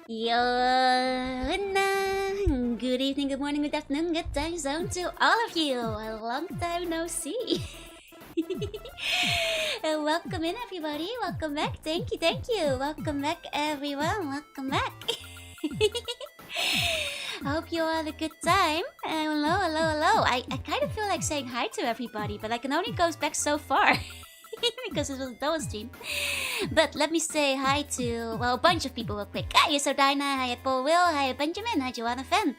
Jorunna! Good evening, good morning, good afternoon, good time zone to all of you! A long time no see! Welcome in, everybody! Welcome back! Thank you! Welcome back, everyone! Welcome back! Hope you all had a good time. Hello. I kind of feel like saying hi to everybody, but I can only go back so far. Because it was a double stream. But let me say hi to, well, a bunch of people real quick. Hi, Sardina. Hi, Paul Will. Hi, Benjamin. Hi, Joanna Fenn.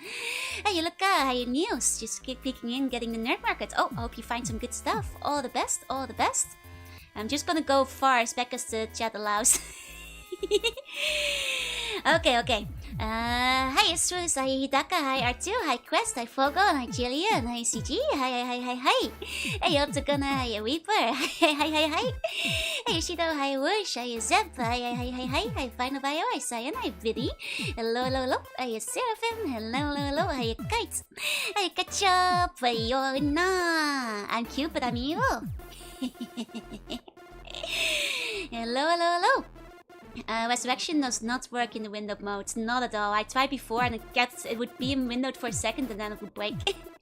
Hi, Luca. Hi, Niels. Just keep peeking in, getting the nerd market. Oh, I hope you find some good stuff. All the best. I'm just gonna go far as back as the chat allows. Okay. Hi, Estrus. Hi, Hidaka. Hi, R2. Hi, Quest. Hi, Fogo. Hi, Jillian. Hi, CG. Hi. Hey, Opticona. Hi, Weeper. Hi. Hey, Shido. Hi, Whoosh. Hi, Zeb. Hi. Hi, Final Bio. Hi, Cyan. Hi, Biddy. Hello. Hi, Seraphim. Hello. Hi, Kites. Hi, Ketchup. Hi, Jorunna. I'm cute, but I'm evil. Hello. Resurrection does not work in the windowed mode, not at all. I tried before and it would be in windowed for a second and then it would break.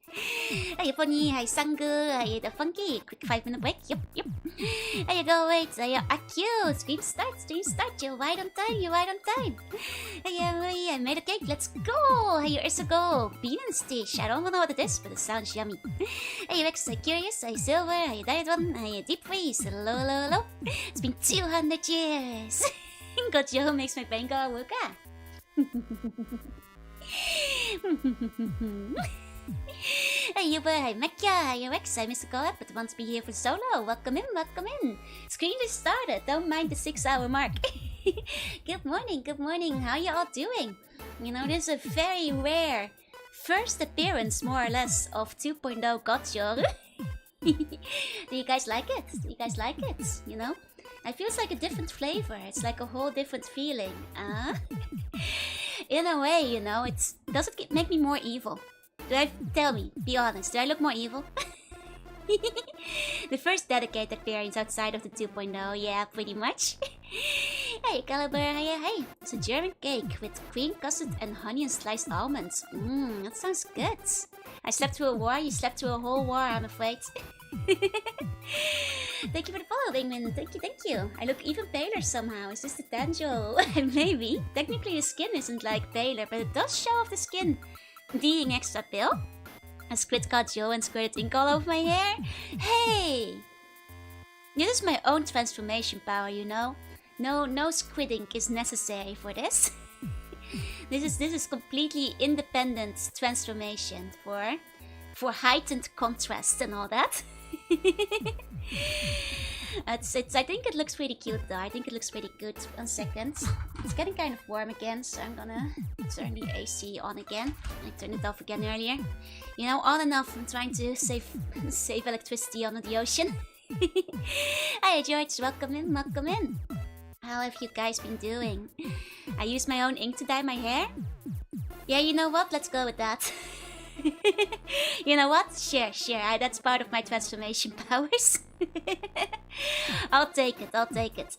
Hey Pony, hi Sangu, hi the Funky, quick 5-minute break, yep. There you go, wait, AQ, stream start, you're right on time. Hey, I made a cake, let's go. Hey, Ursago, bean and stitch, I don't know what it is, but it sounds yummy. Hey Rex, hi Curious, hi Silver, hi Diadron, hi Deep Freeze, hello. It's been 200 years. Gojo makes my brain go awooga. Hey Uber, hi Mekia, hi Rex, I missed a call up but want to be here for solo. Welcome in. Screen just started, don't mind the 6-hour mark. Good morning, how you all doing? You know, this is a very rare first appearance, more or less, of 2.0 Gojo. Do you guys like it? You know? It feels like a different flavor. It's like a whole different feeling. In a way, you know, does it make me more evil? Tell me, be honest, do I look more evil? The first dedicated appearance outside of the 2.0, yeah, pretty much. Hey, Caliber, hey. It's a German cake with cream, custard, and honey and sliced almonds. That sounds good. I slept through a war, you slept through a whole war, I'm afraid. Thank you for the follow, Wingman. Thank you. I look even paler somehow. Is this the Tanjo? Maybe. Technically the skin isn't like paler, but it does show off the skin being extra pale. I squid caught Joe and squirted ink all over my hair. Hey! This is my own transformation power, you know? No squid ink is necessary for this. This is completely independent transformation for heightened contrast and all that. I think it looks pretty cute though. I think it looks pretty good. 1 second. It's getting kind of warm again, so I'm gonna turn the AC on again. I turned it off again earlier. You know, on and off. I'm trying to save electricity on the ocean. Hi George, welcome in. How have you guys been doing? I use my own ink to dye my hair. Yeah, you know what? Let's go with that. You know what? Sure. That's part of my transformation powers. I'll take it.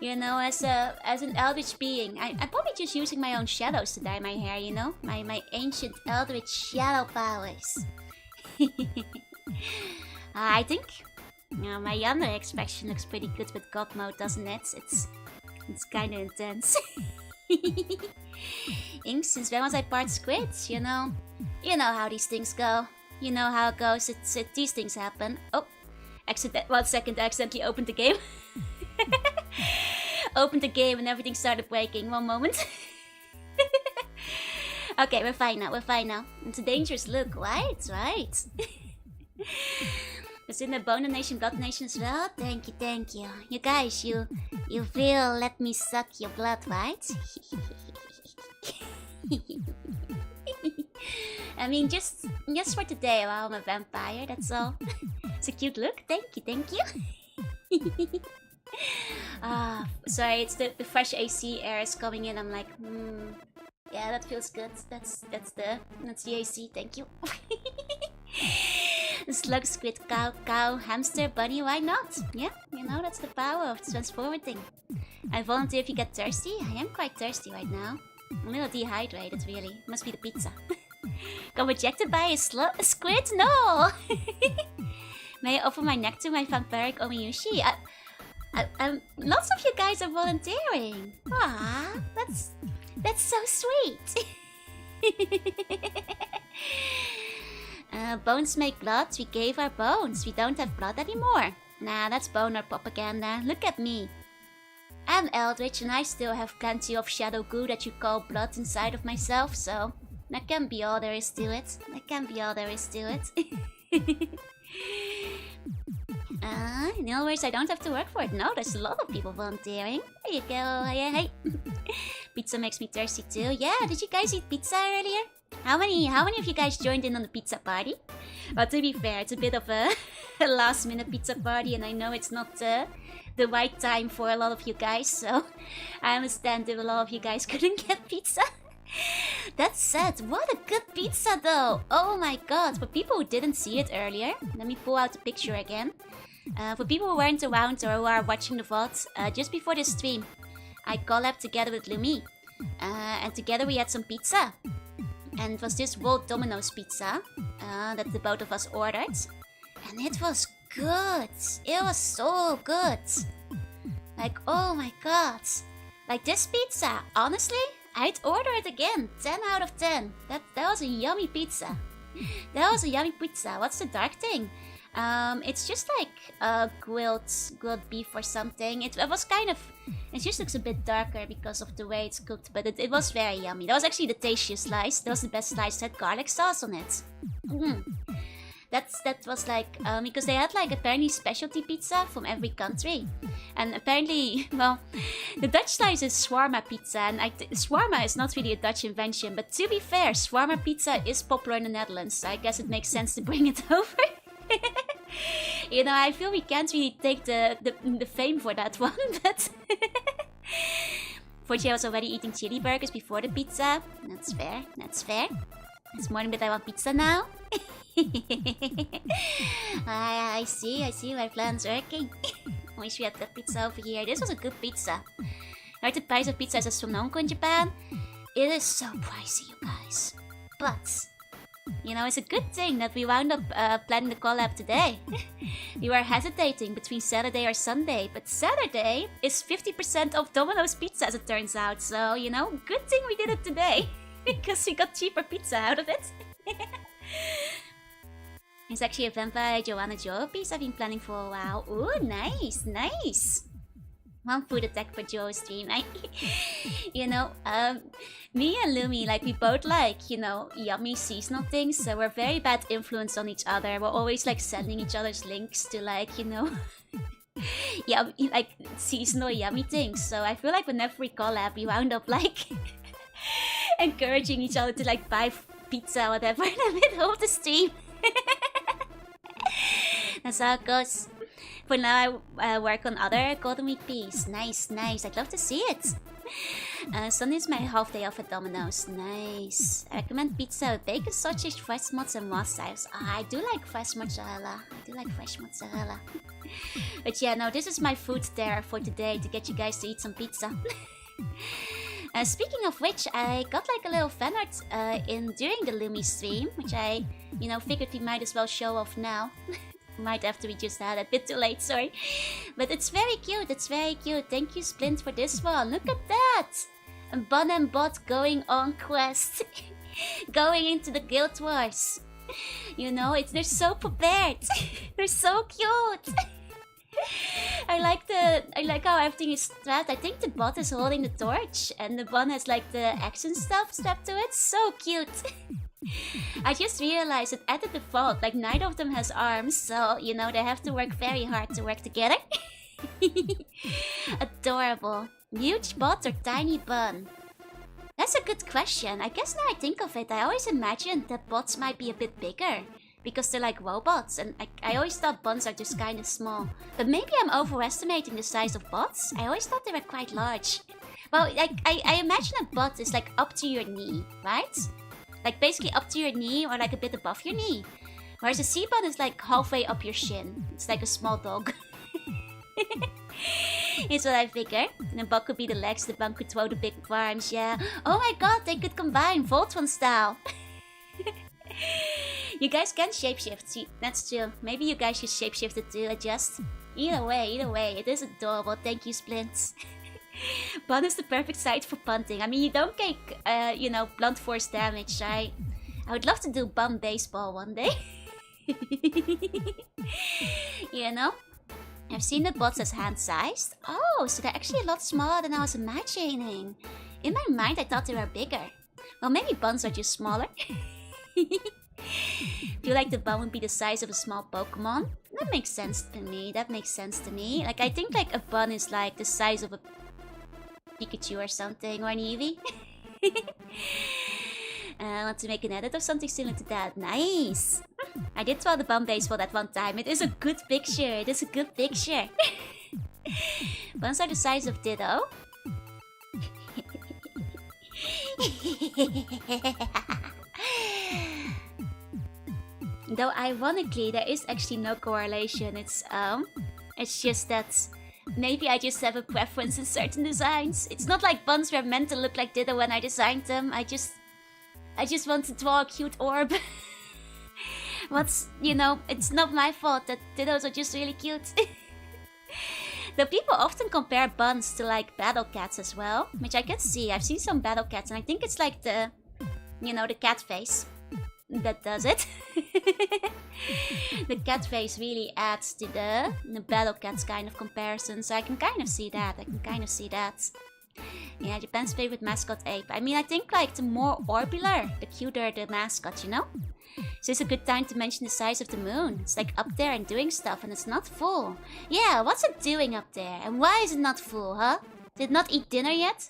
You know, as an eldritch being, I'm probably just using my own shadows to dye my hair, you know? My ancient eldritch shadow powers. I think my younger expression looks pretty good with God mode, doesn't it? It's kind of intense. Ink, since when was I part squid? You know how these things go. You know how it goes. These things happen. Oh, 1 second, I accidentally opened the game. Opened the game and everything started breaking. 1 moment. Okay, we're fine now. It's a dangerous look, right? It's in the Bone Nation, God Nation as well. Thank you. You guys, you feel let me suck your blood, right? I mean, just for today while I'm a vampire, that's all. It's a cute look. Thank you. Sorry, it's the fresh AC air is coming in. I'm like, yeah, that feels good. That's the AC. Thank you. Slug, squid, cow, hamster, bunny, why not? Yeah, you know, that's the power of transforming. I volunteer if you get thirsty. I am quite thirsty right now. I'm a little dehydrated, really. Must be the pizza. Got rejected by a squid? No! May I offer my neck to my vampiric Omiyushi? Lots of you guys are volunteering. Aww, that's so sweet. Bones make blood. We gave our bones. We don't have blood anymore. Nah, that's boner propaganda. Look at me. I'm Eldritch and I still have plenty of shadow goo that you call blood inside of myself, so that can be all there is to it. That can be all there is to it. In other words, I don't have to work for it. No, there's a lot of people volunteering. There you go. Hey. Pizza makes me thirsty too. Yeah, did you guys eat pizza earlier? How many of you guys joined in on the pizza party? Well, to be fair, it's a bit of a last minute pizza party, and I know it's not the right time for a lot of you guys, so I understand if a lot of you guys couldn't get pizza. That said, what a good pizza though! Oh my god, for people who didn't see it earlier, let me pull out the picture again. For people who weren't around or who are watching the VOD, just before this stream, I collabed together with Lumi. And together we had some pizza. And it was this World Domino's pizza that the both of us ordered. And it was good! It was so good! Like, oh my god! Like this pizza, honestly, I'd order it again. 10 out of 10. That was a yummy pizza. That was a yummy pizza. What's the dark thing? It's just like grilled beef or something. It was kind of... It just looks a bit darker because of the way it's cooked, but it was very yummy. That was actually the tastiest slice. That was the best slice that had garlic sauce on it. That was like, because they had like apparently specialty pizza from every country. And apparently, well, the Dutch slice is shawarma pizza, and shawarma is not really a Dutch invention, but to be fair, shawarma pizza is popular in the Netherlands, so I guess it makes sense to bring it over. You know, I feel we can't really take the fame for that one, but... Fortunately, I was already eating chili burgers before the pizza. That's fair, that's fair. This morning that I want pizza now. I see my plan's working. Wish we had that pizza over here. This was a good pizza. I heard the price of pizza is astronomical in Japan. It is so pricey, you guys. But, you know, it's a good thing that we wound up planning the collab today. We were hesitating between Saturday or Sunday, but Saturday is 50% off Domino's pizza as it turns out. So, you know, good thing we did it today. Because we got cheaper pizza out of it. It's actually a vampire Joanna Joe piece I've been planning for a while. Ooh, nice, nice. One food attack for Joe stream. You know, me and Lumi, like, we both like, you know, yummy seasonal things. So we're very bad influence on each other. We're always like sending each other's links to like, you know, yeah, like seasonal yummy things. So I feel like whenever we collab, we wound up like encouraging each other to like buy pizza or whatever in the middle of the stream. That's how it goes. For now, I work on other Golden Week pieces. Nice, nice. I'd love to see it. Sunday is my half day off at Domino's. Nice. I recommend pizza with bacon, sausage, fresh mozzarella, and mozzarella. I do like fresh mozzarella. But yeah, no, this is my food terror for today to get you guys to eat some pizza. Speaking of which, I got like a little fan art during the Lumi stream, which I, you know, figured we might as well show off now. Might after we just had a bit too late, sorry. But it's very cute, it's very cute. Thank you, Splint, for this one. Look at that! And Bun and Bot going on quest. Going into the Guild Wars. You know, they're so prepared. They're so cute. I like how everything is strapped. I think the bot is holding the torch and the bun has like the action stuff strapped to it. So cute. I just realized that at the default, like neither of them has arms, so you know they have to work very hard to work together. Adorable. Huge bot or tiny bun? That's a good question. I guess now I think of it, I always imagined that bots might be a bit bigger. Because they're like robots, and I always thought buns are just kind of small. But maybe I'm overestimating the size of bots. I always thought they were quite large. Well, like, I imagine a bot is like up to your knee, right? Like basically up to your knee or like a bit above your knee. Whereas a C-bun is like halfway up your shin. It's like a small dog. Is what I figure. And the bug could be the legs, the bug could throw the big arms, yeah. Oh my god, they could combine Voltron style. You guys can shapeshift, see, that's true. Maybe you guys should shapeshift it to adjust. Either way, it is adorable. Thank you, Splints. Bun is the perfect site for punting. I mean, you don't take, you know, blunt force damage. I would love to do bum baseball one day. You know? I've seen the bots as hand-sized. Oh, so they're actually a lot smaller than I was imagining. In my mind, I thought they were bigger. Well, maybe buns are just smaller. Feel like the bun would be the size of a small Pokemon? That makes sense to me. Like, I think like a bun is like the size of a Pikachu or something, or an Eevee. I want to make an edit of something similar to that. Nice! I did draw the bum baseball that one time. It is a good picture. Buns are the size of Ditto. Though ironically, there is actually no correlation. It's just that maybe I just have a preference in certain designs. It's not like buns were meant to look like Ditto when I designed them. I just want to draw a cute orb. You know, it's not my fault that Dittos are just really cute. Though people often compare buns to like battle cats as well, which I can see. I've seen some battle cats and I think it's like the, you know, the cat face that does it. The cat face really adds to the battle cats kind of comparison, so I can kind of see that. Yeah, Japan's favorite mascot ape. I mean, I think like the more orbular, the cuter the mascot, you know? So it's a good time to mention the size of the moon. It's like up there and doing stuff and it's not full. Yeah, what's it doing up there? And why is it not full, huh? Did it not eat dinner yet?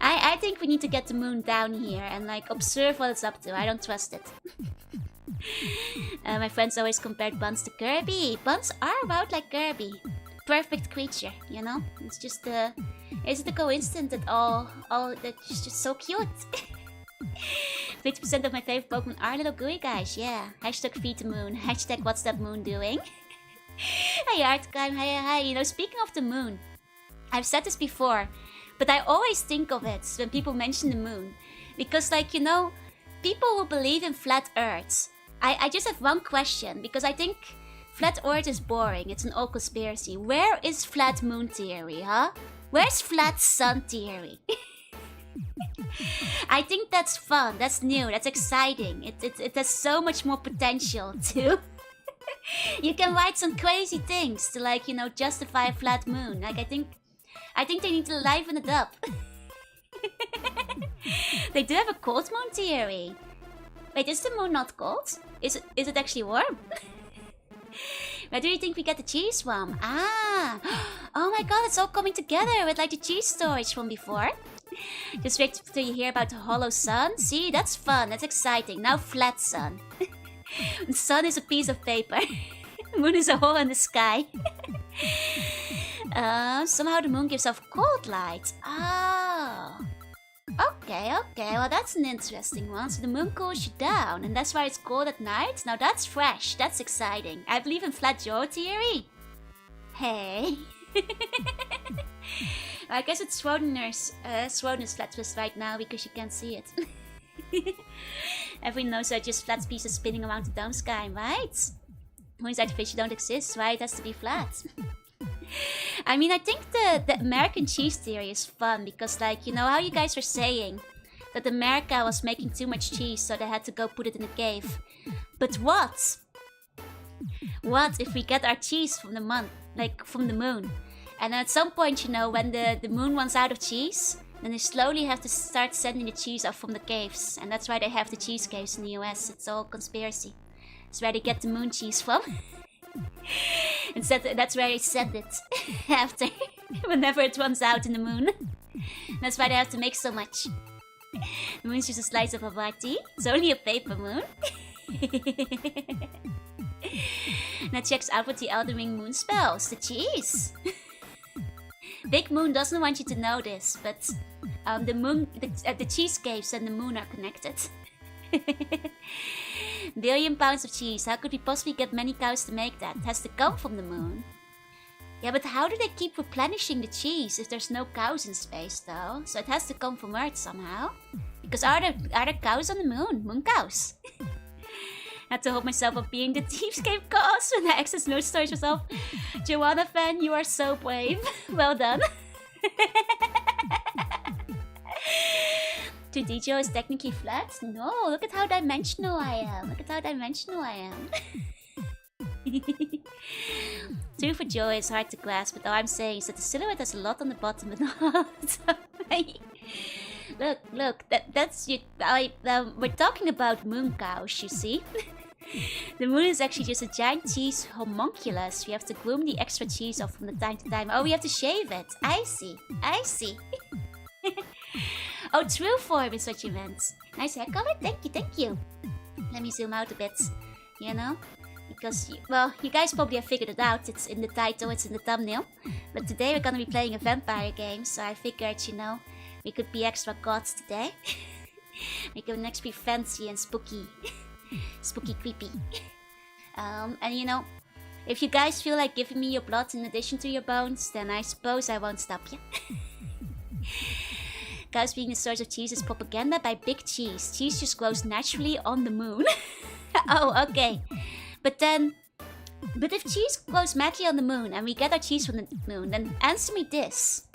I think we need to get the moon down here and like observe what it's up to. I don't trust it. My friends always compared buns to Kirby. Buns are about like Kirby. Perfect creature, you know? It's just is it a coincidence that all that's just so cute? 50% of my favorite Pokemon are little gooey guys, yeah. Hashtag feed the moon. Hashtag what's that moon doing? Hey Artclimb, hi. You know, speaking of the moon, I've said this before, but I always think of it when people mention the moon. Because like, you know, people who believe in flat earths, I just have one question, because I think flat earth is boring, it's an old conspiracy. Where is flat moon theory, huh? Where's flat sun theory? I think that's fun, that's new, that's exciting. It has so much more potential too. You can write some crazy things to like, you know, justify a flat moon. Like I think they need to liven it up. They do have a cold moon theory. Wait, is the moon not cold? Is it actually warm? Where do you think we get the cheese from? Ah! Oh my god, it's all coming together with like the cheese storage from before. Just wait till you hear about the hollow sun. See, that's fun, that's exciting. Now flat sun. The sun is a piece of paper. The moon is a hole in the sky. Somehow the moon gives off cold light. Oh. Okay. Well, that's an interesting one. So the moon cools you down, and that's why it's cold at night? Now that's fresh. That's exciting. I believe in flat Joe theory. Hey. Well, I guess it's Schrodinger's flat twist right now because you can't see it. Everyone knows they're just flat pieces spinning around the dome sky, right? Moons artificially don't exist, right? It has to be flat. I mean, I think the American cheese theory is fun because, like, you know how you guys were saying that America was making too much cheese, so they had to go put it in a cave. But what? What if we get our cheese from the moon? And at some point, you know, when the moon runs out of cheese, then they slowly have to start sending the cheese up from the caves. And that's why they have the cheese caves in the US. It's all conspiracy. It's where they get the moon cheese from. Instead, that's where they send it after, whenever it runs out in the moon. That's why they have to make so much. The moon's just a slice of Hawaii. It's only a paper moon. That checks out what the Elden Ring moon spells. The cheese. Big Moon doesn't want you to know this, but the cheese caves and the moon are connected. Billion pounds of cheese. How could we possibly get many cows to make that? It has to come from the moon. Yeah, but how do they keep replenishing the cheese if there's no cows in space, though? So it has to come from Earth somehow. Because are there cows on the moon? Moon cows. I had to hold myself up being the Thiefscape cause when I access no storage myself. Jorunna fan, you are so brave. Well done. 2D Joe is technically flat? No, look at how dimensional I am. Look at how dimensional I am. 2 for Joe is hard to grasp, but all I'm saying is that the silhouette has a lot on the bottom and all the top. Look, that's you. We're talking about moon cows, you see. The moon is actually just a giant cheese homunculus. We have to groom the extra cheese off from the time to time. Oh, we have to shave it. I see. Oh, true form is what you meant. Nice hair color. Thank you. Let me zoom out a bit. You know? Because, well, you guys probably have figured it out. It's in the title, it's in the thumbnail. But today we're gonna be playing a vampire game, so I figured, you know, we could be extra gods today. Make it next be fancy and spooky. Spooky creepy. And you know, if you guys feel like giving me your blood in addition to your bones, then I suppose I won't stop you. Cows being the source of cheese is propaganda by Big Cheese. Cheese just grows naturally on the moon. Oh, okay. But if cheese grows madly on the moon and we get our cheese from the moon, then answer me this.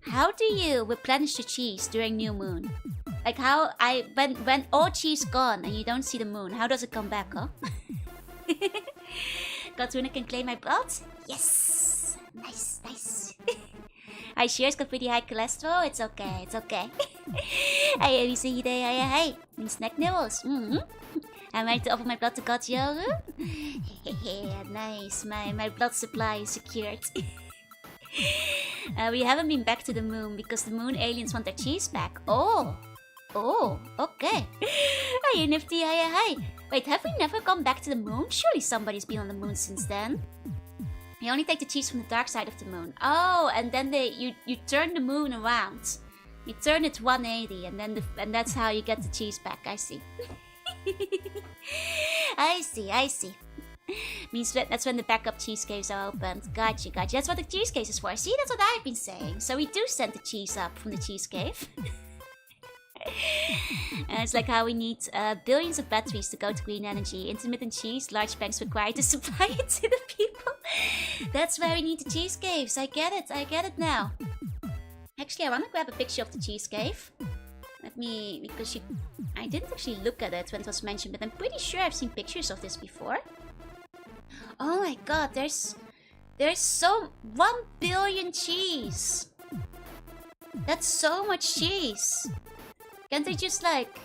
How do you replenish the cheese during new moon? Like when all cheese gone and you don't see the moon, how does it come back, huh? Jorunna can claim my blood? Yes! Nice. I sure it's got pretty high cholesterol. It's okay. Hey, hey. Snack nibbles. I'm ready to offer my blood to God Jorunna. Nice. My blood supply is secured. We haven't been back to the moon because the moon aliens want their cheese back. Oh, okay. Hey, Nifty, hi. Wait, have we never gone back to the moon? Surely somebody's been on the moon since then. You only take the cheese from the dark side of the moon. Oh, and then you turn the moon around. You turn it 180, and that's how you get the cheese back. I see. I see. Means that's when the backup cheese caves are opened. Gotcha. That's what the cheese case is for. See, that's what I've been saying. So we do send the cheese up from the cheese cave. It's like how we need billions of batteries to go to green energy. Intermittent cheese, large banks required to supply it to the people. That's why we need the cheese caves. I get it now. Actually, I want to grab a picture of the cheese cave. Because I didn't actually look at it when it was mentioned, but I'm pretty sure I've seen pictures of this before. Oh my god, there's 1 billion cheese. That's so much cheese. Can't they just like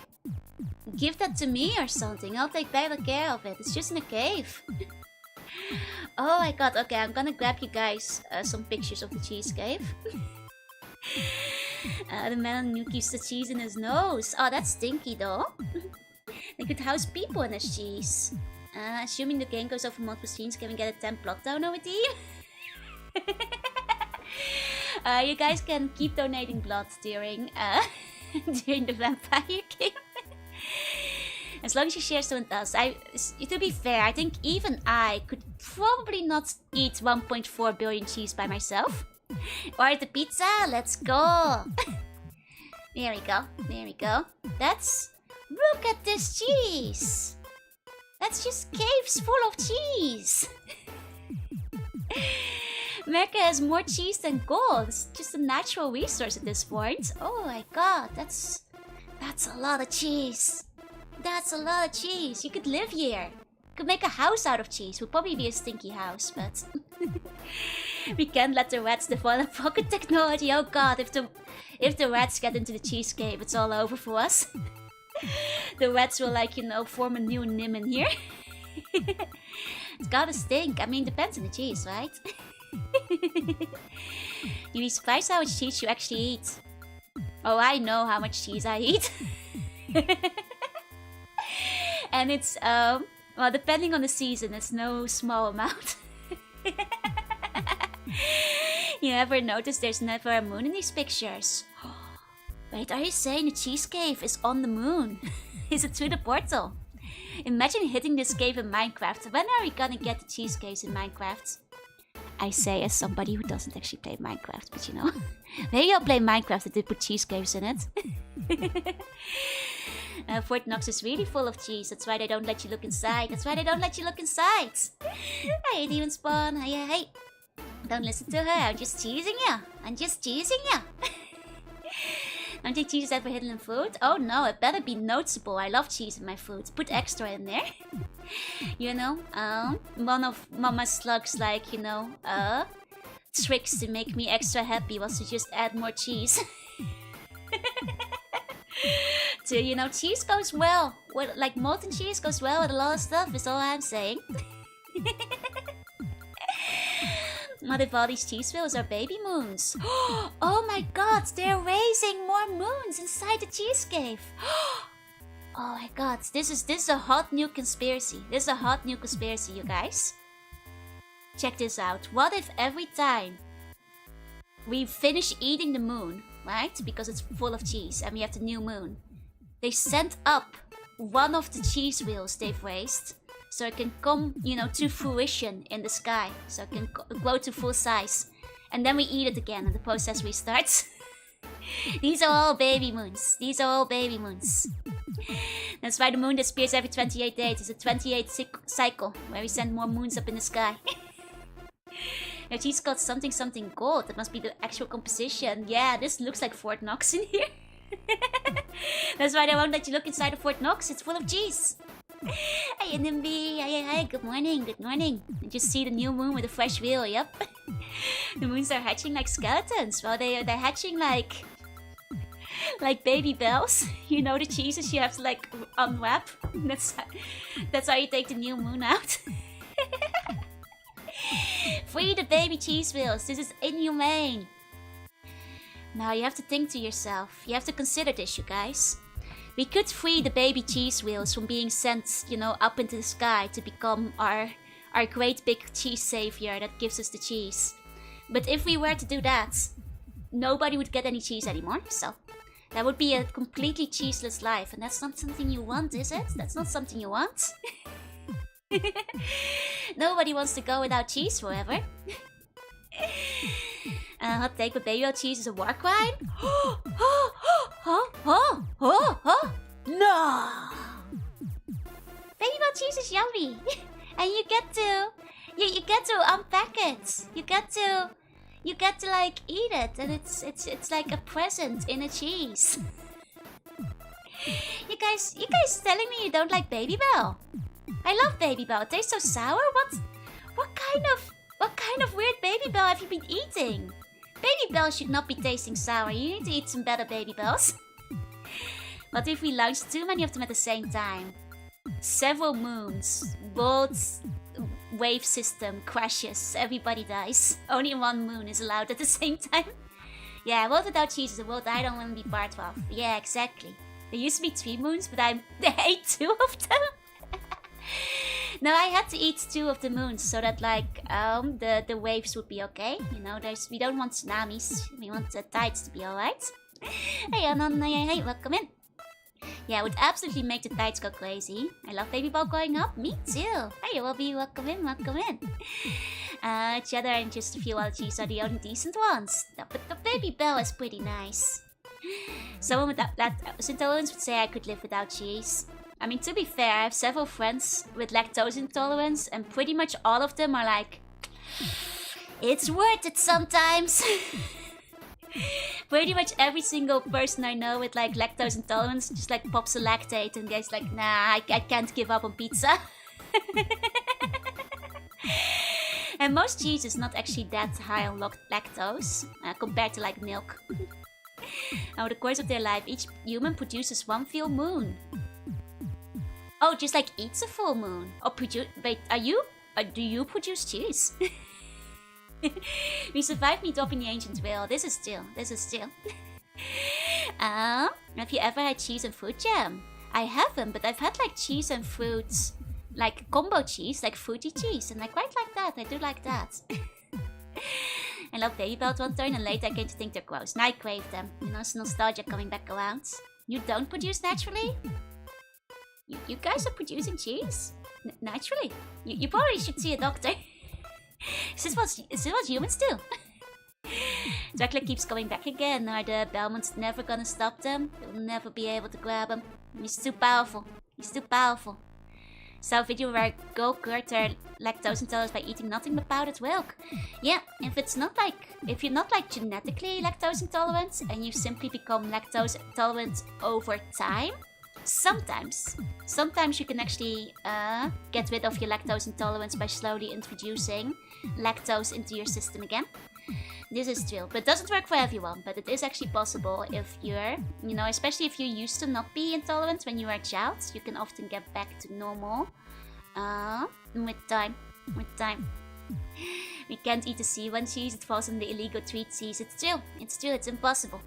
give that to me or something? I'll take better care of it. It's just in a cave. Oh my god, okay, I'm gonna grab you guys some pictures of the cheese cave. The man on the nuke used the cheese in his nose. Oh, that's stinky though. They could house people in his cheese. Assuming the game goes over multiple scenes, can we get a 10 plot down over team? You guys can keep donating blood during the vampire game. As long as you share someone else. To be fair, I think even I could probably not eat 1.4 billion cheese by myself. Or the pizza, let's go. There we go. Look at this cheese. That's just caves full of cheese. America has more cheese than gold. It's just a natural resource at this point. Oh my god, that's a lot of cheese. That's a lot of cheese. You could live here. You could make a house out of cheese. Would probably be a stinky house, but we can't let the rats develop pocket technology. Oh god, if the rats get into the cheese cave, it's all over for us. The rats will, like, you know, form a new nim in here. It's gotta stink. I mean, depends on the cheese, right? You'd be surprised how much cheese you actually eat. Oh, I know how much cheese I eat. And it's, well, depending on the season, it's no small amount. You ever notice there's never a moon in these pictures? Wait, are you saying the cheese cave is on the moon? Is it through the portal? Imagine hitting this cave in Minecraft. When are we gonna get the cheese caves in Minecraft? I say as somebody who doesn't actually play Minecraft, but you know. Maybe I'll play Minecraft if they put cheese caves in it. Fort Knox is really full of cheese. That's why they don't let you look inside. That's why they don't let you look inside. Hey, Demon Spawn. Hey. Don't listen to her. I'm just teasing you. I'm just teasing you. Don't think cheese is ever hidden in food? Oh no, it better be noticeable. I love cheese in my food. Put extra in there. You know, one of Mama Slug's like, you know, tricks to make me extra happy was to just add more cheese. So, you know, cheese goes well. Like molten cheese goes well with a lot of stuff is all I'm saying. What if all these cheese wheels are baby moons? Oh my god, they're raising more moons inside the cheese cave. Oh my god, this is a hot new conspiracy. This is a hot new conspiracy, you guys. Check this out. What if every time we finish eating the moon, right? Because it's full of cheese and we have the new moon. They send up one of the cheese wheels they've raised. So it can come, you know, to fruition in the sky. So it can grow to full size. And then we eat it again and the process restarts. These are all baby moons. These are all baby moons. That's why the moon disappears every 28 days. It's a 28 cycle where we send more moons up in the sky. Yeah, she's got something gold. That must be the actual composition. Yeah, this looks like Fort Knox in here. That's why they won't let you look inside of Fort Knox. It's full of cheese. Hey, NMB. Hey. Good morning. Good morning. I just see the new moon with a fresh wheel. Yep. The moons are hatching like skeletons. Well, they're hatching like baby bells. You know the cheeses you have to like unwrap. That's how you take the new moon out. Free the baby cheese wheels. This is inhumane. Now you have to think to yourself. You have to consider this, you guys. We could free the baby cheese wheels from being sent, you know, up into the sky to become our great big cheese savior that gives us the cheese. But if we were to do that, nobody would get any cheese anymore. So that would be a completely cheeseless life. And that's not something you want, is it? That's not something you want. Nobody wants to go without cheese forever. Hot take, but baby cheese is a war crime? No! Baby cheese is yummy. And you get to unpack it. You get to like eat it, and it's like a present in a cheese. You guys telling me you don't like Baby Bell? I love Baby Bell. It tastes so sour. What kind of weird Baby Bell have you been eating? Baby Bell should not be tasting sour. You need to eat some better Baby Bells. What if we launch too many of them at the same time? Several moons. World's wave system crashes. Everybody dies. Only one moon is allowed at the same time. Yeah, a world without cheese is a world I don't want to be part of. Yeah, exactly. There used to be 3 moons, but I ate 2 of them. No, I had to eat 2 of the moons so that like the waves would be okay. You know, we don't want tsunamis. We want the tides to be alright. Hey Anon, hey, welcome in. Yeah, it would absolutely make the tides go crazy. I love Baby Bell growing up. Me too. Hey, Wobby, welcome in, welcome in. Cheddar and just a few other cheese are the only decent ones. But the Baby Bell is pretty nice. Someone with lactose intolerance would say I could live without cheese. I mean, to be fair, I have several friends with lactose intolerance, and pretty much all of them are like, it's worth it sometimes. Pretty much every single person I know with like lactose intolerance just like pops a lactate and gets like, nah, I can't give up on pizza. And most cheese is not actually that high on lactose compared to like milk. Over the course of their life, each human produces 1 full moon. Oh, just like eats a full moon. Or wait, do you produce cheese? We survived me dropping the ancient whale. This is still. Have you ever had cheese and fruit jam? I haven't, but I've had like cheese and fruits, like combo cheese, like fruity cheese, and I quite like that. I do like that. I love Baby Bell one turn, and later I came to think they're gross. Now I crave them. You know, it's nostalgia coming back around. You don't produce naturally? you guys are producing cheese? Naturally. You probably should see a doctor. Is this what humans do? Dracula keeps coming back again. Are the Belmonts never gonna stop them? They'll never be able to grab him. He's too powerful. He's too powerful. So video where go cure their lactose intolerance by eating nothing but powdered milk. Yeah, if you're not like genetically lactose intolerant and you simply become lactose intolerant over time, sometimes you can actually get rid of your lactose intolerance by slowly introducing lactose into your system again. This is true, but it doesn't work for everyone, but it is actually possible if you're, especially if you used to not be intolerant when you were a child, you can often get back to normal with time. We can't eat the C1 cheese, it falls in the illegal treat cheese. It's true, it's impossible.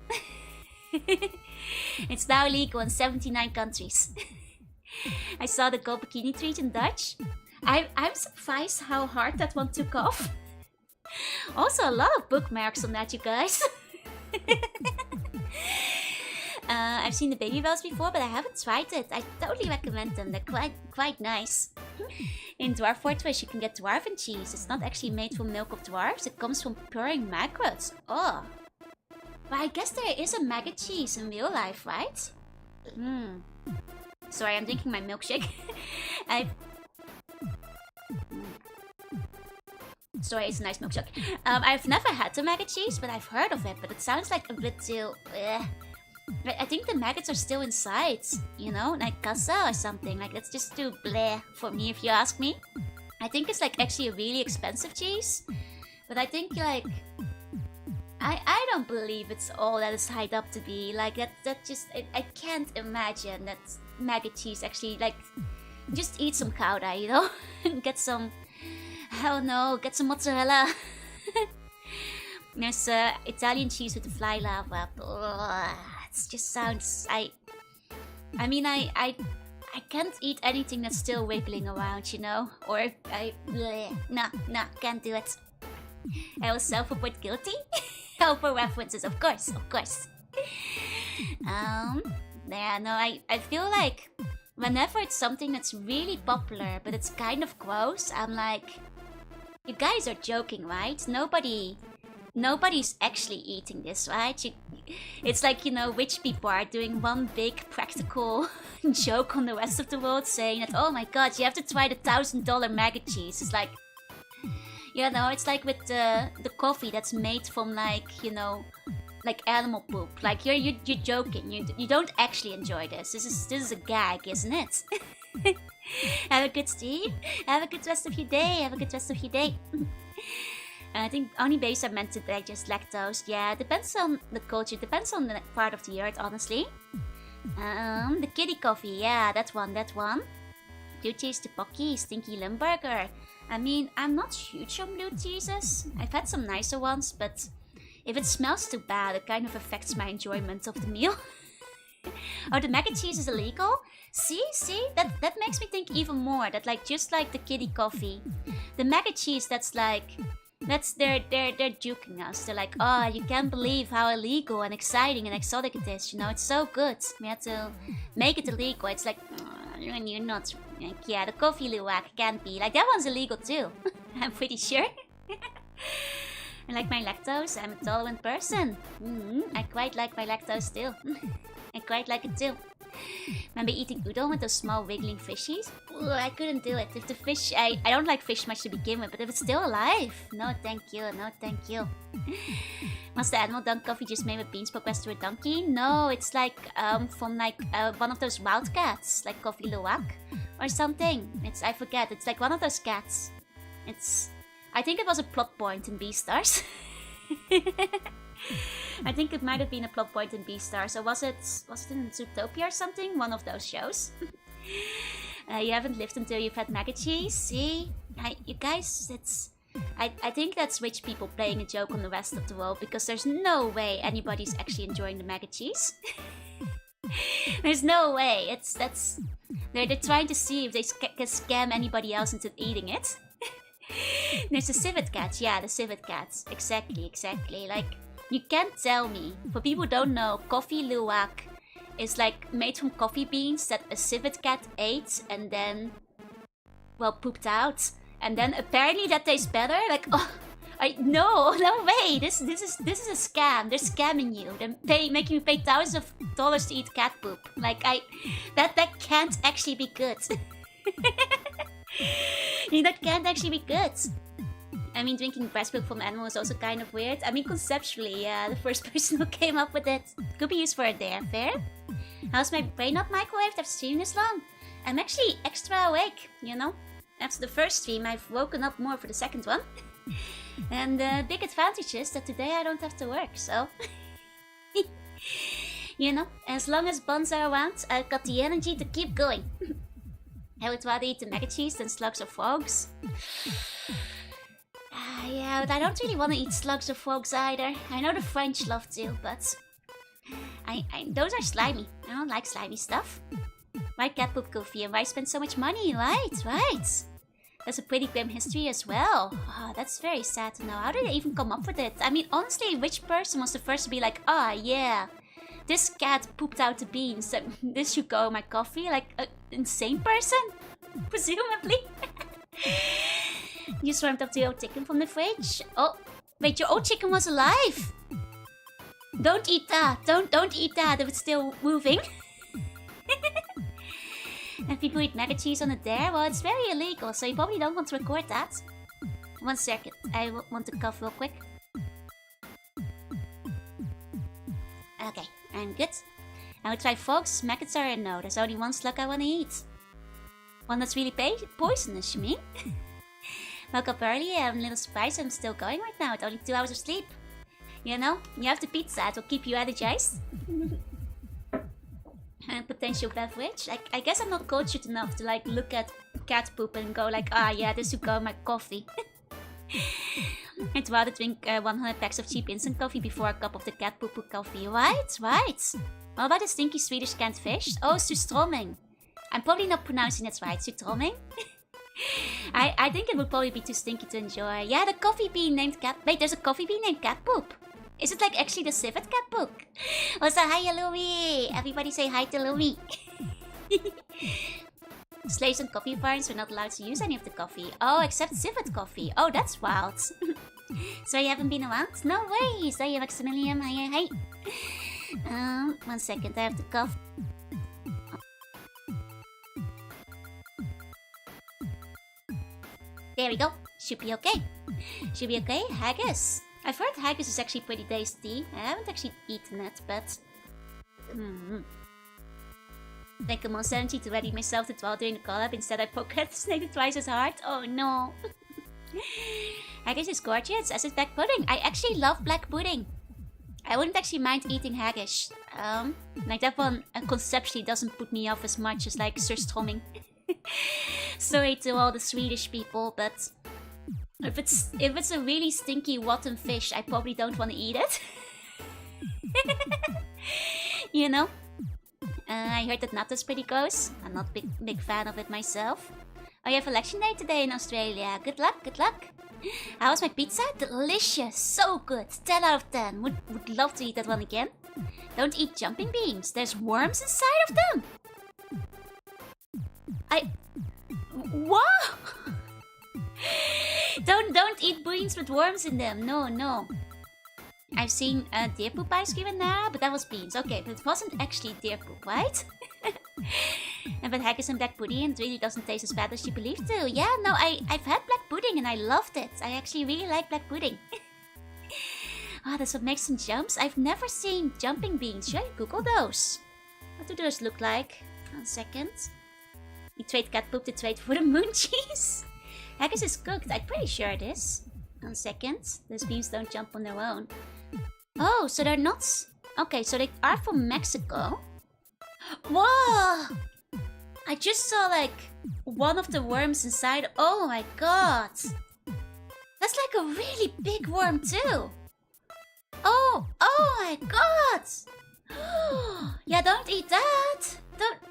It's now illegal in 79 countries. I saw the gold bikini treat in Dutch. I'm surprised how hard that one took off. Also, a lot of bookmarks on that, you guys. I've seen the baby bells before, but I haven't tried it. I totally recommend them. They're quite nice. In Dwarf Fortress, you can get dwarven cheese. It's not actually made from milk of dwarves. It comes from purring maggots. Oh. But I guess there is a maggot cheese in real life, right? Sorry, I'm drinking my milkshake. Sorry, it's a nice milkshake. I've never had the maggot cheese, but I've heard of it. But it sounds like a bit too... I think the maggots are still inside, like kassa or something. Like, it's just too bleh for me, if you ask me. I think it's like actually a really expensive cheese. But I think like... I don't believe it's all that it's hyped up to be. Like, that just... I can't imagine that maggot cheese actually, like... Just eat some Gouda, Get some... I don't know, get some mozzarella. There's Italian cheese with the fly lava. It just sounds... I mean, I can't eat anything that's still wiggling around, Or no, can't do it. I will self-report guilty. Oh, for references, of course. Yeah, no, I feel like whenever it's something that's really popular, but it's kind of gross, I'm like, you guys are joking, right? Nobody's actually eating this, right? It's like, rich people are doing one big practical joke on the rest of the world, saying that, oh my god, you have to try the $1,000 maggot cheese. It's like, it's like with the coffee that's made from like animal poop. Like you're joking. You don't actually enjoy this. This is a gag, isn't it? Have a good stream. Have a good rest of your day. I think only babies are meant to digest lactose. Yeah, it depends on the culture. Depends on the part of the earth, honestly. The kitty coffee. Yeah, that one. Blue cheese tteokbokki, stinky Limburger. I mean, I'm not huge on blue cheeses. I've had some nicer ones, but if it smells too bad, it kind of affects my enjoyment of the meal. Oh, the maggot cheese is illegal? See? That makes me think even more that just like the kitty coffee, the maggot cheese they're juking us. They're like, oh, you can't believe how illegal and exciting and exotic it is. It's so good. We have to make it illegal. It's like, you're not. Like, yeah, the coffee luwak can't be. Like, that one's illegal too. I'm pretty sure. I like my lactose. I'm a tolerant person. I quite like my lactose too. I quite like it too. Remember eating udon with those small wiggling fishies? Ooh, I couldn't do it. If the fish... I don't like fish much to begin with, but if it's still alive... No, thank you. Was the animal dunk coffee just made with beans progressed to a donkey? No, it's like from one of those wild cats, like Coffee Luwak or something. I forget. It's like one of those cats. I think it was a plot point in Beastars. I think it might have been a plot point in Beastars, or was it in Zootopia or something? One of those shows. You haven't lived until you've had maggot cheese. See, you guys, I think that's rich people playing a joke on the rest of the world, because there's no way anybody's actually enjoying the maggot cheese. There's no way. They're trying to see if they can scam anybody else into eating it. There's the civet cats. Yeah, the civet cats. Exactly. Like, you can't tell me. For people who don't know, Coffee Luwak is like made from coffee beans that a civet cat ate and then, well, pooped out. And then apparently that tastes better. Like, oh, no way. This is a scam. They're scamming you. They're making you pay thousands of dollars to eat cat poop. Like, that can't actually be good. That can't actually be good. I mean, drinking breast milk from animals is also kind of weird. I mean, conceptually, yeah, the first person who came up with it could be used for a day, fair? How's my brain not microwaved after streaming this long? I'm actually extra awake, you know? After the first stream, I've woken up more for the second one. And the big advantage is that today I don't have to work, so... you know, as long as buns are around, I've got the energy to keep going. I would rather eat the mac and cheese than slugs or frogs. Yeah, but I don't really want to eat slugs or frogs either. I know the French love to, but... those are slimy. I don't like slimy stuff. Why cat poop coffee and why spend so much money? Right. That's a pretty grim history as well. Oh, that's very sad to know. How did they even come up with it? I mean, honestly, which person was the first to be like, ah, yeah, this cat pooped out the beans. This should go in my coffee? Like, an insane person? Presumably. You swarmed up the old chicken from the fridge. Oh, wait, your old chicken was alive. Don't eat that. Don't eat that if it's still moving. And people eat mac and cheese on a dare? Well, it's very illegal, so you probably don't want to record that. 1 second. I want to cough real quick. Okay, I'm good. I will try frogs. Maggots are a no. There's only one slug I want to eat. One that's really poisonous, you mean? Woke up early. I'm a little surprised I'm still going right now with only 2 hours of sleep. You know, you have the pizza. It will keep you energized. And potential beverage. I guess I'm not cultured enough to like look at cat poop and go like, ah yeah, this should go in my coffee. I'd rather drink 100 packs of cheap instant coffee before a cup of the cat poo coffee. Right. What about the stinky Swedish canned fish? Oh, surströmming. I'm probably not pronouncing it right. Surströmming? I think it would probably be too stinky to enjoy. Yeah, the coffee bean named cat... Wait, there's a coffee bean named cat poop. Is it like actually the civet cat poop? Also, hi Lumi! Everybody say hi to Lumi. Slaves and coffee farms were not allowed to use any of the coffee. Oh, except civet coffee. Oh, that's wild. So you haven't been around? No ways! Hey, Maximilian. Hi. 1 second, I have to cough. There we go. Should be okay. Haggis. I've heard haggis is actually pretty tasty. I haven't actually eaten it, but... Think I'm on energy to ready myself to dwell during the collab. Instead, I procrastinated twice as hard. Oh no. Haggis is gorgeous, as is black pudding. I actually love black pudding. I wouldn't actually mind eating haggis. Like that one conceptually doesn't put me off as much as like surströmming. Sorry to all the Swedish people, but if it's a really stinky rotten fish, I probably don't want to eat it. You know? I heard that natto's pretty gross. I'm not a big fan of it myself. Oh, you have election day today in Australia. Good luck. How was my pizza? Delicious. So good. 10 out of 10. Would love to eat that one again. Don't eat jumping beans. There's worms inside of them. What? Don't eat beans with worms in them. No. I've seen deer poop ice cream in there, but that was beans. Okay, but it wasn't actually deer poop, right? And but haggis and black pudding, it really doesn't taste as bad as you believe to. Yeah, no, I've had black pudding and I loved it. I actually really like black pudding. Oh, that's what makes them jumps. I've never seen jumping beans. Should I Google those? What do those look like? 1 second. You trade cat poop to trade for the moon cheese? Haggis is cooked. I'm pretty sure it is. 1 second. Those beans don't jump on their own. Oh, so they're not... Okay, so they are from Mexico. Whoa! I just saw like one of the worms inside. Oh my god. That's like a really big worm too. Oh my god. Yeah, don't eat that.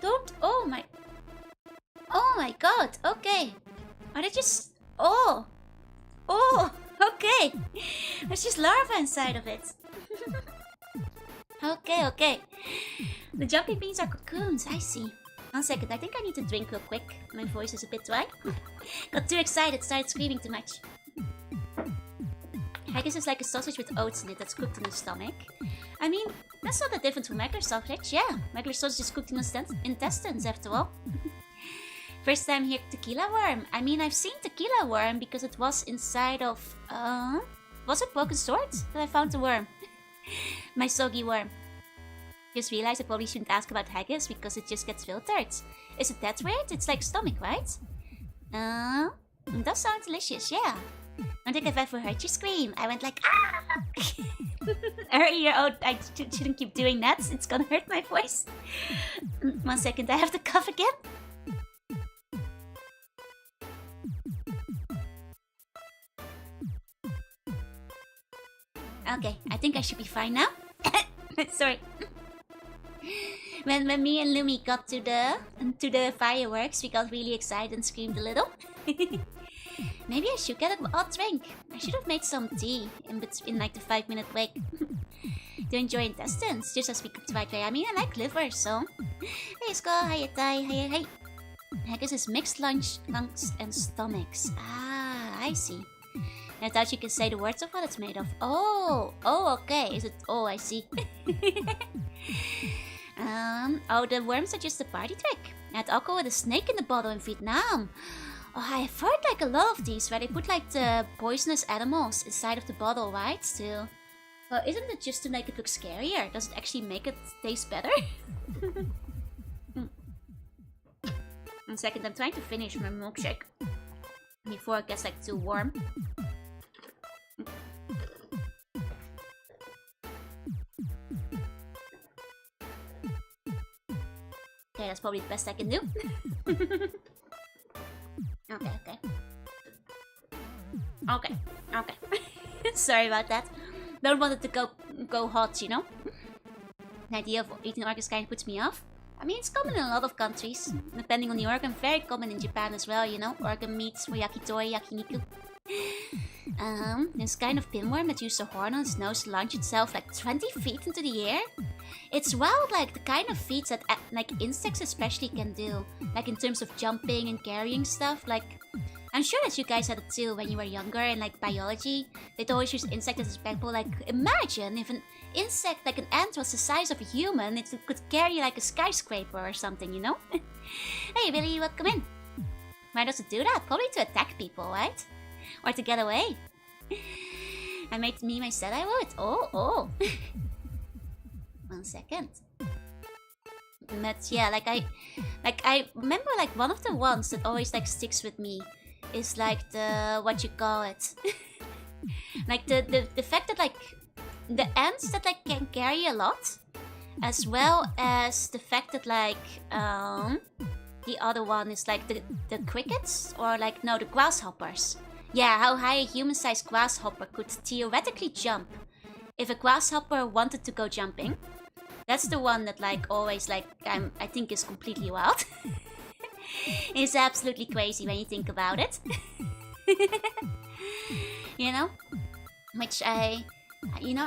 Don't. Oh my god. Okay. Are they just... Oh, okay. There's just larvae inside of it. Okay. The jumping beans are cocoons, I see. 1 second, I think I need to drink real quick. My voice is a bit dry. Got too excited, started screaming too much. Haggis is like a sausage with oats in it that's cooked in the stomach. I mean, that's not that different from regular sausage. Yeah, regular sausage is cooked in the intestines after all. First time here, tequila worm. I mean, I've seen tequila worm because it was inside of... was it Broken Sword that I found the worm? My soggy worm. Just realized I probably shouldn't ask about haggis because it just gets filtered. Is it that weird? It's like stomach, right? It does sound delicious, yeah. I don't think I've ever heard you scream. I went like, ah! Earlier, oh, I shouldn't keep doing that. It's gonna hurt my voice. 1 second, I have to cough again. Okay, I think I should be fine now. Sorry. When me and Lumi got to the fireworks, we got really excited and screamed a little. Maybe I should get an odd drink. I should have made some tea in like the 5-minute break. To enjoy intestines, just as we cooked the right way. I mean, I like liver, so... Hey, Skull, hiya, Tai, hiya, hey. Haggis is mixed lungs and stomachs. Ah, I see. I thought you could say the words of what it's made of. Oh, okay. Is it? Oh, I see. Oh, the worms are just a party trick. I had alcohol with a snake in the bottle in Vietnam. Oh, I've heard like a lot of these where they put like the poisonous animals inside of the bottle, right? Still. Well, isn't it just to make it look scarier? Does it actually make it taste better? 1 second, I'm trying to finish my milkshake before it gets like too warm. Okay, that's probably the best I can do. Okay. Sorry about that. Don't want it to go hot, you know? The idea of eating organs kind of puts me off. I mean, it's common in a lot of countries, depending on the organ. Very common in Japan as well, you know? Organ meats, yakitori, yakiniku. This kind of pinworm that used a horn on its nose to launch itself like 20 feet into the air. It's wild, like the kind of feats that like insects especially can do, like in terms of jumping and carrying stuff. Like, I'm sure that you guys had it too when you were younger in like biology. They'd always use insects as an example. Like, imagine if an insect like an ant was the size of a human, it could carry like a skyscraper or something, you know? Hey Billy, welcome in. Why does it do that? Probably to attack people, right? Or to get away. I made the meme I said I would. Oh. 1 second. But yeah, I remember like one of the ones that always like sticks with me is like the what you call it. Like the fact that like the ants that like can carry a lot, as well as the fact that like the other one is like the crickets, or like no, the grasshoppers. Yeah, how high a human-sized grasshopper could theoretically jump if a grasshopper wanted to go jumping. That's the one that like always like I think is completely wild. It's absolutely crazy when you think about it. You know? Which I think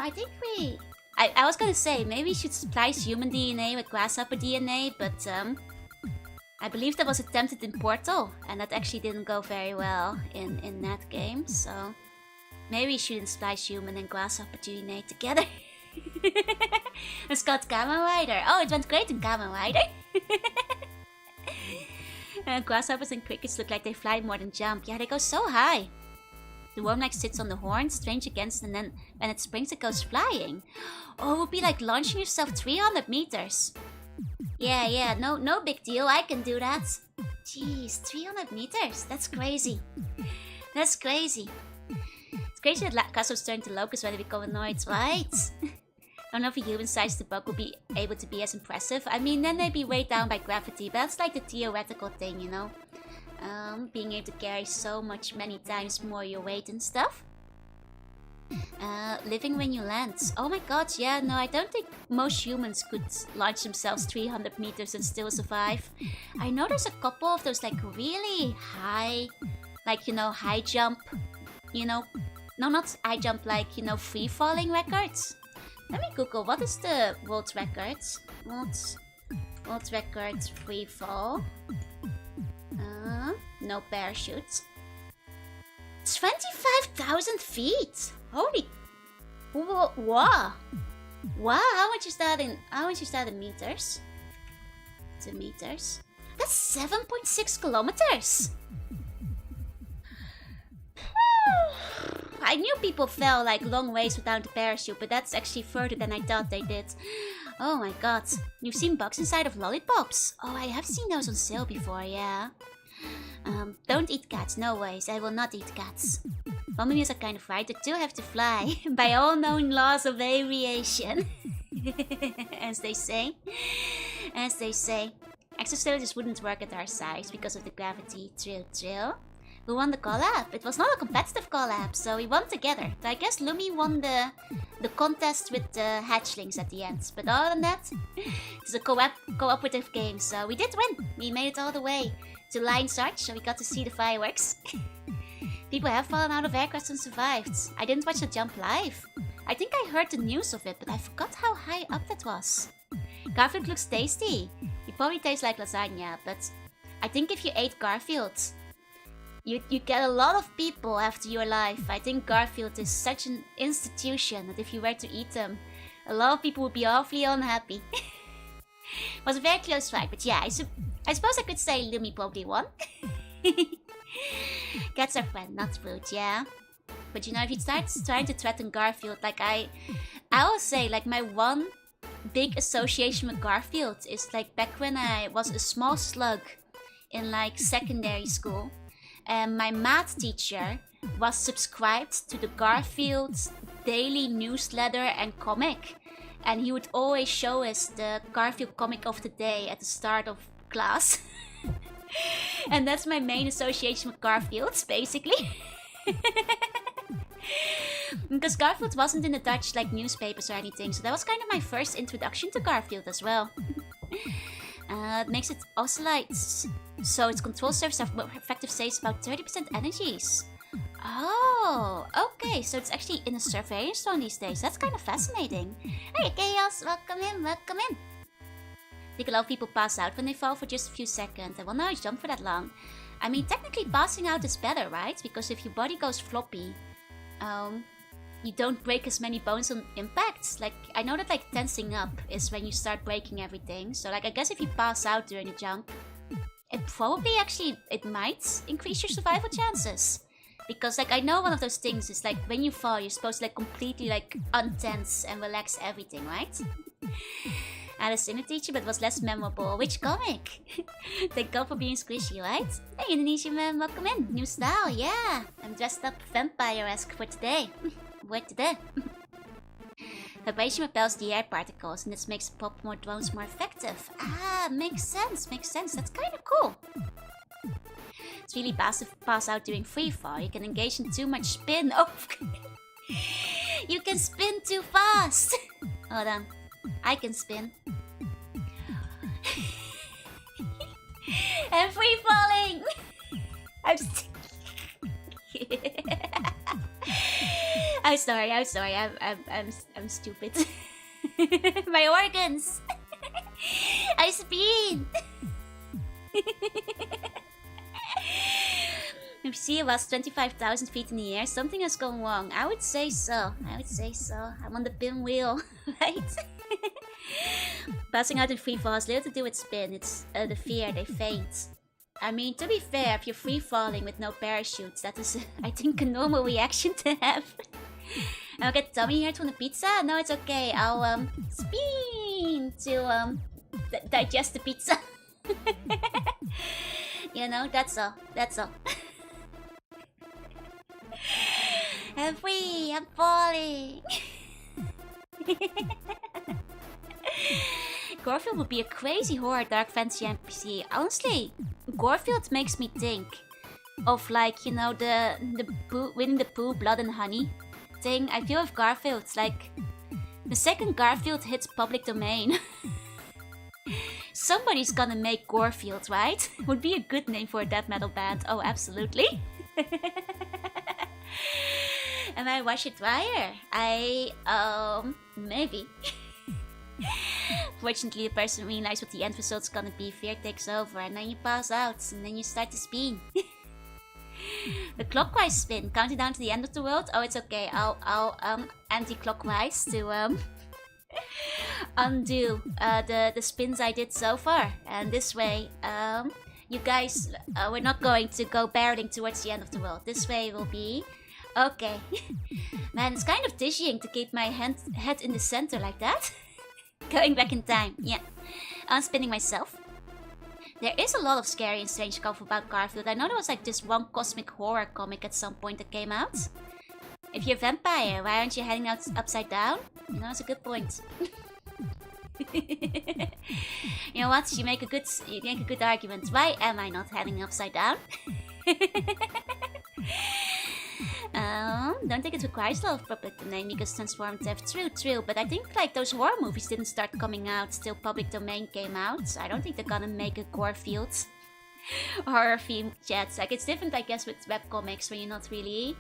I was gonna say maybe we should splice human DNA with grasshopper DNA, but I believe that was attempted in Portal, and that actually didn't go very well in that game, so maybe we shouldn't splice human and grasshopper DNA together. It's called Kamen Rider. Oh, it went great in Kamen Rider. Grasshoppers and crickets look like they fly more than jump. Yeah, they go so high. The worm like sits on the horn, strange against, and then when it springs it goes flying. Oh, it would be like launching yourself 300 meters. Yeah, no big deal, I can do that. Jeez, 300 meters, that's crazy. That's crazy. It's crazy that Lactose turn to locusts when they become annoyed, right? I don't know if a human-sized bug would be able to be as impressive. I mean, then they'd be weighed down by gravity, but that's like the theoretical thing, you know? Being able to carry so many times more your weight and stuff. Living when you land. Oh my god, yeah, no, I don't think most humans could launch themselves 300 meters and still survive. I know there's a couple of those like really high, like, you know, high jump, you know, no, not high jump, like, you know, free falling records. Let me Google, what is the world record? World record free fall. No parachute. 25,000 feet! Holy... Wow! Wow, how much is that in meters? The meters. That's 7.6 kilometers! I knew people fell like long ways without a parachute, but that's actually further than I thought they did. Oh my god. You've seen bugs inside of lollipops? Oh, I have seen those on sale before, yeah. Don't eat cats, no ways, I will not eat cats. Bumblebees are kind of right, they do have to fly, by all known laws of aviation. As they say. Exoskeletons wouldn't work at our size because of the gravity. True. Who won the collab? It was not a competitive collab, so we won together. So I guess Lumi won the contest with the hatchlings at the end. But other than that, it's a cooperative game, so we did win. We made it all the way to Line Sarge, so we got to see the fireworks. People have fallen out of aircraft and survived. I didn't watch the jump live. I think I heard the news of it, but I forgot how high up that was. Garfield looks tasty. It probably tastes like lasagna, but I think if you ate Garfield, you get a lot of people after your life. I think Garfield is such an institution that if you were to eat them, a lot of people would be awfully unhappy. It was a very close fight, but yeah, I suppose I could say Lumi probably won. Cats are fun, not food, yeah. But you know, if you start trying to threaten Garfield, like I will say, like my one big association with Garfield is like back when I was a small slug in like secondary school. And my math teacher was subscribed to the Garfield daily newsletter and comic. And he would always show us the Garfield comic of the day at the start of class. And that's my main association with Garfield, basically. Because Garfield wasn't in the Dutch like newspapers or anything, so that was kind of my first introduction to Garfield as well. It makes it oscillates, so its control surface have more effective saves about 30% energies. Oh, okay, so it's actually in a surveillance zone these days. That's kind of fascinating. Hey Chaos, welcome in. I think a lot of people pass out when they fall for just a few seconds. I will not jump for that long. I mean, technically passing out is better, right? Because if your body goes floppy, you don't break as many bones on impact. Like, I know that like tensing up is when you start breaking everything. So like, I guess if you pass out during a jump, it probably actually, it might increase your survival chances. Because like, I know one of those things is like, when you fall, you're supposed to like completely like untense and relax everything, right? I had a similar teacher, but was less memorable. Which comic? Thank God for being squishy, right? Hey, Indonesian man, welcome in. New style, yeah. I'm dressed up vampire-esque for today. Vibration repels the air particles, and this makes pop more drones more effective. Ah, makes sense. That's kind of cool. It's really fast to pass out during free fall. You can engage in too much spin. Oh, you can spin too fast. Hold on. I can spin. I'm free falling. I'm sorry. I'm stupid. My organs. I spin. If you see it was 25,000 feet in the air, something has gone wrong. I would say so. I'm on the pinwheel, right? Passing out in free fall has little to do with spin. It's the fear, they faint. I mean, to be fair, if you're free falling with no parachutes, that is, I think, a normal reaction to have. I'll get tummy hurt from the pizza? No, it's okay. I'll spin to digest the pizza. You know, that's all. I'm free, I'm falling. Garfield would be a crazy horror dark fantasy NPC. Honestly, Garfield makes me think of like, you know, the Winnie the Pooh Blood and Honey thing. I feel with Garfield, it's like the second Garfield hits public domain, somebody's gonna make Garfield, right? Would be a good name for a death metal band. Oh, absolutely. And I wash it dryer. Maybe. Fortunately, the person realizes what the end result's gonna be, fear takes over, and then you pass out, and then you start to spin. The clockwise spin, counting down to the end of the world. Oh, it's okay. I'll anti-clockwise to undo the spins I did so far, and this way, you guys, we're not going to go barreling towards the end of the world. This way will be okay. Man, it's kind of dizzying to keep my head in the center like that. Going back in time, yeah. I'm spinning myself. There is a lot of scary and strange stuff about Garfield. I know there was like this one cosmic horror comic at some point that came out. If you're a vampire, why aren't you heading out upside down? You know, it's a good point. You know what? You make a good argument. Why am I not heading upside down? Don't think it requires a lot of public domain because transformative. True, but I think like those horror movies didn't start coming out till public domain came out. I don't think they're gonna make a Garfield horror theme yet. Like it's different, I guess, with webcomics when you're not really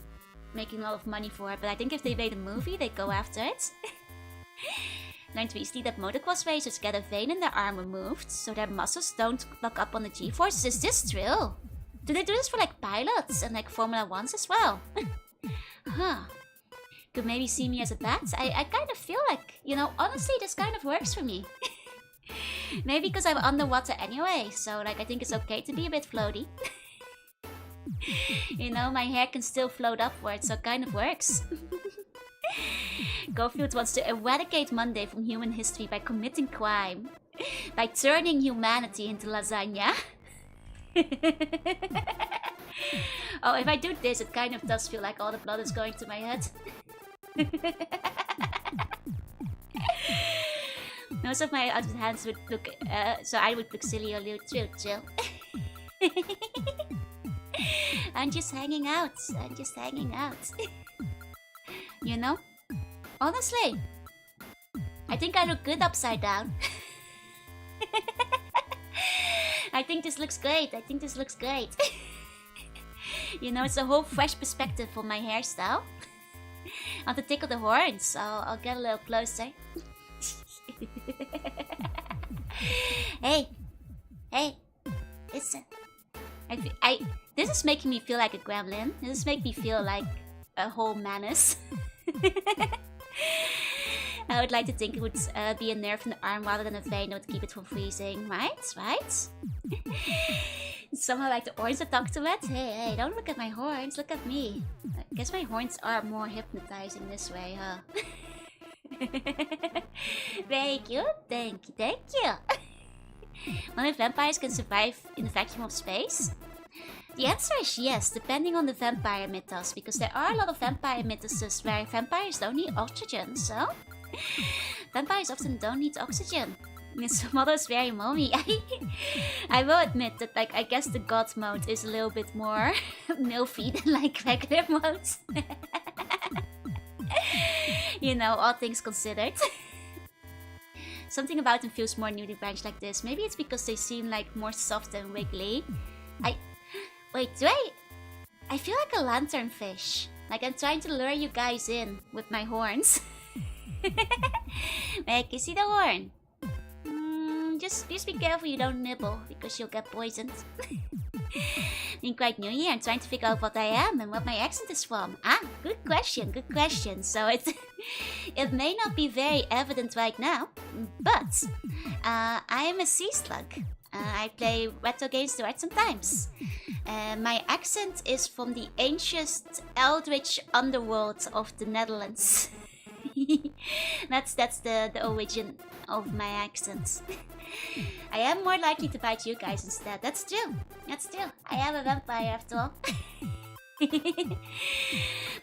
making a lot of money for it. But I think if they made a movie, they go after it. Learned recently that motocross racers get a vein in their arm removed so their muscles don't lock up on the G-forces. Is this true? Do they do this for like pilots and like Formula 1s as well? Huh. Could maybe see me as a bat? I kind of feel like, you know, honestly this kind of works for me. Maybe because I'm underwater anyway, so like I think it's okay to be a bit floaty. You know, my hair can still float upwards, so it kind of works. Garfield wants to eradicate Monday from human history by committing crime. By turning humanity into lasagna. Oh, if I do this, it kind of does feel like all the blood is going to my head. Most of my outfit hands would look, so I would look silly or chill. I'm just hanging out. You know? Honestly, I think I look good upside down. I think this looks great. You know, it's a whole fresh perspective for my hairstyle. I want to tickle the horns, so I'll get a little closer. Hey, listen. This is making me feel like a gremlin. This is making me feel like a whole menace. I would like to think it would be a nerve in the arm rather than a vein that would keep it from freezing. Right? Somehow like the horns that talk to it. Hey, don't look at my horns, look at me. I guess my horns are more hypnotizing this way, huh? Very cute, thank you. Wonder if vampires can survive in the vacuum of space? The answer is yes, depending on the vampire mythos, because there are a lot of vampire mythoses where vampires don't need oxygen, so... Vampires often don't need oxygen. His mother is very mommy. I will admit that, like, I guess the god mode is a little bit more milfy than, like, regular modes. You know, all things considered. Something about them feels more newly branched like this. Maybe it's because they seem, like, more soft and wiggly. Wait, I feel like a lanternfish. Like I'm trying to lure you guys in with my horns. Make you see the horn? Just be careful you don't nibble, because you'll get poisoned. Being quite new here, I'm trying to figure out what I am and what my accent is from. Good question. So it may not be very evident right now, but I am a sea slug. I play retro games to art sometimes. My accent is from the ancient eldritch underworld of the Netherlands. That's the origin of my accent. I am more likely to bite you guys instead. That's true. I am a vampire after all.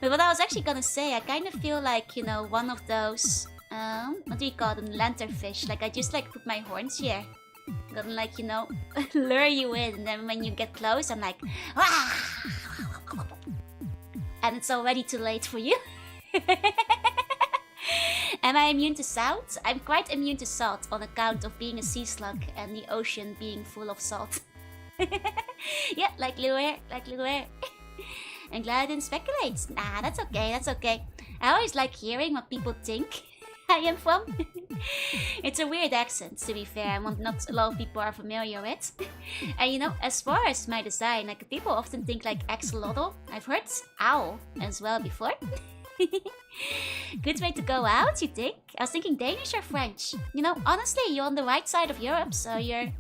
But what I was actually gonna say, I kind of feel like, you know, one of those, what do you call them, lanternfish. Like I just like put my horns here. Gonna like, you know, lure you in, and then when you get close, I'm like, ah! And it's already too late for you. Am I immune to salt? I'm quite immune to salt on account of being a sea slug and the ocean being full of salt. Yeah, like Luer. I'm glad I didn't speculate. Nah, that's okay. I always like hearing what people think. I am from. It's a weird accent, to be fair, and one not a lot of people are familiar with. And you know, as far as my design, like people often think like axolotl. I've heard owl as well before. Good way to go out, you think? I was thinking Danish or French. You know, honestly, you're on the right side of Europe, so you're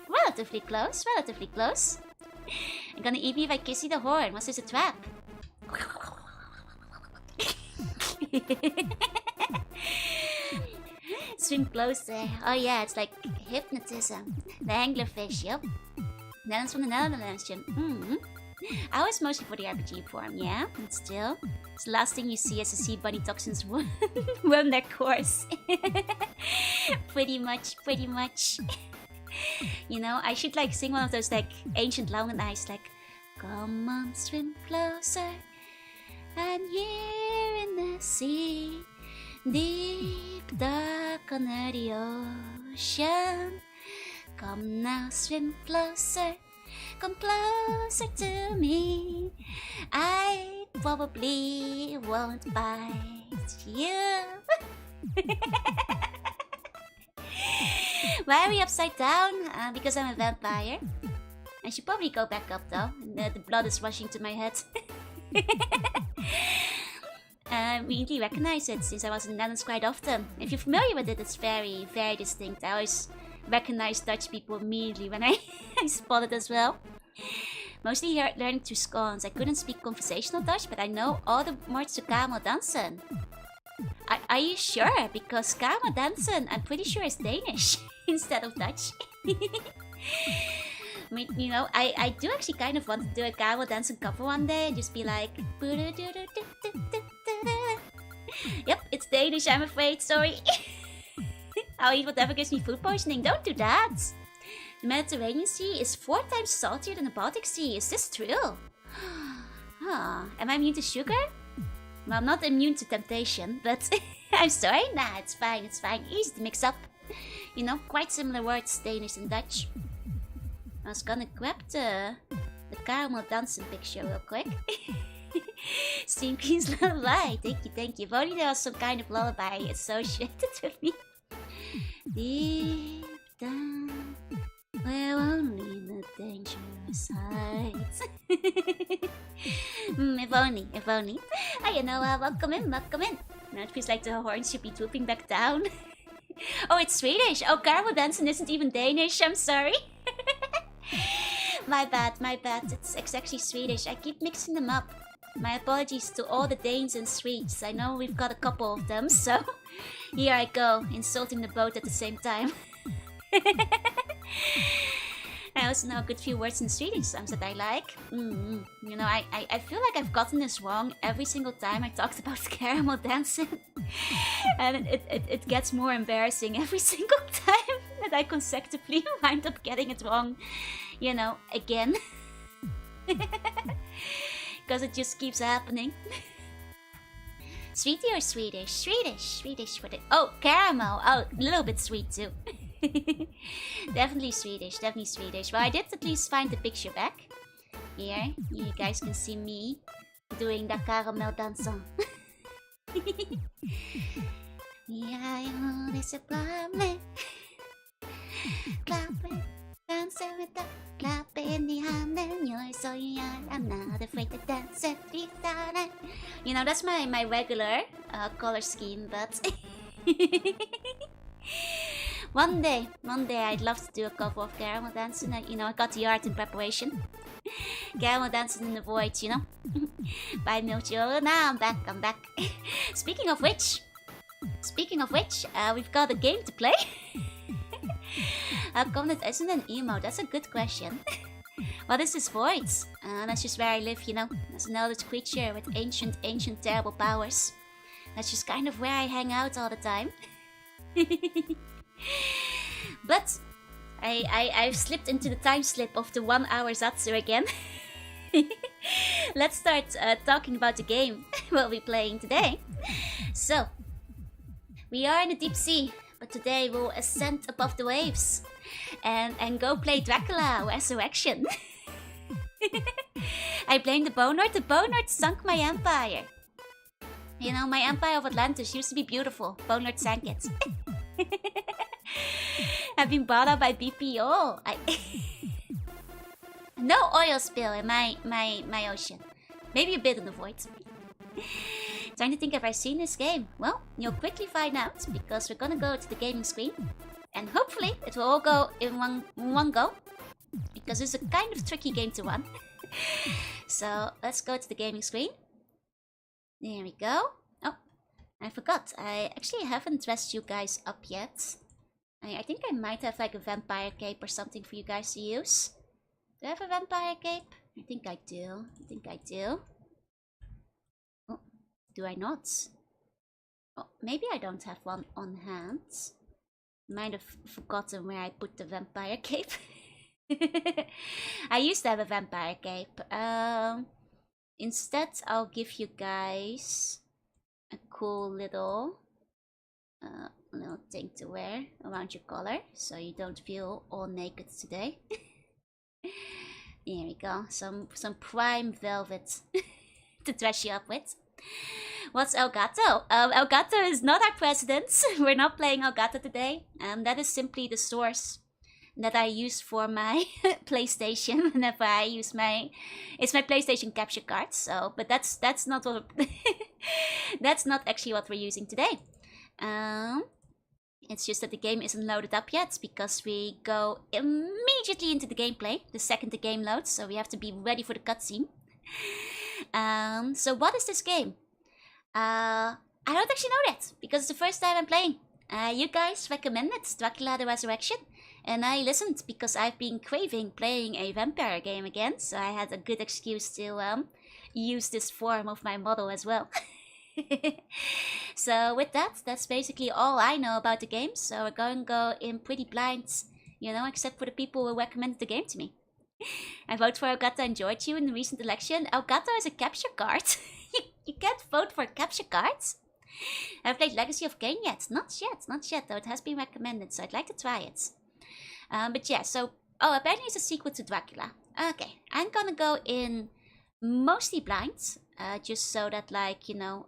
relatively close, relatively close. I'm gonna eat me if I kiss you the horn. Was this a trap? Swim closer. Oh yeah, it's like hypnotism. The anglerfish, yep. Netherlands from the Netherlands, Jim. I was mostly for the RPG form, yeah, but still. It's the last thing you see as the sea bunny toxins run their course. Pretty much. You know, I should like sing one of those like ancient lullabies like, come on, swim closer, and here in the sea, deep dark under the ocean. Come now, swim closer, come closer to me. I probably won't bite you. Why are we upside down? Because I'm a vampire. I should probably go back up though. The blood is rushing to my head. I immediately recognize it since I was in the Netherlands quite often. If you're familiar with it, it's very, very distinct. I always recognize Dutch people immediately when I spot it as well. Mostly learning through scones. I couldn't speak conversational Dutch, but I know all the words to Kamer dansen. Are you sure? Because Kamer dansen, I'm pretty sure is Danish instead of Dutch. I mean, you know, I do actually kind of want to do a Kamer dansen cover one day and just be like... Yep, it's Danish, I'm afraid, sorry. I'll eat whatever gives me food poisoning, don't do that. The Mediterranean Sea is 4 times saltier than the Baltic Sea, is this true? Am I immune to sugar? Well, I'm not immune to temptation, but I'm sorry, nah, it's fine, easy to mix up. You know, quite similar words, Danish and Dutch. I was gonna grab the caramel dancing picture real quick. Steam Queen's lullaby, thank you. If only there was some kind of lullaby associated with me. Deep down, where only the dangerous hides. If only. Oh, you know, welcome in. Now it feels like the horn should be drooping back down. Oh, it's Swedish. Oh, caramel dancing isn't even Danish. I'm sorry. My bad. It's actually Swedish. I keep mixing them up. My apologies to all the Danes and Swedes. I know we've got a couple of them, so here I go, insulting the boat at the same time. I also know a good few words in Swedish, songs that I like. You know, I feel like I've gotten this wrong every single time I talked about caramel dancing. And it gets more embarrassing every single time that I consecutively wind up getting it wrong. You know, again. Because it just keeps happening. Sweetie or Swedish? Swedish for the... Oh, caramel. Oh, a little bit sweet too. Definitely Swedish. Well, I did at least find the picture back. Here, you guys can see me doing the caramel dancing. Yeah, it's a problem. Clapping, dancing with the clap in the hand, and you're so young. I'm not afraid to dance at 3,000. You know, that's my regular color scheme, but one day I'd love to do a cover of caramel dancing. You know, I got the art in preparation. Caramel dancing in the void, you know. Bye, Jorunna. I'm back. Speaking of which, we've got a game to play. How come that isn't an emo? That's a good question. What is this void? That's just where I live, you know. As an eldritch creature with ancient, terrible powers. That's just kind of where I hang out all the time. But I've slipped into the time slip of the 1 hour Zatsu again. Let's start talking about the game we'll be playing today. So, we are in the deep sea, but today we'll ascend above the waves and go play Dracula Resurrection. I blame the Bonord. The Bonord sunk my empire. You know, my Empire of Atlantis used to be beautiful. Bone Lord sank it. I've been bought out by BPO. No oil spill in my ocean. Maybe a bit in the void. Trying to think if I've seen this game. Well, you'll quickly find out because we're gonna go to the gaming screen. And hopefully it will all go in one go. Because it's a kind of tricky game to run. So let's go to the gaming screen. There we go. Oh, I forgot. I actually haven't dressed you guys up yet. I think I might have like a vampire cape or something for you guys to use. Do I have a vampire cape? I think I do. Oh, do I not? Oh, maybe I don't have one on hand. Might have forgotten where I put the vampire cape. I used to have a vampire cape. Instead, I'll give you guys a cool little thing to wear around your collar, so you don't feel all naked today. There we go. Some prime velvet to dress you up with. What's Elgato? Elgato is not our president. We're not playing Elgato today. That is simply the source that I use for my PlayStation whenever I use it's my PlayStation capture card. So, but that's not what that's not actually what we're using today. It's just that the game isn't loaded up yet because we go immediately into the gameplay the second the game loads. So we have to be ready for the cutscene. So what is this game? I don't actually know that because it's the first time I'm playing. You guys recommended Dracula the Resurrection, and I listened because I've been craving playing a vampire game again, so I had a good excuse to use this form of my model as well. So with that, that's basically all I know about the game, so we're going to go in pretty blind, you know, except for the people who recommended the game to me. I vote for Elgato and Georgiou in the recent election. Elgato is a capture card. You can't vote for capture cards. Have played Legacy of Kain yet? Not yet, though it has been recommended, so I'd like to try it. But yeah, so, apparently it's a sequel to Dracula. Okay, I'm gonna go in mostly blind, just so that, like, you know,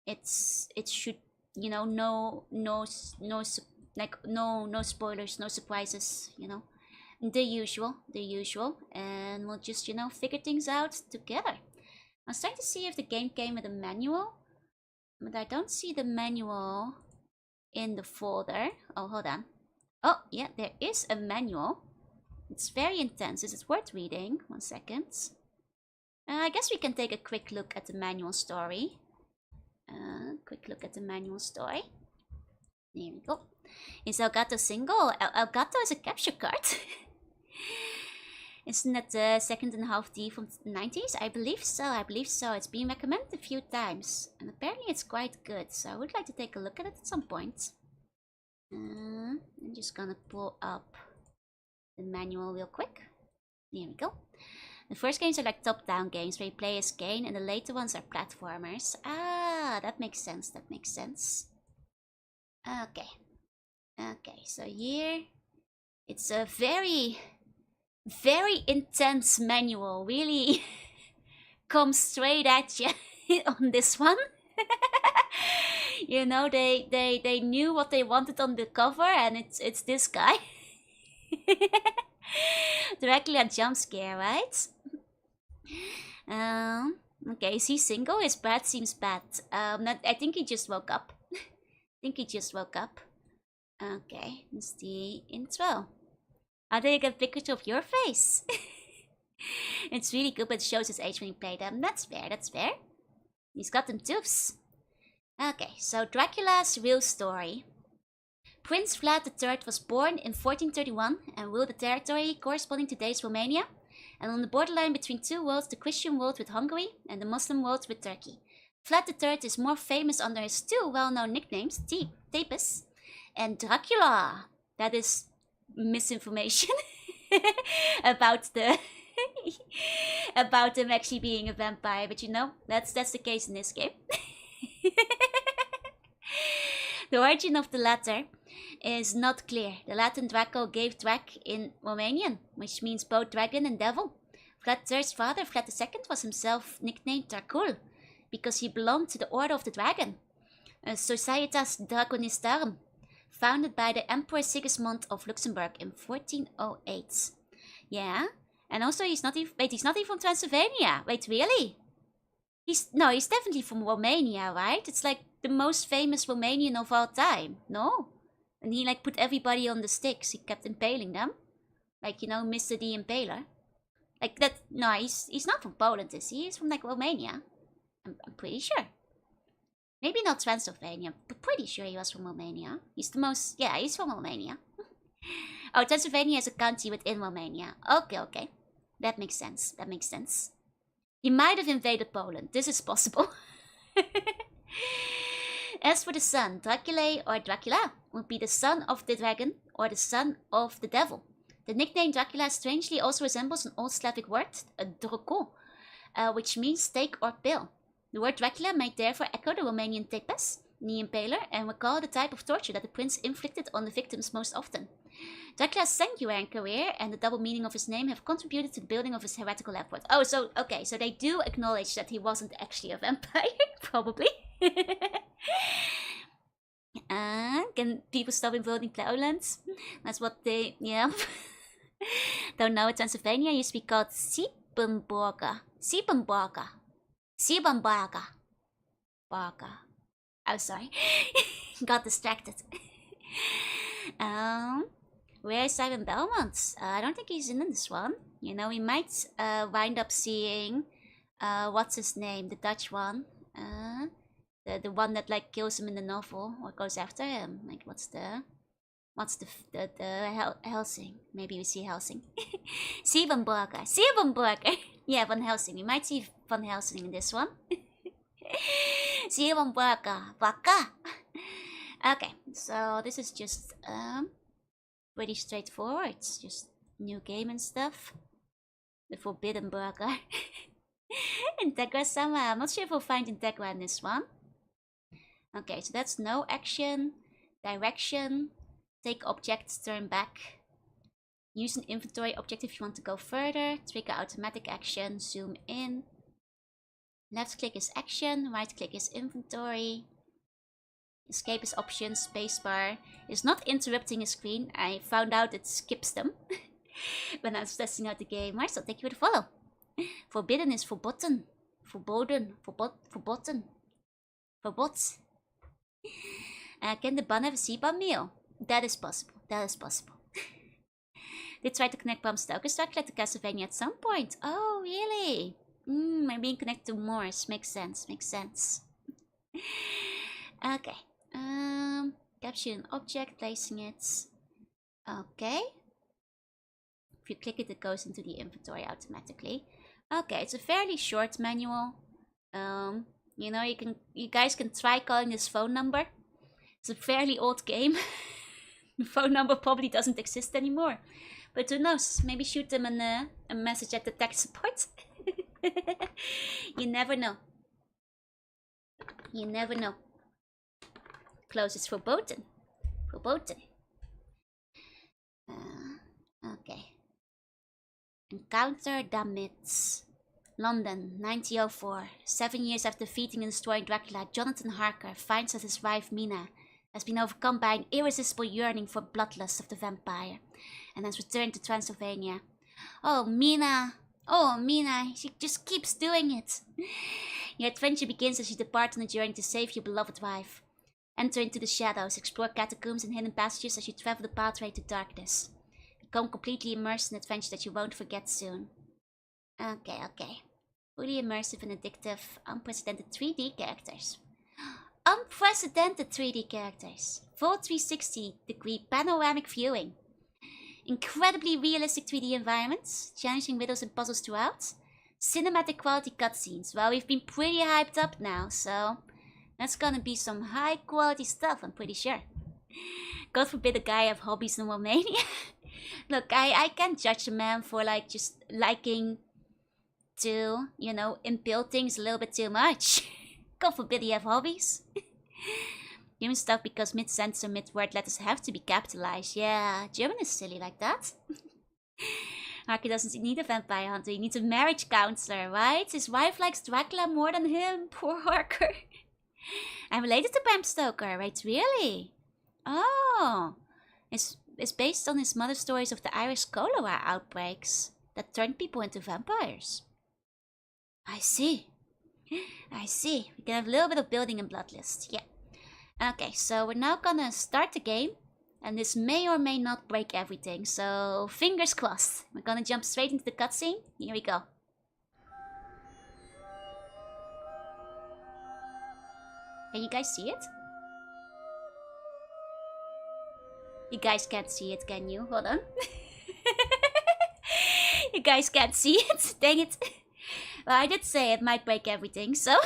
it should, you know, no spoilers, no surprises, you know, the usual, and we'll just, you know, figure things out together. I was trying to see if the game came with a manual, but I don't see the manual in the folder. Oh, hold on. Oh, yeah, there is a manual. It's very intense. Is it worth reading? 1 second. I guess we can take a quick look at the manual story. There we go. Is Elgato single? Elgato is a capture card. Isn't that the 2.5D from the 90s? I believe so. It's been recommended a few times. And apparently it's quite good. So I would like to take a look at it at some point. I'm just gonna pull up the manual real quick. There we go. The first games are like top-down games where you play as Kain, and the later ones are platformers. Ah, that makes sense. Okay, so here it's a very intense manual. Really comes straight at you on this one. You know, they knew what they wanted on the cover, and it's this guy. Dracula jump scare, right? Okay, is he single? His breath seems bad. I think he just woke up. Okay, that's the intro. How did I get a picture of your face? It's really good, but it shows his age when you play them. That's fair. He's got them tooths. Okay, so Dracula's real story. Prince Vlad III was born in 1431 and ruled the territory corresponding to today's Romania, and on the borderline between two worlds, the Christian world with Hungary and the Muslim world with Turkey. Vlad III is more famous under his two well-known nicknames, Tapis and Dracula. That is misinformation about about him actually being a vampire, but you know, that's the case in this game. The origin of the latter is not clear. The Latin Draco gave Drac in Romanian, which means both dragon and devil. Vlad III's father, Vlad II, was himself nicknamed Dracul because he belonged to the Order of the Dragon, Societas Draconistarum, founded by the Emperor Sigismund of Luxembourg in 1408. Yeah, and also he's not even from Transylvania. Wait, really? He's definitely from Romania, right? It's like the most famous Romanian of all time, no? And he like put everybody on the sticks. He kept impaling them, like, you know, Mr. the Impaler. Like that. No, he's not from Poland, is he? He's from like Romania. I'm pretty sure. Maybe not Transylvania, but pretty sure he was from Romania. He's from Romania. Oh, Transylvania is a county within Romania. Okay. That makes sense. He might have invaded Poland. This is possible. As for the son, Dracula or Dracula would be the son of the dragon or the son of the devil. The nickname Dracula strangely also resembles an old Slavic word, droko, which means stake or pill. The word Dracula may therefore echo the Romanian tepes, the impaler, and recall the type of torture that the prince inflicted on the victims most often. Dracula's sanctuary career and the double meaning of his name have contributed to the building of his heretical effort. Oh, so they do acknowledge that he wasn't actually a vampire, probably. Can people stop invading Poland? That's what they, yeah. Don't know, Transylvania used to be called Siebenburger. Oh, sorry. Got distracted. Where is Simon Belmont? I don't think he's in this one. You know, we might wind up seeing what's his name, the Dutch one. The one that like kills him in the novel or goes after him. Like what's the Helsing? Maybe we see Helsing. Siebenburger. Yeah, Van Helsing. We might see Van Helsing in this one. Siebenburger. Okay, so this is just pretty straightforward. It's just new game and stuff. The Forbidden Burger. Integra-sama. I'm not sure if we'll find Integra in this one. Okay, so that's no action. Direction. Take objects, turn back. Use an inventory object if you want to go further. Trigger automatic action. Zoom in. Left click is action. Right click is inventory. Escape is options. Spacebar is not interrupting a screen. I found out it skips them when I was testing out the game. So thank you for the follow. Forbidden is verboten. Verboten. Can the bun have a C-bomb meal? That is possible. They tried to connect Bram Stoker's Dracula to Castlevania at some point. Oh, really? Maybe being connected to Morse. Makes sense. Okay. Capture an object, placing it. Okay. If you click it, it goes into the inventory automatically. Okay, it's a fairly short manual. You know, you guys can try calling this phone number. It's a fairly old game. The phone number probably doesn't exist anymore. But who knows? Maybe shoot them a message at the tech support. You never know. Close is verboten. Okay. Encounter Damnits. London, 1904. 7 years after defeating and destroying Dracula, Jonathan Harker finds that his wife Mina has been overcome by an irresistible yearning for bloodlust of the vampire and has returned to Transylvania. Oh, Mina, she just keeps doing it. Your adventure begins as you depart on a journey to save your beloved wife. Enter into the shadows, explore catacombs and hidden passages as you travel the pathway to darkness. Become completely immersed in an adventure that you won't forget soon. Okay. Fully immersive and addictive, unprecedented 3D characters. Full 360-degree panoramic viewing. Incredibly realistic 3D environments, challenging riddles and puzzles throughout. Cinematic quality cutscenes. Well, we've been pretty hyped up now, so that's gonna be some high quality stuff, I'm pretty sure. God forbid a guy have hobbies in Romania. Look, I can't judge a man for like just liking to, you know, impale things a little bit too much. God forbid he have hobbies. Doing stuff because mid-sentence or mid-word letters have to be capitalized. Yeah, German is silly like that. Harker doesn't need a vampire hunter, he needs a marriage counselor, right? His wife likes Dracula more than him, poor Harker. I'm related to Bram Stoker, right? Really? Oh. It's based on his mother's stories of the Irish cholera outbreaks that turned people into vampires. I see. I see. We can have a little bit of building and bloodlust. Yeah. Okay, so we're now gonna start the game. And this may or may not break everything. So, fingers crossed. We're gonna jump straight into the cutscene. Here we go. Can you guys see it? You guys can't see it, can you? Hold on. You guys can't see it? Dang it. Well, I did say it might break everything, so...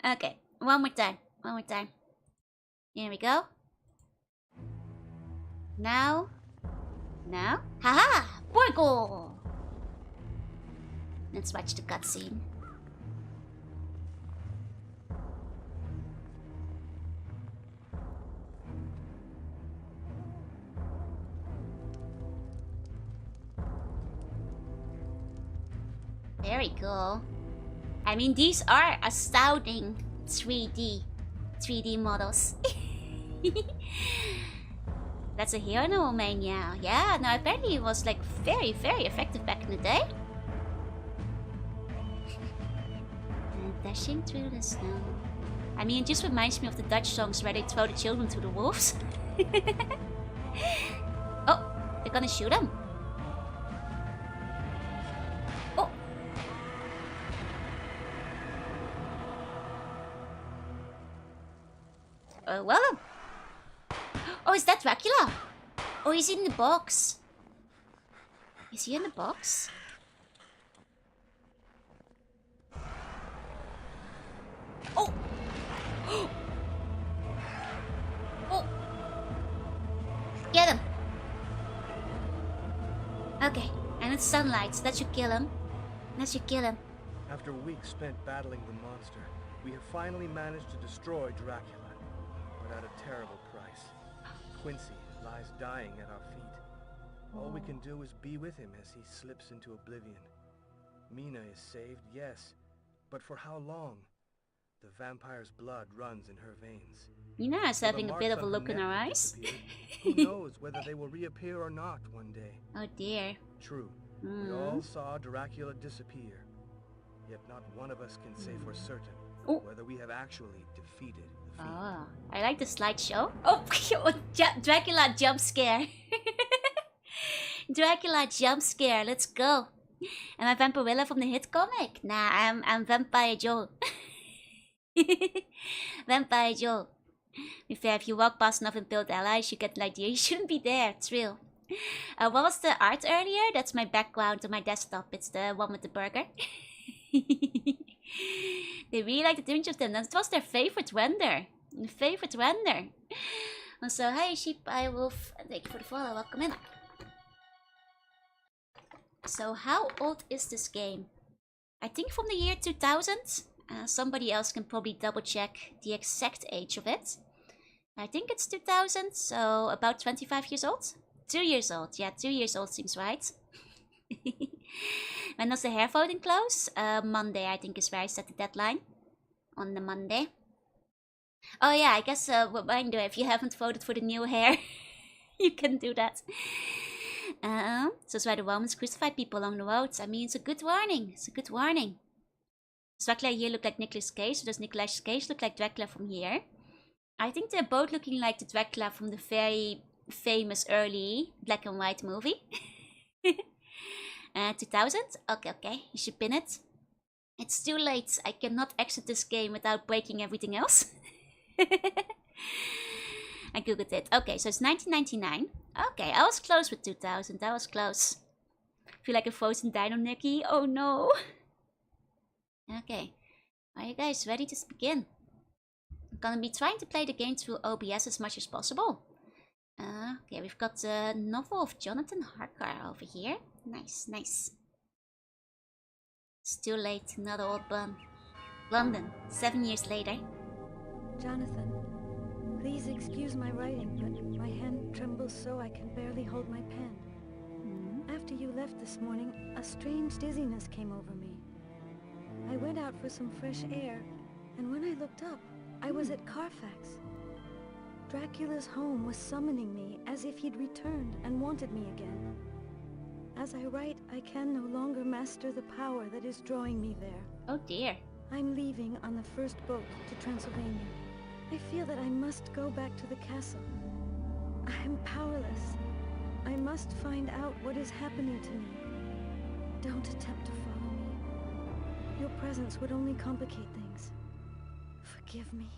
Okay, one more time. One more time. Here we go. Now. Now. Haha! Borgo! Let's watch the cutscene. Very cool. I mean, these are astounding 3D models. That's a hero no mania. Yeah, no, apparently it was like very effective back in the day. Dashing through the snow. I mean, it just reminds me of the Dutch songs where they throw the children to the wolves. Oh, they're gonna shoot him. Well, oh, is that Dracula? Oh, he's in the box. Is he in the box? Oh! Oh! Get him! Okay, and it's sunlight, so that should kill him. That should kill him. After weeks spent battling the monster, we have finally managed to destroy Dracula. But at a terrible price. Quincy lies dying at our feet. All we can do is be with him as he slips into oblivion. Mina is saved, yes, but for how long? The vampire's blood runs in her veins. Mina is having a bit of a look in her eyes. Who knows whether they will reappear or not one day? Oh dear. True. We all saw Dracula disappear. Yet not one of us can say for certain whether we have actually defeated the fiend. Oh, I like the slideshow. Oh, Dracula jump scare. Dracula jump scare. Let's go. Am I Vampirilla from the hit comic? Nah, I'm Vampire Joe. Vampire Joe. To be fair, if you walk past enough impaled allies, you get the idea you shouldn't be there. It's real. What was the art earlier? That's my background on my desktop. It's the one with the burger. They really liked the image of them. That was their favorite render. Also, hi sheep, hi wolf. Thank you for the follow. Welcome in. So, how old is this game? I think from the year 2000. Somebody else can probably double check the exact age of it. I think it's 2000, so about 25 years old. 2 years old. Yeah, 2 years old seems right. When does the hair voting close? Monday, I think, is where I set the deadline. On the Monday. Oh yeah, I guess reminder, if you haven't voted for the new hair, you can do that. So that's why the Romans crucified people along the roads. I mean, it's a good warning. It's a good warning. Does Dracula here look like Nicolas Cage? Or does Nicolas Cage look like Dracula from here? I think they're both looking like the Dracula from the very famous early black and white movie. 2000? Okay, you should pin it. It's too late. I cannot exit this game without breaking everything else. I googled it. Okay, so it's 1999. Okay, I was close with 2000. I was close. Feel like a frozen dino, Nikki? Oh no. Okay, are you guys ready to begin? I'm gonna be trying to play the game through OBS as much as possible. Okay, we've got the novel of Jonathan Harker over here. Nice. It's too late, another old bun. London, 7 years later. Jonathan, Please excuse my writing, but my hand trembles so I can barely hold my pen. After you left this morning, a strange dizziness came over me. I went out for some fresh air, and when I looked up, I was at Carfax. Dracula's home was summoning me as if he'd returned and wanted me again. As I write, I can no longer master the power that is drawing me there. Oh dear. I'm leaving on the first boat to Transylvania. I feel that I must go back to the castle. I'm powerless. I must find out what is happening to me. Don't attempt to follow me. Your presence would only complicate things. Forgive me.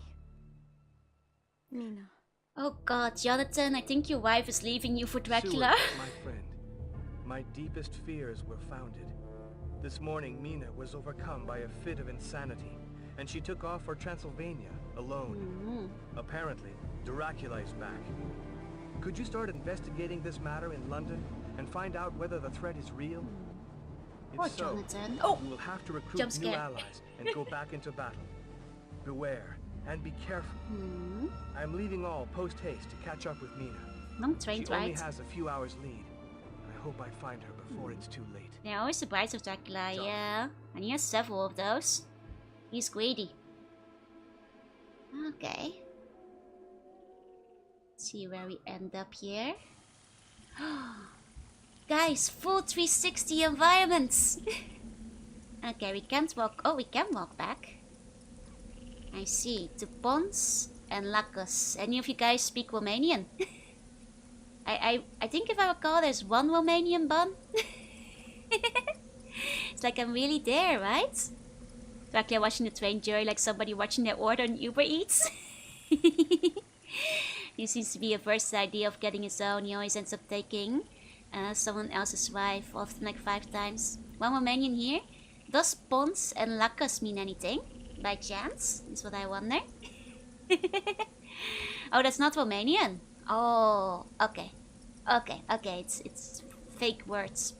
Mina. Oh god, Jonathan, I think your wife is leaving you for Dracula. Seward, my friend, my deepest fears were founded. This morning, Mina was overcome by a fit of insanity, and she took off for Transylvania alone. Apparently, Dracula is back. Could you start investigating this matter in London and find out whether the threat is real? If Poor so, Jonathan. Oh! we will have to Jump recruit new scare. allies and go back into battle. Beware and be careful. I'm leaving all post-haste to catch up with Mina. Long train She only ride. has a few hours lead, and I hope I find her before it's too late. They're always the brides of Dracula, John. yeah. And he has several of those. He's greedy. Okay. Let's see where we end up here. Guys, full 360 environments! Okay, we can't walk. Oh, we can walk back. I see. To Pons and Lactose. Any of you guys speak Romanian? I think if I recall, there's one Romanian bun. It's like I'm really there, right? Dracula watching the train journey like somebody watching their order on Uber Eats. He seems to be averse to the idea of getting his own. He always ends up taking someone else's wife, often like 5 times. One Romanian here. Does Pons and Lactose mean anything? By chance? Is what I wonder. Oh, that's not Romanian. Oh, okay. Okay, it's fake words.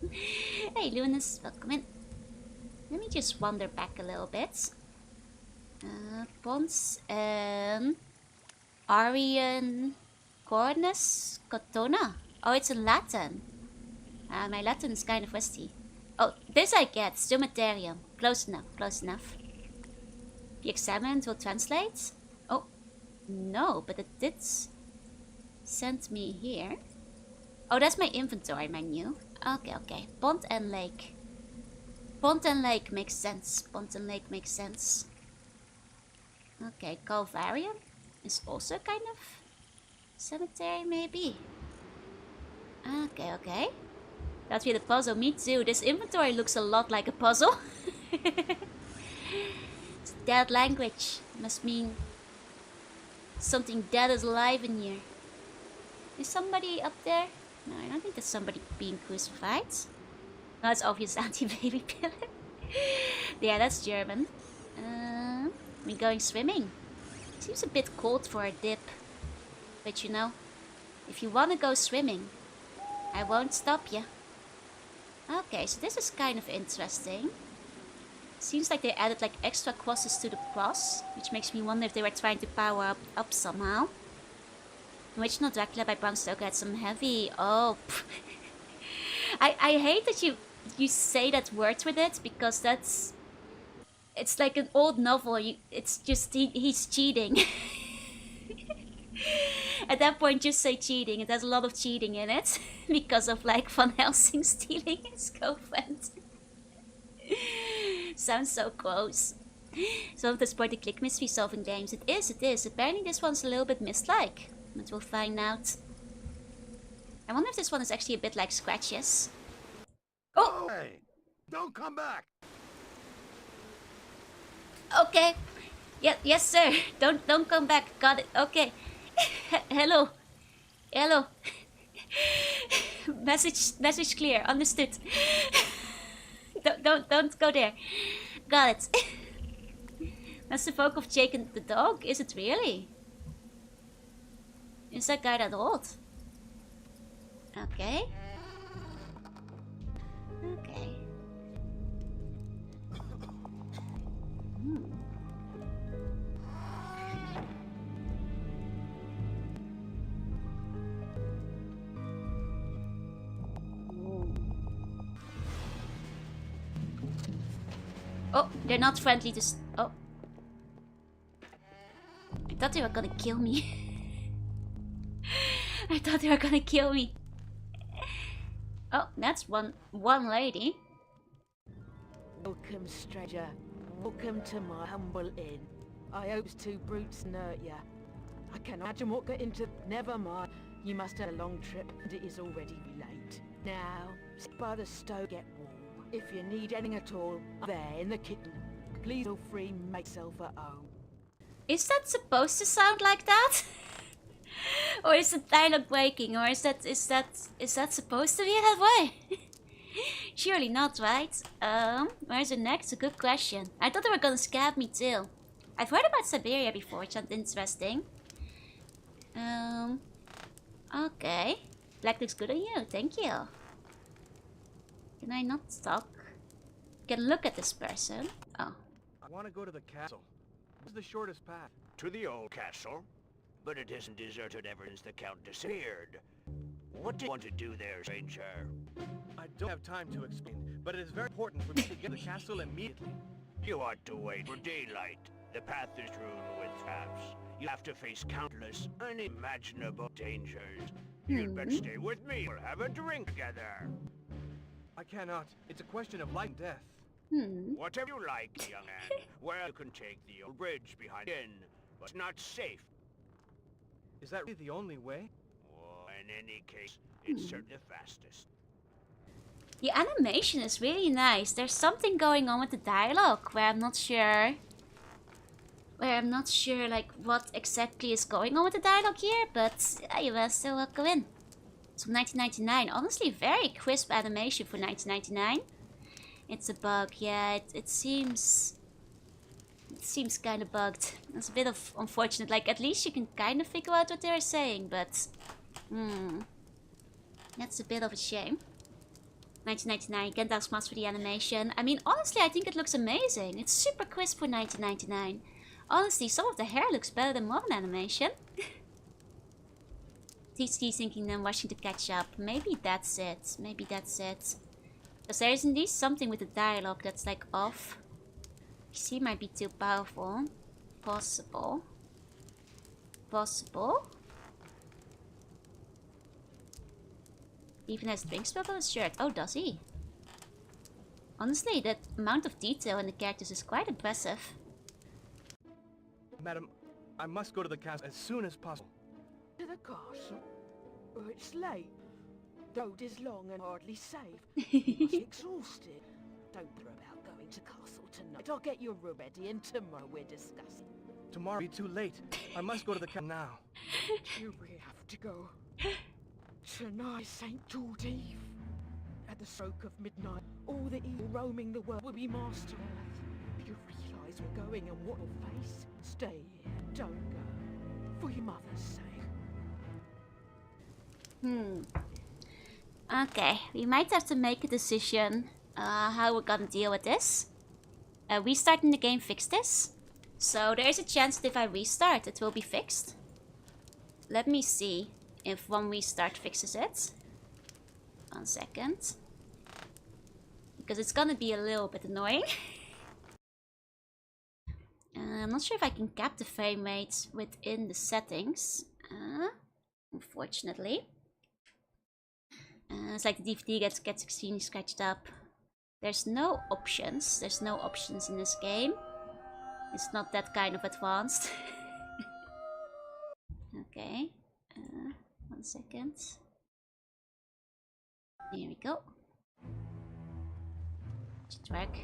Hey, Lunas, welcome in. Let me just wander back a little bit. Pons and Arian Cornus Cotona. Oh, it's in Latin. My Latin is kind of rusty. Oh, this I get. Stomaterium. Close enough, close enough. If you examine, it will translate. Oh, no, but it did send me here. Oh, that's my inventory menu. Okay. Pond and lake. Pond and lake makes sense. Pond and lake makes sense. Okay, Calvarium is also kind of cemetery, maybe. Okay. That's with a puzzle. Me too. This inventory looks a lot like a puzzle. It's dead language. Must mean something dead is alive in here. Is somebody up there? No, I don't think there's somebody being crucified. No, it's obvious anti-baby pillar. Yeah, that's German. We're going swimming. Seems a bit cold for a dip. But you know, if you want to go swimming, I won't stop you. Okay, so this is kind of interesting. Seems like they added like extra crosses to the cross, which makes me wonder if they were trying to power up somehow. Original Dracula by Bram Stoker had some heavy... Oh, I hate that you say that word with it, because that's... It's like an old novel. It's just he's cheating. At that point, just say cheating. It has a lot of cheating in it, because of like Van Helsing stealing his girlfriend. Sounds so gross. Some of the point-and-click mystery solving games. It is. Apparently this one's a little bit mist-like. But we'll find out. I wonder if this one is actually a bit like Scratches. Oh! Hey, don't come back. Okay. Yeah, yes, sir. Don't come back. Got it. Okay. Hello. Message clear. Understood. Don't go there. Got it. That's the folk of Jake and the dog. Is it really? Is that guy that old? Okay. Oh, they're not friendly to oh. I thought they were gonna kill me. I thought they were gonna kill me. Oh, that's one lady. Welcome, stranger. Welcome to my humble inn. I hope two brutes hurt ya. I can imagine what got into... Never mind. You must have a long trip, and it is already late. Now, sit by the stove, get warm. If you need anything at all, I'm there in the kitchen. Please feel free to make yourself at home. Is that supposed to sound like that? Or is the dialogue breaking? Or is that supposed to be that way? Surely not, right? Where's the next? A good question. I thought they were gonna scab me too. I've heard about Siberia before, which sounds interesting. Okay. Black looks good on you, thank you. Can I not talk? Can look at this person. Oh. I want to go to the castle. What's the shortest path? To the old castle? But it isn't deserted ever since the Count disappeared. What do you want to do there, stranger? I don't have time to explain, but it is very important for me to get to the castle immediately. You ought to wait for daylight. The path is strewn with traps. You have to face countless, unimaginable dangers. You'd better stay with me or have a drink together. I cannot. It's a question of life and death. Whatever you like, young man. Well, you can take the old bridge behind the inn, but it's not safe. Is that really the only way? Oh, in any case, it's certainly the fastest. The animation is really nice. There's something going on with the dialogue where I'm not sure. Like what exactly is going on with the dialogue here, but you will still welcome in. It's from 1999. Honestly, very crisp animation for 1999. It's a bug, yeah. It seems kind of bugged. It's a bit of unfortunate. Like at least you can kind of figure out what they're saying, but that's a bit of a shame. 1999, can't ask much for the animation. I mean, honestly, I think it looks amazing. It's super crisp for 1999. Honestly, some of the hair looks better than modern animation. TC thinking then rushing to catch up. Maybe that's it. Maybe that's it. Because there is indeed something with the dialogue that's like off. PC might be too powerful. Possible. Possible. Even has drink spilled on his shirt. Oh, does he? Honestly, the amount of detail in the characters is quite impressive. Madam, I must go to the castle as soon as possible. To the castle? Oh, it's late. The road is long and hardly safe. You must be exhausted. Don't bother about going to castle tonight. I'll get your room ready and tomorrow we're discussing. Tomorrow will be too late. I must go to the castle now. You really have to go. Tonight, St. George Eve. At the stroke of midnight, all the evil roaming the world will be master Earth. You realise we're going and what will face? Stay here, don't go. For your mother's sake. Okay, we might have to make a decision how we're gonna deal with this. Restarting the game fixed this. So there is a chance that if I restart, it will be fixed. Let me see if one restart fixes it. 1 second. Because it's gonna be a little bit annoying. I'm not sure if I can cap the frame rate within the settings. Unfortunately. It's like the DVD gets extremely scratched up. There's no options. There's no options in this game. It's not that kind of advanced. Okay. 1 second. Here we go. Should work.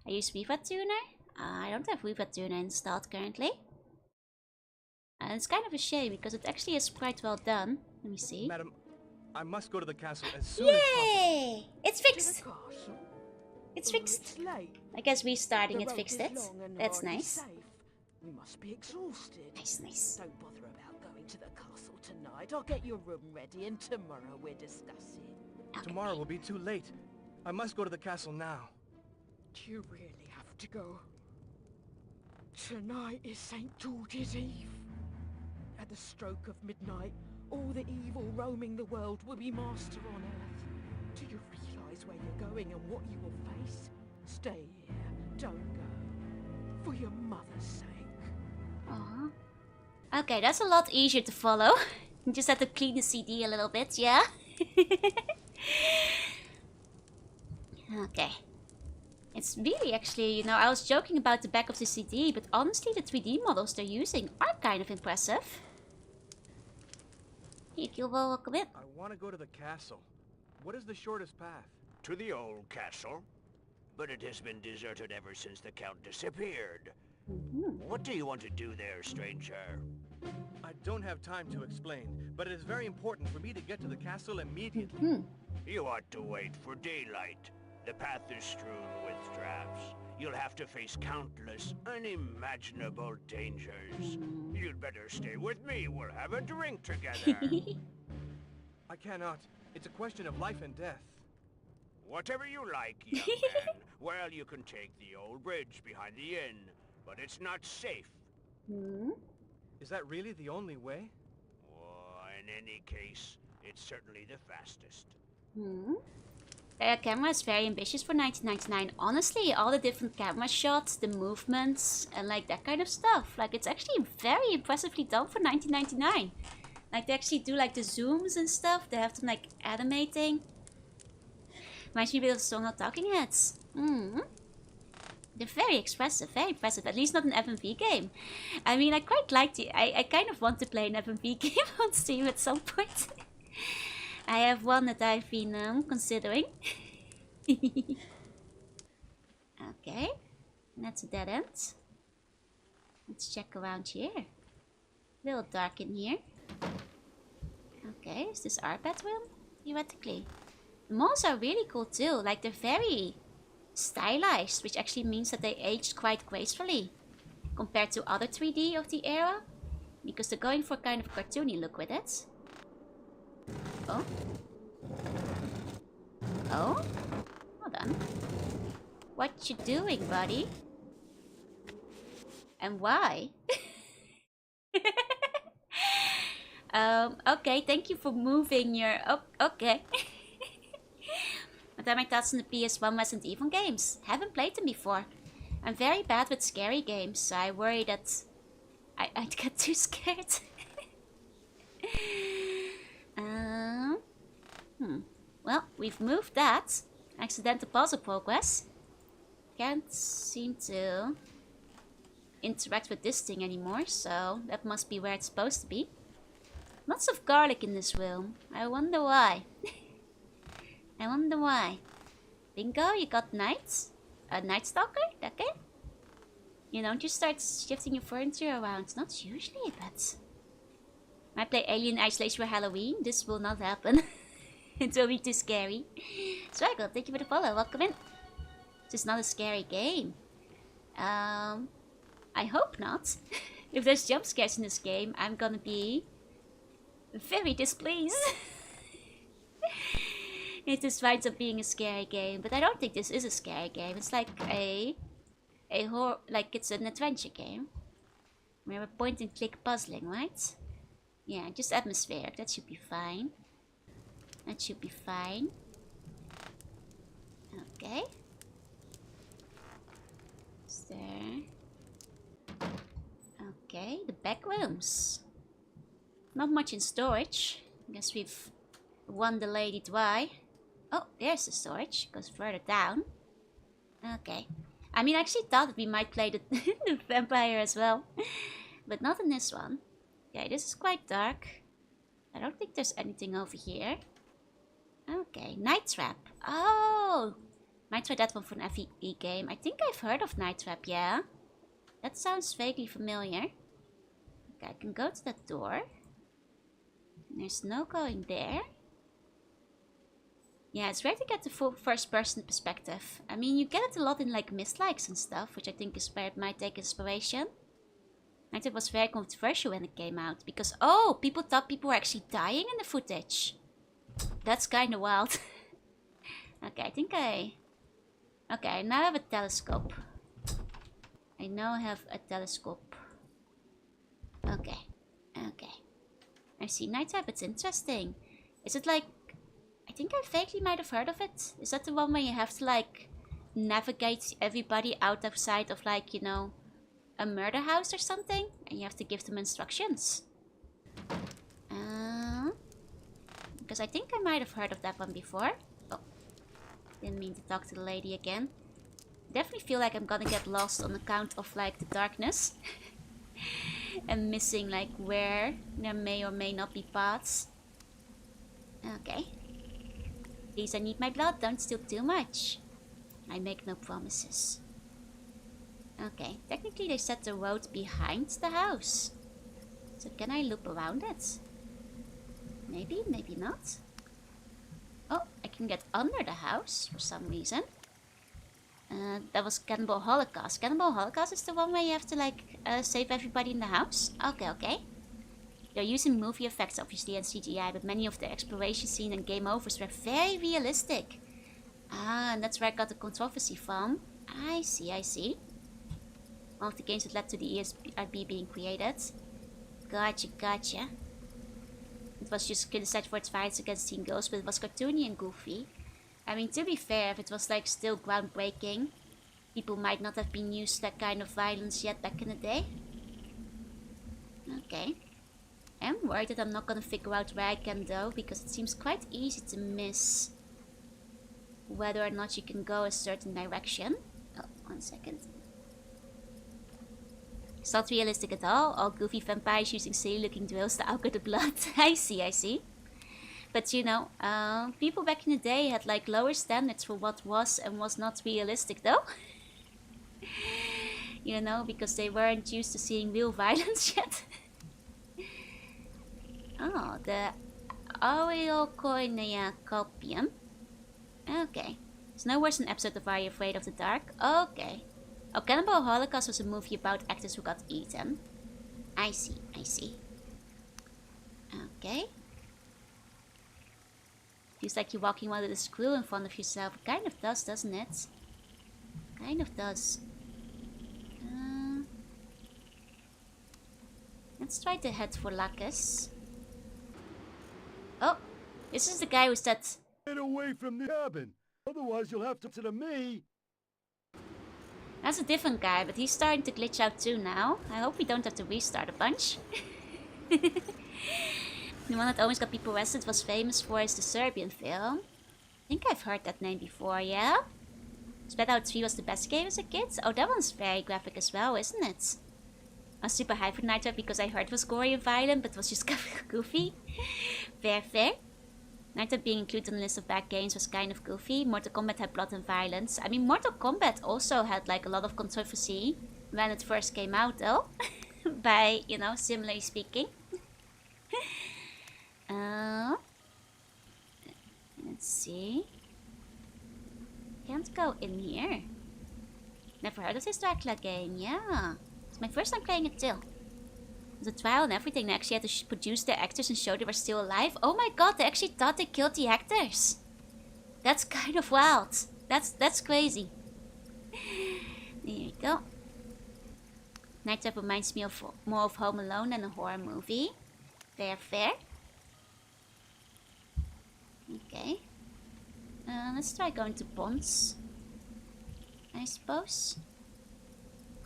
I use Vtuber. I don't have Vtuber installed currently. And it's kind of a shame because it actually is quite well done. Let me see. Madam, I must go to the castle as soon as possible. Yay! It's fixed! It's fixed. It's late. I guess restarting The it road fixed is it. long and That's hardly nice. safe. We must be exhausted. Nice, nice. Don't bother about going to the castle tonight. I'll get your room ready and tomorrow we're discussing. Okay. Tomorrow will be too late. I must go to the castle now. You really have to go. Tonight is St. George's Eve. At the stroke of midnight, all the evil roaming the world will be master on Earth. Do you realise where you're going and what you will face? Stay here. Don't go. For your mother's sake. Aww. Okay, that's a lot easier to follow. You just have to clean the CD a little bit, yeah? Okay. It's really actually, you know, I was joking about the back of the CD, but honestly the 3D models they're using are kind of impressive. Hey, you'll welcome in. I want to go to the castle. What is the shortest path? To the old castle. But it has been deserted ever since the Count disappeared. What do you want to do there, stranger? I don't have time to explain, but it is very important for me to get to the castle immediately. You ought to wait for daylight. The path is strewn with traps. You'll have to face countless, unimaginable dangers. You'd better stay with me. We'll have a drink together. I cannot. It's a question of life and death. Whatever you like, young man. Well, you can take the old bridge behind the inn, but it's not safe. Is that really the only way? In any case, it's certainly the fastest. The camera is very ambitious for 1999. Honestly, all the different camera shots, the movements, and like that kind of stuff. Like, it's actually very impressively done for 1999. Like, they actually do like the zooms and stuff. They have them like animating. Reminds me a bit of Song of Talking Heads. They're very expressive, very impressive. At least not an FMV game. I mean, I quite like the... I kind of want to play an FMV game on stream at some point. I have one that I've been considering. Okay. That's a dead end. Let's check around here. A little dark in here. Okay, is this our bedroom? Theoretically. The models are really cool too. Like, they're very stylized, which actually means that they aged quite gracefully compared to other 3D of the era, because they're going for kind of cartoony look with it. Oh. Oh? Hold on. What you doing, buddy? And why? Okay, thank you for moving your... Oh, okay. What are my thoughts on the PS1 Resident Evil games? Haven't played them before. I'm very bad with scary games, so I worry that I'd get too scared. Well, we've moved that. Accidental puzzle progress. Can't seem to interact with this thing anymore, so that must be where it's supposed to be. Lots of garlic in this room. I wonder why. I wonder why. Bingo, you got Night? A Night Stalker? Okay. You don't just start shifting your furniture around. Not usually, but... I play Alien Isolation for Halloween. This will not happen. It will be too scary. Swaggle, thank you for the follow. Welcome in. This is not a scary game. I hope not. If there's jump scares in this game, I'm gonna be very displeased. It just winds up being a scary game, but I don't think this is a scary game. It's like a horror, like it's an adventure game. Remember, point and click puzzling, right? Yeah, just atmospheric. That should be fine. That should be fine. Okay. Is there... Okay, the back rooms. Not much in storage. I guess we've won the lady dry. Oh, there's the storage. Goes further down. Okay. I mean, I actually thought that we might play the, the vampire as well. But not in this one. Okay, this is quite dark. I don't think there's anything over here. Okay, Night Trap. Oh! Might try that one for an FE game. I think I've heard of Night Trap, yeah. That sounds vaguely familiar. Okay, I can go to that door. There's no going there. Yeah, it's rare to get the full first-person perspective. I mean, you get it a lot in like Mist-likes and stuff, which I think is where it might take inspiration. I think it was very controversial when it came out, because, oh, people thought people were actually dying in the footage. That's kind of wild. Okay, I think okay, I now have a telescope. I now have a telescope. Okay, okay. I see Night Trap, it's interesting. Is it like... I think I vaguely might have heard of it. Is that the one where you have to like navigate everybody outside of, like, you know, a murder house or something, and you have to give them instructions. Because I think I might have heard of that one before. Oh, didn't mean to talk to the lady again. Definitely feel like I'm gonna get lost on account of, like, the darkness. And missing, like, where there may or may not be paths. Okay. Please, I need my blood. Don't steal too much. I make no promises. Okay. Technically, they set the road behind the house. So can I loop around it? Maybe, maybe not. Oh, I can get under the house for some reason. That was Cannibal Holocaust. Cannibal Holocaust is the one where you have to, like, save everybody in the house? Okay, okay. They're using movie effects, obviously, and CGI, but many of the exploration scene and game overs were very realistic. Ah, and that's where I got the controversy from. I see, I see. One of the games that led to the ESRB being created. Gotcha, gotcha. It was just criticized for its violence against teen girls, but it was cartoony and goofy. I mean, to be fair, if it was, like, still groundbreaking, people might not have been used to that kind of violence yet back in the day. Okay. I'm worried that I'm not gonna figure out where I can go, because it seems quite easy to miss whether or not you can go a certain direction. Oh, 1 second. It's not realistic at all goofy vampires using silly looking drills to auger the blood. I see, I see. But you know, people back in the day had, like, lower standards for what was and was not realistic though. You know, because they weren't used to seeing real violence yet. Oh, the Aureocornea copium. Okay. It's no worse an episode of Are You Afraid of the Dark? Okay. Oh, Cannibal Holocaust was a movie about actors who got eaten. I see, I see. Okay. Feels like you're walking one with a screw in front of yourself. It kind of does, doesn't it? Kind of does. Let's try to head for Lactose. Oh, this is the guy who said... Get away from the cabin. Otherwise you'll have to listen to me. That's a different guy, but he's starting to glitch out too now. I hope we don't have to restart a bunch. The one that always got people arrested was famous for is the Serbian film. I think I've heard that name before, yeah? Splat Out 3 was the best game as a kid? Oh, that one's very graphic as well, isn't it? I'm super hyped for Night Trap because I heard it was gory and violent, but was just goofy. Fair, fair. Night Trap being included on the list of bad games was kind of goofy. Mortal Kombat had blood and violence. I mean, Mortal Kombat also had, like, a lot of controversy when it first came out, though. By, you know, similarly speaking. Let's see. Can't go in here. Never heard of this Dracula game, yeah. It's my first time playing it too. The trial and everything, they actually had to produce the actors and show they were still alive. Oh my god, they actually thought they killed the actors. That's kind of wild. That's crazy. There you go. Night Trap reminds me of more of Home Alone than a horror movie. Fair, fair. Okay. Let's try going to ponds. I suppose.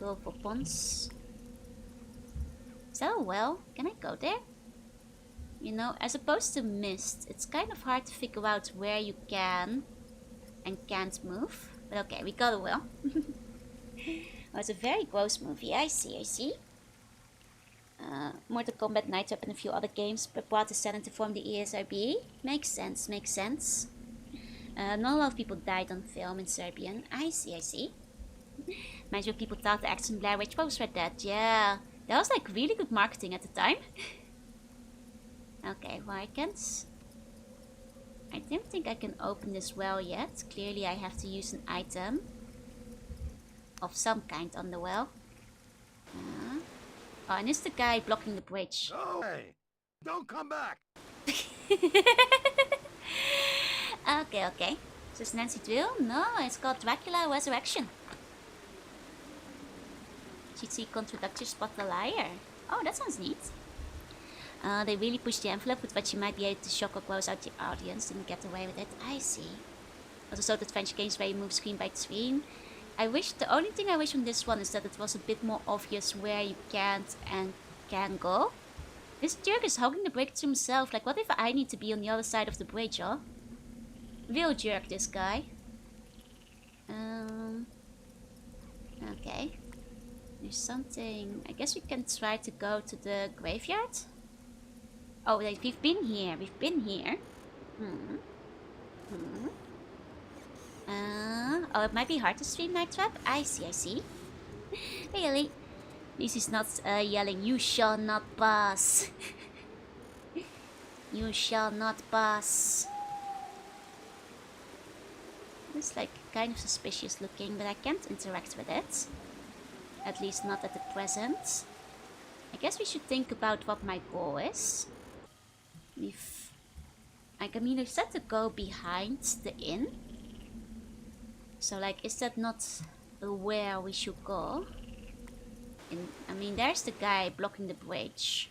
Go for ponds. Is that a well? Can I go there? You know, as opposed to mist, it's kind of hard to figure out where you can and can't move. But okay, we got a well. Oh, it's a very gross movie. I see, I see. Mortal Kombat, Night Trap, and a few other games but brought the Senate to form the ESRB. Makes sense, makes sense. Not a lot of people died on film in Serbian. I see, I see. Mind you, people thought the actors in Blair Witch Project were dead. Yeah, that was, like, really good marketing at the time. Okay, well, I can't... I don't think I can open this well yet. Clearly I have to use an item of some kind on the well. Oh, and it's the guy blocking the bridge. Oh, hey, don't come back. Okay, okay. Is this Nancy Drill? No, it's called Dracula Resurrection. Cheat see contradictor, spot the liar. Oh, that sounds neat. They really pushed the envelope with what you might be able to shock or close out the audience. Didn't get away with it. I see. Also, so adventure games where you move screen by screen. The only thing I wish on this one is that it was a bit more obvious where you can't and can go. This jerk is hogging the bridge to himself. Like, what if I need to be on the other side of the bridge, huh? Real jerk, this guy. Okay. There's something... I guess we can try to go to the graveyard. Oh, wait, we've been here. We've been here. Oh, it might be hard to stream Night Trap. I see. Really? At least he's not yelling, "You shall not pass." You shall not pass. It's like kind of suspicious looking, but I can't interact with it. At least not at the present. I guess we should think about what my goal is. We've said to go behind the inn. So, like, is that not where we should go? There's the guy blocking the bridge.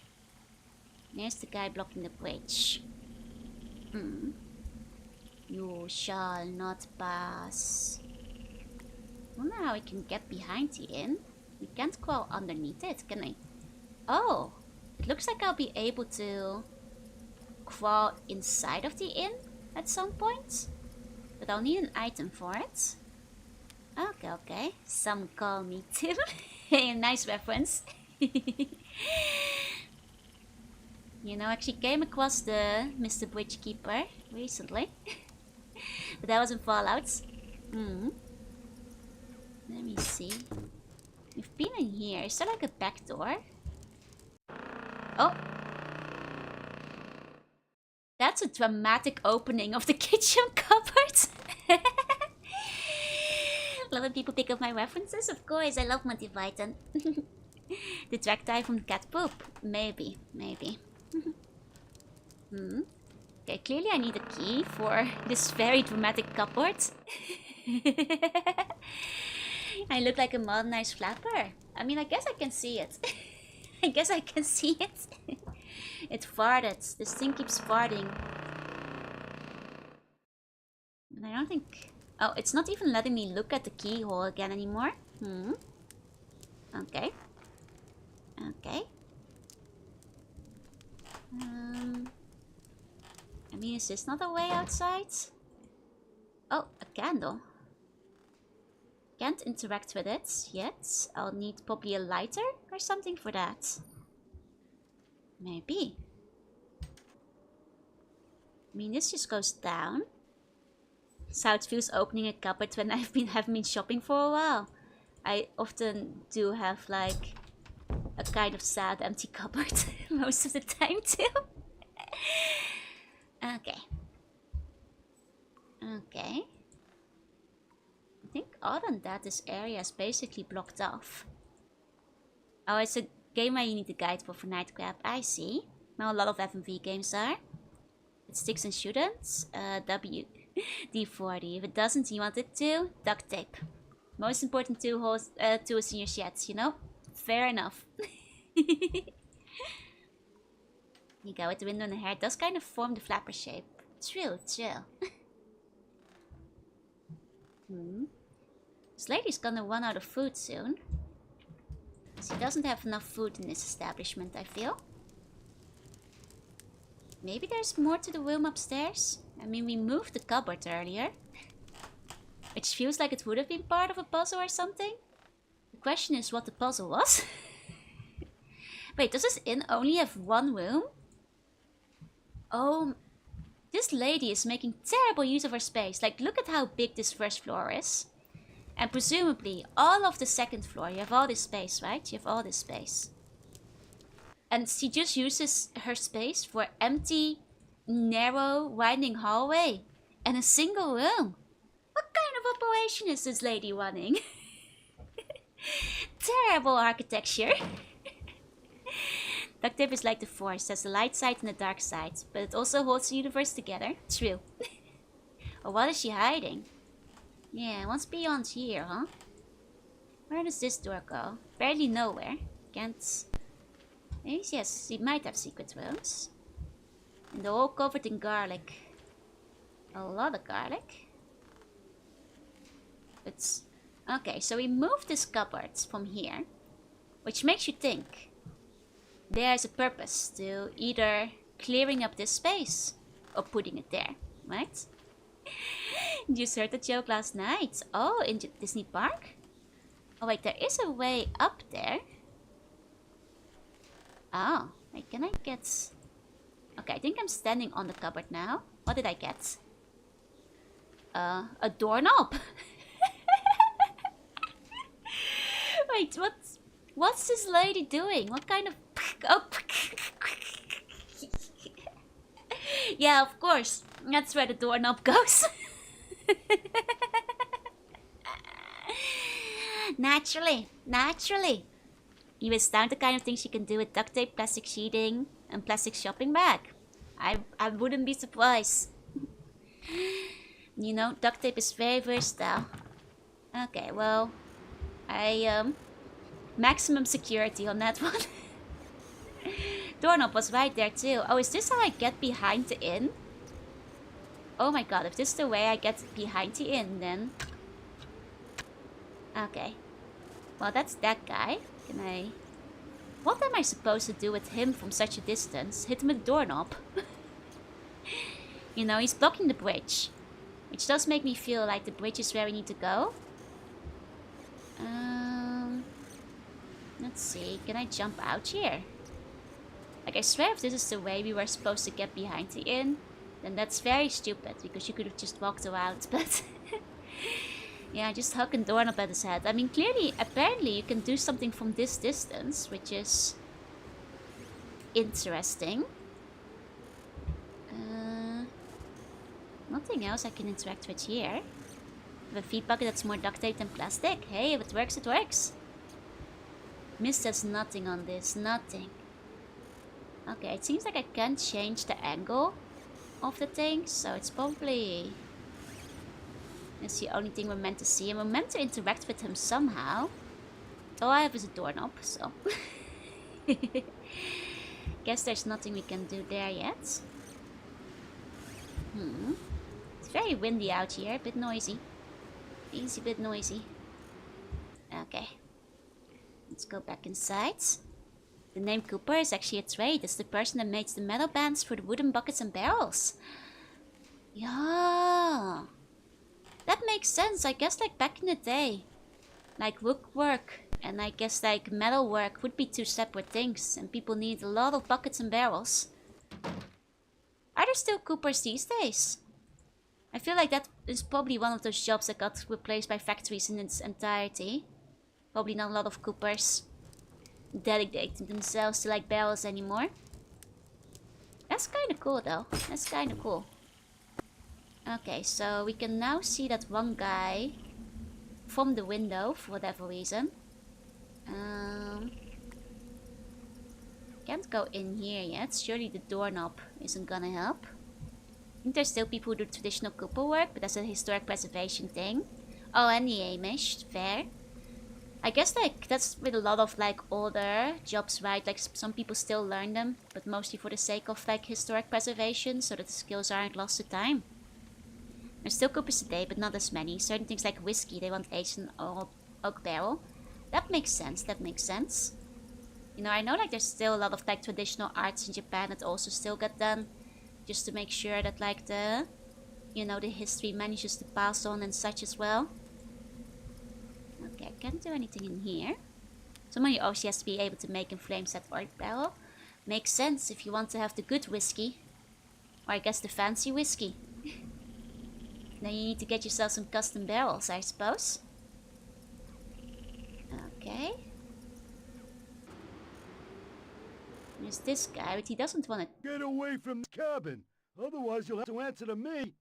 You shall not pass. I wonder how we can get behind the inn. We can't crawl underneath it, can I? Oh, it looks like I'll be able to crawl inside of the inn at some point. But I'll need an item for it. Okay. Some call me Tim. Nice reference. You know, I actually came across the Mr. Bridgekeeper recently. But that was in Fallout. Let me see. We've been in here. Is there like a back door? Oh! That's a dramatic opening of the kitchen cupboard. Love when people pick up my references. Of course, I love Monty Python. The track tie from cat poop. Maybe. Okay, clearly I need a key for this very dramatic cupboard. I look like a modernized flapper. I guess I can see it. It farted. This thing keeps farting. And I don't think... Oh, it's not even letting me look at the keyhole again anymore. Okay. Is this not a way outside? Oh, a candle. Can't interact with it yet. I'll need probably a lighter or something for that. Maybe. This just goes down. That's how it feels opening a cupboard when haven't been shopping for a while. I often do have like a kind of sad empty cupboard most of the time too. Okay. I think other than that, this area is basically blocked off. Oh, it's a game where you need a guide for Night Crab. I see. Well, a lot of FMV games are. It sticks and shouldn't. D40. If it doesn't, you want it to? Duct tape. Most important tools in your sheds, you know? Fair enough. You go with the window and the hair. It does kind of form the flapper shape. True. This lady's gonna run out of food soon. She doesn't have enough food in this establishment, I feel. Maybe there's more to the room upstairs? We moved the cupboard earlier. Which feels like it would have been part of a puzzle or something. The question is what the puzzle was. Wait, does this inn only have one room? Oh, this lady is making terrible use of her space. Like, look at how big this first floor is. And presumably, all of the second floor, you have all this space, right? You have all this space. And she just uses her space for empty, narrow, winding hallway. And a single room. What kind of operation is this lady running? Terrible architecture. Duct tape is like the Force, has the light side and the dark side, but it also holds the universe together. True. Or what is she hiding? Yeah, what's beyond here, huh? Where does this door go? Barely nowhere. Can't... Yes, she might have secret rooms. And they're all covered in garlic. A lot of garlic. It's... Okay, so we moved this cupboard from here. Which makes you think there's a purpose to either clearing up this space or putting it there, right? You just heard the joke last night. Oh, in Disney Park? Oh wait, there is a way up there. Oh, wait, can I get... Okay, I think I'm standing on the cupboard now. What did I get? A doorknob. Wait, what's this lady doing? What kind of... Oh. Yeah, of course. That's where the doorknob goes. Naturally. You astound the kind of things you can do with duct tape, plastic sheeting, and plastic shopping bag. I wouldn't be surprised. You know, duct tape is very versatile. Okay, well, maximum security on that one. Doorknob was right there too. Oh, is this how I get behind the inn? Oh my god, if this is the way I get behind the inn, then... Okay. Well, that's that guy. Can I... What am I supposed to do with him from such a distance? Hit him with a doorknob. You know, he's blocking the bridge. Which does make me feel like the bridge is where we need to go. Let's see. Can I jump out here? Like, I swear if this is the way we were supposed to get behind the inn, then that's very stupid, because you could have just walked around, but... Yeah, just huck a doorknob at his head. I mean, clearly, apparently you can do something from this distance, which is... interesting. Nothing else I can interact with here. I have a feed bucket that's more duct tape than plastic. Hey, if it works, it works. Mist does nothing on this, nothing. Okay, it seems like I can't change the angle of the thing, so it's probably... That's the only thing we're meant to see, and we're meant to interact with him somehow. All I have is a doorknob, so... Guess there's nothing we can do there yet. It's very windy out here, a bit noisy. Easy, bit noisy. Okay. Let's go back inside. The name Cooper is actually a trade. It's the person that makes the metal bands for the wooden buckets and barrels. Yeah. That makes sense. I guess like back in the day, like woodwork and I guess like metal work would be two separate things. And people need a lot of buckets and barrels. Are there still Coopers these days? I feel like that is probably one of those jobs that got replaced by factories in its entirety. Probably not a lot of Coopers dedicating themselves to like barrels anymore. That's kind of cool though. That's kind of cool. Okay, so we can now see that one guy from the window for whatever reason. Can't go in here yet. Surely the doorknob isn't gonna help. I think there's still people who do traditional Cooper work, but that's a historic preservation thing. Oh, and the Amish. Fair. I guess like that's with a lot of like older jobs, right? Like some people still learn them, but mostly for the sake of like historic preservation, so that the skills aren't lost to time. There's still Coopers today, but not as many. Certain things like whiskey, they want aged in oak barrel. That makes sense. That makes sense. You know, I know like there's still a lot of like traditional arts in Japan that also still get done, just to make sure that like the, you know, the history manages to pass on and such as well. Okay, I can't do anything in here. Somebody obviously has to be able to make and flame set oak barrel. Makes sense if you want to have the good whiskey. Or I guess the fancy whiskey. Then you need to get yourself some custom barrels, I suppose. Okay. There's this guy, but he doesn't want to... Get away from the cabin. Otherwise you'll have to answer to me.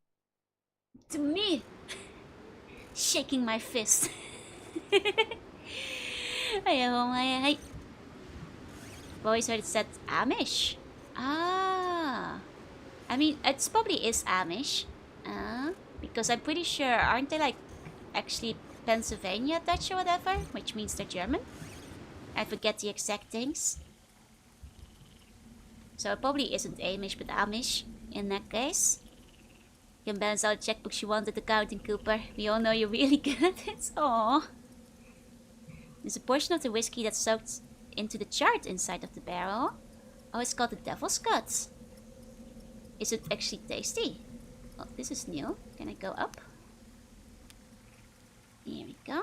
To me! Shaking my fist. I always heard it said Amish. Ah. I mean, it probably is Amish. Because I'm pretty sure, aren't they like actually Pennsylvania Dutch or whatever? Which means they're German. I forget the exact things. So it probably isn't Amish, but Amish in that case. can balance out checkbooks you want at accounting, Cooper. We all know you're really good at it. Aww. There's a portion of the whiskey that's soaked into the chart inside of the barrel. Oh, it's called the Devil's Cut. Is it actually tasty? Oh, this is new. Can I go up? Here we go.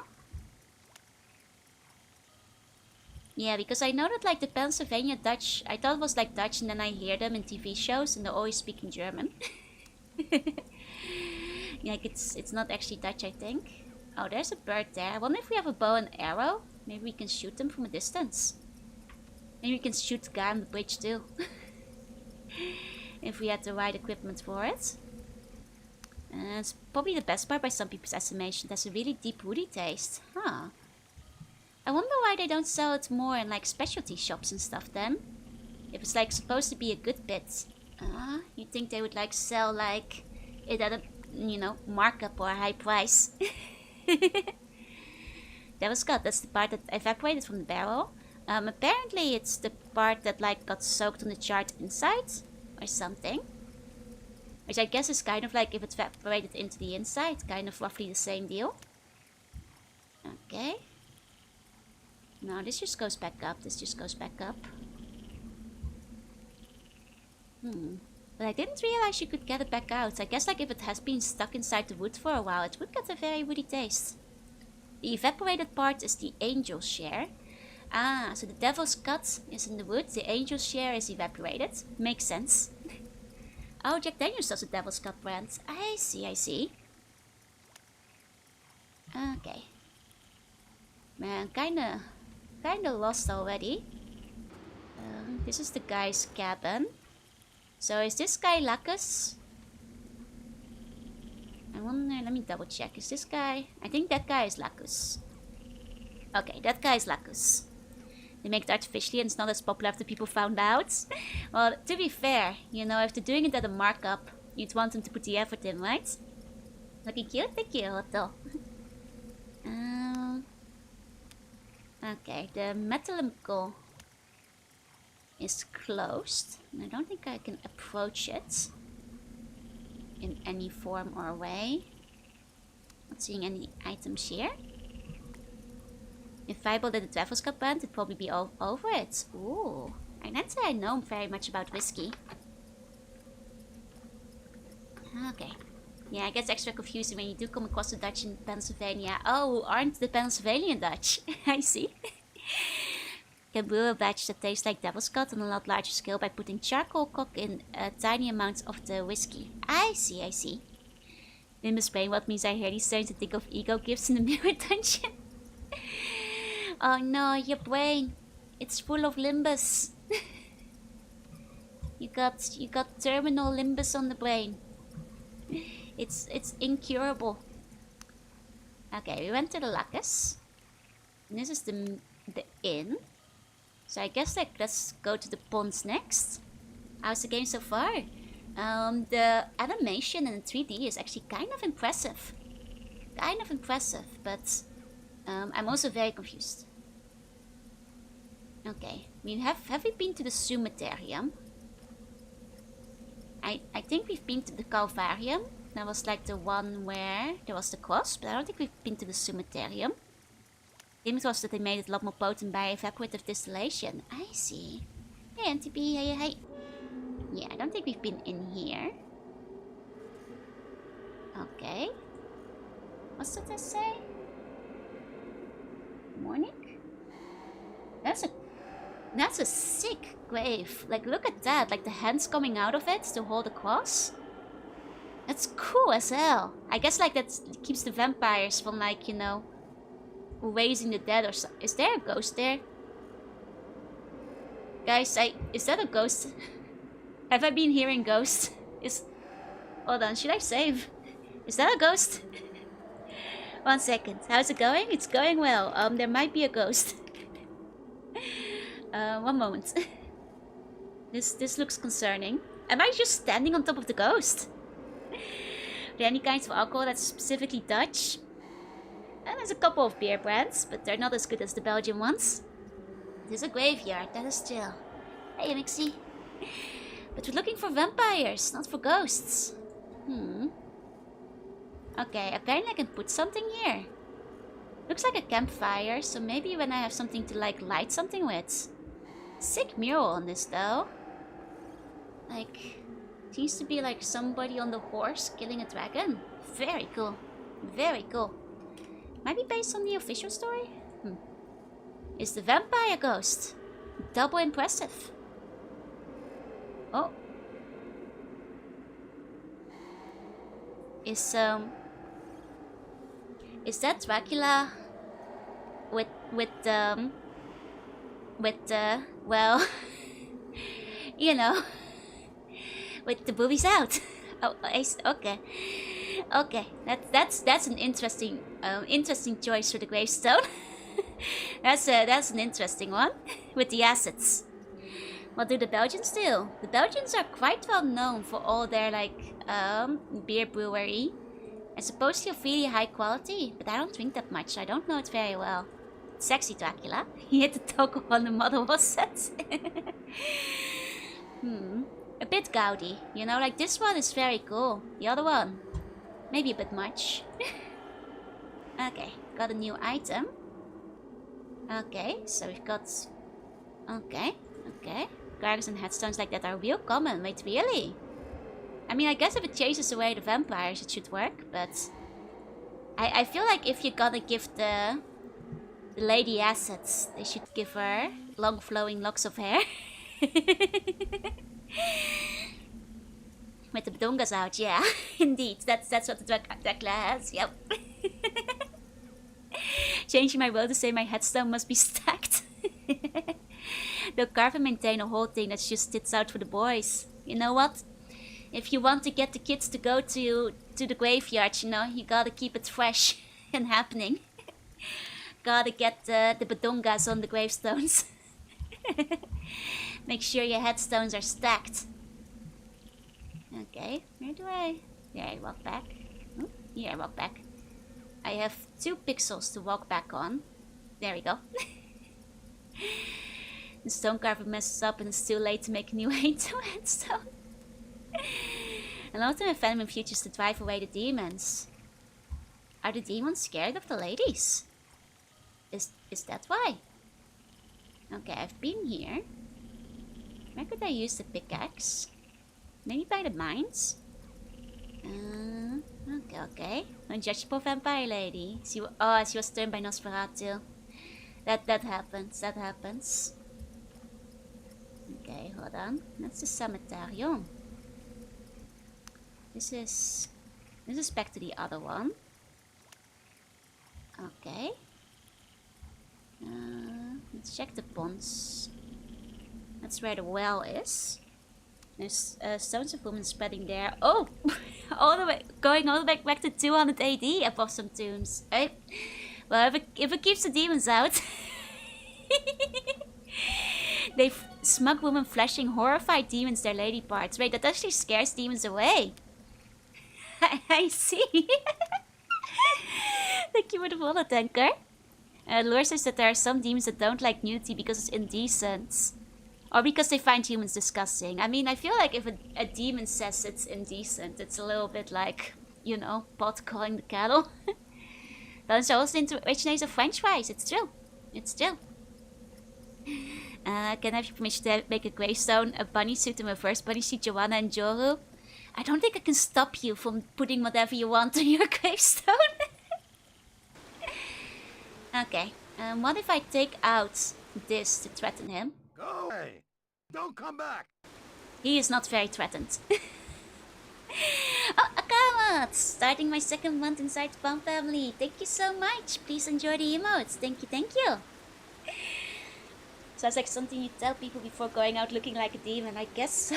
Yeah, because I know that like the Pennsylvania Dutch, I thought it was like Dutch, and then I hear them in TV shows and they're always speaking German. Yeah, like it's not actually Dutch, I think. Oh, there's a bird there. I wonder if we have a bow and arrow. Maybe we can shoot them from a distance. Maybe we can shoot the guy on the bridge too. If we had the right equipment for it. It's probably the best part by some people's estimation. It has a really deep woody taste. Huh. I wonder why they don't sell it more in like specialty shops and stuff then. If it's like supposed to be a good bit. You'd think they would like sell like it at a, you know, markup or a high price. That was good. That's the part that evaporated from the barrel. Apparently it's the part that like got soaked on the chart inside or something. Which I guess is kind of like if it's evaporated into the inside, kind of roughly the same deal. Okay. No, this just goes back up. This just goes back up. But I didn't realize you could get it back out. I guess like if it has been stuck inside the wood for a while, it would get a very woody taste. The evaporated part is the angel's share. Ah, so the Devil's Cut is in the wood. The angel's share is evaporated. Makes sense. Oh, Jack Daniels does a Devil's Cut brand. I see, I see. Okay. Man, kinda lost already. This is the guy's cabin. So is this guy Lactose? I wonder, let me double check. Is this guy? I think that guy is Lactose. Okay, that guy is Lactose. They make it artificially and it's not as popular after people found out. Well, to be fair, you know, if they're doing it at a markup, you'd want them to put the effort in, right? Looking cute? Thank you, Otto. Okay, the metallurgical is closed. And I don't think I can approach it in any form or way. Not seeing any items here. If I built the Devil's Cut band, it'd probably be all over it. Ooh. I can't say I know very much about whiskey. Okay. Yeah, it gets extra confusing when you do come across the Dutch in Pennsylvania. Oh, aren't the Pennsylvanian Dutch? I see. Can brew a batch that tastes like Devil's Cut on a lot larger scale by putting charcoal coke in a tiny amount of the whiskey. I see, I see. Limbus brain, what means I hear he's starting to think of ego gifts in the mirror dungeon. Oh no, your brain. It's full of limbus. You got terminal limbus on the brain. It's incurable. Okay, we went to the Lactose. And this is the inn. So I guess like let's go to the ponds next. How's the game so far? The animation in 3D is actually kind of impressive. But I'm also very confused. Okay, have we been to the Sumitarium? I think we've been to the Calvarium. That was like the one where there was the cross, but I don't think we've been to the Sumitarium. It was that they made it a lot more potent by evaporative distillation. I see. Hey, NTP, hey. Yeah, I don't think we've been in here. Okay. What's that I say? Morning? That's a sick grave. Like, look at that. Like, the hands coming out of it to hold a cross. That's cool as hell. I guess, like, that keeps the vampires from, like, you know, raising the dead or so. Is there a ghost there? Guys, is that a ghost? Have I been hearing ghosts? Hold on, should I save? Is that a ghost? 1 second. How's it going? It's going well. There might be a ghost. 1 moment. This looks concerning. Am I just standing on top of the ghost? Are there any kinds of alcohol that's specifically Dutch? And there's a couple of beer brands, but they're not as good as the Belgian ones. There's a graveyard, that is chill. Hey, Mixie. But we're looking for vampires, not for ghosts. Okay, apparently I can put something here. Looks like a campfire, so maybe when I have something to like light something with. Sick mural on this though. Like, seems to be like somebody on the horse killing a dragon. Very cool. Very cool. Might be based on the official story? Is the vampire ghost. Double impressive. Oh. Is that Dracula with well, you know, with the boobies out? Oh, okay, okay. That's an interesting choice for the gravestone. that's an interesting one with the assets. What do the Belgians do? The Belgians are quite well known for all their like beer brewery. And supposedly of really high quality, but I don't drink that much. I don't know it very well. Sexy Dracula. He hit the taco on the mother was set. A bit gaudy, you know, like this one is very cool. The other one, maybe a bit much. Okay, got a new item. Okay, so we've got... Okay. Gargles and headstones like that are real common. Wait, really? I mean, I guess if it chases away the vampires, it should work, but... I feel like if you're gonna give the lady assets, they should give her long flowing locks of hair. With the badongas out, yeah. Indeed, that's what the Dracula has, yep. Changing my will to say my headstone must be stacked. They'll carve and maintain a whole thing that's just tits out for the boys. You know what? If you want to get the kids to go to the graveyard, you know, you gotta keep it fresh and happening. Gotta get the badongas on the gravestones. Make sure your headstones are stacked. Okay, where do I... Here I walk back. Oh, here I walk back. I have 2 pixels to walk back on. There we go. The stone carver messes up and it's too late to make a new headstone. An ultimate venom infuses to drive away the demons. Are the demons scared of the ladies? Is that why? Okay, I've been here. Where could I use the pickaxe? Maybe by the mines? Okay. Unjudgeable vampire lady. She was turned by Nosferatu. That happens. Okay, hold on. That's the cemeterium. This is back to the other one. Okay. Let's check the ponds. That's where the well is. There's stones of women spreading there. Oh! Going all the way back to 200 AD above some tombs. Hey. Well, if it keeps the demons out. They smug women flashing horrified demons their lady parts. Wait, that actually scares demons away. I see. Thank you for the wallet, Anchor. Lore says that there are some demons that don't like nudity because it's indecent. Or because they find humans disgusting. I mean, I feel like if a demon says it's indecent, it's a little bit like, you know, pot calling the kettle. That's also originates of French fries. It's true. Can I have your permission to make a gravestone, a bunny suit, and reverse bunny suit, Jorunna and Joru? I don't think I can stop you from putting whatever you want on your gravestone. Okay. What if I take out this to threaten him? Go away! Don't come back! He is not very threatened. Oh, Akamat! Starting my 2nd month inside the Palm family. Thank you so much. Please enjoy the emotes. Thank you. Sounds like something you tell people before going out looking like a demon. I guess so.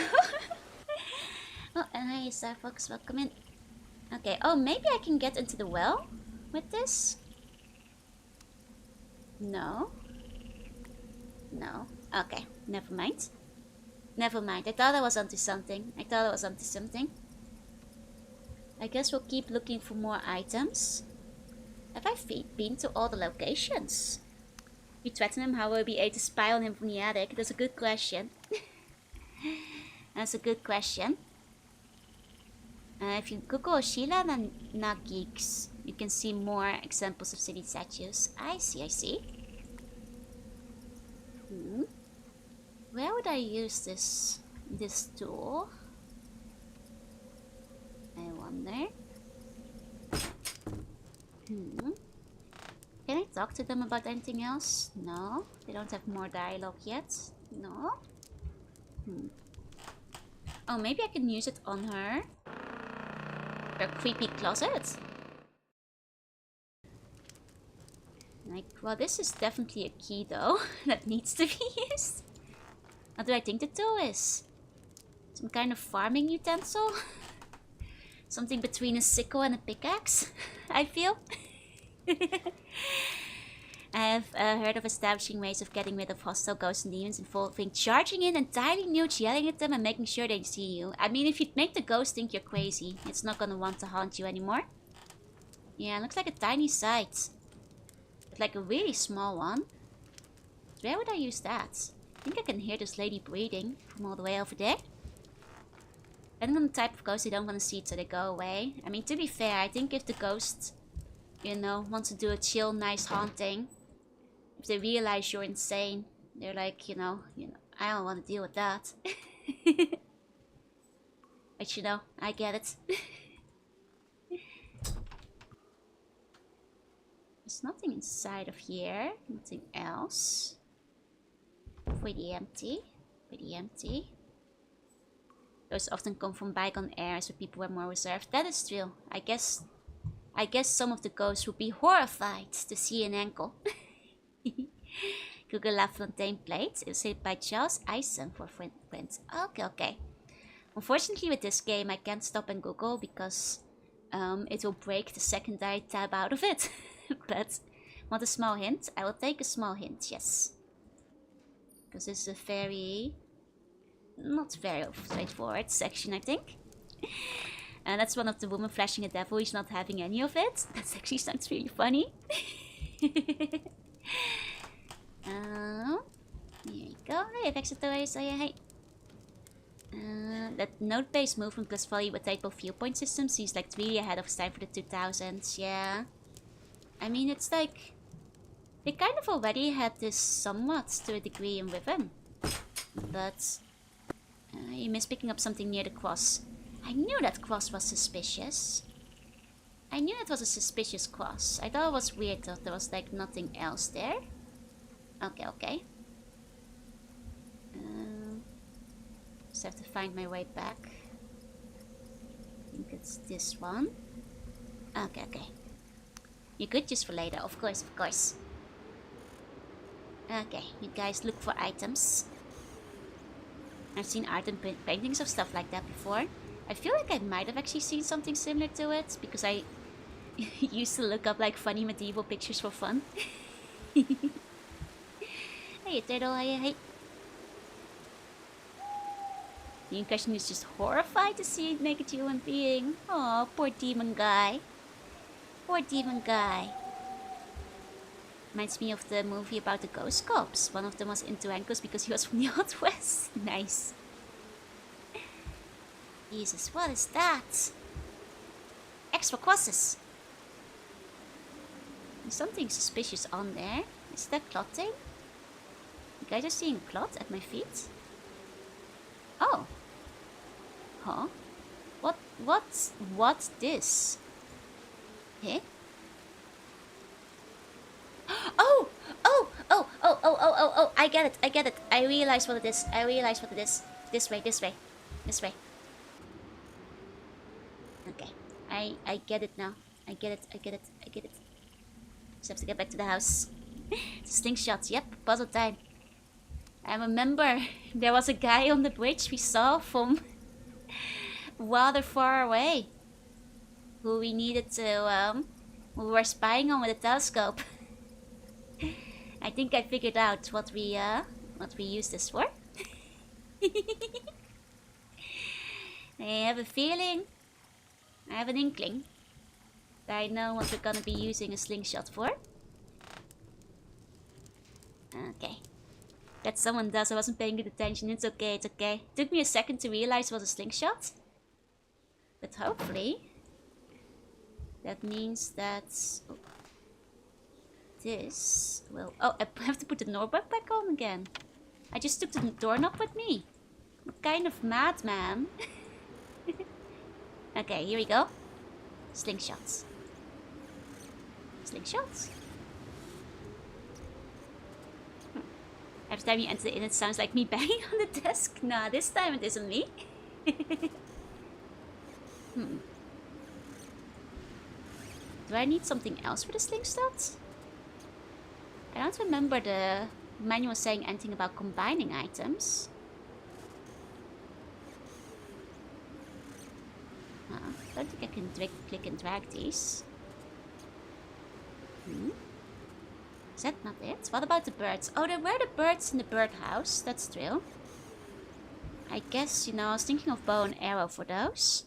Oh, and hey, Star Fox, welcome in. Okay, oh, maybe I can get into the well with this? No. Okay, never mind. I thought I was onto something. I guess we'll keep looking for more items. Have I been to all the locations? We threaten him, how will we be able to spy on him from the attic? That's a good question. If you Google Sheila Geeks, you can see more examples of city statues. I see. Where would I use this tool? I wonder. Can I talk to them about anything else? No. They don't have more dialogue yet. No. Oh, maybe I can use it on her. Her creepy closet. Like, well, this is definitely a key though that needs to be used. What do I think the tool is? Some kind of farming utensil? Something between a sickle and a pickaxe, I feel. I have heard of establishing ways of getting rid of hostile ghosts and demons involving charging in entirely nude, yelling at them and making sure they see you. I mean, if you make the ghost think you're crazy, it's not gonna want to haunt you anymore. Yeah, it looks like a tiny site. But like a really small one. Where would I use that? I think I can hear this lady breathing from all the way over there. Depending on the type of ghost, they don't want to see it, so they go away. I mean, to be fair, I think if the ghost, you know, wants to do a chill, nice haunting, if they realize you're insane, they're like, you know, I don't want to deal with that. But you know, I get it. There's nothing inside of here. Nothing else. Pretty empty. Pretty empty. Those often come from bygone eras where people were more reserved. That is true. I guess some of the ghosts would be horrified to see an ankle. Google La Fontaine plate. It was said by Charles Eisen for print. Okay. Unfortunately with this game I can't stop and Google because it will break the second I tab out of it. But want a small hint? I will take a small hint, yes. Because this is a very... not very straightforward section, I think. And that's one of the women flashing a devil. He's not having any of it. That actually sounds really funny. Here you go. Hey, Vexatory, so yeah, hey. That node-based movement plus fully rotatable viewpoint system seems like it's really ahead of its time for the 2000s, yeah. I mean, it's like... they kind of already had this somewhat to a degree in Riven. But... you miss picking up something near the cross. I knew that cross was suspicious. I knew it was a suspicious cross. I thought it was weird that there was like nothing else there. Okay. Just have to find my way back. I think it's this one. Okay. You could just for later, of course. Okay, you guys look for items. I've seen art and paintings of stuff like that before. I feel like I might have actually seen something similar to it, because I used to look up like funny medieval pictures for fun. Hey turtle, hey. The impression is just horrified to see a naked human being. Oh, poor demon guy. Reminds me of the movie about the ghost cops. One of them was into ankles because he was from the Old West. Nice. Jesus, what is that? Extra crosses. There's something suspicious on there. Is that clotting? You guys are seeing clot at my feet? Oh. Huh? What's this? Hey? Oh! I get it. I realize what it is. This way. Okay. I get it now. I get it. Just have to get back to the house. Slingshots, yep, puzzle time. I remember there was a guy on the bridge we saw from rather far away, who we needed to, we were spying on with a telescope. I think I figured out what we use this for. I have a feeling, I have an inkling that I know what we're gonna be using a slingshot for. Okay. That someone does, I wasn't paying good attention, it's okay. Took me a second to realize it was a slingshot. But hopefully that means that this will... Oh, I have to put the knob back on again. I just took the doorknob with me. What kind of madman? Okay, here we go. Slingshots. Slingshots. Every time you enter the inn, it sounds like me banging on the desk. Nah, this time it isn't me. Do I need something else for the slingshot? I don't remember the manual saying anything about combining items. I don't think I can click and drag these. Is that not it? What about the birds? Oh, there were the birds in the birdhouse. That's true. I guess, you know, I was thinking of bow and arrow for those.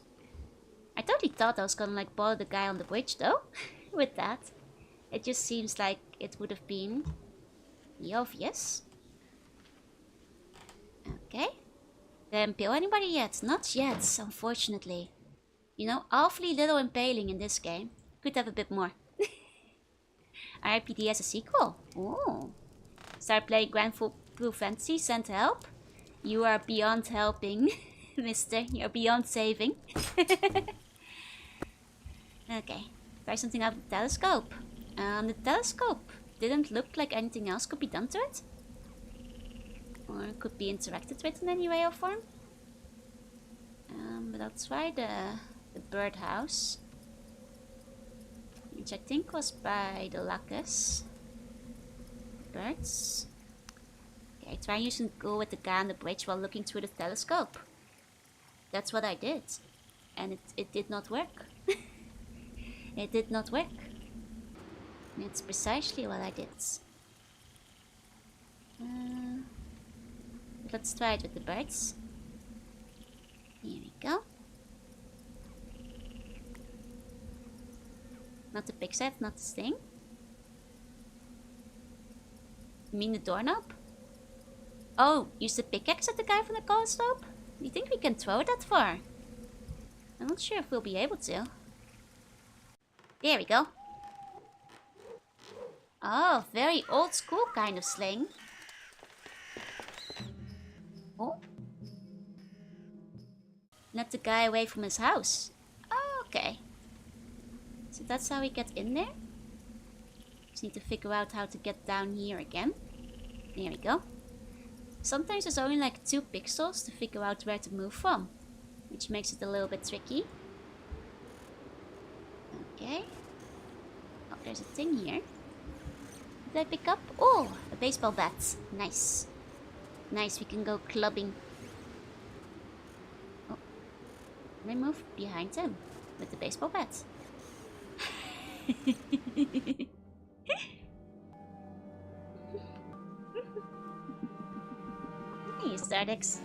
I totally thought I was gonna like bother the guy on the bridge though. With that. It just seems like it would have been the obvious. Okay. Did I impale anybody yet? Not yet, unfortunately. You know, awfully little impaling in this game. Could have a bit more. RIPD as a sequel. Ooh. Start playing Grand Theft Fantasy. Send help. You are beyond helping, mister. You're beyond saving. Okay. Try something out with the telescope. The telescope didn't look like anything else could be done to it. Or could be interacted with in any way or form. But I'll try the birdhouse. Which I think was by the Lactose. Birds. Okay, try using go with the guy on the bridge while looking through the telescope. That's what I did. And it did not work. It did not work. It's precisely what I did. Let's try it with the birds. Here we go. Not the pig set, not the sting. You mean the doorknob? Oh, use the pickaxe at the guy from the telescope? Do you think we can throw that far? I'm not sure if we'll be able to. There we go. Oh, very old school kind of sling. Oh. Let the guy away from his house. Oh, okay. So that's how we get in there. Just need to figure out how to get down here again. There we go. Sometimes there's only like 2 pixels to figure out where to move from. Which makes it a little bit tricky. Okay. Oh, there's a thing here. Did I pick up? Oh, a baseball bat. Nice. Nice, we can go clubbing. Oh. Can I move behind him with the baseball bat? Hey, Stardex.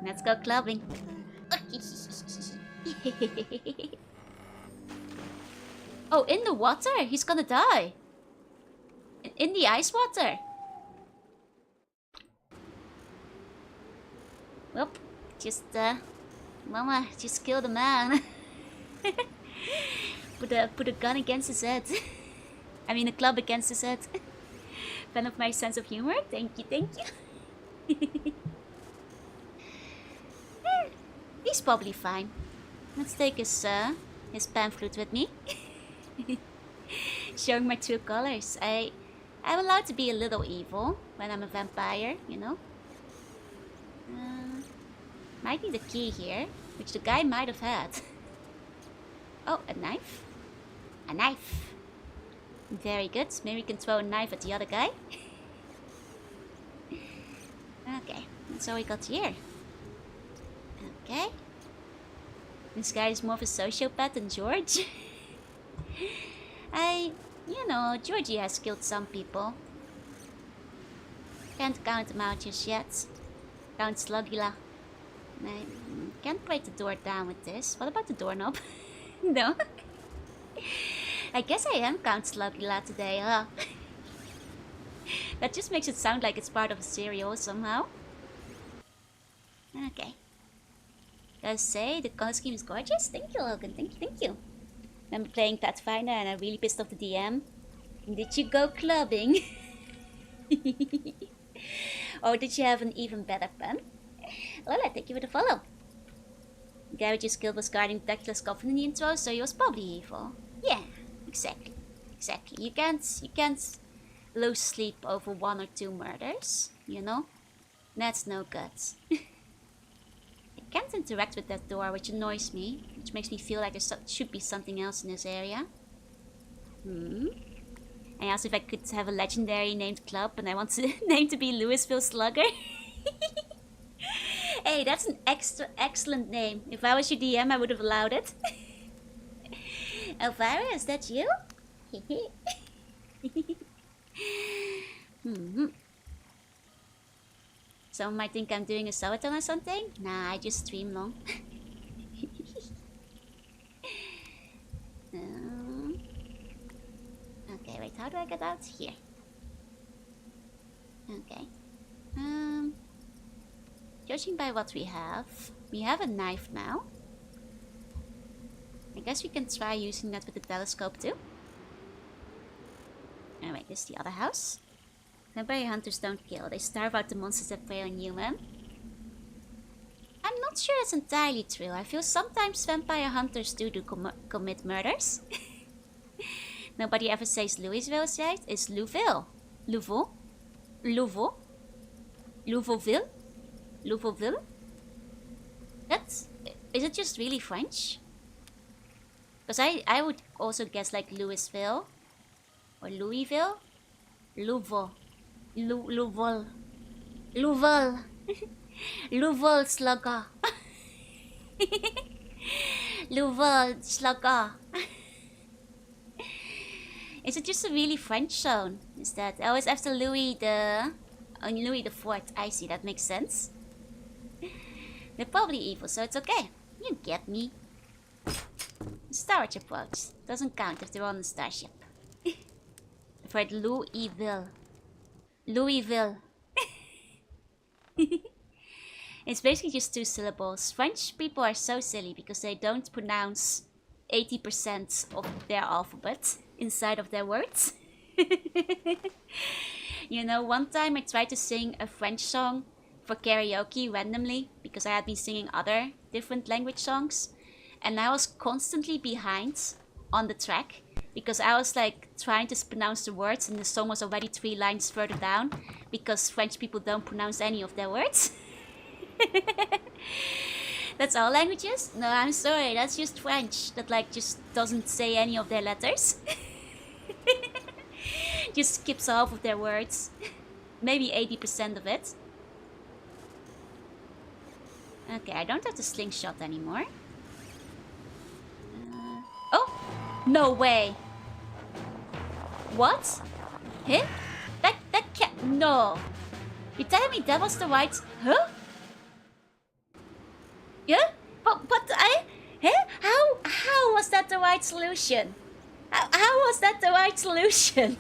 Let's go clubbing. Oh, in the water? He's gonna die. In the ice water. Well, just, Mama, just kill the man. Put a gun against his head. I mean, a club against his head. Fan of my sense of humor? Thank you, thank you. He's probably fine. Let's take his pan flute with me. Showing my true colors. I'm allowed to be a little evil when I'm a vampire, you know. Might need a key here, which the guy might have had. Oh, a knife? A knife. Very good. Maybe we can throw a knife at the other guy. Okay, that's all we got here. Okay. This guy is more of a sociopath than George. You know, Georgie has killed some people. Can't count them out just yet. Count Slugula. I can't break the door down with this. What about the doorknob? No? I guess I am Count Slugula today, huh? That just makes it sound like it's part of a serial somehow. Okay. Gotta say, the color scheme is gorgeous. Thank you, Logan. Thank you, thank you. Remember playing Pathfinder and I really pissed off the DM? Did you go clubbing? Or did you have an even better fun? Lola, thank you for the follow. Garage's guild was guarding Dracula's coffin in the intro, so he was probably evil. Yeah, exactly. Exactly. You can't lose sleep over 1 or 2 murders, you know? That's no good. I can't interact with that door, which annoys me, which makes me feel like there should be something else in this area. I asked if I could have a legendary named club, and I want the name to be Louisville Slugger. Hey, that's an excellent name. If I was your DM, I would have allowed it. Elvira, is that you? Someone might think I'm doing a subathon or something. Nah, I just stream long. Okay, wait, how do I get out? Here. Okay. Judging by what we have a knife now. I guess we can try using that with the telescope too. Oh wait, this is the other house. Vampire hunters don't kill, they starve out the monsters that prey on human. I'm not sure it's entirely true. I feel sometimes vampire hunters do commit murders. Nobody ever says Louisville, right? It's Louville. Louville? Louville? Louvilleville? Louvilleville? Is it just really French? Because I would also guess like Louisville. Or Louisville? Louville. Louville. Louville. Louville Slugger. Louville Slugger. Is it just a really French sound? Is that? Oh, it's after Louis the Fourth. I see, that makes sense. They're probably evil, so it's okay. You get me. Storage approach. Doesn't count if they're on the starship. I've heard Louisville. Louisville. It's basically just 2 syllables. French people are so silly because they don't pronounce 80% of their alphabet inside of their words. You know, one time I tried to sing a French song for karaoke randomly because I had been singing other different language songs, and I was constantly behind on the track because I was like trying to pronounce the words and the song was already 3 lines further down because French people don't pronounce any of their words. That's all languages? No, I'm sorry, that's just French that like just doesn't say any of their letters. Just skips half of their words. Maybe 80% of it. Okay, I don't have the slingshot anymore. Oh! No way! What? Huh? That can't... No! You're telling me that was the right... Huh? Yeah? But I... Huh? How was that the right solution? How was that the right solution?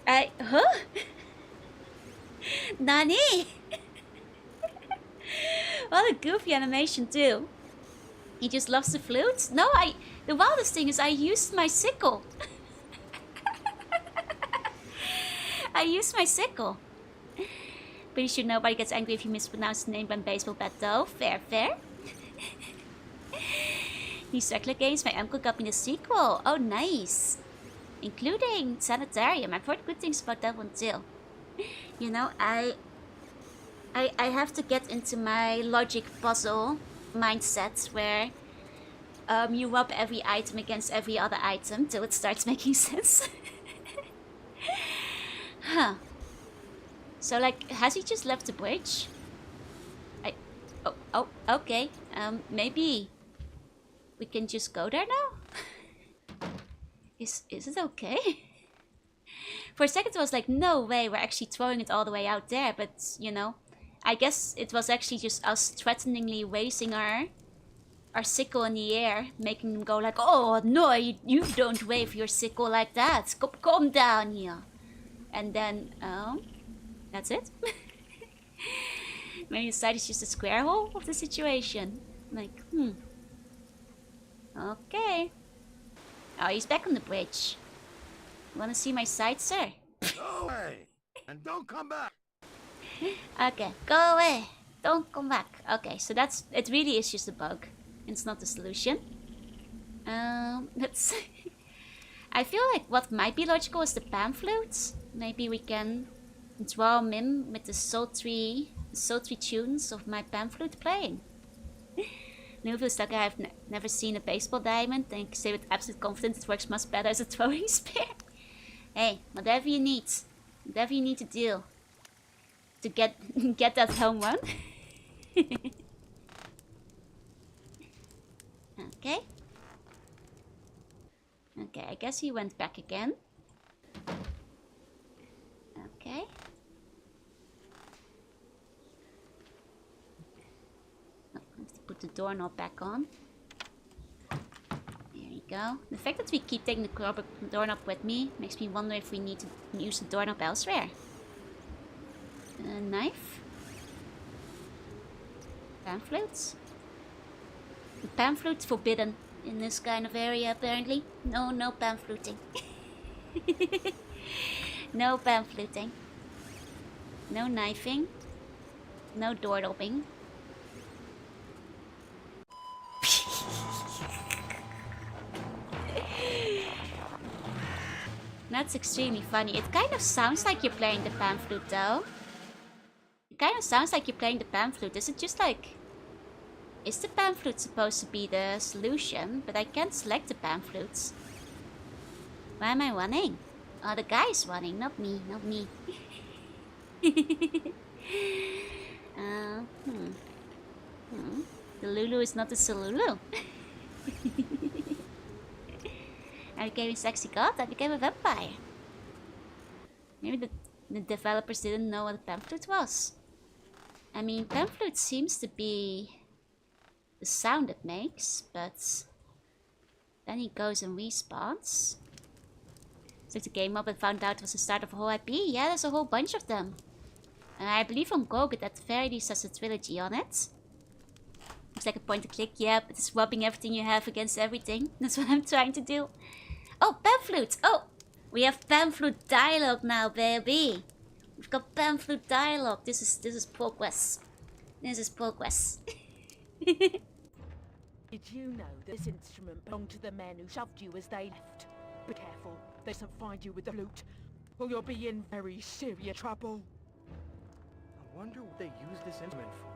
Huh? Nani? What a goofy animation too. He just loves the flute? No, the wildest thing is I used my sickle. I used my sickle. Pretty sure nobody gets angry if you mispronounce the name by baseball bat though. Fair, fair. These Dracula games, my uncle got me the sequel. Oh, nice. Including Sanitarium. I've heard good things about that one too. You know, I have to get into my logic puzzle mindset where you rub every item against every other item till it starts making sense. Huh. So like, has he just left the bridge? Oh, okay. Maybe we can just go there now? Is it okay? For a second I was like, no way, we're actually throwing it all the way out there, but you know, I guess it was actually just us threateningly raising our sickle in the air, making them go like, oh no, you don't wave your sickle like that, calm down here. And then, that's it? Maybe the side is just a square hole of the situation. Like, Okay. Oh, he's back on the bridge. Wanna see my side, sir? Go away! And don't come back! Okay, go away. Don't come back. Okay, so it really is just a bug. It's not the solution. Let's... I feel like what might be logical is the pan flute. Maybe we can draw him in with the sultry tunes of my pan flute playing. New feels like I have never seen a baseball diamond and can say with absolute confidence it works much better as a throwing spear. Hey, whatever you need to do to get that home run. Okay. Okay, I guess he went back again. Okay. Oh, I have to put the doorknob back on. There we go. The fact that we keep taking the doorknob with me makes me wonder if we need to use the doorknob elsewhere. Knife. Pan flutes. The pan flute's forbidden in this kind of area, apparently. No pan fluting. No pan fluting. No knifing. No door knobbing. That's extremely funny. It kind of sounds like you're playing the pan flute, though. It kind of sounds like you're playing the pan flute. Is it just like... Is the pan flute supposed to be the solution? But I can't select the pan flutes. Why am I running? Oh, the guy is running, not me, not me. The Lulu is not the Solulu. I became a sexy god, I became a vampire. Maybe the developers didn't know what a pan flute was. I mean, pan flute seems to be the sound it makes, but then he goes and respawns. So the game up and found out it was the start of a whole IP. Yeah, there's a whole bunch of them. And I believe on GOG at the very least has a trilogy on it. Looks like a point and click, yeah, but it's rubbing everything you have against everything. That's what I'm trying to do. Oh, pan flute! Oh! We have pan flute dialogue now, baby! We've got pan flute dialogue. This is progress. This is progress. Did you know this instrument belonged to the men who shoved you as they left? Be careful, they don't find you with the flute, or you'll be in very serious trouble. I wonder what they use this instrument for.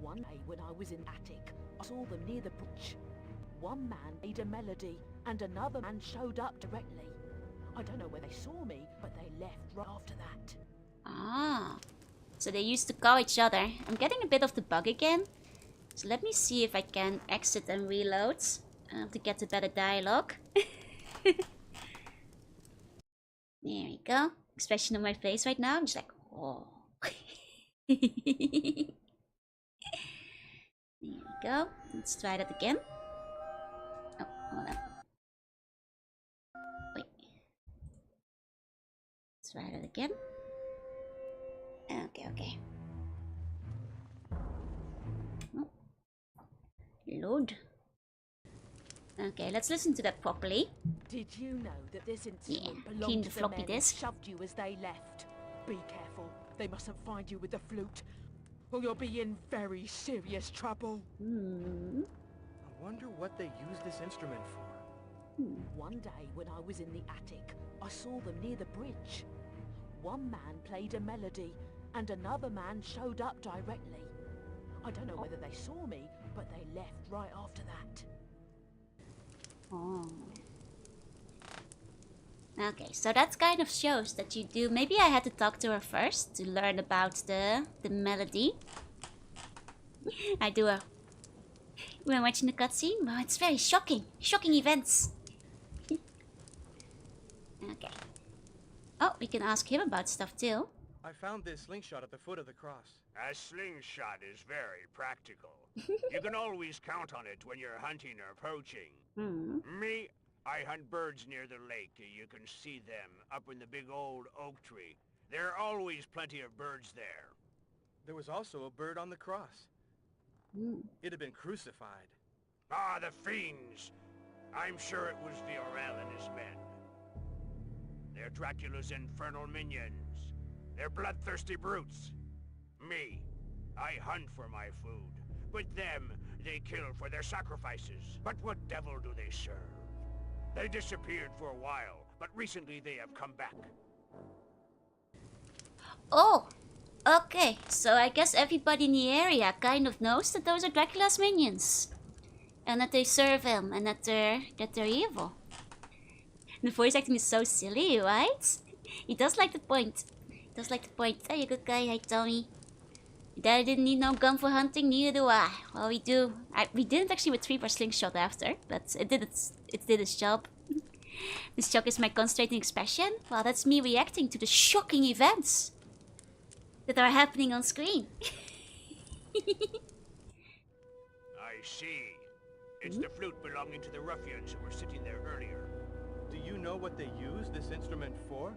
One day when I was in the attic, I saw them near the bridge. One man made a melody, and another man showed up directly. I don't know where they saw me, but they left right after that. Ah, so they used to call each other. I'm getting a bit of the bug again. So let me see if I can exit and reload to get a better dialogue. There we go. Expression on my face right now. I'm just like, oh. There we go. Let's try that again. Oh, hold on. Wait. Let's try that again. Okay. Oh. Load. Okay, let's listen to that properly. Did you know that this instrument clean belonged the to the floppy men who disk. shoved you as they left? Be careful, they mustn't find you with the flute, or you'll be in very serious trouble. I wonder what they use this instrument for. One day when I was in the attic, I saw them near the bridge. One man played a melody, and another man showed up directly. I don't know whether they saw me, but they left right after that. Oh. Okay, so that kind of shows that you do... Maybe I had to talk to her first to learn about the melody. I do a... We're watching the cutscene? Well, it's very shocking. Shocking events. Okay. Oh, we can ask him about stuff too. I found this slingshot at the foot of the cross. A slingshot is very practical. You can always count on it when you're hunting or poaching. Me, I hunt birds near the lake. You can see them up in the big old oak tree. There are always plenty of birds there. There was also a bird on the cross. It had been crucified. Ah, the fiends! I'm sure it was Viorel and his men. They're Dracula's infernal minions. They're bloodthirsty brutes. Me, I hunt for my food. But them, they kill for their sacrifices. But what devil do they serve? They disappeared for a while, but recently they have come back. Oh, okay. So I guess everybody in the area kind of knows that those are Dracula's minions, and that they serve him, and that they're evil. The voice acting is so silly, right? He does like to point. He does like to point. Hey, you good guy. Hey, Tommy. Dad didn't need no gun for hunting, neither do I. Well, we do. We didn't actually retrieve our slingshot after, but it did its job. This shock is my concentrating expression. Well, that's me reacting to the shocking events that are happening on screen. I see. It's the flute belonging to the ruffians who were sitting there earlier. Do you know what they use this instrument for?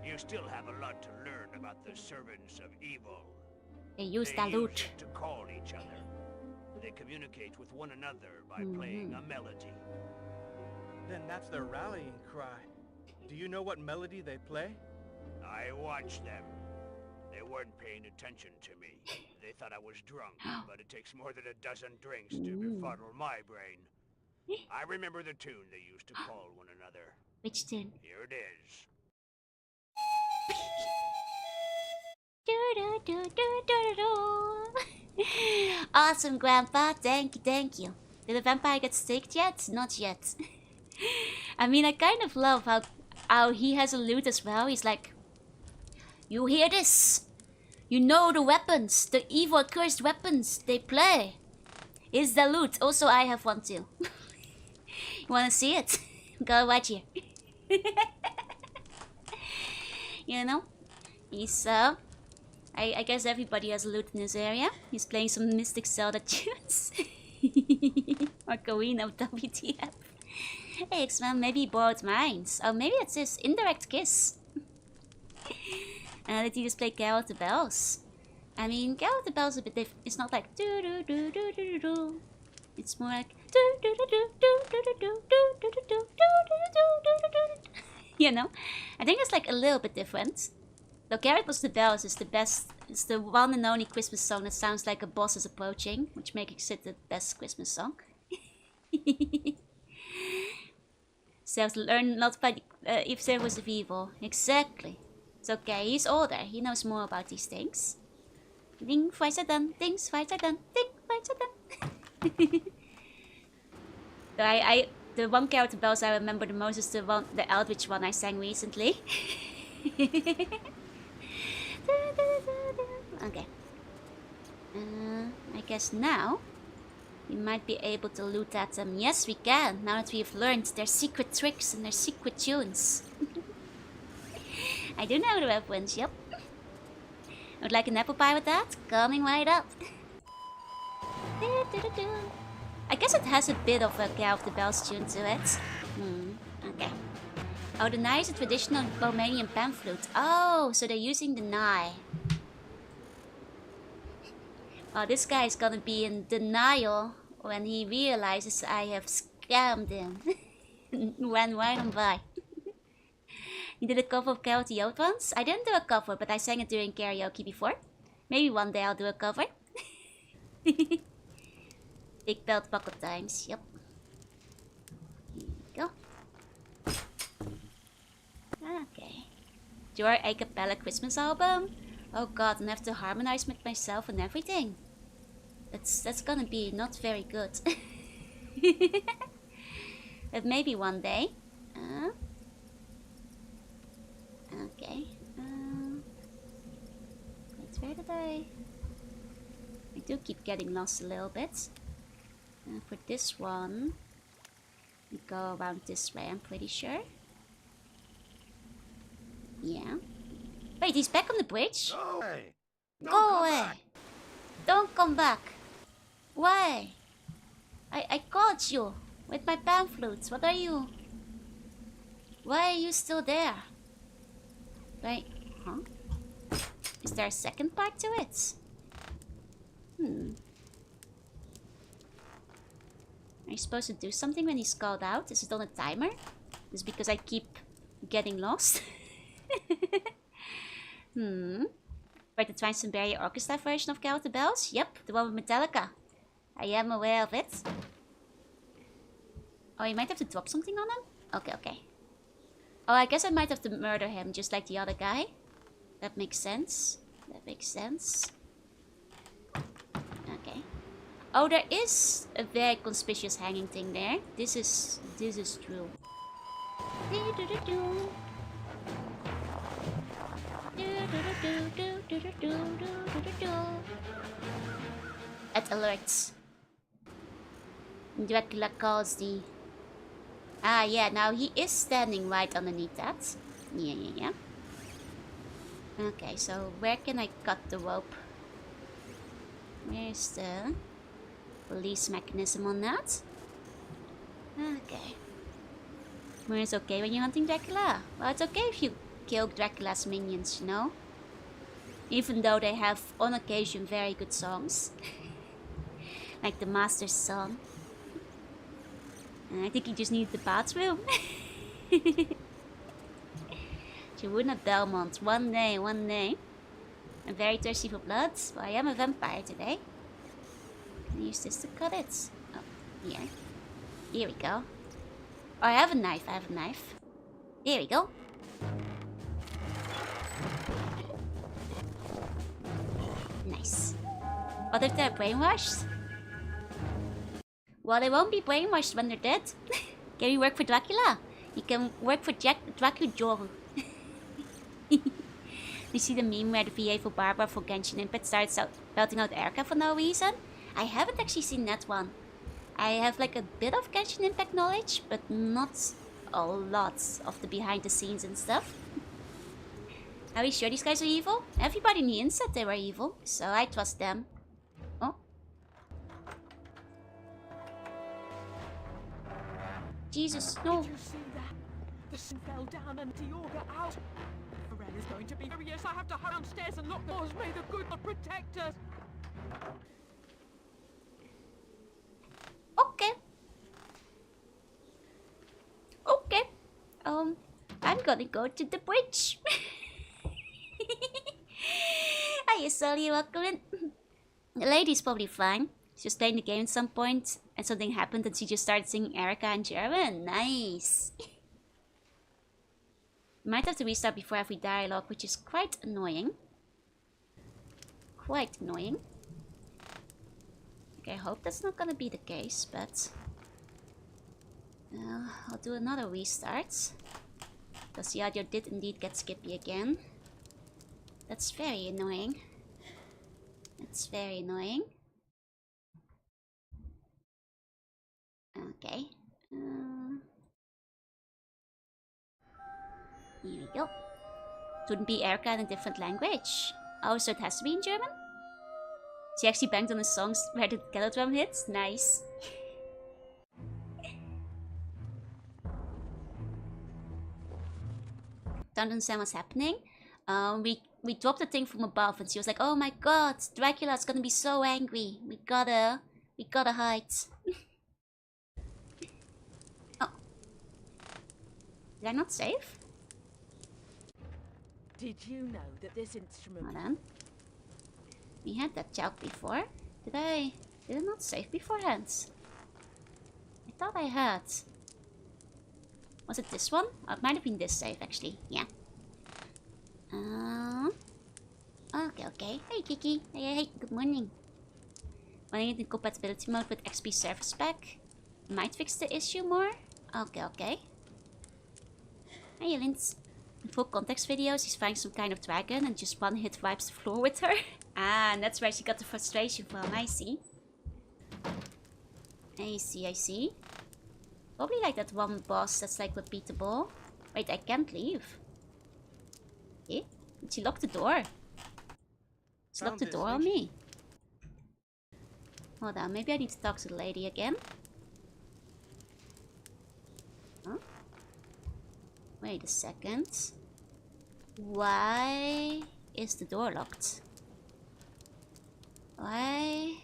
You still have a lot to learn about the servants of evil. They use They the use loot. it to call each other. They communicate with one another by playing a melody. Then that's their rallying cry. Do you know what melody they play? I watched them. They weren't paying attention to me. They thought I was drunk, but it takes more than a dozen drinks to befuddle my brain. I remember the tune they used to call one another. Which tune? Here it is. Awesome, Grandpa. Thank you, thank you. Did the vampire get staked yet? Not yet. I mean, I kind of love how he has a lute as well. He's like, you hear this? You know the weapons, the evil cursed weapons they play. Here's the lute. Also, I have one too. You wanna see it? Go watch here. You know? He's, I guess everybody has a lute in this area. He's playing some Mystic Zelda tunes. Ocarina of WTF. Hey, X-Man, maybe he borrowed mine. Oh, maybe it's his indirect kiss. Did he just play Carol of the Bells? I mean, Carol of the Bells is a bit different. It's not like do do do do do do. It's more like do do do do do do do do do do do do. You know, I think it's like a little bit different. Though Carol of the Bells is the best. It's the one and only Christmas song that sounds like a boss is approaching, which makes it the best Christmas song. So learn not by if there was of evil. Exactly. It's okay, he's older, he knows more about these things. Ding, fights are done, things, fights are done, ding, fights are done. So the one character bells I remember the most is the Eldritch one I sang recently. Okay. I guess now we might be able to loot at them. Yes, we can, now that we've learned their secret tricks and their secret tunes. I do know the reference, yep. Would like an apple pie with that? Coming right up. I guess it has a bit of a Carol of the Bells tune to it. Okay. Oh, the nai is a traditional Romanian pan flute. Oh, so they're using the nai. Oh, this guy is gonna be in denial when he realizes I have scammed him. Ran right on by. You did a cover of Carol of the Old Ones? I didn't do a cover, but I sang it during karaoke before. Maybe one day I'll do a cover. Big belt buckle times, yep. Here we go. Okay. Your a cappella Christmas album? Oh god, and I have to harmonize with myself and everything. That's gonna be not very good. But maybe one day. Okay. Wait, where did I do keep getting lost a little bit. For this one, we go around this way, I'm pretty sure. Yeah. Wait, he's back on the bridge? Go away! Go away! Don't come back! Why? I caught you with my pan flutes. What are you? Why are you still there? Wait, huh? Is there a second part to it? Are you supposed to do something when he's called out? Is it on a timer? Is it because I keep getting lost? But the Twice-and-Berry Orchestra version of Carol of the Bells? Yep, the one with Metallica. I am aware of it. Oh, you might have to drop something on him? Okay, okay. Oh, I guess I might have to murder him just like the other guy. That makes sense. That makes sense. Okay. Oh, there is a very conspicuous hanging thing there. This is true. At alerts. Dracula calls thee. Ah, yeah, now he is standing right underneath that. Yeah. Okay, so where can I cut the rope? Where's the release mechanism on that? Okay. Where it's okay when you're hunting Dracula? Well, it's okay if you kill Dracula's minions, you know? Even though they have, on occasion, very good songs. Like the Master's song. And I think he just needed the bathroom. Jorunna Belmont, one day. I'm very thirsty for blood. Well, I am a vampire today. Can I use this to cut it? Oh, here. Here we go. Oh, I have a knife. Here we go. Nice. What if they're brainwashed? Well, they won't be brainwashed when they're dead. Can you work for Dracula? You can work for Dracula. You see the meme where the VA for Barbara for Genshin Impact starts belting out Erica for no reason? I haven't actually seen that one. I have like a bit of Genshin Impact knowledge, but not a lot of the behind the scenes and stuff. Are we sure these guys are evil? Everybody in the inn said they were evil, so I trust them. Oh. Jesus, no. Did you see that? The sun fell down and the auger out. Pharrell is going to be furious. I have to hurry downstairs and lock the doors. May the good Lord protect us. Okay. Okay. I'm gonna go to the bridge. Hiya, Sully, welcome in. The lady's probably fine. She was playing the game at some point, and something happened, and she just started singing Erica in German. Nice. Might have to restart before every dialogue, which is quite annoying. Okay, I hope that's not gonna be the case, but I'll do another restart. Because the audio did indeed get skippy again. That's very annoying. Okay. Here we go. Shouldn't be Erica in a different language. Oh, so it has to be in German? She actually banged on the songs where the kettle drum hits? Nice. Don't understand what's happening. We dropped the thing from above and she was like, oh my god, Dracula's gonna be so angry. We gotta hide. Oh. Did I not save? Did you know that this instrument... Hold on. We had that joke before. Did I not save beforehand? I thought I had. Was it this one? Oh, it might have been this save actually. Yeah. Okay. Hey Kiki. Hey, good morning. Running it in compatibility mode with XP Service Pack might fix the issue more. Okay. Hey Linz. In full context videos, he's fighting some kind of dragon and just one hit wipes the floor with her. Ah, and that's where she got the frustration from. I see. Probably like that one boss that's like repeatable. Wait, I can't leave. Okay. Did she lock the door? She locked the door on me. Hold on, maybe I need to talk to the lady again. Huh? Wait a second. Why is the door locked? Why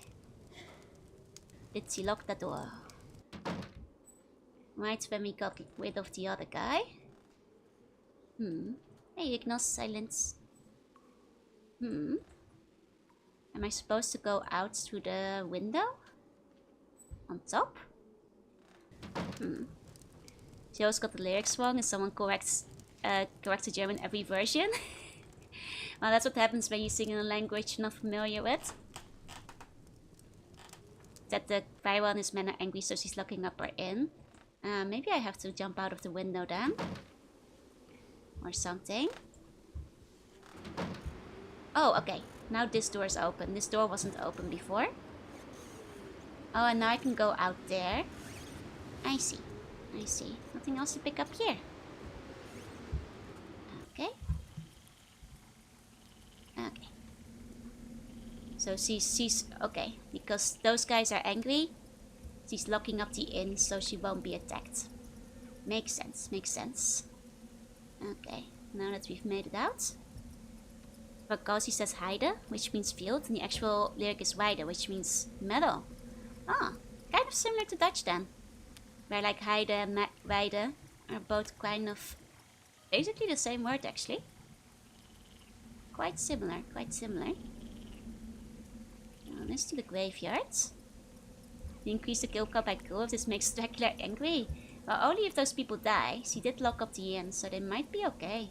did she lock the door? Right when we got rid of the other guy. Hey, ignore silence. Am I supposed to go out through the window? On top? She always got the lyrics wrong and someone corrects the German every version. Well, that's what happens when you sing in a language you're not familiar with. That the Byron is manner angry, so she's locking up her in. Maybe I have to jump out of the window then. Or something. Oh, okay. Now this door is open. This door wasn't open before. Oh, and now I can go out there. I see. I see. Nothing else to pick up here. Okay. Okay. So she's okay. Because those guys are angry. She's locking up the inn so she won't be attacked. Makes sense. Makes sense. Okay. Now that we've made it out. Vakosi says Heide, which means field, and the actual lyric is Weide, which means meadow. Ah, kind of similar to Dutch then. Where like Heide and Weide are both kind of basically the same word actually. Quite similar, quite similar. Now let's do the graveyard. Increase the kill count by 2 if this makes Dracula angry. Well, only if those people die. She did lock up the inn, so they might be okay.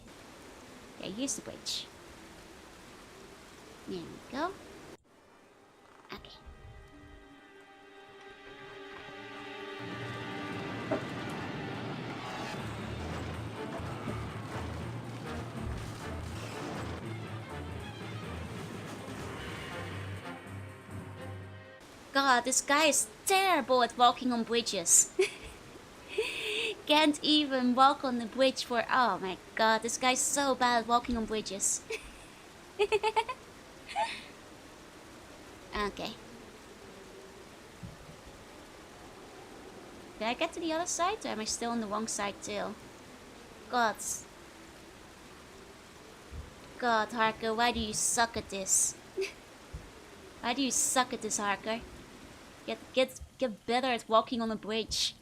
Okay, here's the bridge. There we go. Okay. God, this guy is terrible at walking on bridges. Can't even walk on the bridge for... Oh my god, this guy's so bad at walking on bridges. Okay. Did I get to the other side, or am I still on the wrong side too? God. God, Harker, why do you suck at this? Why do you suck at this, Harker? Get better at walking on a bridge.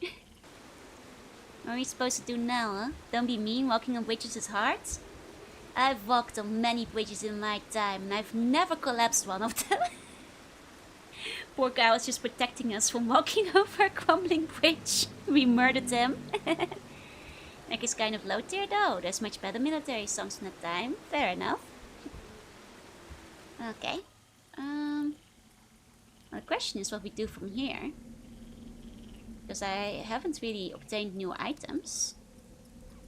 What are we supposed to do now, huh? Don't be mean, walking on bridges is hard? I've walked on many bridges in my time, and I've never collapsed one of them. Poor guy was just protecting us from walking over a crumbling bridge. We murdered him. Like he's kind of low tier though. There's much better military songs in that time. Fair enough. Okay. Well, the question is what we do from here. Because I haven't really obtained new items.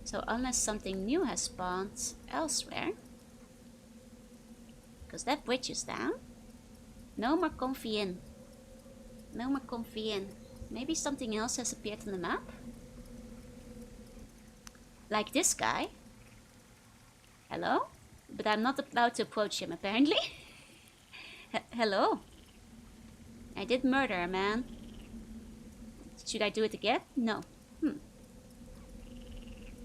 So unless something new has spawned elsewhere. Because that bridge is down. No more comfy inn. No more comfy inn. Maybe something else has appeared on the map? Like this guy. Hello? But I'm not allowed to approach him apparently. Hello? I did murder a man. Should I do it again? No.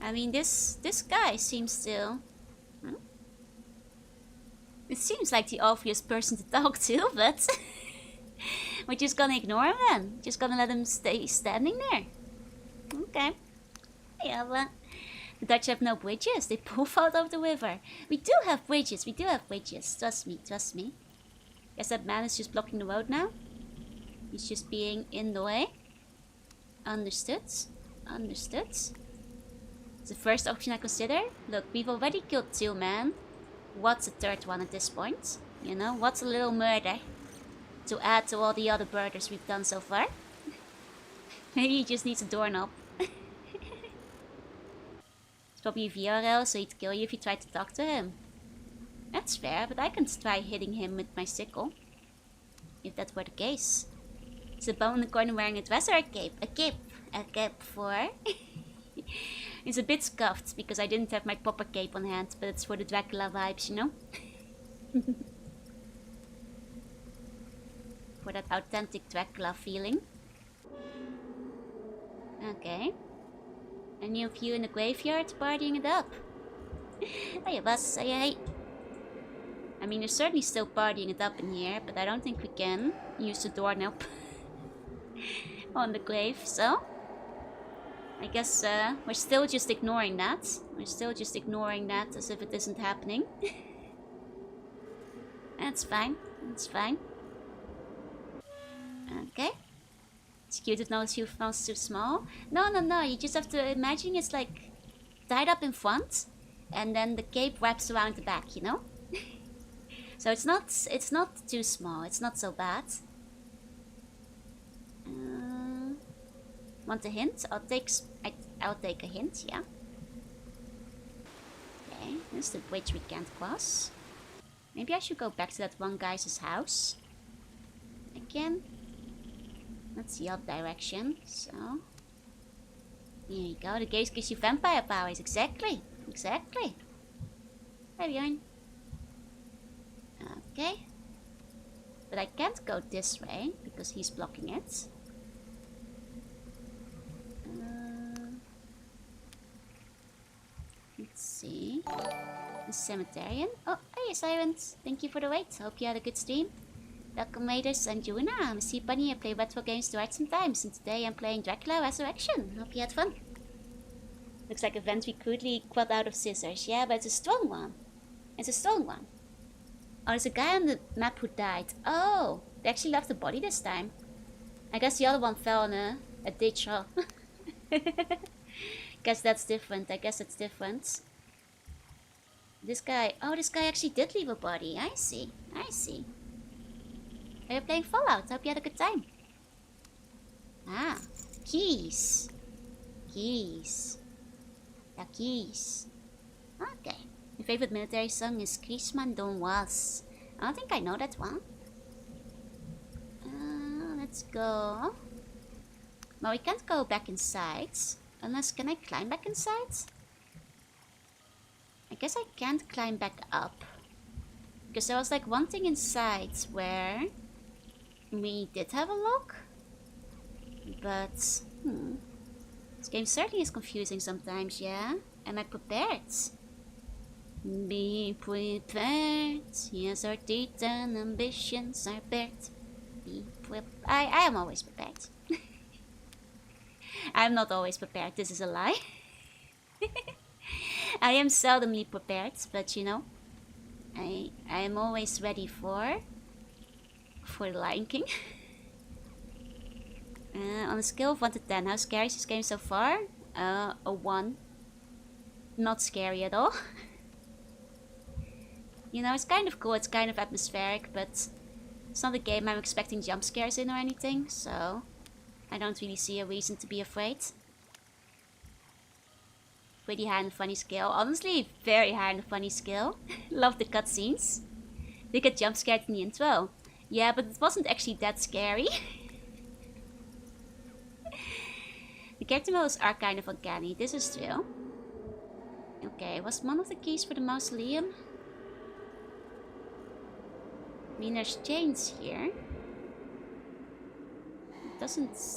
I mean, this guy seems to... It seems like the obvious person to talk to, but... we're just gonna ignore him then. Just gonna let him stay standing there. Okay. Yeah, well... The Dutch have no bridges. They both out of the river. We do have bridges. We do have bridges. Trust me. Trust me. Guess that man is just blocking the road now. He's just being in the way. Understood. Understood. It's the first option I consider. Look, we've already killed 2 men. What's a third one at this point? You know, what's a little murder to add to all the other murders we've done so far? Maybe he just needs a doorknob. It's probably VRL, so he'd kill you if you tried to talk to him. That's fair, but I can try hitting him with my sickle. If that were the case. Is the bum in the corner wearing a dress or a cape? A cape. A cape for... It's a bit scuffed because I didn't have my proper cape on hand, but it's for the Dracula vibes, you know? For that authentic Dracula feeling. Okay. Any of you in the graveyard partying it up? Hey, boss. Hey. I mean, they're certainly still partying it up in here, but I don't think we can use the doorknob on the glaive, so... I guess we're still just ignoring that. We're still just ignoring that as if it isn't happening. That's fine. That's fine. Okay. It's cute if not too small. No, no, no. You just have to imagine it's like tied up in front, and then the cape wraps around the back. You know. So it's not too small. It's not so bad. Want a hint? I'll take a hint. Yeah. Okay. This is the bridge we can't cross. Maybe I should go back to that one guy's house. Again. That's the other direction. So. Here you go. The gaze gives you vampire powers. Exactly. Exactly. Hey, Bjorn. Okay. But I can't go this way because he's blocking it. Let's see. The cemeterian. Oh, hey, Sirens. Thank you for the wait. Hope you had a good stream. Welcome, Raiders and Jorunna. I'm a sea bunny. I play retro games to write sometimes. And today I'm playing Dracula Resurrection. Hope you had fun. Looks like a vent we crudely cut out of scissors. Yeah, but it's a strong one. It's a strong one. Oh, there's a guy on the map who died. Oh, they actually left the body this time. I guess the other one fell in a ditch. Oh. Guess that's different. I guess it's different. This guy... Oh, this guy actually did leave a body. I see. I see. Are you playing Fallout? Hope you had a good time. Ah. Keys. Keys. The keys. Okay. My favorite military song is Chrisman Don Was. I don't think I know that one. Let's go. Well, we can't go back inside. Unless, can I climb back inside? I guess I can't climb back up. Because there was like one thing inside where we did have a lock. But, this game certainly is confusing sometimes, yeah? Am I prepared? Be prepared. Yes, our teeth and ambitions are bared. Be prepared. I am always prepared. I'm not always prepared. This is a lie. I am seldomly prepared, but you know, I am always ready for the Lion King. On a scale of 1 to 10, how scary is this game so far? A 1. Not scary at all. You know, it's kind of cool, it's kind of atmospheric, but it's not a game I'm expecting jump scares in or anything, so I don't really see a reason to be afraid. Pretty high on the funny scale. Honestly, very high on the funny scale. Love the cutscenes. They get jump scared in the intro. Yeah, but it wasn't actually that scary. The character models are kind of uncanny, this is true. Okay, was one of the keys for the mausoleum? I mean, there's chains here.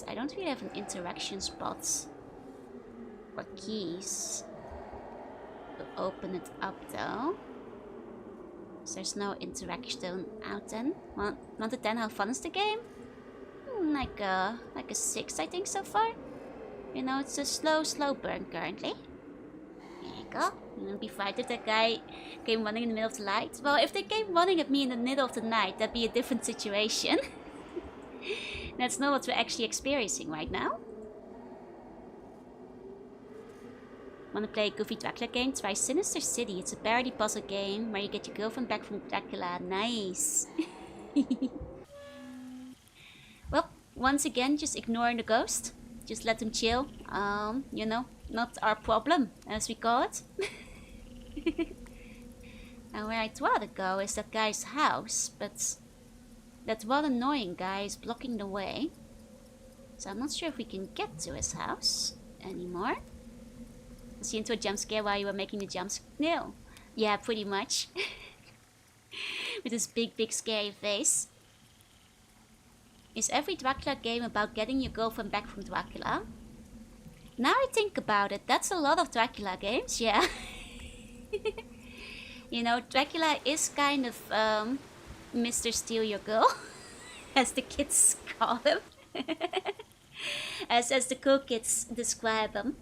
I don't really have an interaction spot or keys to open it up though. So there's no interaction out then. 1 to 10, how fun is the game? Like a 6 I think so far. You know, it's a slow burn currently. There you go. You won't be frightened if that guy came running in the middle of the night. Well, if they came running at me in the middle of the night, that'd be a different situation. That's not what we're actually experiencing right now. Wanna play a goofy Dracula game? Try Sinister City. It's a parody puzzle game where you get your girlfriend back from Dracula. Nice. Well, once again, just ignoring the ghost. Just let him chill. You know, not our problem, as we call it. And where I'd rather go is that guy's house, but that one annoying guy is blocking the way. So I'm not sure if we can get to his house anymore. Was he into a jump scare while you were making the jump scare? No. Yeah, pretty much. With his big scary face. Is every Dracula game about getting your girlfriend back from Dracula? Now I think about it, that's a lot of Dracula games, yeah. You know, Dracula is kind of Mr. Steal Your Girl, as the kids call him. as the cool kids describe him.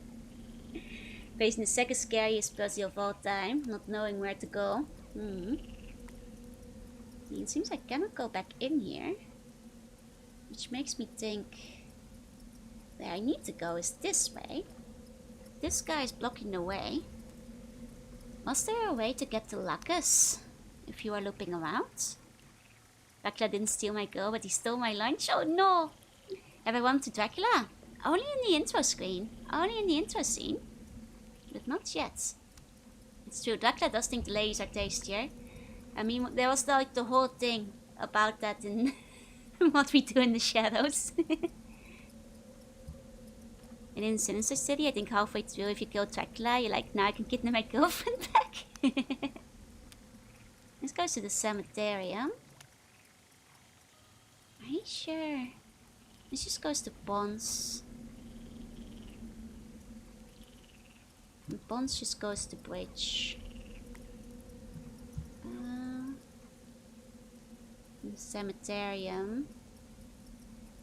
Facing the second scariest puzzle of all time, not knowing where to go. It seems I cannot go back in here. Which makes me think where I need to go is this way. This guy is blocking the way. Was there a way to get to Lactose if you are looping around? Dracula didn't steal my girl, but he stole my lunch. Oh no! Have I bumped to Dracula? Only in the intro screen. Only in the intro scene. But not yet. It's true, Dracula does think the ladies are tastier. I mean, there was like the whole thing about that in What We Do in the Shadows. And in Sinister City, I think halfway through, if you kill Dracula, you're like, now I can kidnap my girlfriend back. Let's go to the cemeterium. Are you sure? This just goes to Bonds. And Bonds just goes to Bridge. The cemeterium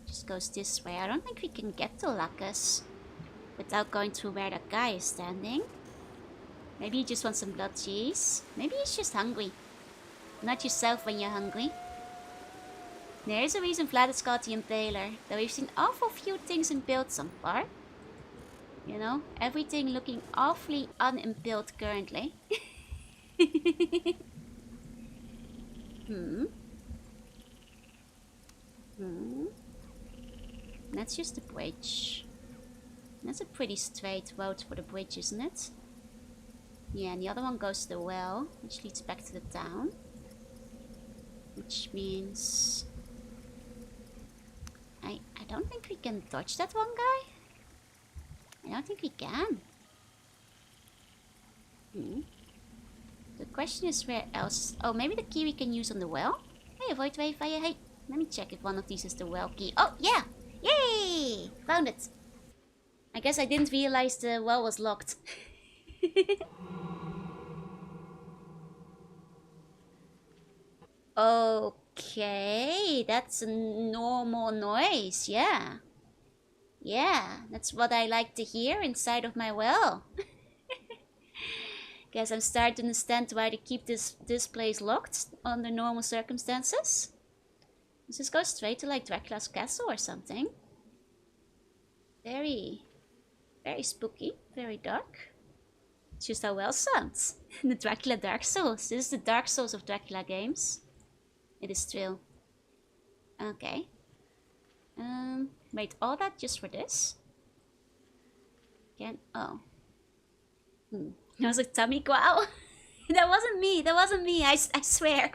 just goes this way. I don't think we can get to Lactose without going through where that guy is standing. Maybe he just wants some blood cheese. Maybe he's just hungry. Not yourself when you're hungry. There is a reason Vlad is called the Impaler, though we've seen awful few things impaled so far. You know, everything looking awfully unimpaled currently. That's just the bridge. That's a pretty straight road for the bridge, isn't it? Yeah, and the other one goes to the well, which leads back to the town. Which means... I don't think we can dodge that one guy. I don't think we can. The question is where else... Oh, maybe the key we can use on the well? Hey, avoid wayfire. Hey, let me check if one of these is the well key. Oh, yeah! Yay! Found it. I guess I didn't realize the well was locked. Okay, that's a normal noise, yeah. Yeah, that's what I like to hear inside of my well. Guess I'm starting to understand why they keep this place locked under normal circumstances. Let's just go straight to like Dracula's castle or something. Very spooky, very dark. It's just how well sounds. The Dracula Dark Souls. This is the Dark Souls of Dracula games. It is true. Okay. Wait, all that just for this? Oh. That was a tummy growl. That wasn't me. That wasn't me. I swear.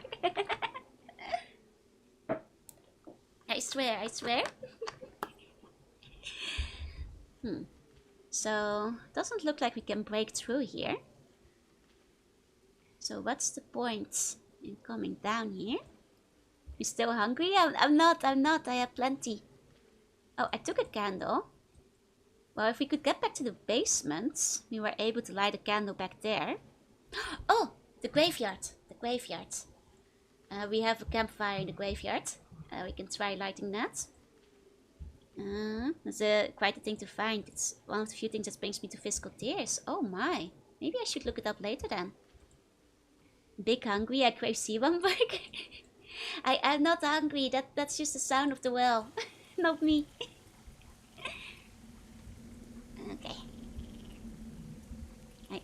I swear. I swear. So, doesn't look like we can break through here. So what's the point in coming down here? You still hungry? I'm not. I have plenty. Oh, I took a candle. Well, if we could get back to the basement, we were able to light a candle back there. Oh, the graveyard. The graveyard. We have a campfire in the graveyard. We can try lighting that. That's quite a thing to find. It's one of the few things that brings me to physical tears. Oh my. Maybe I should look it up later then. Big hungry, I crave C1 burger. I'm not hungry. That's just the sound of the well. Not me. Okay. I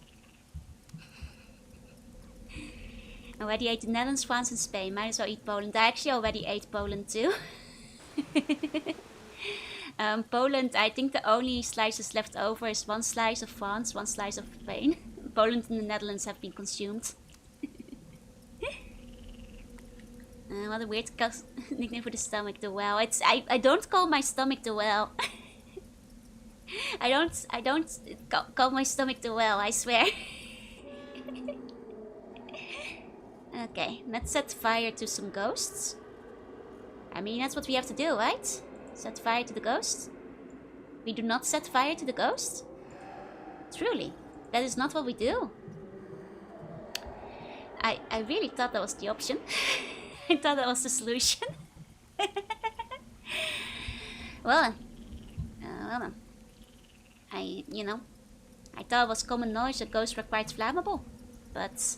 already ate the Netherlands, France and Spain. Might as well eat Poland. I actually already ate Poland too. Poland, I think the only slices left over is one slice of France, one slice of Spain. Poland and the Netherlands have been consumed. What a weird nickname for the stomach, the well. I don't call my stomach the well. I don't call my stomach the well, I swear. Okay, let's set fire to some ghosts. I mean, that's what we have to do, right? Set fire to the ghost? We do not set fire to the ghost? Truly, that is not what we do. I really thought that was the option. I thought that was the solution. Well then. I thought it was common knowledge that ghosts were quite flammable. But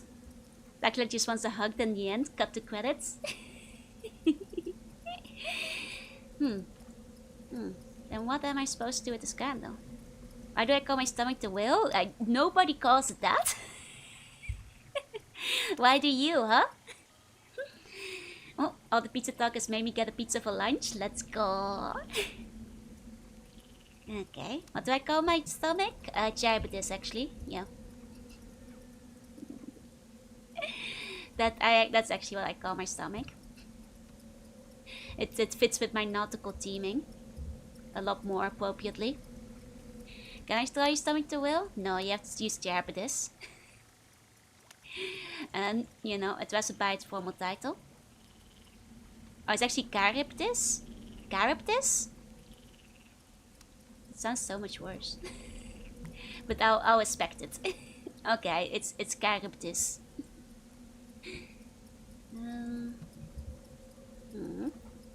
Dracula just wants a hug in the end. Cut the credits. Then what am I supposed to do with this candle? Why do I call my stomach the whale? Nobody calls it that. Why do you, huh? Oh, all the pizza talk has made me get a pizza for lunch. Let's go. Okay, what do I call my stomach? Diabetes, actually. Yeah. That's actually what I call my stomach. It fits with my nautical theming a lot more appropriately. Can I still use stomach to will? No, you have to use diabetes. And, address it by its formal title. Oh, it's actually Charybdis? Charybdis? It sounds so much worse. But I'll respect it. Okay, it's Charybdis.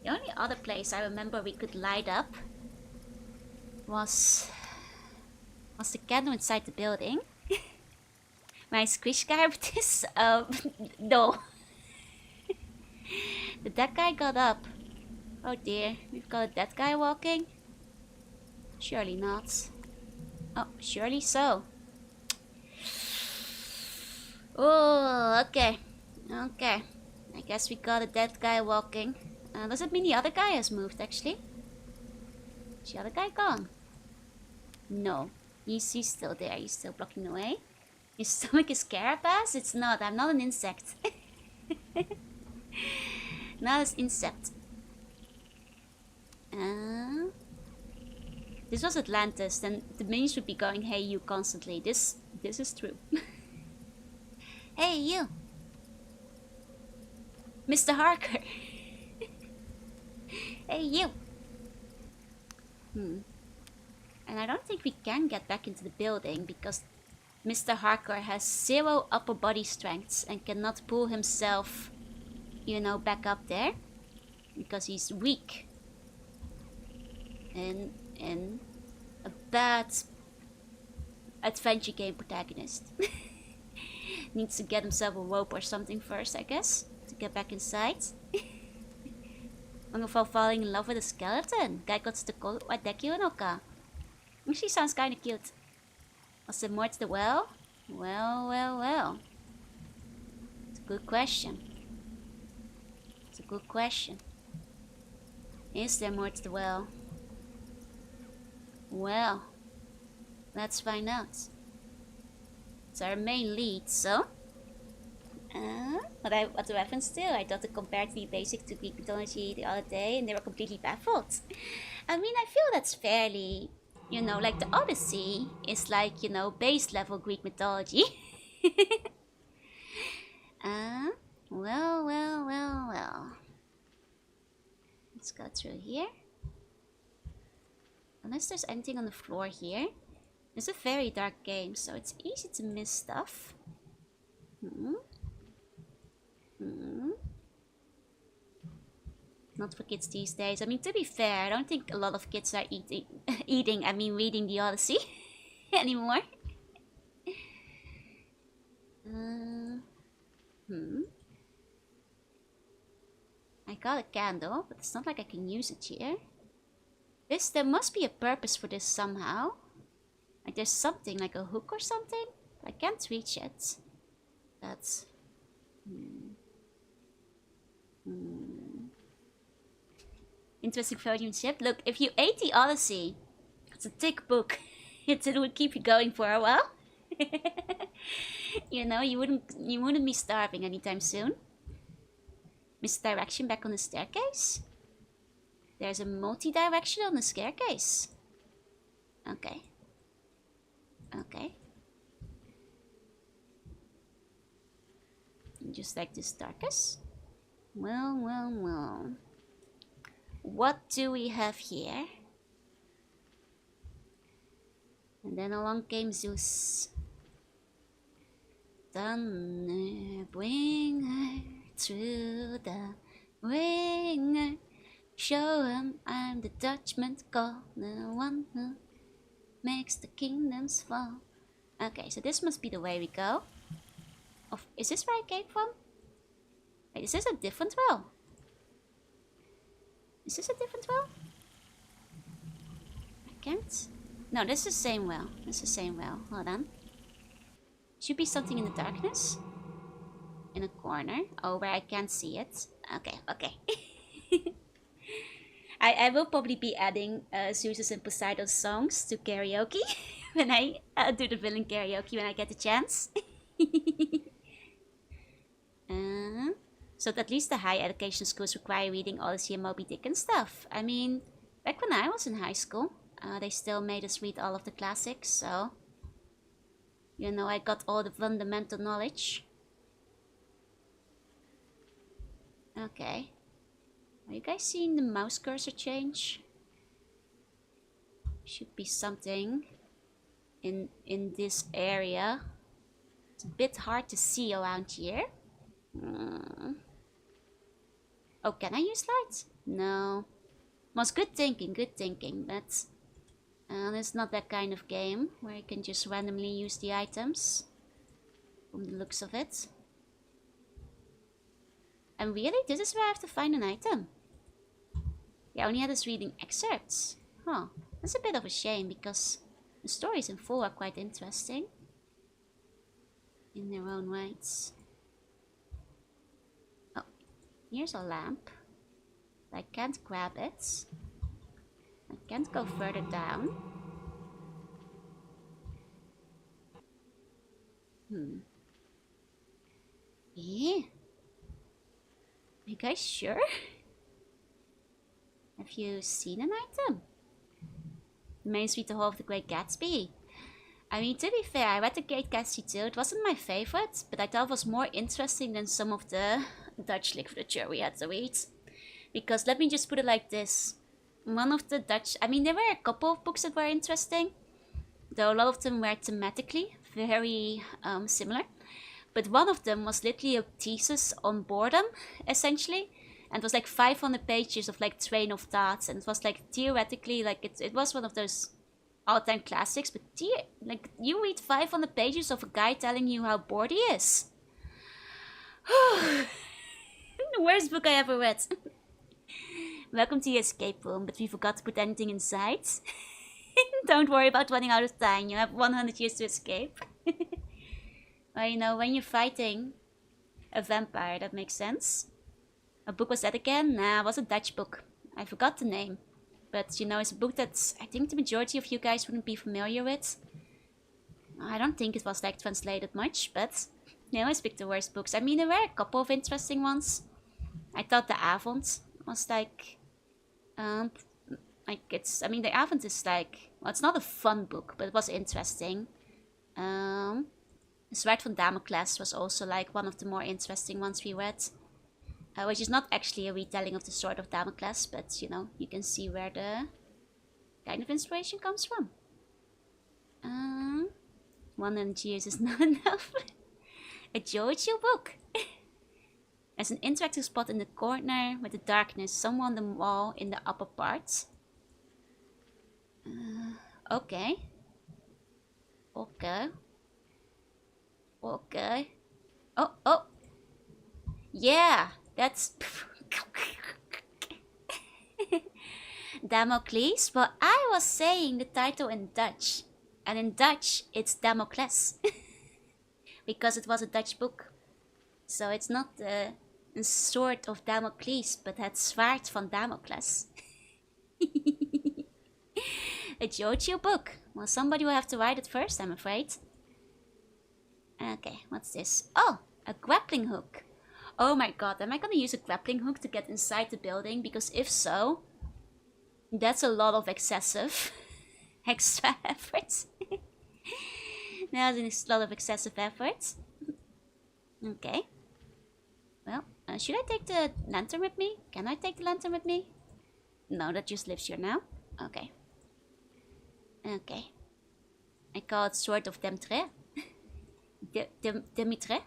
The only other place I remember we could light up was the candle inside the building. My squish Charybdis? No. Did that guy got up? Oh dear, we've got a dead guy walking? Surely not. Oh, surely so. Oh, okay. Okay. I guess we got a dead guy walking. Does it mean the other guy has moved, actually? Is the other guy gone? No. He's still there. He's still blocking the way. His stomach is carapace? It's not. I'm not an insect. Not an insect. This was Atlantis, then the minions would be going, hey you, constantly. This is true. Hey you! Mr. Harker! Hey you! And I don't think we can get back into the building because Mr. Harker has 0 upper body strength and cannot pull himself, back up there. Because he's weak. And a bad adventure game protagonist. Needs to get himself a rope or something first, I guess. To get back inside. Ongeval falling in love with a skeleton. Kijk wat ze wat dekje in elkaar. Actually sounds kinda cute. Was there more to the well? Well. It's a good question. It's a good question. Is there more to the well? Well, let's find out. It's our main lead, so... what the weapons do? I thought it compared to be basic to Greek mythology the other day, and they were completely baffled. I mean, I feel that's fairly... like the Odyssey is like, base level Greek mythology. Well. Let's go through here. Unless there's anything on the floor here. It's a very dark game, so it's easy to miss stuff. Not for kids these days. I mean, to be fair, I don't think a lot of kids are reading the Odyssey anymore. I got a candle, but it's not like I can use it here. There must be a purpose for this somehow. Like there's something, like a hook or something. I can't reach it. That's... Interesting podiumship. Look, if you ate the Odyssey, it's a thick book. It would keep you going for a while. You wouldn't be starving anytime soon. Misdirection back on the staircase. There's a multi-direction on the staircase. Okay. Just like this darkest. Well. What do we have here? And then along came Zeus. Thunder bringer through the ringer. Show 'em I'm the judgment call, the one who makes the kingdoms fall. Okay, so this must be the way we go. Is this where I came from? Wait, is this a different well? Is this a different well? I can't. No, this is the same well. This is the same well. Hold on. Should be something in the darkness. In a corner. Oh, where I can't see it. Okay, okay. I will probably be adding Zeus's and Poseidon's songs to karaoke. When I do the villain karaoke when I get the chance. So at least the high education schools require reading Odyssey and Moby Dick and stuff. I mean, back when I was in high school, they still made us read all of the classics, so... You know, I got all the fundamental knowledge. Okay. Are you guys seeing the mouse cursor change? Should be something in this area. It's a bit hard to see around here. Oh, can I use lights? No. Was good thinking, but it's not that kind of game where you can just randomly use the items from the looks of it. And really, this is where I have to find an item. Yeah, I only had us reading excerpts. Huh, that's a bit of a shame because the stories in full are quite interesting in their own rights. Oh, here's a lamp. I can't grab it. I can't go further down. Yeah. Are you guys sure? Have you seen an item? The Main Street, the Hall of the Great Gatsby. I mean, to be fair, I read The Great Gatsby too. It wasn't my favorite, but I thought it was more interesting than some of the Dutch literature we had to read. Because let me just put it like this. One of the Dutch... I mean, there were a couple of books that were interesting. Though a lot of them were thematically very similar. But one of them was literally a thesis on boredom, essentially. And it was like 500 pages of like train of thoughts. And it was like theoretically, like it was one of those all-time classics. But like you read 500 pages of a guy telling you how bored he is. The worst book I ever read. Welcome to the escape room, but we forgot to put anything inside. Don't worry about running out of time. You have 100 years to escape. Well, you know, when you're fighting a vampire, that makes sense. What book was that again? Nah, it was a Dutch book. I forgot the name. But, you know, it's a book that I think the majority of you guys wouldn't be familiar with. I don't think it was, like, translated much, but... You know, I picked the worst books. I mean, there were a couple of interesting ones. I thought The Avond was, like... I mean, The Avond is, like... Well, it's not a fun book, but it was interesting. The Sword from Damocles was also like one of the more interesting ones we read. Which is not actually a retelling of the Sword of Damocles, but you know, you can see where the kind of inspiration comes from. 100 years is not enough. A JoJo book. There's an interactive spot in the corner with the darkness, somewhere on the wall in the upper part. Okay. Okay. Okay. Oh. Yeah, that's... Damocles? Well, I was saying the title in Dutch. And in Dutch, it's Damocles. Because it was a Dutch book. So it's not the sword of Damocles, but het zwaard van Damocles. A JoJo book. Well, somebody will have to write it first, I'm afraid. Okay, what's this? Oh, a grappling hook. Oh my god, am I gonna use a grappling hook to get inside the building? Because if so, that's a lot of excessive extra effort. That's a lot of excessive effort. Okay. Well, should I take the lantern with me? Can I take the lantern with me? No, that just lives here now. Okay. Okay. I call it Sword of Demtre. Dimitre?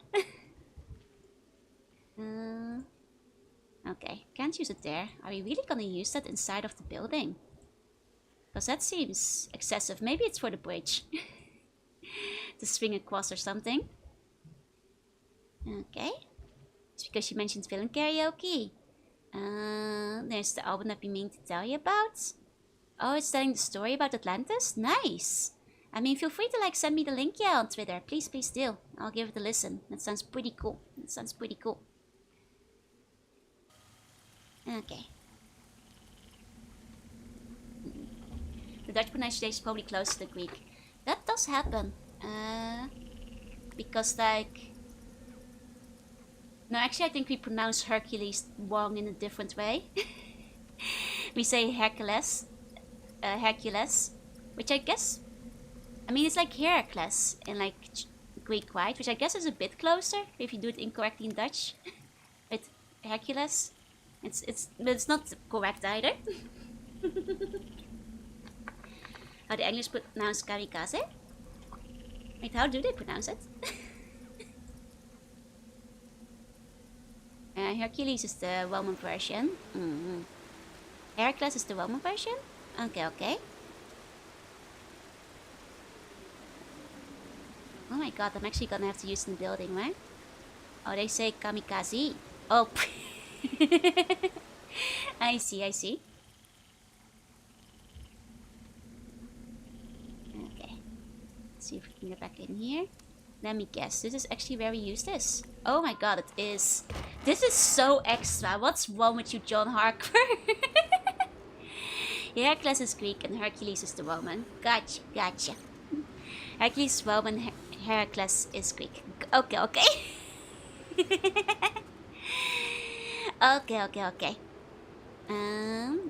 Okay, can't use it there. Are we really gonna use that inside of the building? Because that seems excessive. Maybe it's for the bridge. To swing across or something. Okay. It's because you mentioned villain karaoke. There's the album I've been meaning to tell you about. Oh, it's telling the story about Atlantis? Nice! I mean, feel free to like send me the link, yeah, on Twitter. Please, please do. I'll give it a listen. That sounds pretty cool. That sounds pretty cool. Okay. The Dutch pronunciation is probably close to the Greek. That does happen. Because like... No, actually I think we pronounce Hercules wrong in a different way. We say Hercules. Hercules. Which I guess... I mean, it's like Heracles in like Greek, right? Which I guess is a bit closer if you do it incorrectly in Dutch. With Hercules. But it's not correct either. How the English pronounce kamikaze? Wait, how do they pronounce it? Hercules is the Roman version. Heracles is the Roman version? Okay, okay. Oh my god, I'm actually gonna have to use it in the building, right? Oh, they say kamikaze. Oh, I see, I see. Okay. Let's see if we can get back in here. Let me guess. This is actually where we use this. Oh my god, it is. This is so extra. What's wrong with you, John Harker? Heracles is Greek and Hercules is the Roman. Gotcha, gotcha. Hercules is Roman, Heracles is Greek. Okay, okay. Okay.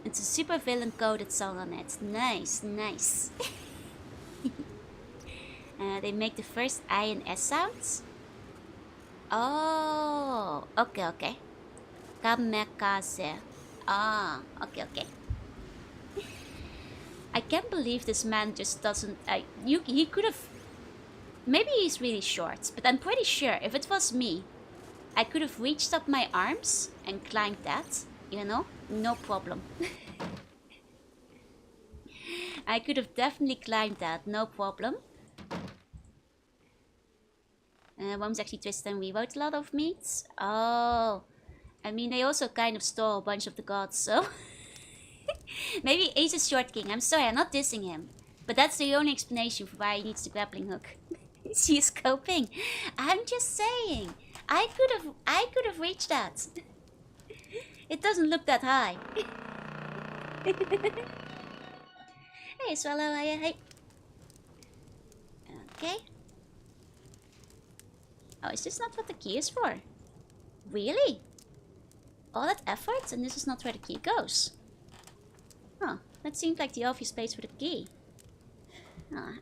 It's a super villain coded song on it. Nice, nice. They make the first I and S sounds. Oh, okay, okay. Kamikaze. Ah, okay, okay. I can't believe this man just doesn't. He could have. Maybe he's really short, but I'm pretty sure if it was me, I could have reached up my arms and climbed that. You know, no problem. I could have definitely climbed that, no problem. Worms actually twisted and rewrote a lot of meats. Oh, I mean, they also kind of stole a bunch of the gods, so... Maybe Ace is Short King. I'm sorry, I'm not dissing him. But that's the only explanation for why he needs the grappling hook. She's coping. I'm just saying. I could have reached that. It doesn't look that high. Hey, Swallow, hey. Okay. Oh, is this not what the key is for? Really? All that effort and this is not where the key goes? Huh, that seems like the obvious place for the key.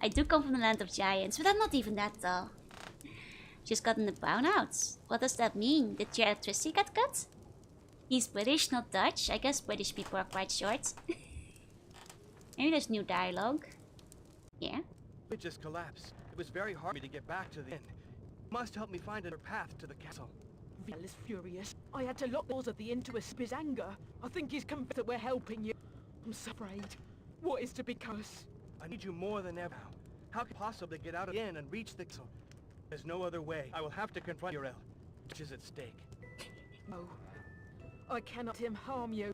I do come from the land of giants, but I'm not even that tall. Just gotten the brownouts. What does that mean? Did your electricity get cut? He's British, not Dutch. I guess British people are quite short. Maybe there's new dialogue. Yeah. It just collapsed. It was very hard for me to get back to the inn. You must help me find a path to the castle. Vil is furious. I had to lock the doors of the inn to escape his anger. I think he's convinced that we're helping you. I'm so afraid. What is to become us? I need you more than ever. How can I possibly get out of the inn and reach the castle? There's no other way. I will have to confront Uriel, which is at stake. No. I cannot let him harm you.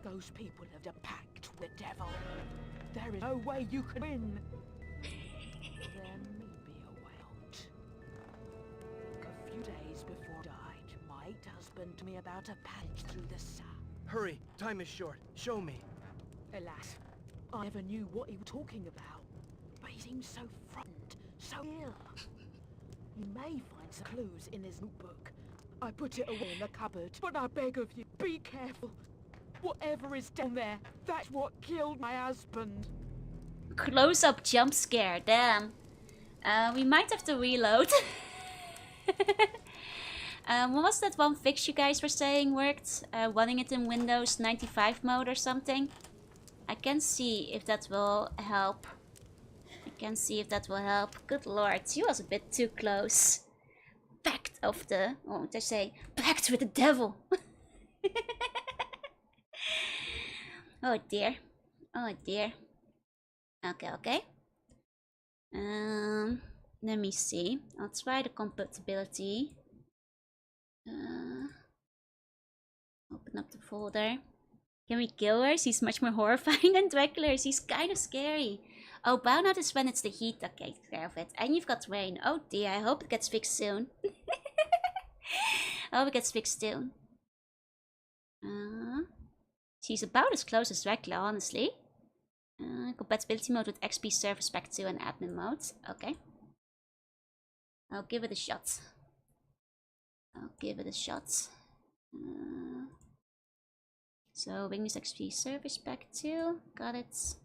Those people have a pact with the devil. There is no way you can win. There may be a way out. A few days before I died, my husband told me about a passage through the sun. Hurry, time is short. Show me. Alas, I never knew what he was talking about. But he seems so frightened, so ill. You may find some clues in his notebook. I put it away in the cupboard, but I beg of you, be careful. Whatever is down there, that's what killed my husband. Close-up jump scare, damn. We might have to reload. What was that one fix you guys were saying worked? Running it in Windows 95 mode or something? I can see if that will help. Can see if that will help. Good lord, she was a bit too close. Pact of the... Oh, what did I say? Pact with the devil. Oh dear. Oh dear. Okay. Let me see. I'll try the compatibility. Open up the folder. Can we kill her? She's much more horrifying than Dracula. She's kind of scary. Oh, burnout is when it's the heat that takes care of it. And you've got rain. Oh dear, I hope it gets fixed soon. I hope it gets fixed soon. She's about as close as Dracula, honestly. Compatibility mode with XP Service Pack 2 and admin mode. Okay. I'll give it a shot. So, Wingless XP Service Pack 2. Got it.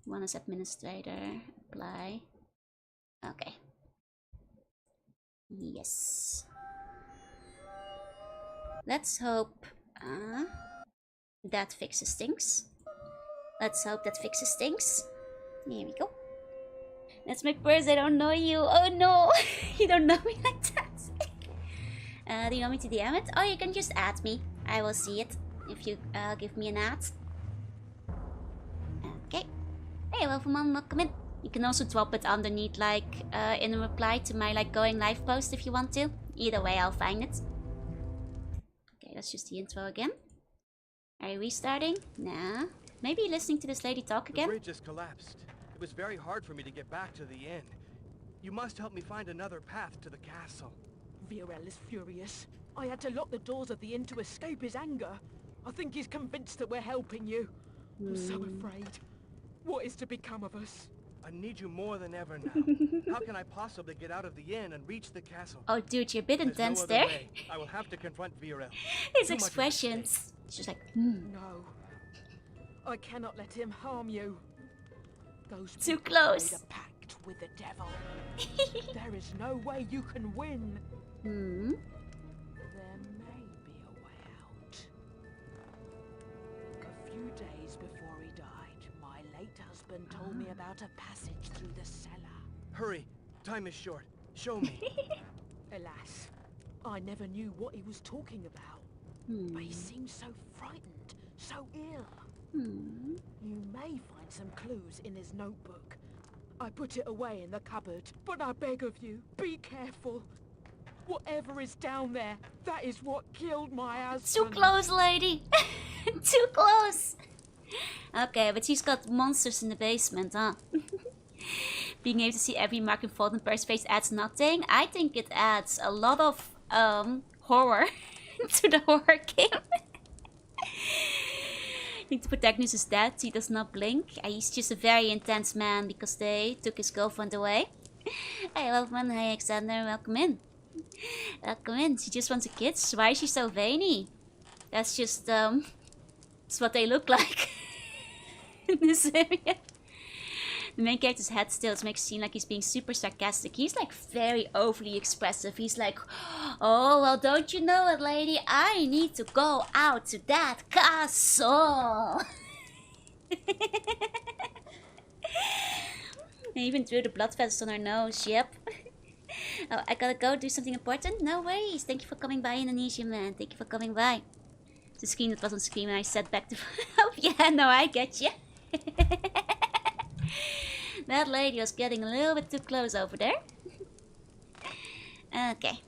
One as administrator. Apply. Okay. Yes. Let's hope that fixes things. Here we go. That's my purse, I don't know you. Oh no! You don't know me like that. Do you want me to DM it? Oh, you can just add me. I will see it if you give me an ad. Okay. Hey, welcome in. You can also drop it underneath, like, in a reply to my, like, going live post if you want to. Either way, I'll find it. Okay, that's just the intro again. Are you restarting? Nah. Maybe listening to this lady talk again? The bridge just collapsed. It was very hard for me to get back to the inn. You must help me find another path to the castle. Viorel is furious. I had to lock the doors of the inn to escape his anger. I think he's convinced that we're helping you. I'm so afraid. What is to become of us? I need you more than ever now. How can I possibly get out of the inn and reach the castle? Oh, dude, you're a bit There's intense no other there. way. I will have to confront Viorel. His Too much at expressions. It's just like, No. I cannot let him harm you. Those Too people close. made a pact with the devil. There is no way you can win. There may be a way out. A few days before he died, my late husband told me about a passage through the cellar. Hurry. Time is short. Show me. Alas, I never knew what he was talking about. But he seemed so frightened, so ill. You may find some clues in his notebook. I put it away in the cupboard, but I beg of you, be careful. Whatever is down there, that is what killed my husband. too close, lady. Too close. Okay, but she's got monsters in the basement, huh? Being able to see every mark and fault in person's face adds nothing. I think it adds a lot of horror to the horror game. I think the protagonist is dead. He does not blink. He's just a very intense man because they took his girlfriend away. Hey, welcome. Hey, Alexander. Welcome in. Welcome in. She just wants a kid. Why is she so veiny? That's just, it's what they look like in this area. The main character's head stills makes it seem like he's being super sarcastic. He's like very overly expressive. He's like, oh, well, don't you know it, lady? I need to go out to that castle. They even drew the blood vessels on her nose. Yep. Oh, I gotta go do something important? No worries. Thank you for coming by, Indonesia, man. Thank you for coming by. The screen that wasn't screaming, I said back to... Oh, yeah, no, I get you. That lady was getting a little bit too close over there. Okay.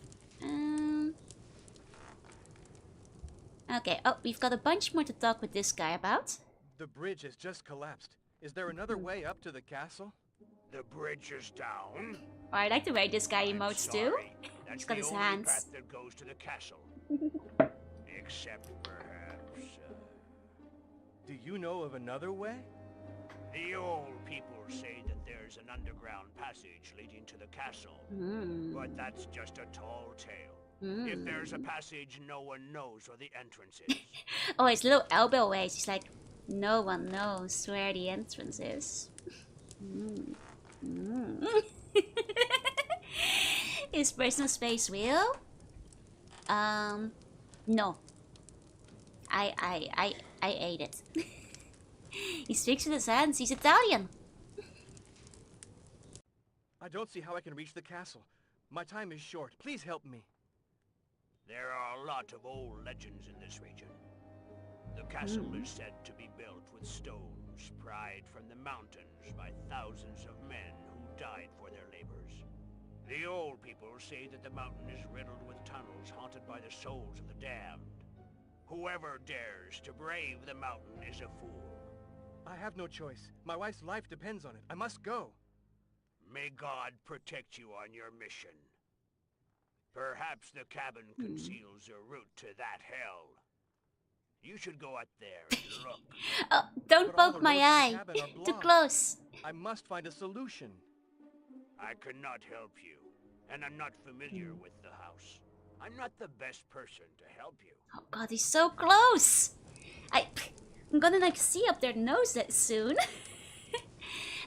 Okay, oh, we've got a bunch more to talk with this guy about. The bridge has just collapsed. Is there another way up to the castle? The bridge is down. Oh, I like the way this guy emotes too. That's He's got the his only hands. path that goes to the castle. Except perhaps... Do you know of another way? The old people say that there's an underground passage leading to the castle. But that's just a tall tale. If there's a passage, no one knows where the entrance is. Oh, his little elbow waves. He's like, no one knows where the entrance is. Is personal space real? No. I ate it. He speaks with his hands. He's Italian. I don't see how I can reach the castle. My time is short. Please help me. There are a lot of old legends in this region. The castle is said to be built with stones pried from the mountains by thousands of men who died for their labors. The old people say that the mountain is riddled with tunnels haunted by the souls of the damned. Whoever dares to brave the mountain is a fool. I have no choice. My wife's life depends on it. I must go. May God protect you on your mission. Perhaps the cabin conceals a route to that hell. You should go out there and look. Oh, don't But all poke the my roads to the eye. cabin are Too blocked. close. I must find a solution. I cannot help you, and I'm not familiar with the house. I'm not the best person to help you. Oh god, he's so close. I'm gonna like see up their nose that soon.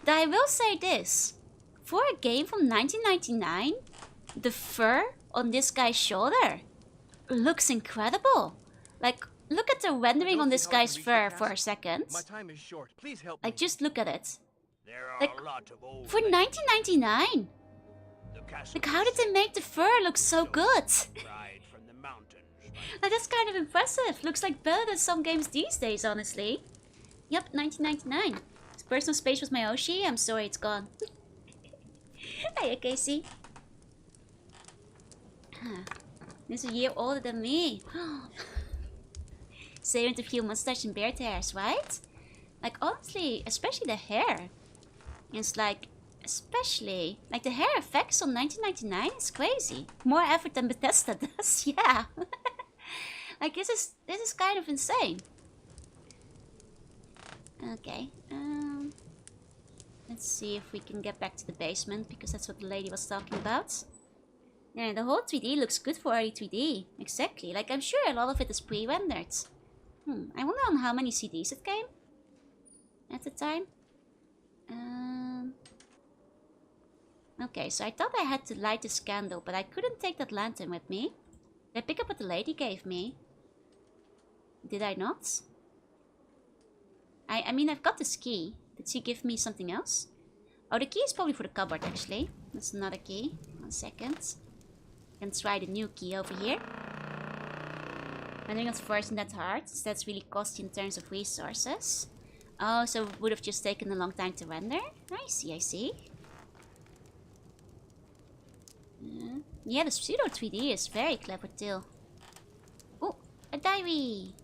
Though I will say this. For a game from 1999, the fur on this guy's shoulder looks incredible. Like, look at the rendering don't on see this how I can guy's reach the fur for a castle. second. My time is short. Please help me. Like, just look at it. There are Like, a lot of old For legends. 1999, The castle like, how is did they said make the fur look so good? pried from the mountains by Like, that's kind of impressive. Looks like better than some games these days, honestly. Yep, 1999. His personal space was my Oshi. I'm sorry, it's gone. Hey, Casey. He's a year older than me. Same with a few mustache and beard hairs, right? Like, honestly, especially the hair. It's like, especially, like the hair effects on 1999 is crazy. More effort than Bethesda does, yeah. Like, this is kind of insane. Okay, let's see if we can get back to the basement, because that's what the lady was talking about. Yeah, the whole 3D looks good for early 3D. Exactly. Like, I'm sure a lot of it is pre-rendered. I wonder on how many CDs it came at the time. Okay, so I thought I had to light this candle, but I couldn't take that lantern with me. Did I pick up what the lady gave me? Did I not? I mean, I've got this key. Did she give me something else? Oh, the key is probably for the cupboard, actually. That's another key. 1 second. Can try the new key over here. Rendering at first isn't that hard. That's really costly in terms of resources. Oh, so it would have just taken a long time to render? I see, I see. Yeah, the pseudo 3D is very clever too. Oh, a diary!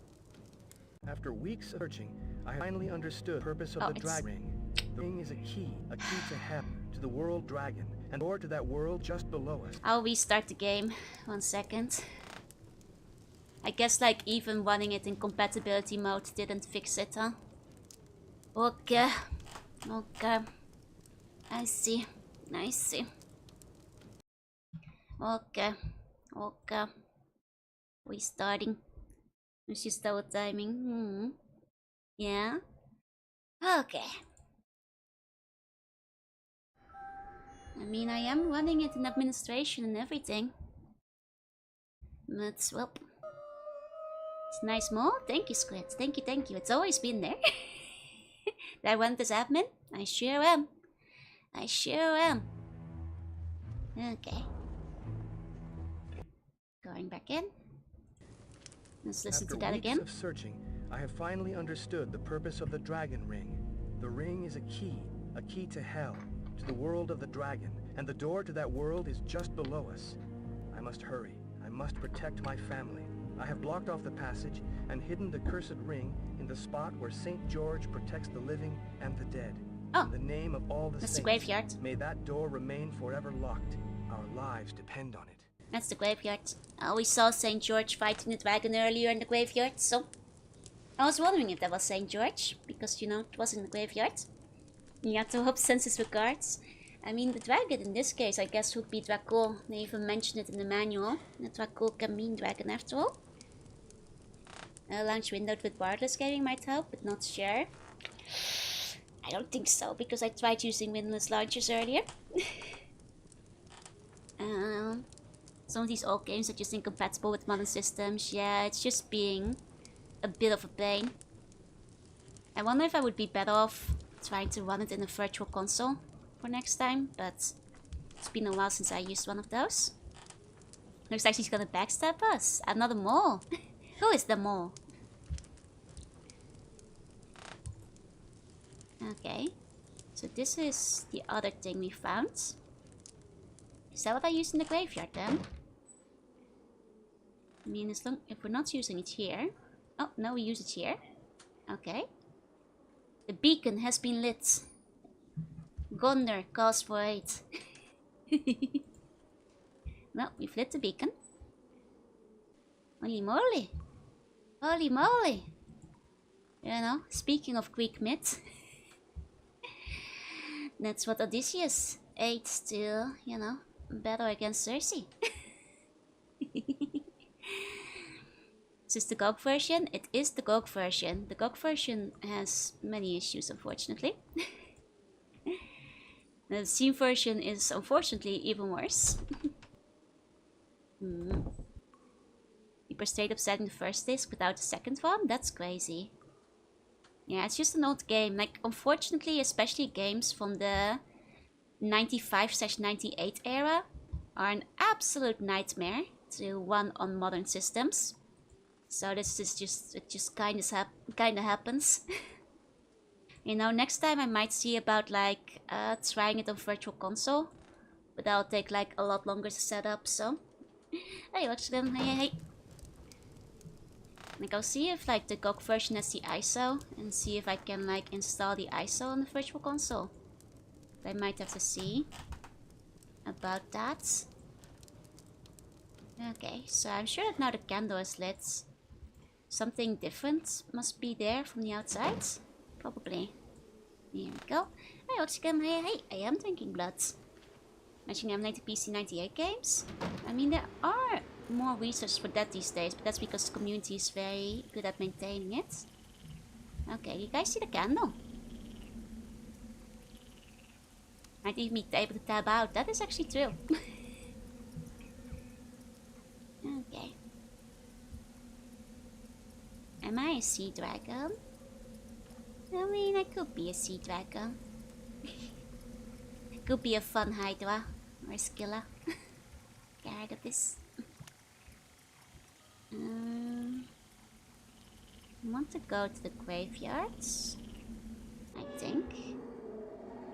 After weeks of searching, I finally understood the purpose of the dragon ring. The ring is a key to hell, to the world dragon, and or to that world just below us. I'll restart the game. 1 second. I guess like even running it in compatibility mode didn't fix it, huh? Okay. Okay. I see. I see. Okay. Okay. Restarting. Let's just double timing. Yeah. Okay. I mean, I am running it in administration and everything. But, well. It's a nice mode. Thank you, Squid. Thank you, thank you. It's always been there. Did I run this admin? I sure am. I sure am. Okay. Going back in. Let's listen to that again. After weeks of searching, I have finally understood the purpose of the dragon ring. The ring is a key to hell, to the world of the dragon, and the door to that world is just below us. I must hurry. I must protect my family. I have blocked off the passage and hidden the cursed ring in the spot where St. George protects the living and the dead. Oh, in the name of all the that's saints, the graveyard. may that door remain forever locked. Our lives depend on it. That's the graveyard. We saw St. George fighting the dragon earlier in the graveyard, so... I was wondering if that was St. George, because, you know, it was in the graveyard. You have to hope sends his regards. I mean, the dragon in this case, I guess, would be Dracula. They even mentioned it in the manual. That Dracula can mean dragon after all. Launch windowed with wireless gaming might help, but not sure. I don't think so, because I tried using windless launchers earlier. Some of these old games are just incompatible with modern systems. Yeah, it's just being a bit of a pain. I wonder if I would be better off trying to run it in a virtual console for next time, but it's been a while since I used one of those. Looks like she's gonna backstab us. Another mole. Who is the mole? Okay. So this is the other thing we found. Is that what I used in the graveyard then? I mean, as long if we're not using it here. Oh, no, we use it here. Okay. The beacon has been lit. Gondor calls for aid. Well, we've lit the beacon. Holy moly. Holy moly. You know, speaking of Greek myth. That's what Odysseus ate to, you know, battle against Circe. Is this the GOG version? It is the GOG version. The GOG version has many issues, unfortunately. The Steam version is, unfortunately, even worse. People straight up setting the first disc without the second one? That's crazy. Yeah, it's just an old game. Like, unfortunately, especially games from the 95/98 era are an absolute nightmare to run on modern systems. So this is just, it just kind of happens. You know, next time I might see about like trying it on virtual console, but that'll take like a lot longer to set up. So, hey, what's going on? Hey. Like, I'll see if like the GOG version has the ISO and see if I can like install the ISO on the virtual console. I might have to see about that. Okay, so I'm sure that now the candle is lit. Something different must be there from the outside. Probably. Here we go. Hey, Oxycam, hey, I am drinking blood. Mentioning I'm like the PC 98 games. I mean, there are more research for that these days, but that's because the community is very good at maintaining it. Okay, you guys see the candle? Might even be able to tab out. That is actually true. Okay. Am I a sea dragon? I mean, I could be a sea dragon. Could be a fun hydra or a skilla. Scared of this. I want to go to the graveyards, I think.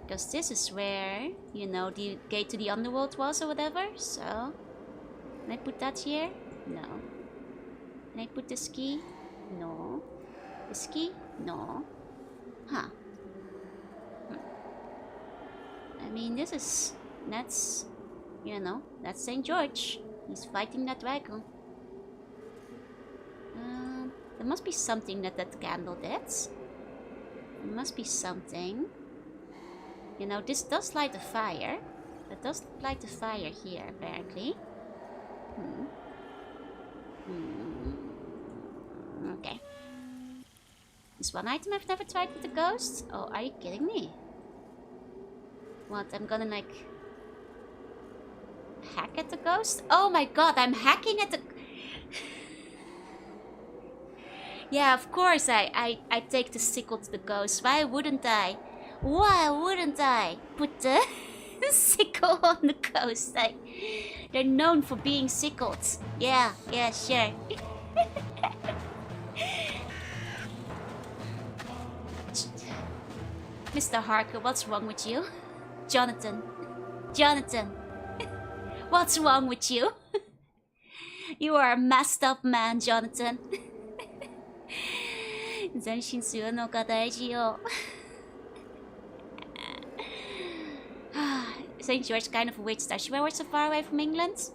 Because this is where, you know, the gate to the underworld was or whatever, so... Can I put that here? No. Can I put the ski? No. The ski? No. Huh. I mean, this is... That's... You know, that's St. George. He's fighting that dragon. There must be something that candle did. There must be something. You know, this does light a fire. That does light a fire here, apparently. Okay. This one item I've never tried with the ghost? Oh, are you kidding me? What, I'm gonna like... hack at the ghost? Oh my god, I'm hacking at the... Yeah, of course I take the sickle to the ghost. Why wouldn't I? Why wouldn't I put the sickle on the ghost? They're known for being sickled. Yeah, sure. Mr. Harker, what's wrong with you? Jonathan. What's wrong with you? You are a messed up man, Jonathan. St. George kind of a weird statue. Why we're so far away from England?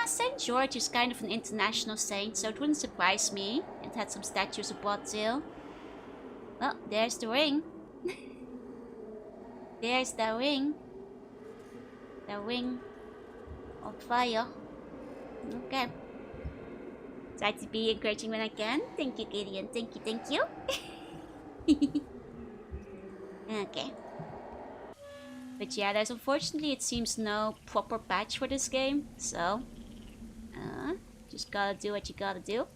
St. George is kind of an international saint, so it wouldn't surprise me. It had some statues abroad too. Well, there's the ring. There's the ring. The ring on fire. Okay. Try to be encouraging when I can. Thank you, Gideon. Thank you. Okay. But yeah, there's unfortunately, it seems, no proper patch for this game. So, just gotta do what you gotta do.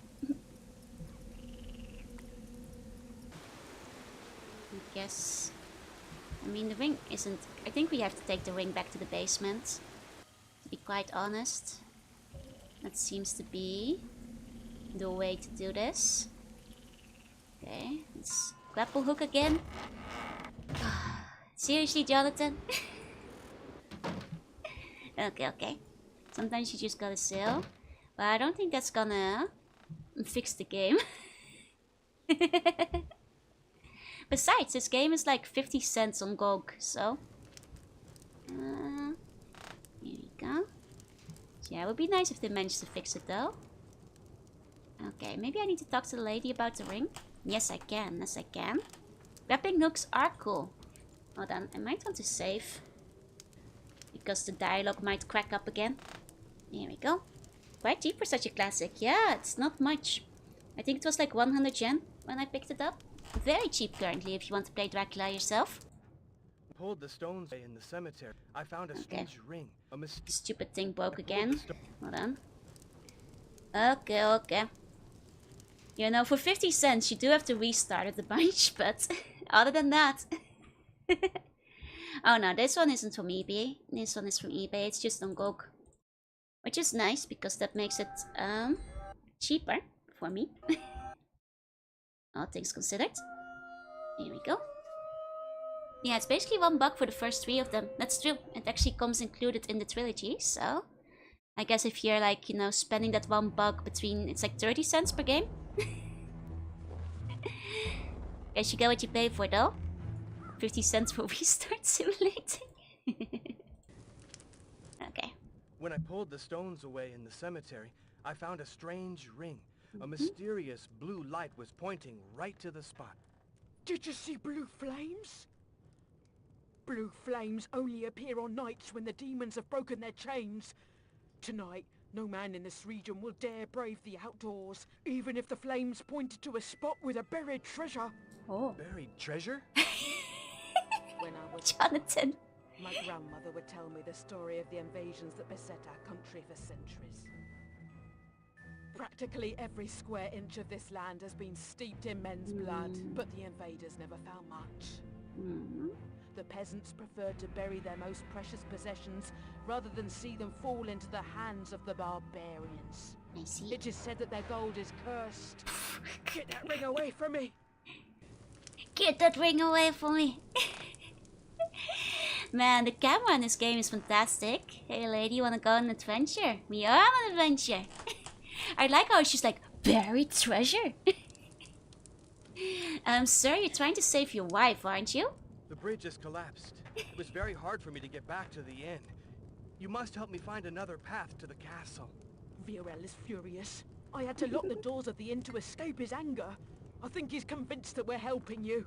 I guess... I mean, the ring isn't... I think we have to take the ring back to the basement. To be quite honest. That seems to be the way to do this. Okay, let's grapple hook again. Seriously, Jonathan? Okay. Sometimes you just gotta sail. But I don't think that's gonna fix the game. Besides, this game is like 50 cents on GOG, so... here we go. So yeah, it would be nice if they managed to fix it though. Okay, maybe I need to talk to the lady about the ring. Yes, I can. Yes, I can. Grappling hooks are cool. Hold on, I might want to save. Because the dialogue might crack up again. Here we go. Quite cheap for such a classic. Yeah, it's not much. I think it was like 100 yen when I picked it up. Very cheap currently if you want to play Dracula yourself. Pulled the stones away in the cemetery. I found a strange ring. A Stupid thing broke again. Hold on. Okay. You know, for 50 cents you do have to restart it a bunch, but other than that... Oh no, this one isn't from eBay. This one is from eBay. It's just on GOG. Which is nice because that makes it cheaper for me. All things considered. Here we go. Yeah, it's basically $1 for the first 3 of them. That's true. It actually comes included in the trilogy, so... I guess if you're like, you know, spending that $1 between... It's like 30 cents per game. Guess you get what you pay for though. 50 cents for Restart Simulator. Okay. When I pulled the stones away in the cemetery, I found a strange ring. A mysterious blue light was pointing right to the spot. Did you see blue flames? Blue flames only appear on nights when the demons have broken their chains. Tonight, no man in this region will dare brave the outdoors, even if the flames pointed to a spot with a buried treasure. Oh. Buried treasure? When I was Jonathan. my grandmother would tell me the story of the invasions that beset our country for centuries. Practically every square inch of this land has been steeped in men's blood, but the invaders never found much. The peasants preferred to bury their most precious possessions rather than see them fall into the hands of the barbarians. I see. It is said that their gold is cursed. Get that ring away from me! Get that ring away from me! Man, the camera in this game is fantastic. Hey lady, you wanna go on an adventure? We are on an adventure! I like how she's like, buried treasure? Sir, you're trying to save your wife, aren't you? The bridge has collapsed. It was very hard for me to get back to the inn. You must help me find another path to the castle. Virel is furious. I had to lock the doors of the inn to escape his anger. I think he's convinced that we're helping you.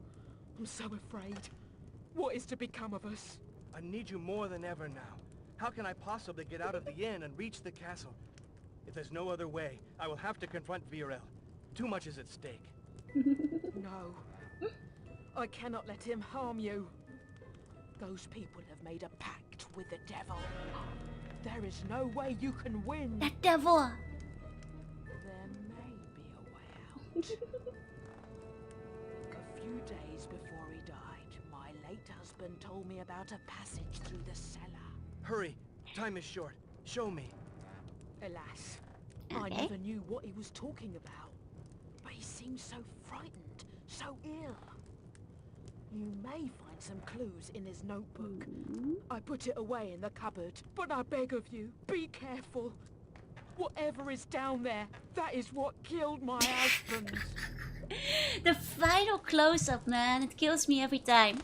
I'm so afraid. What is to become of us? I need you more than ever now. How can I possibly get out of the inn and reach the castle? If there's no other way, I will have to confront Virel. Too much is at stake. No. I cannot let him harm you. Those people have made a pact with the devil. There is no way you can win. That devil! There may be a way out. A few days before he died, my late husband told me about a passage through the cellar. Hurry! Time is short. Show me. Alas, Okay. I never knew what he was talking about. But he seemed so frightened, so ill. You may find some clues in his notebook. I put it away in the cupboard, but I beg of you, be careful. Whatever is down there, that is what killed my husband. The final close-up, man. It kills me every time.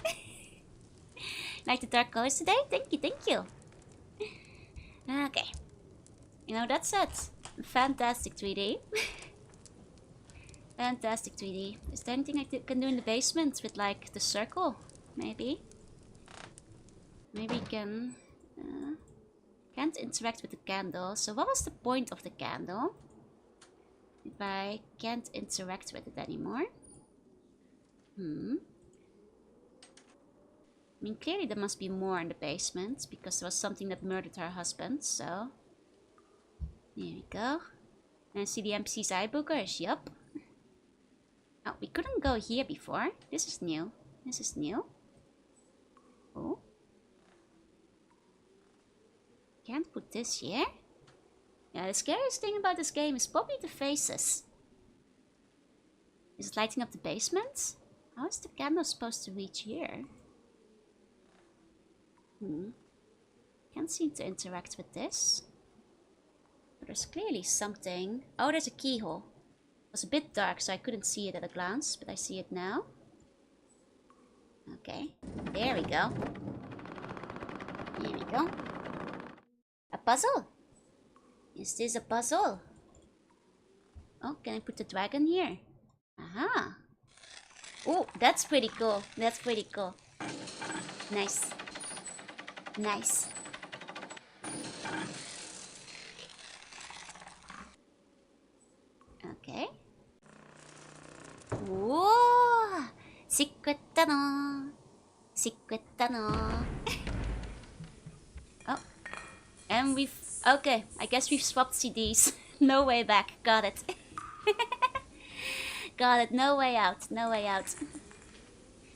Like the dark colors today? Thank you. Okay. You know, that's it. Fantastic 3D. Fantastic 3D. Is there anything I can do in the basement with, like, the circle? Maybe? Maybe can... can't interact with the candle. So what was the point of the candle? If I can't interact with it anymore? I mean, clearly there must be more in the basement, because there was something that murdered her husband, so... There we go. And I see the NPC's eye boogers, yup. Oh, we couldn't go here before. This is new. This is new. Oh. Can't put this here. Yeah, the scariest thing about this game is probably the faces. Is it lighting up the basement? How is the candle supposed to reach here? Can't seem to interact with this. But there's clearly something. Oh, there's a keyhole. It was a bit dark, so I couldn't see it at a glance, but I see it now. Okay, there we go. There we go. A puzzle. Is this a puzzle? Oh, can I put the dragon here? Aha. Oh, that's pretty cool. That's pretty cool. Nice. Nice. Okay. Whoa! Secret tunnel. Secret tunnel. Oh. And we've... Okay, I guess we've swapped CDs. No way back. Got it. Got it. No way out. No way out.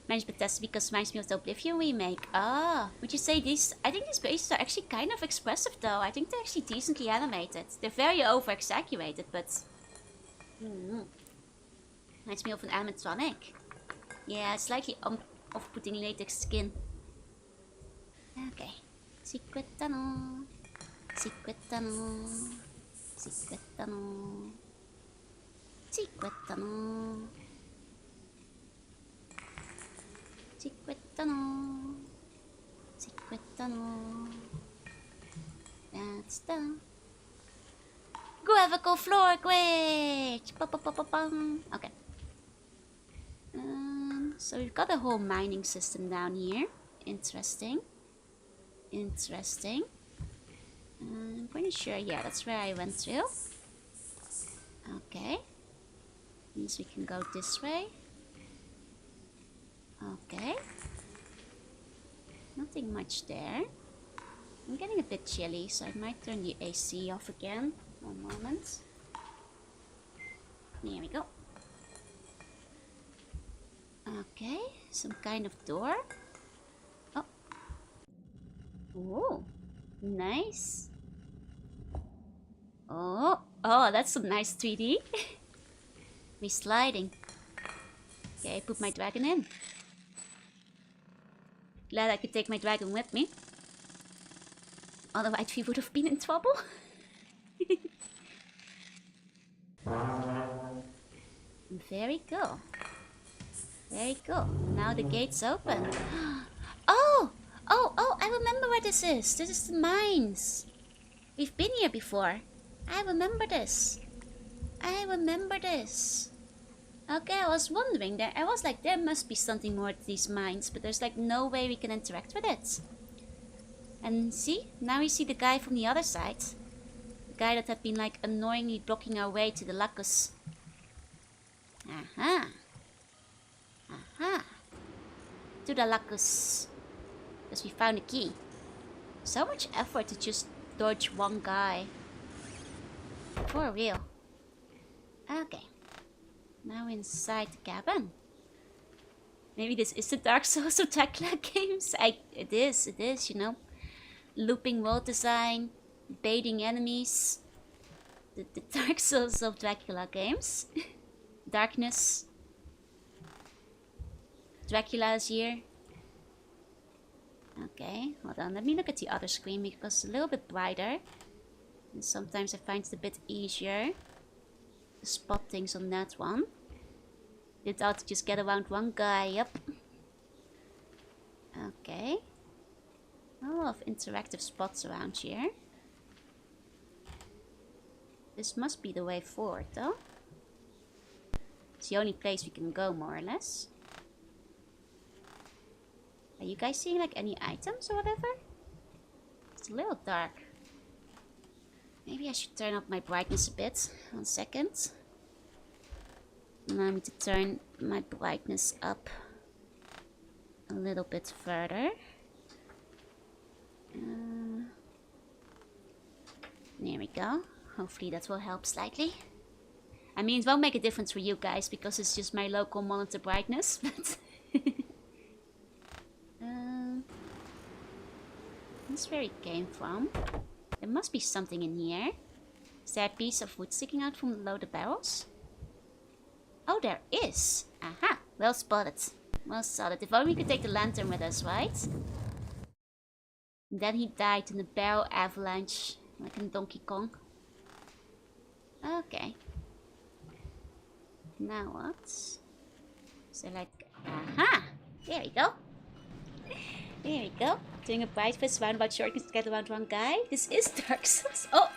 Managed Bethesda because reminds me of the Oblivion remake. Ah, would you say these... I think these bases are actually kind of expressive though. I think they're actually decently animated. They're very over-exaggerated, but... Reminds me of an animatronic. Yeah, slightly off-putting latex skin. Okay. Secret tunnel. Secret tunnel. Secret tunnel. Secret tunnel. Secret tunnel. Secret tunnel. That's the graphical floor glitch. Okay. So we've got a whole mining system down here. Interesting. Interesting. I'm pretty sure, yeah, that's where I went through. Okay. Means we can go this way. Okay. Nothing much there. I'm getting a bit chilly, so I might turn the AC off again. One moment. There we go. Okay, some kind of door. Oh. Ooh, nice. Oh, that's some nice 3D. We're sliding. Okay, I put my dragon in. Glad I could take my dragon with me. Otherwise we would have been in trouble. Very cool. Very cool. Now the gate's open. Oh! I remember where this is. This is the mines. We've been here before. I remember this. I remember this. Okay, I was wondering there. I was like, there must be something more to these mines, but there's like no way we can interact with it. And see? Now we see the guy from the other side. The guy that had been like annoyingly blocking our way to the Lactose. Aha. Aha. To the Lactose. Because we found a key. So much effort to just dodge one guy. For real. Okay. Now inside the cabin. Maybe this is the Dark Souls of Dracula games. It is, you know. Looping world design. Baiting enemies. The Dark Souls of Dracula games. Darkness. Dracula is here. Okay, hold on. Let me look at the other screen because it's a little bit brighter. And sometimes I find it a bit easier to spot things on that one. Did out to just get around one guy, yep. Okay. A lot of interactive spots around here. This must be the way forward though. It's the only place we can go more or less. Are you guys seeing like any items or whatever? It's a little dark. Maybe I should turn up my brightness a bit. 1 second. Allow me to turn my brightness up a little bit further. There we go. Hopefully that will help slightly. I mean, it won't make a difference for you guys because it's just my local monitor brightness, but That's where it came from. There must be something in here. Is there a piece of wood sticking out from below the barrels? Oh, there is. Aha. Well spotted. Well spotted. If only we could take the lantern with us, right? And then he died in a barrel avalanche. Like in Donkey Kong. Okay. Now what? So like... Aha! There we go. There we go. Doing a bright fist roundabout shortcuts to get around one guy. This is Dark Souls. Oh!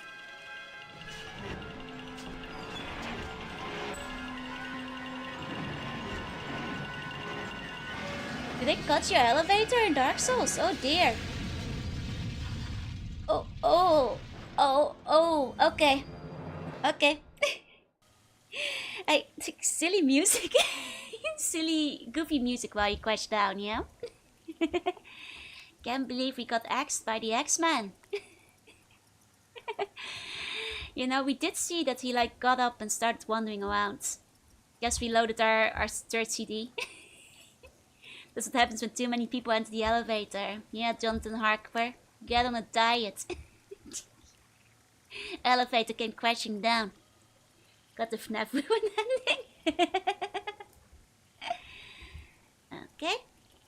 Did they cut your elevator in Dark Souls? Oh dear. Oh, okay. Okay. Silly music. Silly, goofy music while you crash down, yeah? Can't believe we got axed by the X-Man. You know, we did see that he like got up and started wandering around. Guess we loaded our third CD. That's what happens when too many people enter the elevator. Yeah, Jonathan Harker, get on a diet. Elevator came crashing down. Got the FNAF ruin ending. Okay,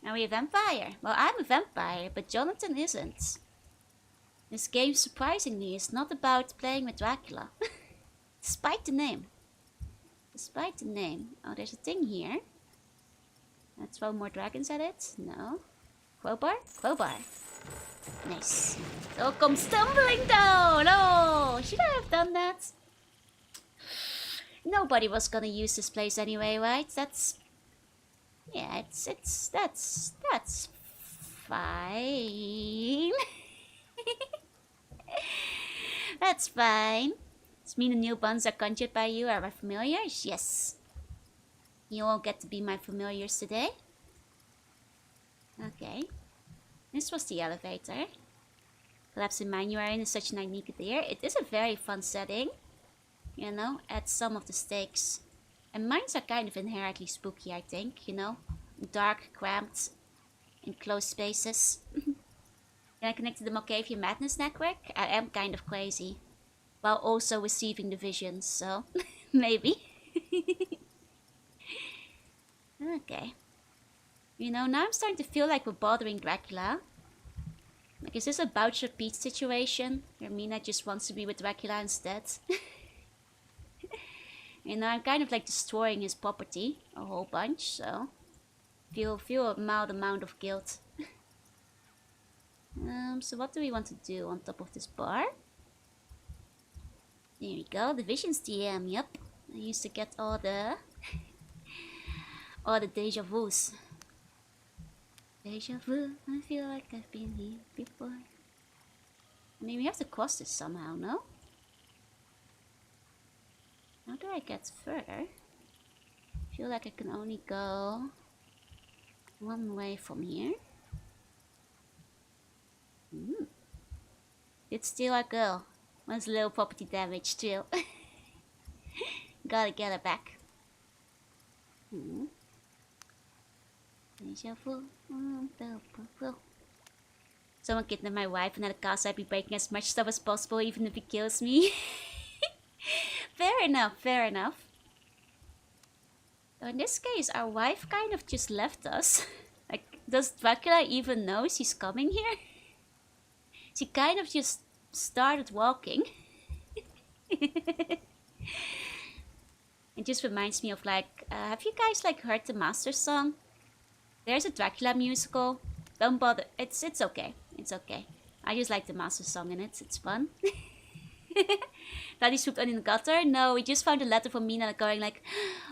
are we a vampire? Well, I'm a vampire, but Jonathan isn't. This game, surprisingly, is not about playing with Dracula. Despite the name. Despite the name. Oh, there's a thing here. Let's throw more dragons at it. No. Crowbar? Crowbar. Nice. So come stumbling down. Oh, should I have done that? Nobody was gonna use this place anyway, right? That's... Yeah, that's fine. That's fine. Does mean the new buns are conjured by you are my familiars? Yes. You all get to be my familiars today. Okay. This was the elevator. Perhaps in mine you are in is such a unique there. It is a very fun setting. You know, adds some of the stakes. And mines are kind of inherently spooky, I think, you know. Dark, cramped, enclosed spaces. Can I connect to the Malkavian Madness Network? I am kind of crazy. While also receiving the visions, so maybe. Okay. You know, now I'm starting to feel like we're bothering Dracula. Like, is this a Boucher Pete situation? Where Mina just wants to be with Dracula instead? You know, I'm kind of like destroying his property a whole bunch, so feel a mild amount of guilt. So what do we want to do on top of this bar? There we go, the Visions DM, yep. I used to get all the deja vus. Deja vu, I feel like I've been here before. I mean, we have to cross this somehow, no? How do I get further? I feel like I can only go one way from here. It's still a girl. Wants a little property damage still. Gotta get her back. Deja vu. Someone kidnapped my wife and at a cost I'd be breaking as much stuff as possible even if he kills me. Fair enough, fair enough. So in this case, our wife kind of just left us. Like, does Dracula even know she's coming here? She kind of just started walking. It just reminds me of like, have you guys like heard the Master song? There's a Dracula musical. Don't bother. It's okay. It's okay. I just like the Master song in it. It's fun. Thought he swooped on in the gutter? No, we just found a letter from Mina going like,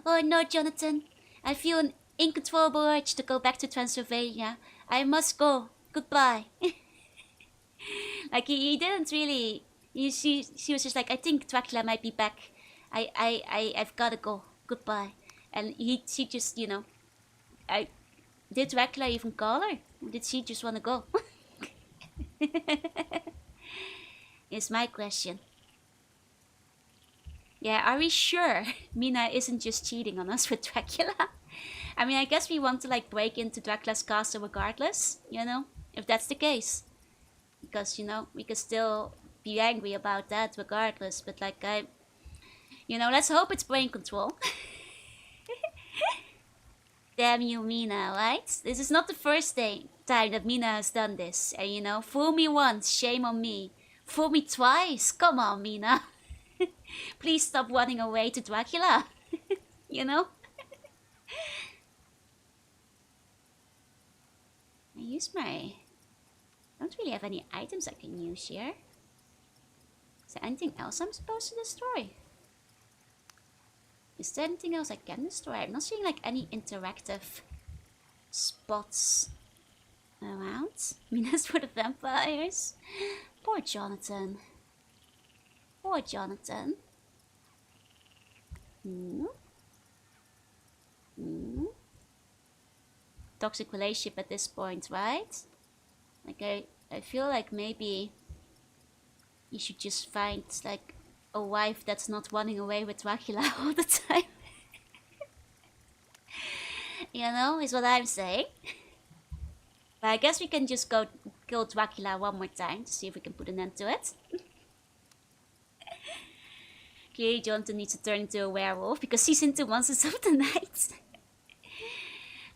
oh no, Jonathan. I feel an incontrollable urge to go back to Transylvania. I must go. Goodbye. Like he didn't really. She was just like, I think Dracula might be back. I've gotta go. Goodbye. And she just, you know, did Dracula even call her? Or did she just want to go? Is my question. Yeah, are we sure Mina isn't just cheating on us with Dracula? I mean, I guess we want to like break into Dracula's castle regardless, you know? If that's the case. because, you know, we could still be angry about that regardless. But like, you know, let's hope it's brain control. Damn you, Mina, right? This is not the first time that Mina has done this. And, you know, fool me once, shame on me. Fool me twice, come on, Mina. Please stop running away to Dracula. You know? I use my... don't really have any items I can use here. Is there anything else I'm supposed to destroy? Is there anything else I can destroy? I'm not seeing like any interactive spots around. Minas for the vampires. Poor Jonathan. Poor Jonathan. Toxic relationship at this point, right? Like I feel like maybe you should just find like a wife that's not running away with Dracula all the time. You know, is what I'm saying. But I guess we can just go kill Dracula one more time to see if we can put an end to it. Clearly Jonathan needs to turn into a werewolf because he's into Monsters of the Night.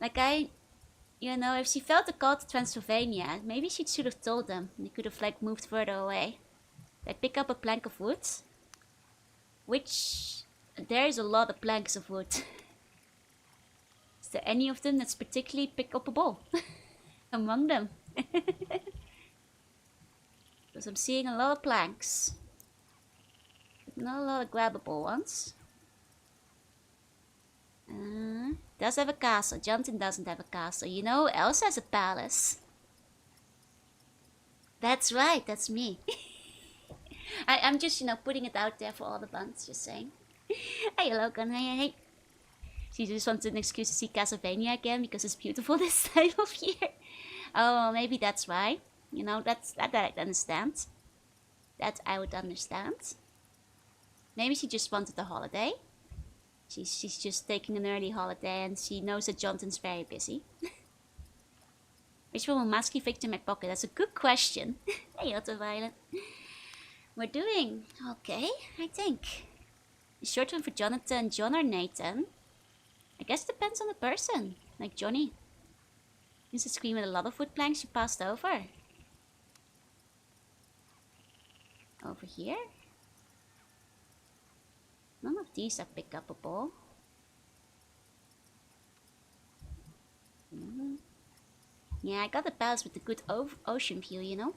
Like you know, if she felt the call to Transylvania, maybe she should have told them. They could have like moved further away. Like pick up a plank of wood. Which, there is a lot of planks of wood. Is there any of them that's particularly pick-upable among them? Because I'm seeing a lot of planks. But not a lot of grabbable ones. Does have a castle. Jonathan doesn't have a castle. You know who else has a palace? That's right, that's me. I'm just, you know, putting it out there for all the buns, just saying. Hey, Logan, hey. She just wanted an excuse to see Castlevania again because it's beautiful this time of year. Oh, maybe that's why. You know, that I'd understand. That I would understand. Maybe she just wanted a holiday. She's just taking an early holiday and she knows that Jonathan's very busy. Which one will Masky fit in my pocket? That's a good question. Hey, Ultraviolet. We're doing okay, I think. The short one for Jonathan, John or Nathan? I guess it depends on the person. Like Johnny. Used to scream with a lot of wood planks she passed over. Over here? None of these are pick-upable. Yeah, I got a palace with a good ocean view, you know?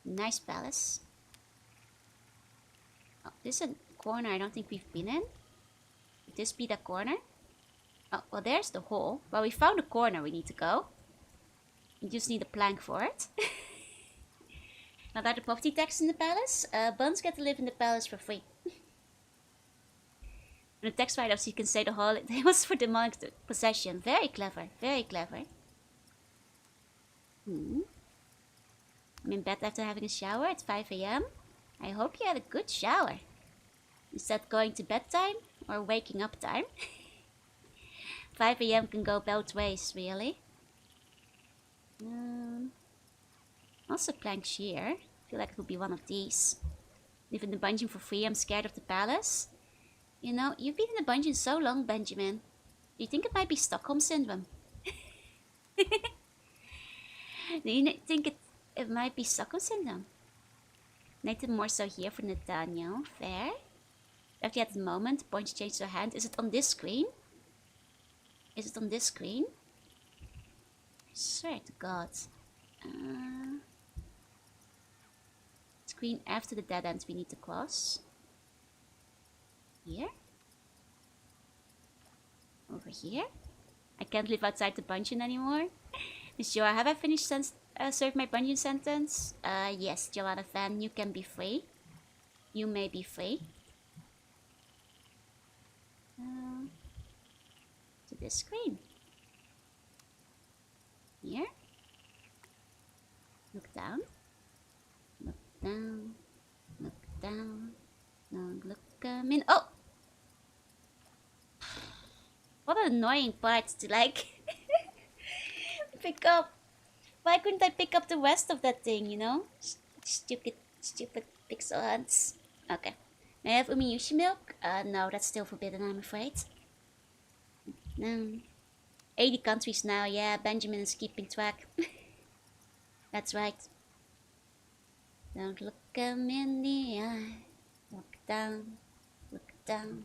Nice palace. Oh, this is a corner I don't think we've been in. Could this be the corner? Oh, well there's the hole. Well, we found the corner we need to go. We just need a plank for it. Now that the property tax in the palace, Buns get to live in the palace for free. And the text write-ups you can say the holiday was for demonic possession. Very clever, very clever. I'm in bed after having a shower at 5 AM. I hope you had a good shower. Is that going to bedtime or waking up time? 5 AM can go both ways, really. Also planks here. I feel like it will be one of these. Live in the dungeon for free, I'm scared of the palace. You know, you've been in the dungeon so long, Benjamin. Do you think it might be Stockholm Syndrome? Do you think it might be Stockholm Syndrome? Nathan more so here for Nathaniel. Fair. After at the moment, points changed her hand. Is it on this screen? Is it on this screen? I swear to God. Screen after the dead end we need to cross. Here? Over here? I can't live outside the dungeon anymore. Miss Joa, have I finished served my dungeon sentence? Yes, Joanna Van, you can be free. You may be free. To this screen. Here. Look down. Look down. Look down. Don't look in. Oh! What an annoying part to like pick up. Why couldn't I pick up the rest of that thing, you know? Stupid pixel hunts. Okay. May I have Umiyushi milk? No, that's still forbidden, I'm afraid. No. 80 countries now, yeah, Benjamin is keeping track. That's right. Don't look him in the eye. Look down.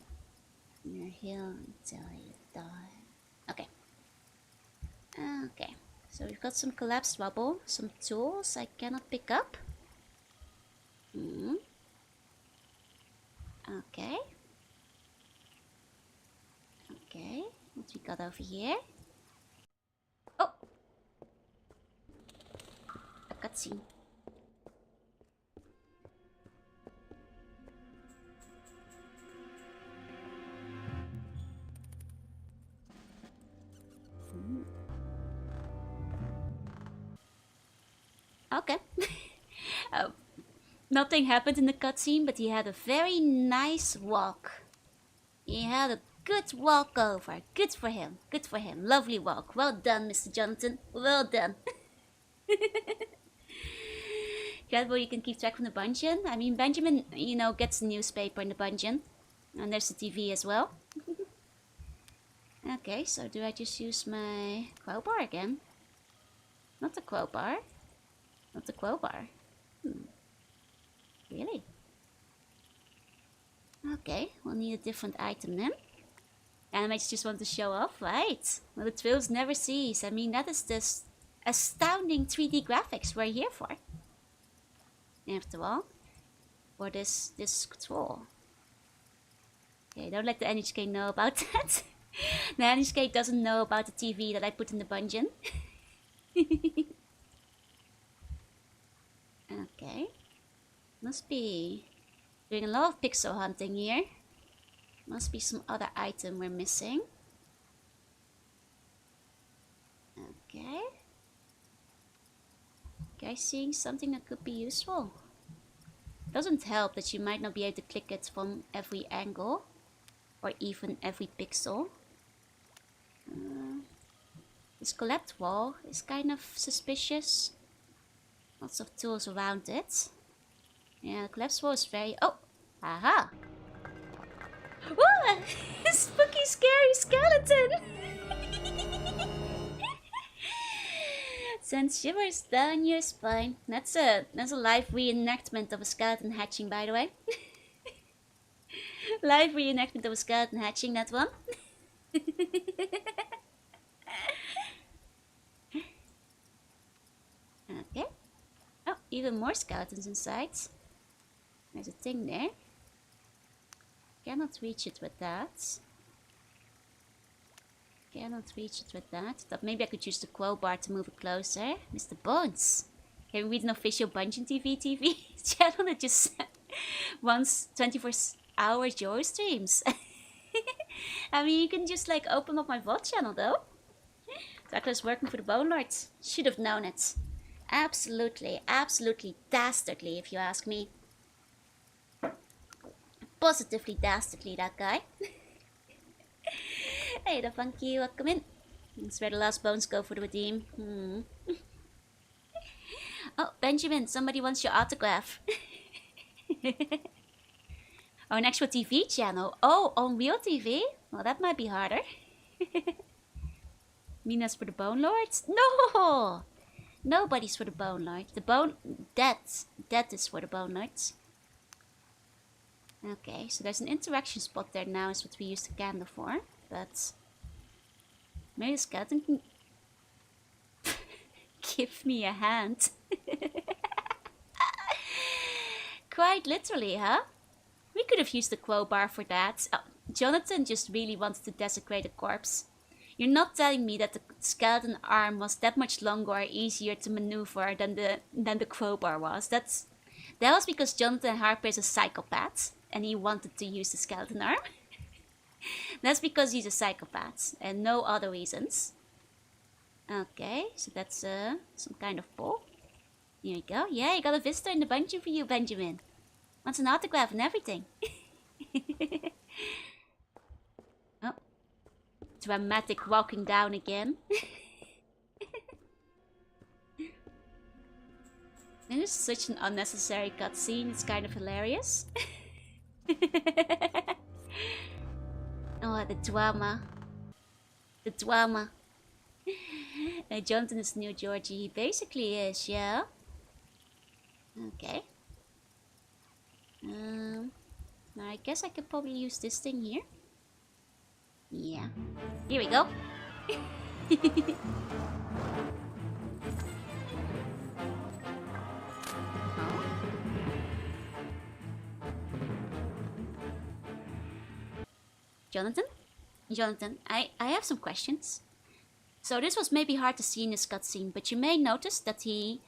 You're here until you die. Okay. Okay. So we've got some collapsed rubble, some tools I cannot pick up. Okay. Okay. What we got over here? Oh! A cutscene. Okay. Nothing happened in the cutscene, but he had a very nice walk. He had a good walk over. Good for him. Good for him. Lovely walk. Well done, Mr. Jonathan. Well done. Incredible you can keep track from the dungeon. I mean, Benjamin, you know, gets a newspaper in the dungeon. And there's the TV as well. Okay, so do I just use my crowbar again? Not the crowbar. Not the crowbar. Really? Okay, we'll need a different item then. Animators just want to show off, right? Well, the thrills never cease. I mean, that is this astounding 3D graphics we're here for. After all, for this troll. Okay, don't let the NHK know about that. The NHK doesn't know about the TV that I put in the dungeon. Okay. Must be doing a lot of pixel hunting here. Must be some other item we're missing. Okay. Okay, seeing something that could be useful. Doesn't help that you might not be able to click it from every angle. Or even every pixel. This collapsed wall is kind of suspicious. Lots of tools around it. Yeah, the collapsed wall is very... Oh! Aha! What? Spooky, scary skeleton! Sends shivers down your spine. That's a live reenactment of a skeleton hatching, by the way. Live reenactment of a skeleton hatching, that one. Okay. Oh, even more skeletons inside. There's a thing there. Cannot reach it with that. Cannot reach it with that. Thought maybe I could use the crowbar to move it closer. Mr. Bones. Can we read an official Bungeon TV channel that just runs 24-hour Joy streams? I mean, you can just like open up my VOD channel though. Dracula's working for the Bone Lords. Should have known it. Absolutely, absolutely dastardly, if you ask me. Positively dastardly, that guy. Hey, the funky, welcome in. That's where the last bones go for the redeem. Oh, Benjamin, somebody wants your autograph. Oh, an actual TV channel. Oh, on real TV? Well, that might be harder. Mina's for the Bone Lords? No! Nobody's for the Bone Lords. That is for the Bone Lords. Okay, so there's an interaction spot there now, is what we use the candle for. But maybe the skeleton can give me a hand. Quite literally, huh? We could have used the crowbar for that. Oh, Jonathan just really wanted to desecrate a corpse. You're not telling me that the skeleton arm was that much longer or easier to maneuver than the crowbar was. That was because Jonathan Harper is a psychopath and he wanted to use the skeleton arm. That's because he's a psychopath and no other reasons. Okay, so that's some kind of pole. Here we go. Yeah, you got a visitor in the dungeon for you, Benjamin. Wants an autograph and everything. Oh. Dramatic walking down again. is such an unnecessary cutscene. It's kind of hilarious. Oh, the drama. The drama. Jonathan is new Georgie. He basically is, yeah. Okay. Now I guess I could probably use this thing here. Yeah. Here we go. Jonathan? Jonathan, I have some questions. So this was maybe hard to see in this cutscene, but you may notice that he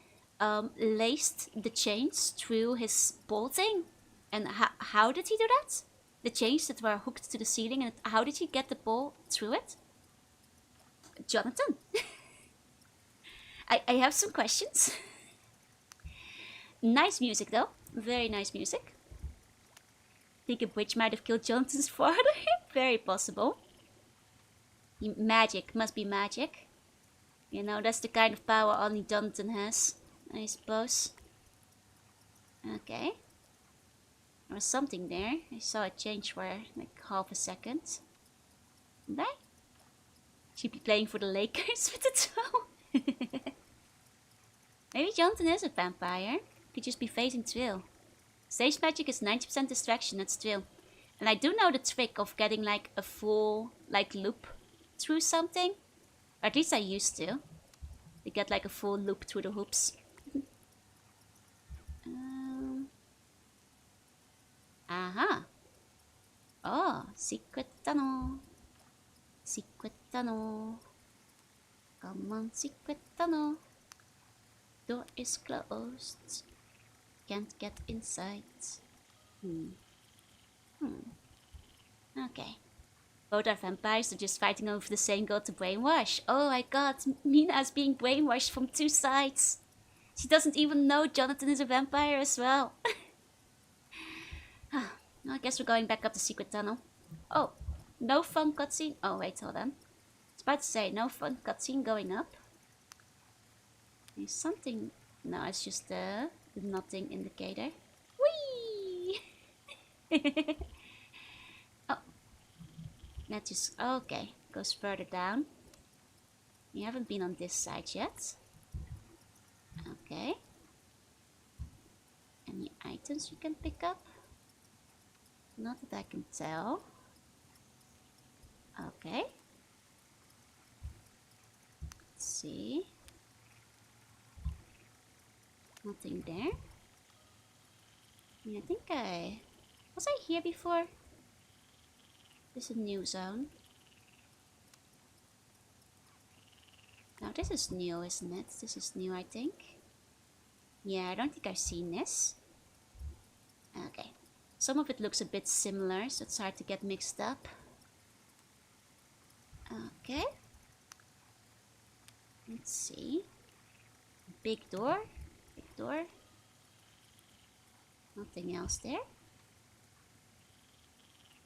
laced the chains through his pole thing. And how did he do that? The chains that were hooked to the ceiling, and how did he get the pole through it? Jonathan? I have some questions. Nice music though, very nice music. Think a witch might have killed Jonathan's father? Very possible. Magic, must be magic. You know, that's the kind of power only Jonathan has, I suppose. Okay. There was something there. I saw it change for like half a second. Did I? She'd be playing for the Lakers with the toe. Maybe Jonathan is a vampire. Could just be facing Trill. Stage magic is 90% distraction, that's Trill. And I do know the trick of getting like a full like loop through something. Or at least I used to. To get like a full loop through the hoops. Aha. Oh, secret tunnel. Secret tunnel. Come on, secret tunnel. Door is closed. Can't get inside. Okay. Both are vampires, they're just fighting over the same girl to brainwash. Oh my god, Mina is being brainwashed from two sides. She doesn't even know Jonathan is a vampire as well. I guess we're going back up the secret tunnel. Oh, no fun cutscene. Oh wait, hold on. I was about to say, no fun cutscene going up. There's something. No, it's just the nothing indicator. Whee! Oh, that just okay. Goes further down. We haven't been on this side yet. Okay. Any items you can pick up? Not that I can tell. Okay. Let's see. Nothing there. I think was I here before? This is a new zone. Now this is new, isn't it? This is new, I think. Yeah, I don't think I've seen this. Okay. Some of it looks a bit similar, so it's hard to get mixed up. Okay. Let's see. Big door. Big door. Nothing else there.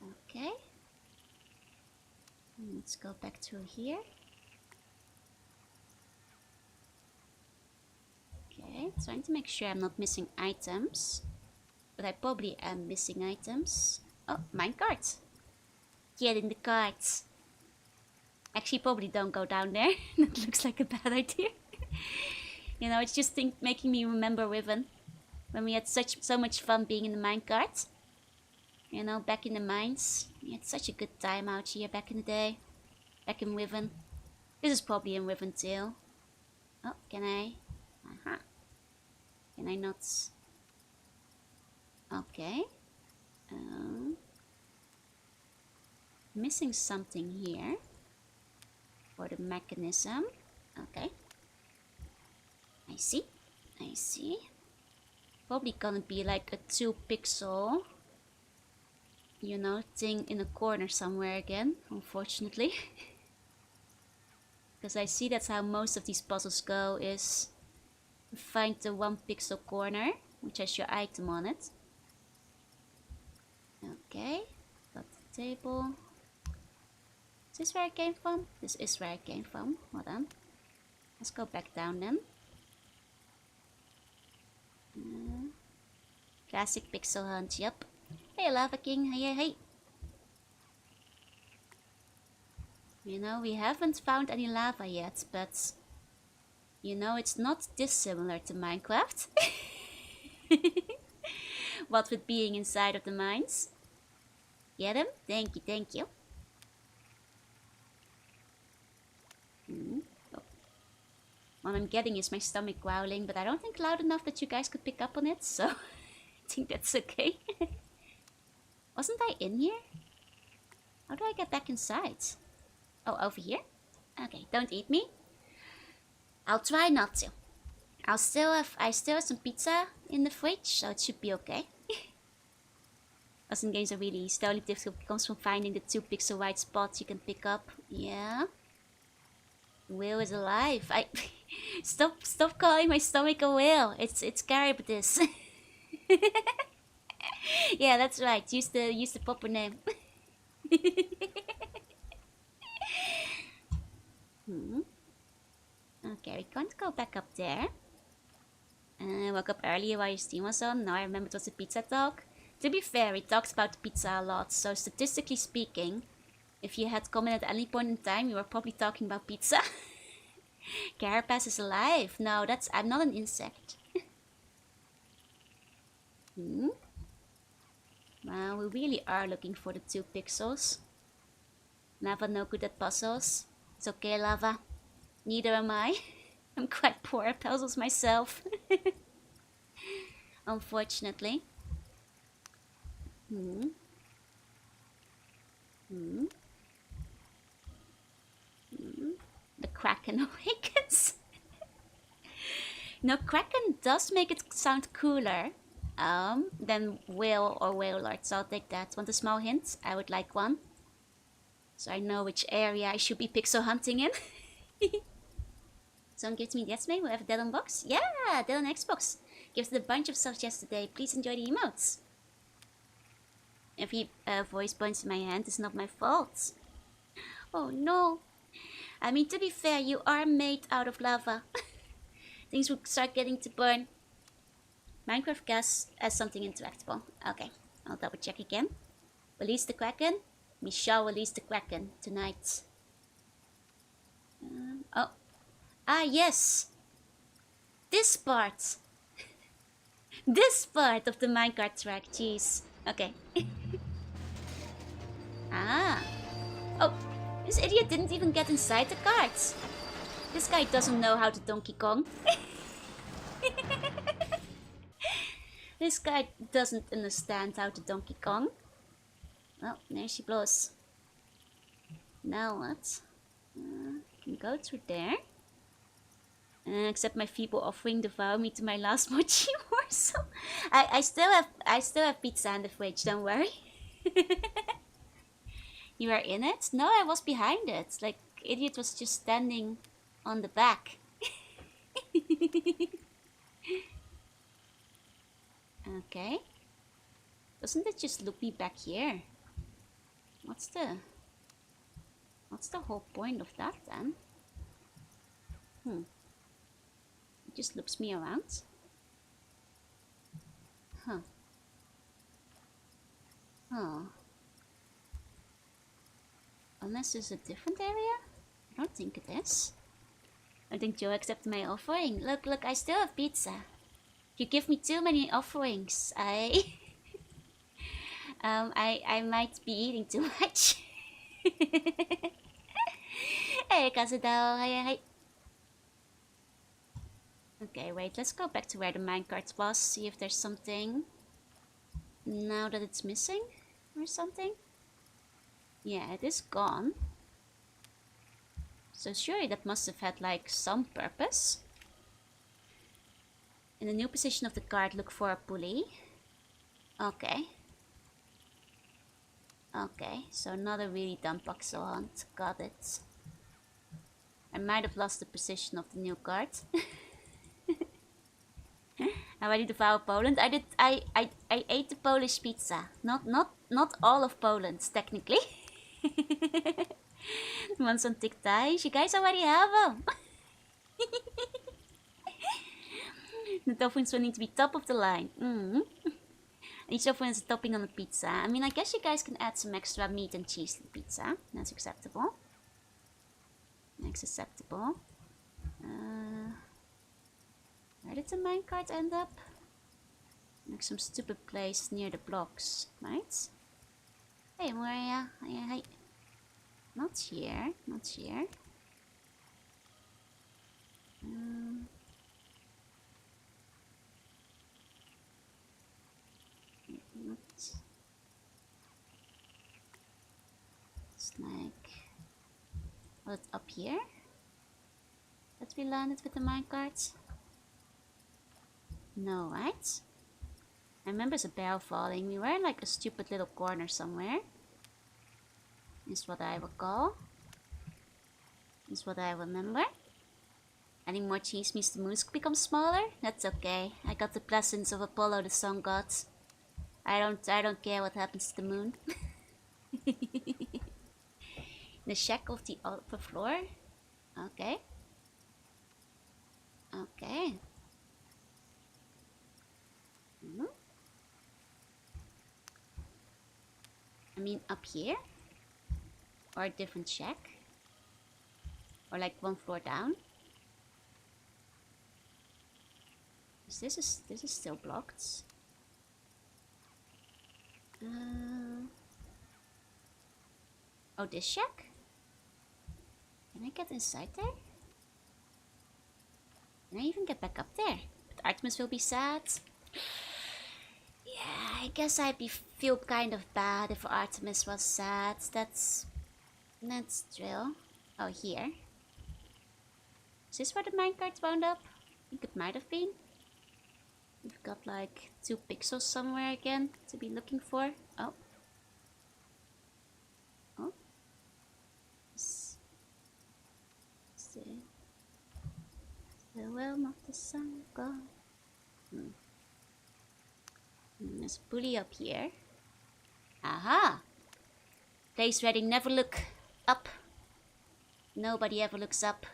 Okay. Let's go back through here. Okay, trying to make sure I'm not missing items. But I probably am missing items. Oh, minecart. Get in the cart. Actually, probably don't go down there. That looks like a bad idea. You know, it's just making me remember Riven. When we had so much fun being in the minecart. You know, back in the mines. We had such a good time out here back in the day. Back in Riven. This is probably in Riven too. Oh, can I? Aha. Can I not? Okay. Missing something here. For the mechanism. Okay. I see. I see. Probably gonna be like a 2-pixel, you know, thing in a corner somewhere again, unfortunately. Because I see that's how most of these puzzles go, is find the 1-pixel corner, which has your item on it. Okay, got the table. Is this where I came from? This is where I came from. Hold on. Let's go back down then. Classic pixel hunt, yep. Hey Lava King, hey. You know, we haven't found any lava yet, but you know, it's not dissimilar to Minecraft. What with being inside of the mines. Get him? Thank you. Oh. What I'm getting is my stomach growling, but I don't think loud enough that you guys could pick up on it, so I think that's okay. Wasn't I in here? How do I get back inside? Oh, over here? Okay, don't eat me. I'll try not to. I still have some pizza in the fridge, so it should be okay. Awesome games are really easy. The only difficulty comes from finding the 2 pixel wide spots you can pick up. Yeah. Will is alive. Stop calling my stomach a whale. It's Charybdis. Yeah, that's right. Use the proper name. Okay, we can't go back up there. I woke up earlier while your stream was on. Now I remember it was a pizza talk. To be fair, he talks about the pizza a lot, so statistically speaking, if you had commented at any point in time, you were probably talking about pizza. Carapace is alive. No, I'm not an insect. Well, we really are looking for the 2 pixels. Lava no good at puzzles. It's okay, Lava. Neither am I. I'm quite poor at puzzles myself. Unfortunately. The Kraken awakens. No, Kraken does make it sound cooler than Whale or Whale Lord, so I'll take that. Want a small hint? I would like one. So I know which area I should be pixel hunting in. Someone gives me the estimate. We have a Dead on box. Yeah, Dead on Xbox. Gives it a bunch of stuff yesterday. Please enjoy the emotes. If he voice points in my hand, it's not my fault. Oh no. I mean, to be fair, you are made out of lava. Things will start getting to burn. Minecraft gas as something interactable. Okay, I'll double check again. Release the Kraken. We shall release the Kraken tonight. Oh. Ah, yes. This part. This part of the minecart track. Jeez. Okay. Ah. Oh, this idiot didn't even get inside the carts. This guy doesn't know how to Donkey Kong. This guy doesn't understand how to Donkey Kong. Well, there she blows. Now what? Can go through there. Except my feeble offering devour me to my last mochi morsel. I still have pizza in the fridge. Don't worry. You are in it? No, I was behind it. Like idiot was just standing on the back. Okay. Doesn't it just loop me back here? What's the whole point of that then? It just loops me around. Huh. Oh. Unless it's a different area? I don't think it is. I think Joe accepted my offering. Look, I still have pizza. If you give me too many offerings, I might be eating too much. Hey, Kazudo. Hey. Okay, wait, let's go back to where the minecart was, see if there's something now that it's missing or something. Yeah, it is gone. So surely that must have had like some purpose. In the new position of the card, look for a pulley. Okay. Okay, so not a really dumb pixel hunt. Got it. I might have lost the position of the new card. I already devoured Poland. I ate the Polish pizza. Not all of Poland, technically. The ones on TikTok. You guys already have them. The dolphins will need to be top of the line. Each of them is a topping on the pizza. I mean, I guess you guys can add some extra meat and cheese to the pizza. That's acceptable. That's acceptable. Where did the minecart end up? Like some stupid place near the blocks, right? Hey, Moria. Hey. Not here. Not here. It's like... What, up here? That we landed with the minecart? No, right? I remember the barrel falling. We were in like a stupid little corner somewhere. Is what I recall. Is what I remember. Adding more cheese means the moons become smaller? That's okay. I got the blessings of Apollo the sun god. I don't care what happens to the moon. The shack of the upper floor? Okay. Okay. I mean, up here? Or a different shack? Or like one floor down? This is still blocked. Oh, this shack? Can I get inside there? Can I even get back up there? But Artemis will be sad. Yeah, I guess I'd feel kind of bad if Artemis was sad. That's drill. Oh, here. Is this where the minecart wound up? I think it might have been. We've got like 2 pixels somewhere again to be looking for. Oh. Oh. The realm of the sun god. There's a pulley up here. Aha! Place ready, never look up. Nobody ever looks up.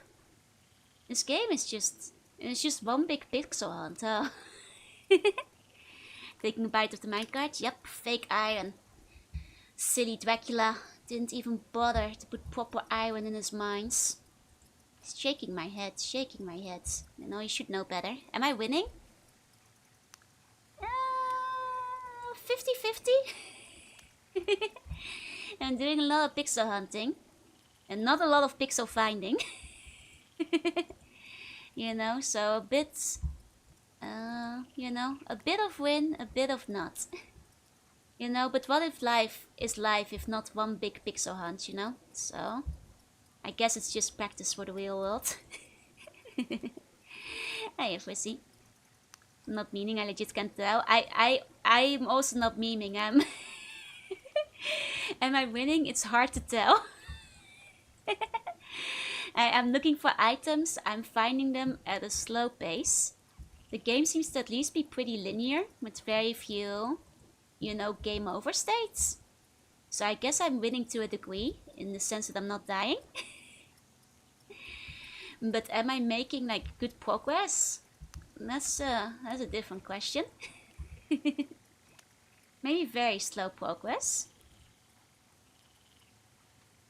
This game is just... It's just one big pixel hunt, huh? Taking a bite of the minecart. Yep, fake iron. Silly Dracula didn't even bother to put proper iron in his mines. Shaking my head, shaking my head. You know, you should know better. Am I winning? 50-50? I'm doing a lot of pixel hunting. And not a lot of pixel finding. You know, so a bit... you know, a bit of win, a bit of not. You know, but what if life is life if not one big pixel hunt, you know? So... I guess it's just practice for the real world. Hey, Frizzy. I'm not meaning, I legit can't tell. I'm also not memeing. Am I winning? It's hard to tell. I'm looking for items. I'm finding them at a slow pace. The game seems to at least be pretty linear, with very few, you know, game over states. So I guess I'm winning to a degree, in the sense that I'm not dying. But am I making like good progress? That's a different question. Maybe very slow progress.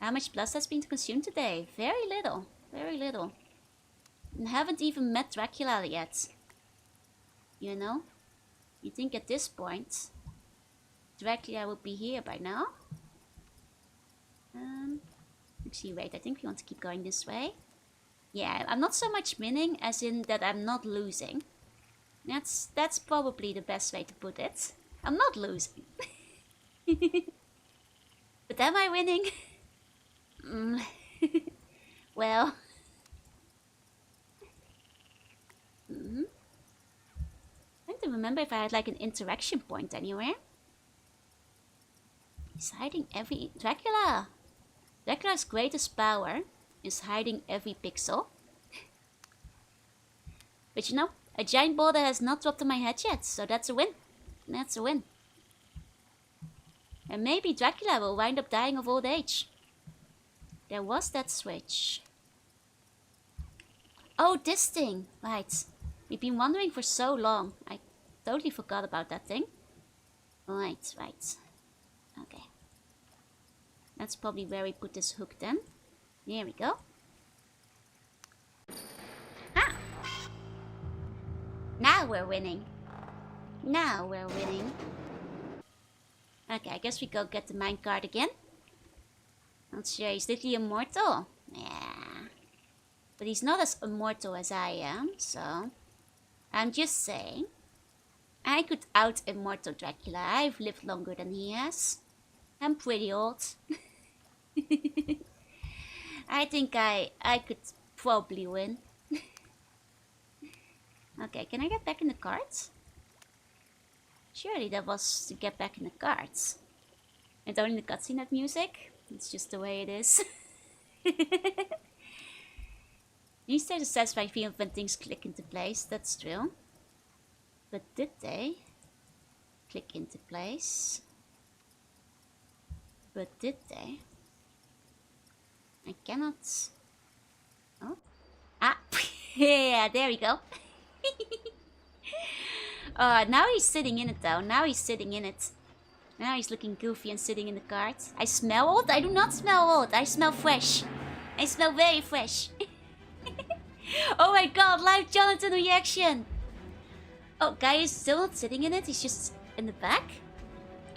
How much blood has been consumed today? Very little. Very little. And haven't even met Dracula yet. You know? You think at this point Dracula would be here by now? Actually, wait, I think we want to keep going this way. Yeah, I'm not so much winning as in that I'm not losing. That's probably the best way to put it. I'm not losing. But am I winning? Well. I don't remember if I had like an interaction point anywhere. He's hiding every... Dracula! Dracula's greatest power is hiding every pixel. But you know, a giant boulder has not dropped on my head yet, so that's a win. That's a win. And maybe Dracula will wind up dying of old age. There was that switch. Oh, this thing! Right. We've been wondering for so long. I totally forgot about that thing. Right, right. Okay. That's probably where we put this hook then. There we go. Ah! Now we're winning. Now we're winning. Okay, I guess we go get the minecart again. Not sure, is Little immortal? Yeah. But he's not as immortal as I am, so... I'm just saying. I could out-immortal Dracula. I've lived longer than he has. I'm pretty old. I think I could probably win. Okay, can I get back in the carts? Surely that was to get back in the carts. And only the cutscene had music. It's just the way it is. These days a satisfying feeling when things click into place, that's true. But did they click into place? But did they? I cannot... Oh. Ah! Yeah, there we go. Now he's sitting in it though. Now he's sitting in it. Now he's looking goofy and sitting in the cart. I smell old? I do not smell old. I smell fresh. I smell very fresh. Oh my god, live Jonathan reaction. Oh, guy is still not sitting in it. He's just in the back.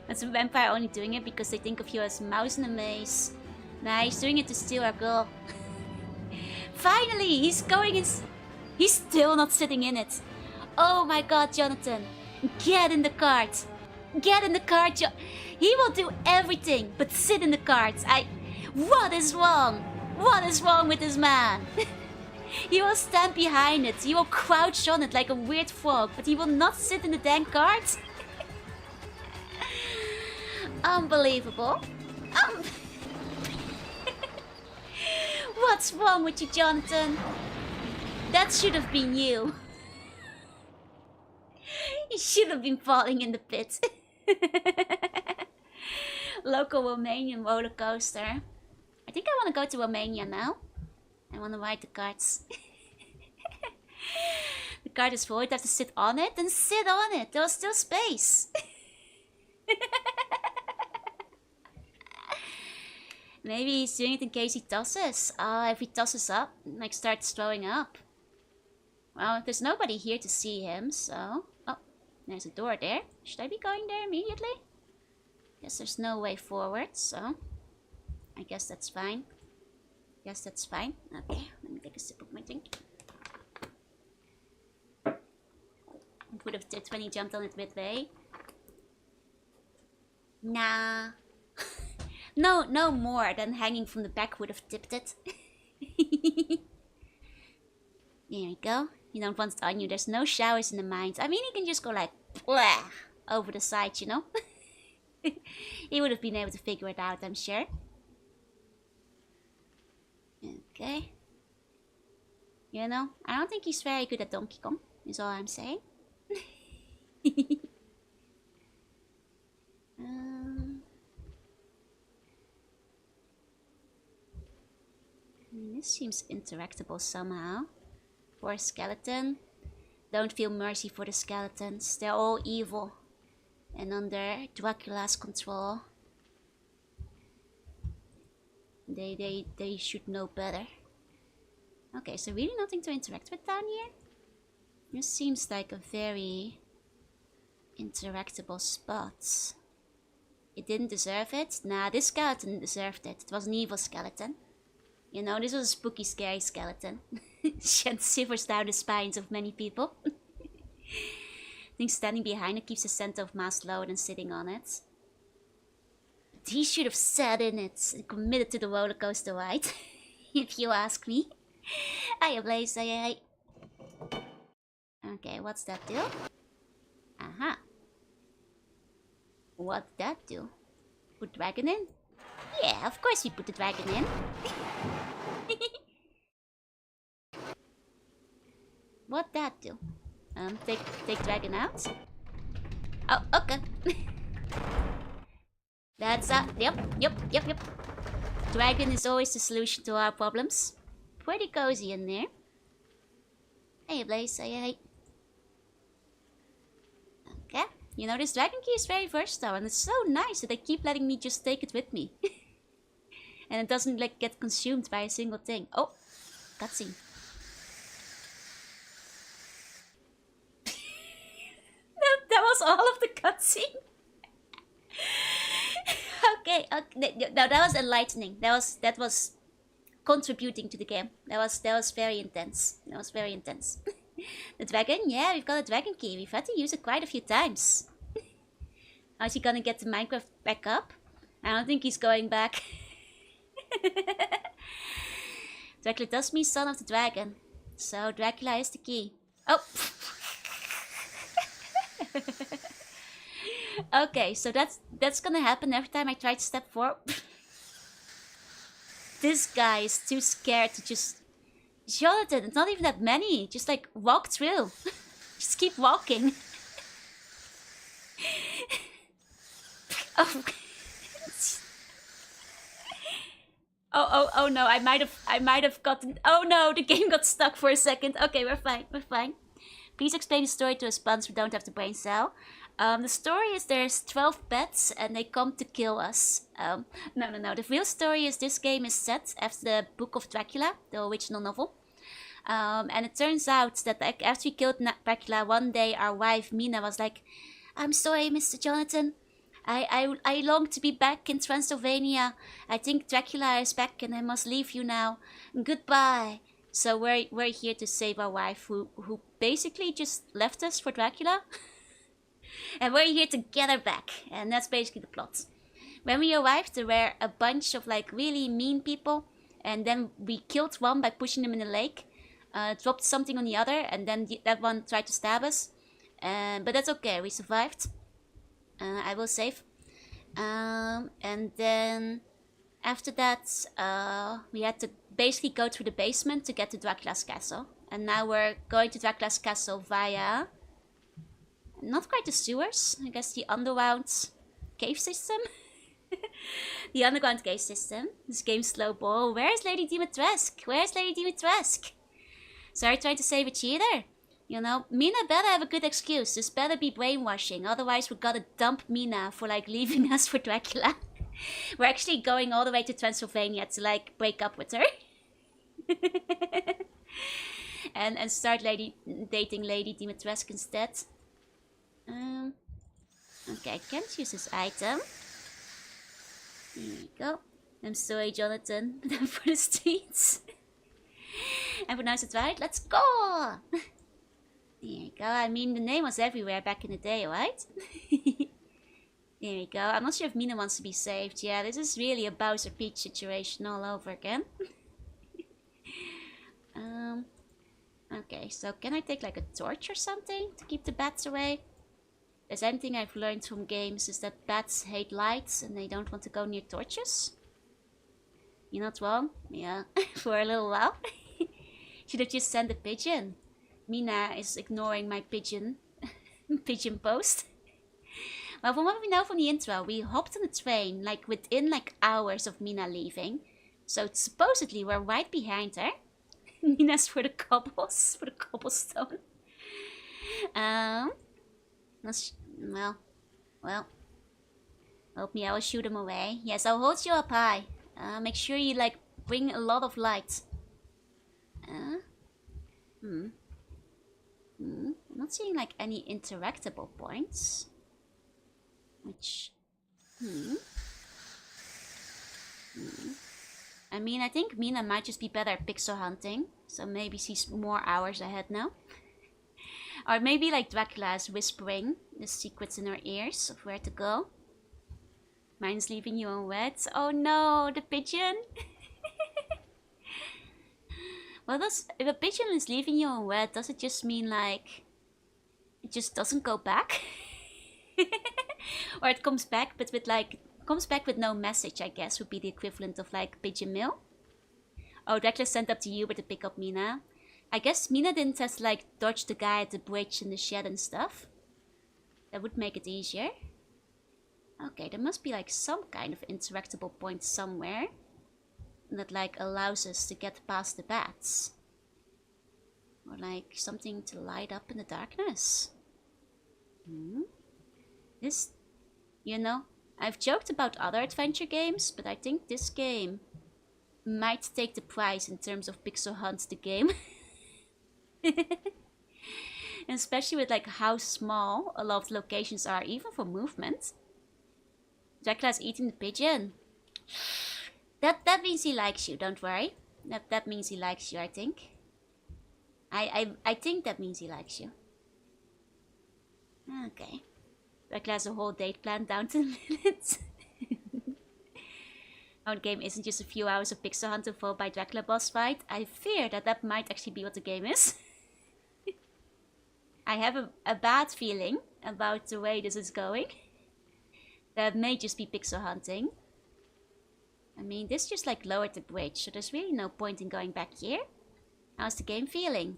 That's a vampire only doing it because they think of you as mouse in a maze. Nah, he's doing it to steal our girl. Finally, he's going in. He's still not sitting in it. Oh my god, Jonathan. Get in the cart. Get in the cart. He will do everything but sit in the cart. What is wrong? What is wrong with this man? He will stand behind it. He will crouch on it like a weird frog, but he will not sit in the dang cart. Unbelievable. What's wrong with you, Jonathan? That should have been you. You should have been falling in the pit. Local Romanian roller coaster. I think I want to go to Romania now. I want to ride the carts. The cart is full. You have to sit on it. Then sit on it. There's still space. Maybe he's doing it in case he tosses. If he tosses up, like starts throwing up. Well, there's nobody here to see him, so... Oh, there's a door there. Should I be going there immediately? Guess there's no way forward, so... I guess that's fine. Guess that's fine. Okay, let me take a sip of my drink. It would have tipped when he jumped on it midway. Nah. No more than hanging from the back would have tipped it. There you go. You don't want it on you. There's no showers in the mines. I mean, you can just go like blah, over the side, you know. He would have been able to figure it out, I'm sure. Okay. You know, I don't think he's very good at Donkey Kong, is all I'm saying. This seems interactable somehow. Poor skeleton. Don't feel mercy for the skeletons. They're all evil. And under Dracula's control. They should know better. Okay, so really nothing to interact with down here? This seems like a very interactable spot. It didn't deserve it? Nah, this skeleton deserved it. It was an evil skeleton. You know, this was a spooky, scary skeleton. Shed shivers down the spines of many people. I think standing behind it keeps the scent of mass lower than sitting on it. He should have sat in it and committed to the roller coaster ride, if you ask me. Hiya, Blaze. Hiya. Okay, what's that do? Aha. What did that do? Put dragon in? Yeah, of course we put the dragon in. What that do? Take dragon out? Oh, okay. That's yep. Dragon is always the solution to our problems. Pretty cozy in there. Hey, Blaze, hey. Okay, You know, this dragon key is very versatile, and it's so nice that they keep letting me just take it with me. And it doesn't like get consumed by a single thing. Oh, cutscene. That was all of the cutscene. Okay, no, that was enlightening. That was contributing to the game. That was very intense. That was very intense. The dragon, yeah, we've got a dragon key. We've had to use it quite a few times. How's he gonna get the Minecraft back up? I don't think he's going back. Dracula does mean son of the dragon. So Dracula is the key. Oh! Okay, so that's gonna happen every time I try to step forward. This guy is too scared to just... Jonathan, it's not even that many. Just like walk through. Just keep walking. Oh. Oh no, I might have gotten... Oh no, the game got stuck for a second. Okay, we're fine. Please explain the story to us punks who don't have the brain cell. The story is there's 12 pets and they come to kill us. No. The real story is this game is set after the Book of Dracula, the original novel. And it turns out that like, after we killed Dracula, one day our wife Mina was like, "I'm sorry, Mr. Jonathan. I long to be back in Transylvania. I think Dracula is back and I must leave you now. Goodbye." So we're here to save our wife who basically just left us for Dracula. And we're here to get her back. And that's basically the plot. When we arrived, there were a bunch of like really mean people. And then we killed one by pushing them in the lake. Dropped something on the other. And then that one tried to stab us. But that's okay. We survived. I will save. And then after that, we had to basically go through the basement to get to Dracula's castle. And now we're going to Dracula's castle via... Not quite the sewers, I guess the underground cave system. The underground cave system. This game's slow ball. Where's Lady Dimitrescu? Where's Lady Dimitrescu? Sorry, trying to save a cheater. You know, Mina better have a good excuse. This better be brainwashing. Otherwise, we gotta dump Mina for like leaving us for Dracula. We're actually going all the way to Transylvania to like break up with her. and start dating Lady Dimitrescu instead. Okay, I can't use this item. There we go. I'm sorry, Jonathan, but I'm for the streets. I pronounced it right. Let's go! There you go. I mean, the name was everywhere back in the day, right? There we go. I'm not sure if Mina wants to be saved. Yeah, this is really a Bowser Peach situation all over again. Okay, so can I take like a torch or something to keep the bats away? If there's anything I've learned from games is that bats hate lights and they don't want to go near torches. You're not wrong. Yeah, for a little while. Should have just sent a pigeon. Mina is ignoring my pigeon post. Well, from what we know from the intro, we hopped on the train like within like hours of Mina leaving. So supposedly we're right behind her. Mina's for the cobblestone. Well. Help me, I will shoot him away. Yes, I'll hold you up high. Make sure you like bring a lot of light. I'm not seeing like any interactable points. Which... I mean, I think Mina might just be better at pixel hunting. So maybe she's more hours ahead now. Or maybe like Dracula is whispering the secrets in her ears of where to go. Mine's leaving you on red. Oh no, the pigeon! Well, if a pigeon is leaving you on red, does it just mean like... It just doesn't go back? Or it comes back, but with like... Comes back with no message, I guess, would be the equivalent of like pigeon mail. Oh, Dracula sent up to you to pick up Mina. I guess Mina didn't have to like dodge the guy at the bridge and the shed and stuff. That would make it easier. Okay, there must be like some kind of interactable point somewhere that like allows us to get past the bats. Or like something to light up in the darkness. This, you know, I've joked about other adventure games, but I think this game might take the prize in terms of pixel hunt the game. And especially with like how small a lot of locations are, even for movement. Dracula's eating the pigeon. That means he likes you, don't worry. That means he likes you, I think. I think that means he likes you. Okay. Dracula has a whole date planned down to minutes. Our game isn't just a few hours of pixel hunt followed by Dracula boss fight. I fear that might actually be what the game is. I have a bad feeling about the way this is going. That may just be pixel hunting. I mean, this just like lowered the bridge, so there's really no point in going back here. How's the game feeling?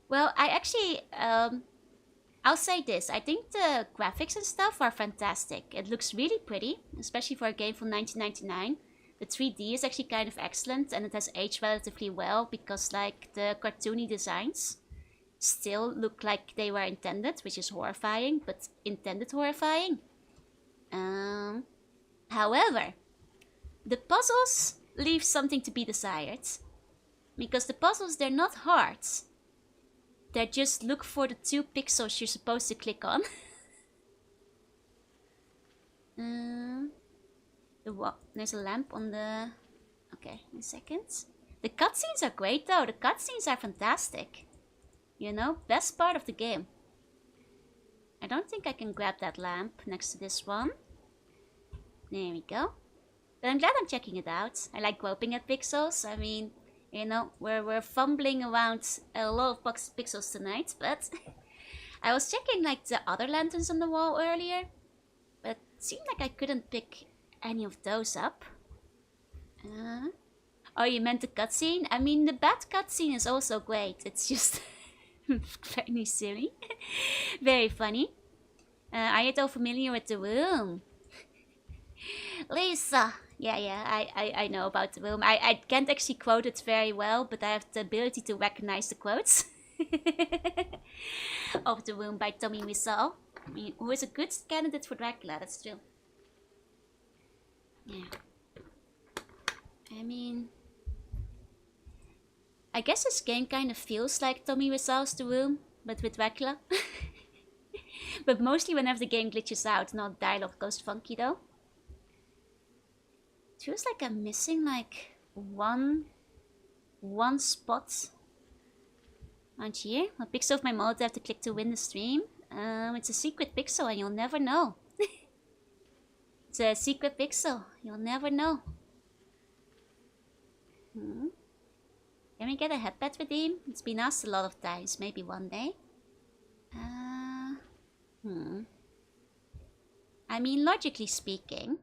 Well, I actually, I'll say this. I think the graphics and stuff are fantastic. It looks really pretty, especially for a game from 1999. The 3D is actually kind of excellent, and it has aged relatively well because like the cartoony designs still look like they were intended, which is horrifying, but intended horrifying. However, the puzzles leave something to be desired. Because the puzzles, they're not hard. They just look for the 2 pixels you're supposed to click on. There's a lamp on the... Okay, in a second. The cutscenes are great though. The cutscenes are fantastic. You know, best part of the game. I don't think I can grab that lamp next to this one. There we go. But I'm glad I'm checking it out. I like groping at pixels. I mean, you know, we're fumbling around a lot of pixels tonight, but I was checking like the other lanterns on the wall earlier, but it seemed like I couldn't pick any of those up. Oh, you meant the cutscene? I mean, the bad cutscene is also great. It's just very silly, very funny. Are you at all familiar with the room? Lisa! Yeah, I know about the room. I can't actually quote it very well, but I have the ability to recognize the quotes. Of the Room by Tommy Wiseau. I mean, who is a good candidate for Dracula, that's true. Yeah. I mean... I guess this game kind of feels like Tommy Wiseau's The Room, but with Dracula. But mostly whenever the game glitches out, not dialogue goes funky though. It feels like I'm missing like one spot. Around here. A pixel of my mouth I have to click to win the stream. It's a secret pixel and you'll never know. It's a secret pixel. You'll never know. Can we get a headband with him? It's been asked a lot of times. Maybe one day. I mean, logically speaking...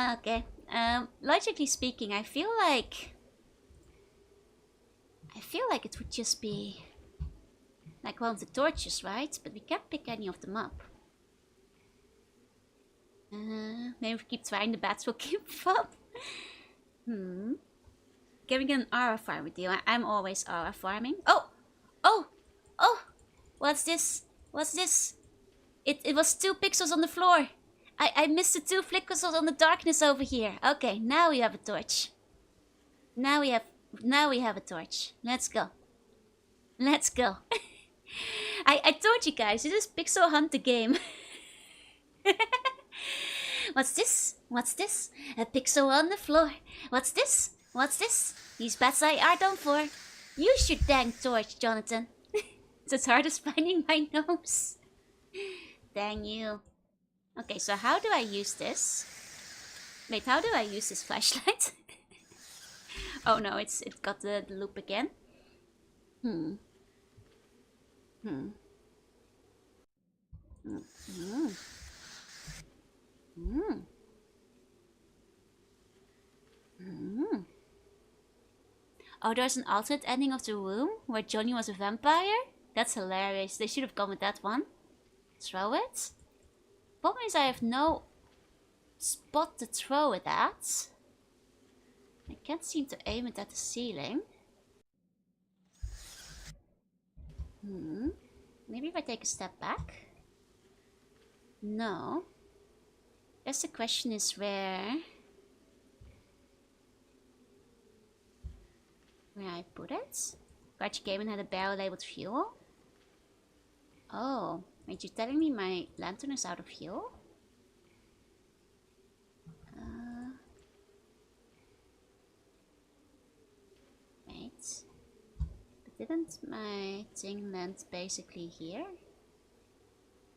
Okay. Logically speaking, I feel like it would just be like one of the torches, right? But we can't pick any of them up. Maybe if we keep trying, the bats will keep up. Can we get an aura farm with you? I'm always aura farming. Oh! What's this? It was 2 pixels on the floor. I missed the 2 flickers on the darkness over here. Okay, now we have a torch. Now we have a torch. Let's go. I told you guys, this is Pixel Hunt the game. What's this? A pixel on the floor. What's this? These bats are done for. Use your dang torch, Jonathan. It's as hard as finding my nose. Dang you. Okay, so how do I use this? Wait, how do I use this flashlight? Oh no, it got the loop again. Oh, there's an alternate ending of The Room where Johnny was a vampire? That's hilarious. They should have gone with that one. Throw it? Problem is I have no spot to throw it at. I can't seem to aim it at the ceiling. Maybe if I take a step back? No. Guess the question is where I put it? Gotcha came and had a barrel labeled fuel? Oh, wait, you're telling me my lantern is out of fuel? Wait. But didn't my thing land basically here?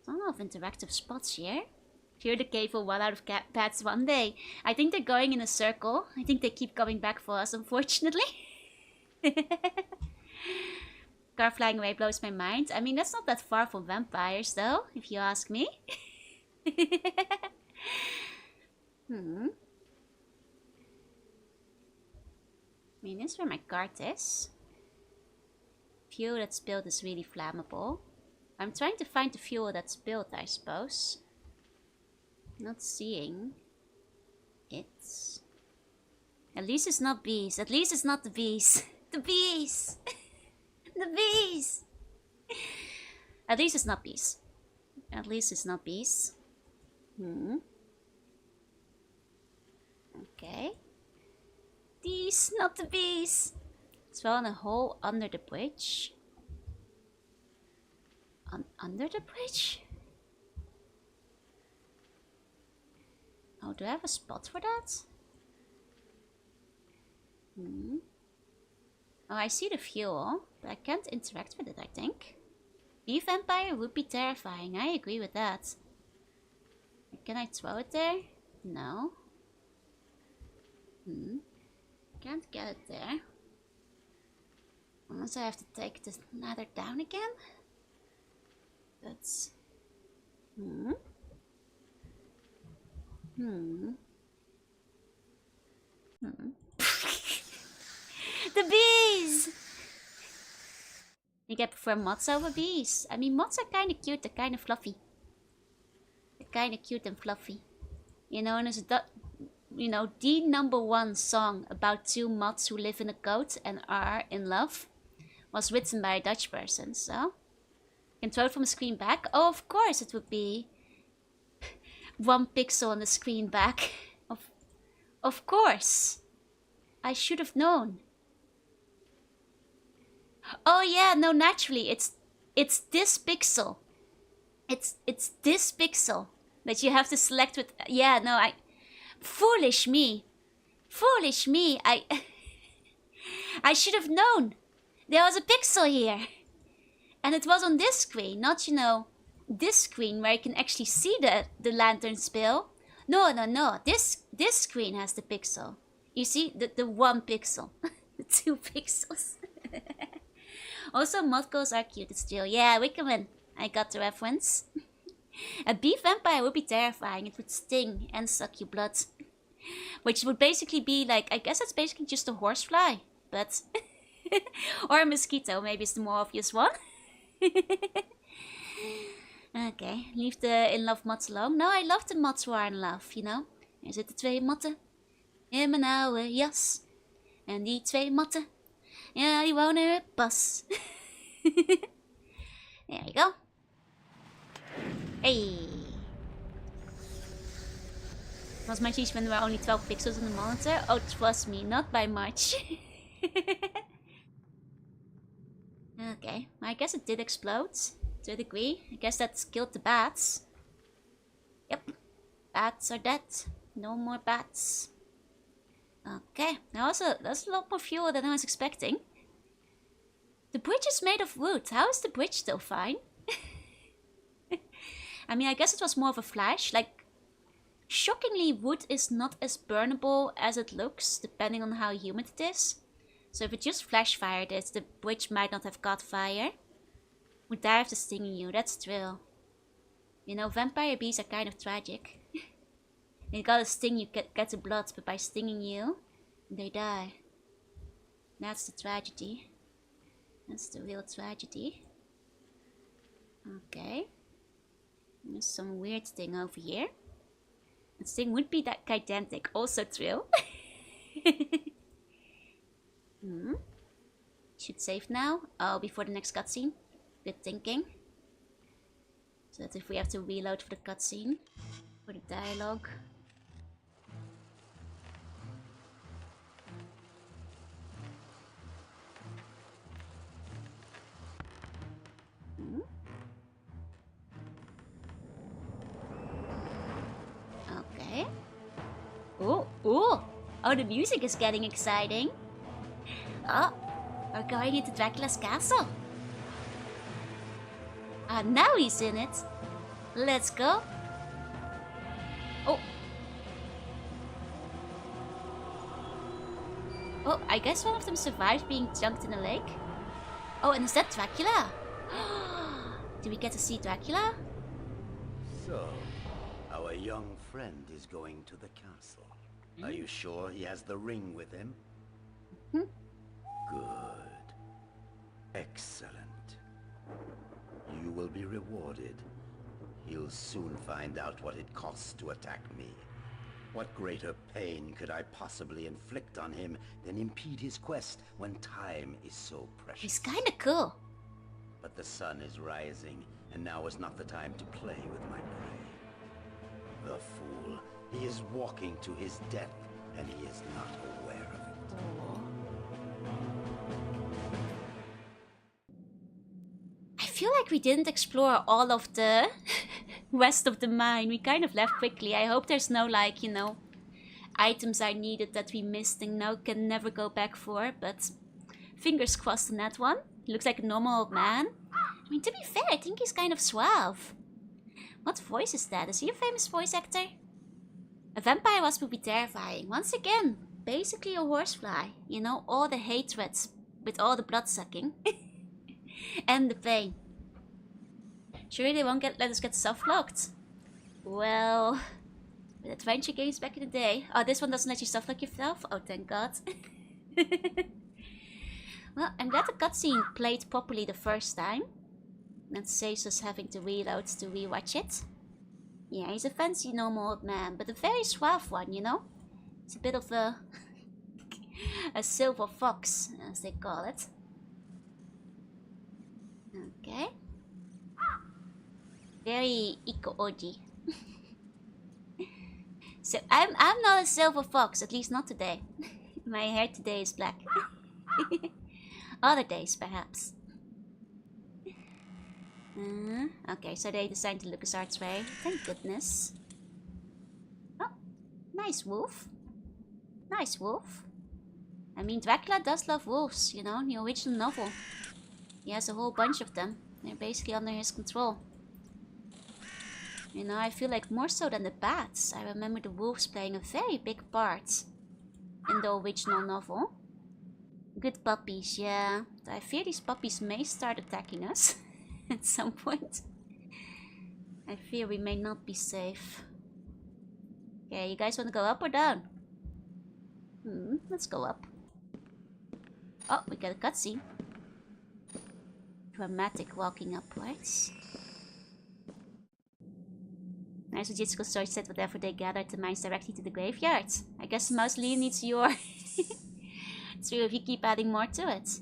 I don't know of interactive spots here. Clear the cave will run out of paths one day. I think they're going in a circle. I think they keep coming back for us, unfortunately. Car flying away blows my mind. I mean, that's not that far from vampires, though, if you ask me. I mean, this is where my cart is. Fuel that's spilled is really flammable. I'm trying to find the fuel that's spilled, I suppose. Not seeing it. At least it's not bees. At least it's not the bees. The bees! The bees! At least it's not bees. At least it's not bees. Okay. These, not the bees! It's fell in a hole under the bridge. Under the bridge? Oh, do I have a spot for that? Oh, I see the fuel, but I can't interact with it, I think. Bee vampire would be terrifying, I agree with that. Can I throw it there? No. Can't get it there. Unless I have to take this ladder down again? That's... The bees! You get prefer moths over bees. I mean, moths are kind of cute, they're kind of fluffy. They're kind of cute and fluffy. You know, and there's the #1 song about two moths who live in a coat and are in love was written by a Dutch person, so... Can throw it from a screen back? Oh, of course it would be 1 pixel on the screen back. Of course. I should have known. Oh yeah, no, naturally, it's this pixel. It's this pixel that you have to select with. Yeah, no, foolish me, I should have known. There was a pixel here, and it was on this screen, not this screen where you can actually see the lantern spill. No. This screen has the pixel. You see the 1 pixel, the 2 pixels. Also, mothballs are cute still. Yeah, Wickerman, I got the reference. A bee vampire would be terrifying. It would sting and suck your blood. Which would basically be like, I guess it's basically just a horsefly. But... or a mosquito, maybe it's the more obvious one. Okay, leave the in love moths alone. No, I love the moths who are in love, you know. Er zitten 2 motten in mijn oude jas. En die 2 motten, ja, die wonen in het pas. There you go. Hey. Was my cheese when there were only 12 pixels on the monitor? Oh, trust me, not by much. Okay, I guess it did explode to a degree. I guess that killed the bats. Yep, bats are dead. No more bats. Okay, that's a lot more fuel than I was expecting. The bridge is made of wood. How is the bridge still fine? I mean, I guess it was more of a flash. Like, shockingly, wood is not as burnable as it looks, depending on how humid it is. So if it just flash fired it, the bridge might not have caught fire. Would die after stinging you, that's true. You know, vampire bees are kind of tragic. They gotta sting you, get the blood, but by stinging you, they die. That's the tragedy. That's the real tragedy. Okay. There's some weird thing over here. This thing would be that gigantic, also true. Should save now. Oh, before the next cutscene. Good thinking. So that if we have to reload for the cutscene, for the dialogue. Okay. Oh, oh! Oh, the music is getting exciting. Oh, we're going into Dracula's castle. Ah, now he's in it. Let's go. Oh. Oh, I guess one of them survived being dunked in a lake. Oh, and is that Dracula? Do we get to see Dracula? So, our young friend is going to the castle. Are you sure he has the ring with him? Good. Excellent. You will be rewarded. He'll soon find out what it costs to attack me. What greater pain could I possibly inflict on him than impede his quest when time is so precious? He's kinda cool. But the sun is rising, and now is not the time to play with my prey. The fool. He is walking to his death, and he is not aware of it. I feel like we didn't explore all of the rest of the mine. We kind of left quickly. I hope there's no, like, you know, items I needed that we missed and now can never go back for. But fingers crossed on that one. He looks like a normal old man. I mean, to be fair, I think he's kind of suave. What voice is that? Is he a famous voice actor? A vampire wasp would be terrifying. Once again, basically a horsefly. You know, all the hatred with all the blood sucking. And the pain. Surely they won't let us get soft locked. Well, with adventure games back in the day. Oh, this one doesn't let you soft lock yourself? Oh, thank God. Well, I'm glad the cutscene played properly the first time. That saves us having to reload to rewatch it. Yeah, he's a fancy normal old man, but a very suave one, you know? It's a bit of a a silver fox, as they call it. Okay. Very eco-oji. So I'm not a silver fox, at least not today. My hair today is black. Other days, perhaps. Okay, so they designed the LucasArts way. Thank goodness. Oh, nice wolf. Nice wolf. I mean, Dracula does love wolves, you know, in the original novel. He has a whole bunch of them. They're basically under his control. You know, I feel like more so than the bats. I remember the wolves playing a very big part in the original novel. Good puppies, yeah. I fear these puppies may start attacking us at some point. I fear we may not be safe. Okay, you guys want to go up or down? Let's go up. Oh, we got a cutscene. Dramatic walking upwards. Nice logistical storage set whatever they gathered the mines directly to the graveyard. I guess the mausoleum needs your... True, if you keep adding more to it.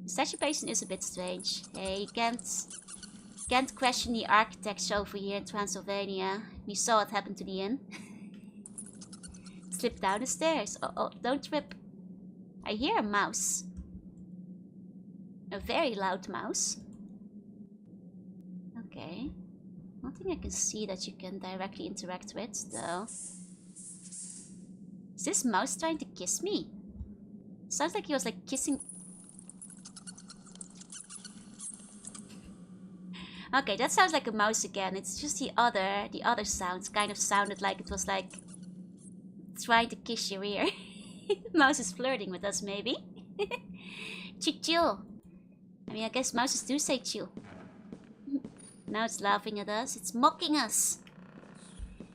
The statue basin is a bit strange. Hey, you can't question the architects over here in Transylvania. We saw what happened to the inn. Slip down the stairs. Oh, don't trip. I hear a mouse. A very loud mouse. Okay. Nothing I can see that you can directly interact with, though. Is this mouse trying to kiss me? Sounds like he was like kissing... Okay, that sounds like a mouse again. It's just the other sounds kind of sounded like it was like trying to kiss your ear. Mouse is flirting with us, maybe. Chill. I mean, I guess mouses do say chill. Now it's laughing at us. It's mocking us.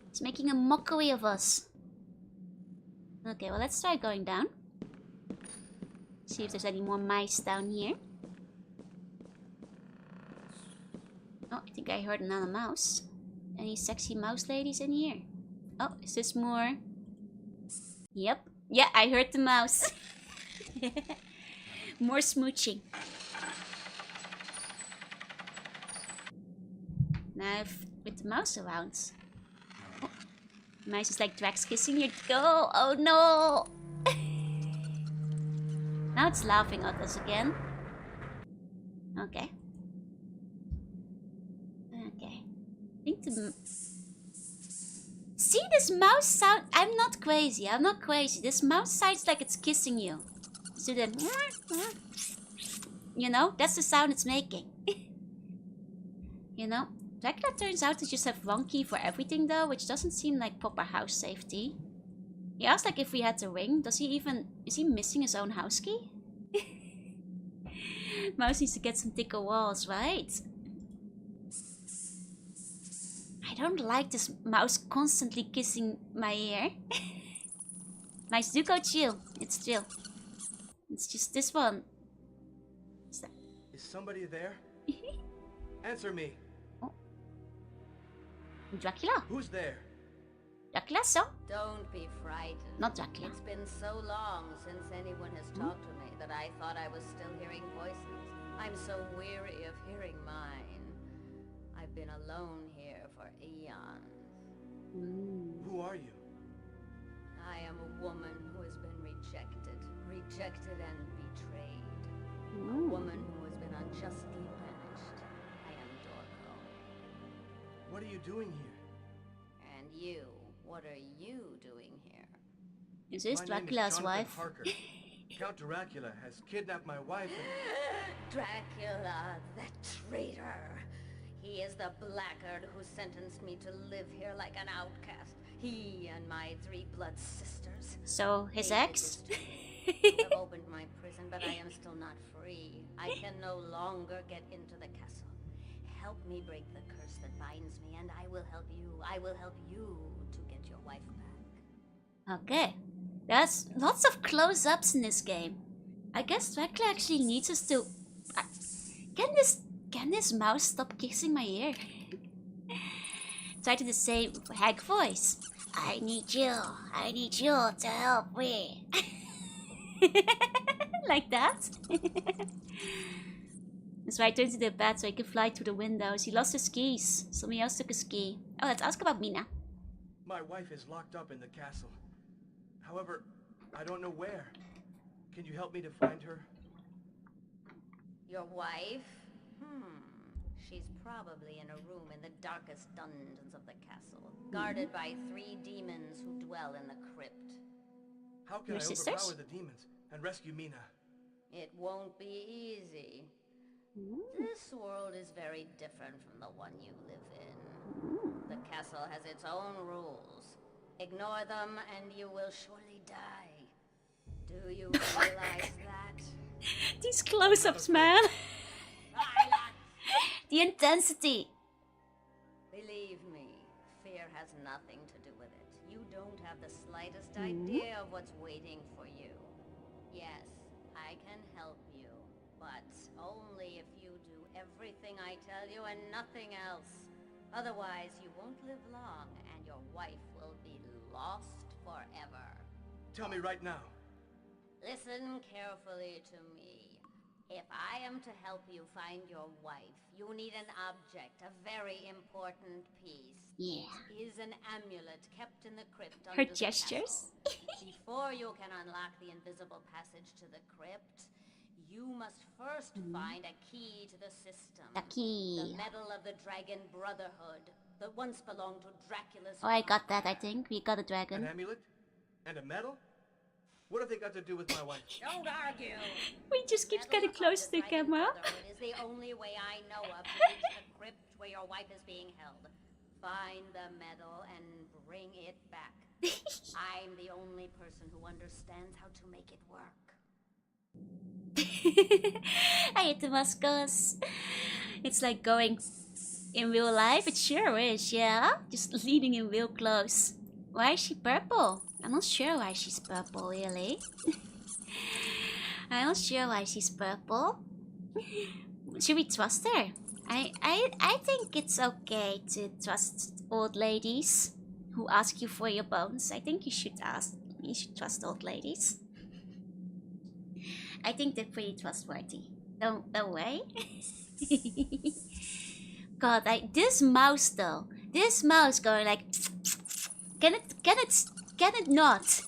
It's making a mockery of us. Okay, well, let's try going down. See if there's any more mice down here. Oh, I think I heard another mouse. Any sexy mouse ladies in here? Oh, is this more? Yep. Yeah, I heard the mouse. More smooching. Now with the mouse around. Oh. The mouse is like Drax kissing your toe. Oh no! Now it's laughing at us again. Okay. Okay. I think the... See this mouse sound? I'm not crazy. I'm not crazy. This mouse sounds like it's kissing you. So then... You know? That's the sound it's making. You know? Dracula turns out to just have one key for everything though, which doesn't seem like proper house safety. He asked like if we had the ring. Does he even... Is he missing his own house key? Mouse needs to get some thicker walls, right? I don't like this mouse constantly kissing my ear. Mouse, do go chill. It's chill. It's just this one. Is somebody there? Answer me. Oh. Dracula? Who's there? Dracula, so? Don't be frightened. Not Dracula. It's been so long since anyone has talked to me that I thought I was still hearing voices. I'm so weary of hearing mine. I've been alone here for eons. Who are you? I am a woman who has been rejected. Rejected and betrayed. A woman who has been unjustly punished. I am Dorco. What are you doing here? And you, what are you doing here? Is this My name is Dracula's Jonathan wife? Harker. Count Dracula has kidnapped my wife and... Dracula, that traitor. He is the blackguard who sentenced me to live here like an outcast. He and my 3 blood sisters. So, his They ex? did this to me. I've opened my prison, but I am still not free. I can no longer get into the castle. Help me break the curse that binds me, and I will help you. I will help you to get your wife back. Okay. There's lots of close-ups in this game. I guess Dracula actually needs us to... Can this mouse stop kissing my ear? Try to the same hag voice. I need you to help me. Like that? That's why I turned to the bed so I could fly through the windows. He lost his skis. Somebody else took a ski. Oh, let's ask about Mina. My wife is locked up in the castle. However, I don't know where. Can you help me to find her? Your wife? She's probably in a room in the darkest dungeons of the castle, guarded by 3 demons who dwell in the crypt. How can Your I sisters? overpower the demons and rescue Mina? It won't be easy. This world is very different from the one you live in. The castle has its own rules. Ignore them and you will surely die. Do you realize that? These close-ups, man. Silence! The intensity. Believe me, fear has nothing to do with it. You don't have the slightest idea of what's waiting for you. Yes, I can help you, but only if you do everything I tell you and nothing else. Otherwise, you won't live long and your wife will be lost forever. Tell me right now. Listen carefully to me. If I am to help you find your wife, you need an object, a very important piece. Yeah. It is an amulet kept in the crypt Her under the gestures? castle. Before you can unlock the invisible passage to the crypt, you must first find a key to the system. The key. The medal of the Dragon Brotherhood that once belonged to Dracula's Oh, I got that, I father. think. We got a An dragon. amulet? And a medal? What have they got to do with my wife? Don't argue! We just keep Medal getting of close to the Dragon camera. Brotherhood is the only way I know of to reach the crypt where your wife is being held. Find the medal and bring it back. I'm the only person who understands how to make it work. I hate the Damascus. It's like going in real life. It sure is, yeah. Just leaning in real close. Why is she purple? I'm not sure why she's purple, really. I'm not sure why she's purple. Should we trust her? I think it's okay to trust old ladies who ask you for your bones. I think you should trust old ladies. I think they're pretty trustworthy. No way. God, this mouse though. This mouse going like, can it not?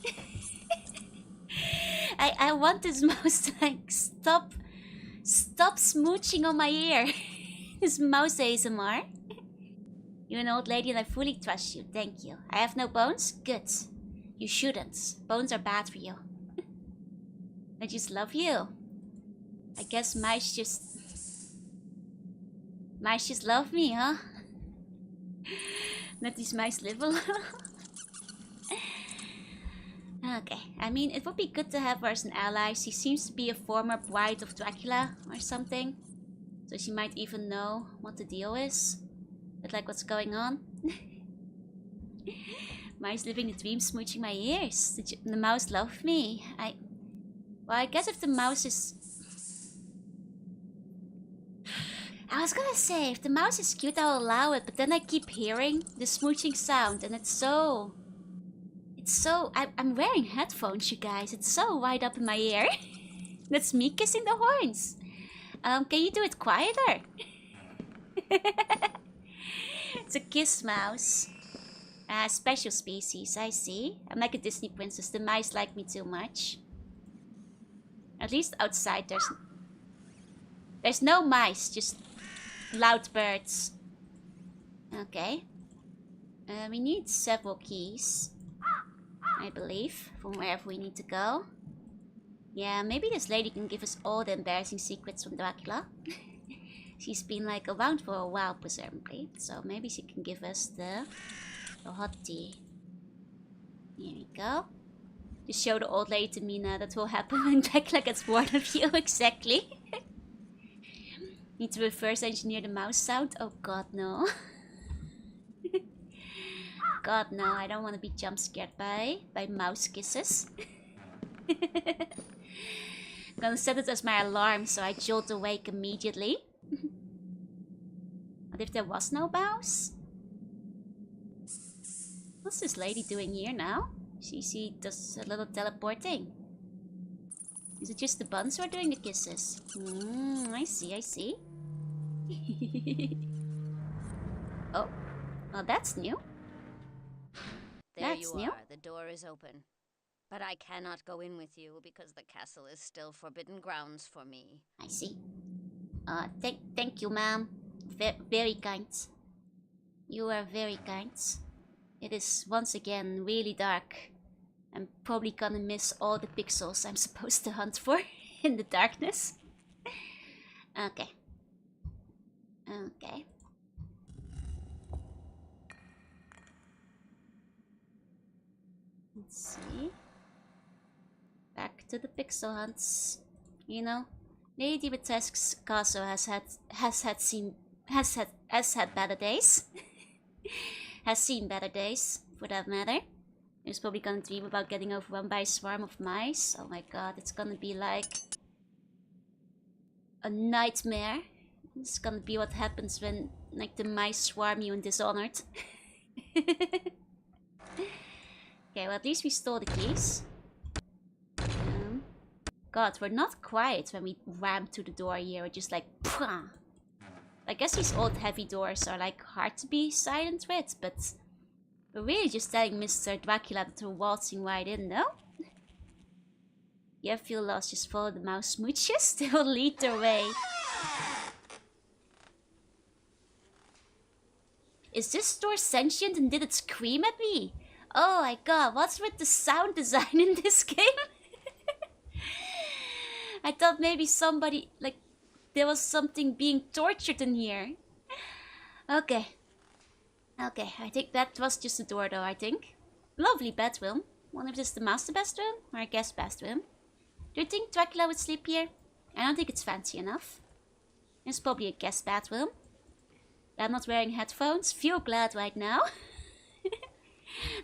I want this mouse to like stop smooching on my ear. This mouse ASMR. You're an old lady and I fully trust you. Thank you. I have no bones? Good. You shouldn't. Bones are bad for you. I just love you. I guess mice just love me, huh? Let these mice live a little. Okay, I mean, it would be good to have her as an ally. She seems to be a former bride of Dracula or something. So she might even know what the deal is. But like, what's going on? Mice living the dream, smooching my ears. The mouse loved me. Well, I guess if the mouse is... I was gonna say, if the mouse is cute, I'll allow it. But then I keep hearing the smooching sound. And it's so... I'm wearing headphones, you guys. It's so wide up in my ear. That's me kissing the horns. Can you do it quieter? It's a kiss mouse. Special species, I see. I'm like a Disney princess. The mice like me too much. At least outside there's no mice, just loud birds. Okay. We need several keys, I believe, from wherever we need to go. Yeah, maybe this lady can give us all the embarrassing secrets from Dracula. She's been like around for a while, presumably. So maybe she can give us the hot tea. Here we go. Just show the old lady to Mina that will happen when Dracula gets bored of you. Exactly. Need to reverse engineer the mouse sound. Oh god, no. God, no. I don't want to be jump scared by mouse kisses. I'm gonna set it as my alarm so I jolt awake immediately. What if there was no mouse? What's this lady doing here now? She does a little teleporting. Is it just the buns who are doing the kisses? I see. Oh, well that's new. There you are. The door is open. But I cannot go in with you because the castle is still forbidden grounds for me. I see. Thank you, ma'am. Very kind. You are very kind. It is once again really dark. I'm probably gonna miss all the pixels I'm supposed to hunt for in the darkness. Okay. Let's see. Back to the pixel hunts. You know, Lady Dimitrescu's castle has had better days. Has seen better days, for that matter. It's probably gonna dream about getting overrun by a swarm of mice. Oh my god, it's gonna be like a nightmare. It's gonna be what happens when like the mice swarm you in Dishonored. Okay, well at least we stole the keys. God, we're not quiet when we ram to the door here. We're just like, pwah. I guess these old heavy doors are like hard to be silent with, but we're really just telling Mr. Dracula that we're waltzing right in, no? You ever feel lost? Just follow the mouse smooches. They will lead their way. Is this door sentient and did it scream at me? Oh my god, what's with the sound design in this game? I thought maybe somebody, like, there was something being tortured in here. Okay, I think that was just a door though, I think. Lovely bedroom. Wonder if this is the master bedroom or a guest bedroom. Do you think Dracula would sleep here? I don't think it's fancy enough. It's probably a guest bedroom. I'm not wearing headphones. Feel glad right now.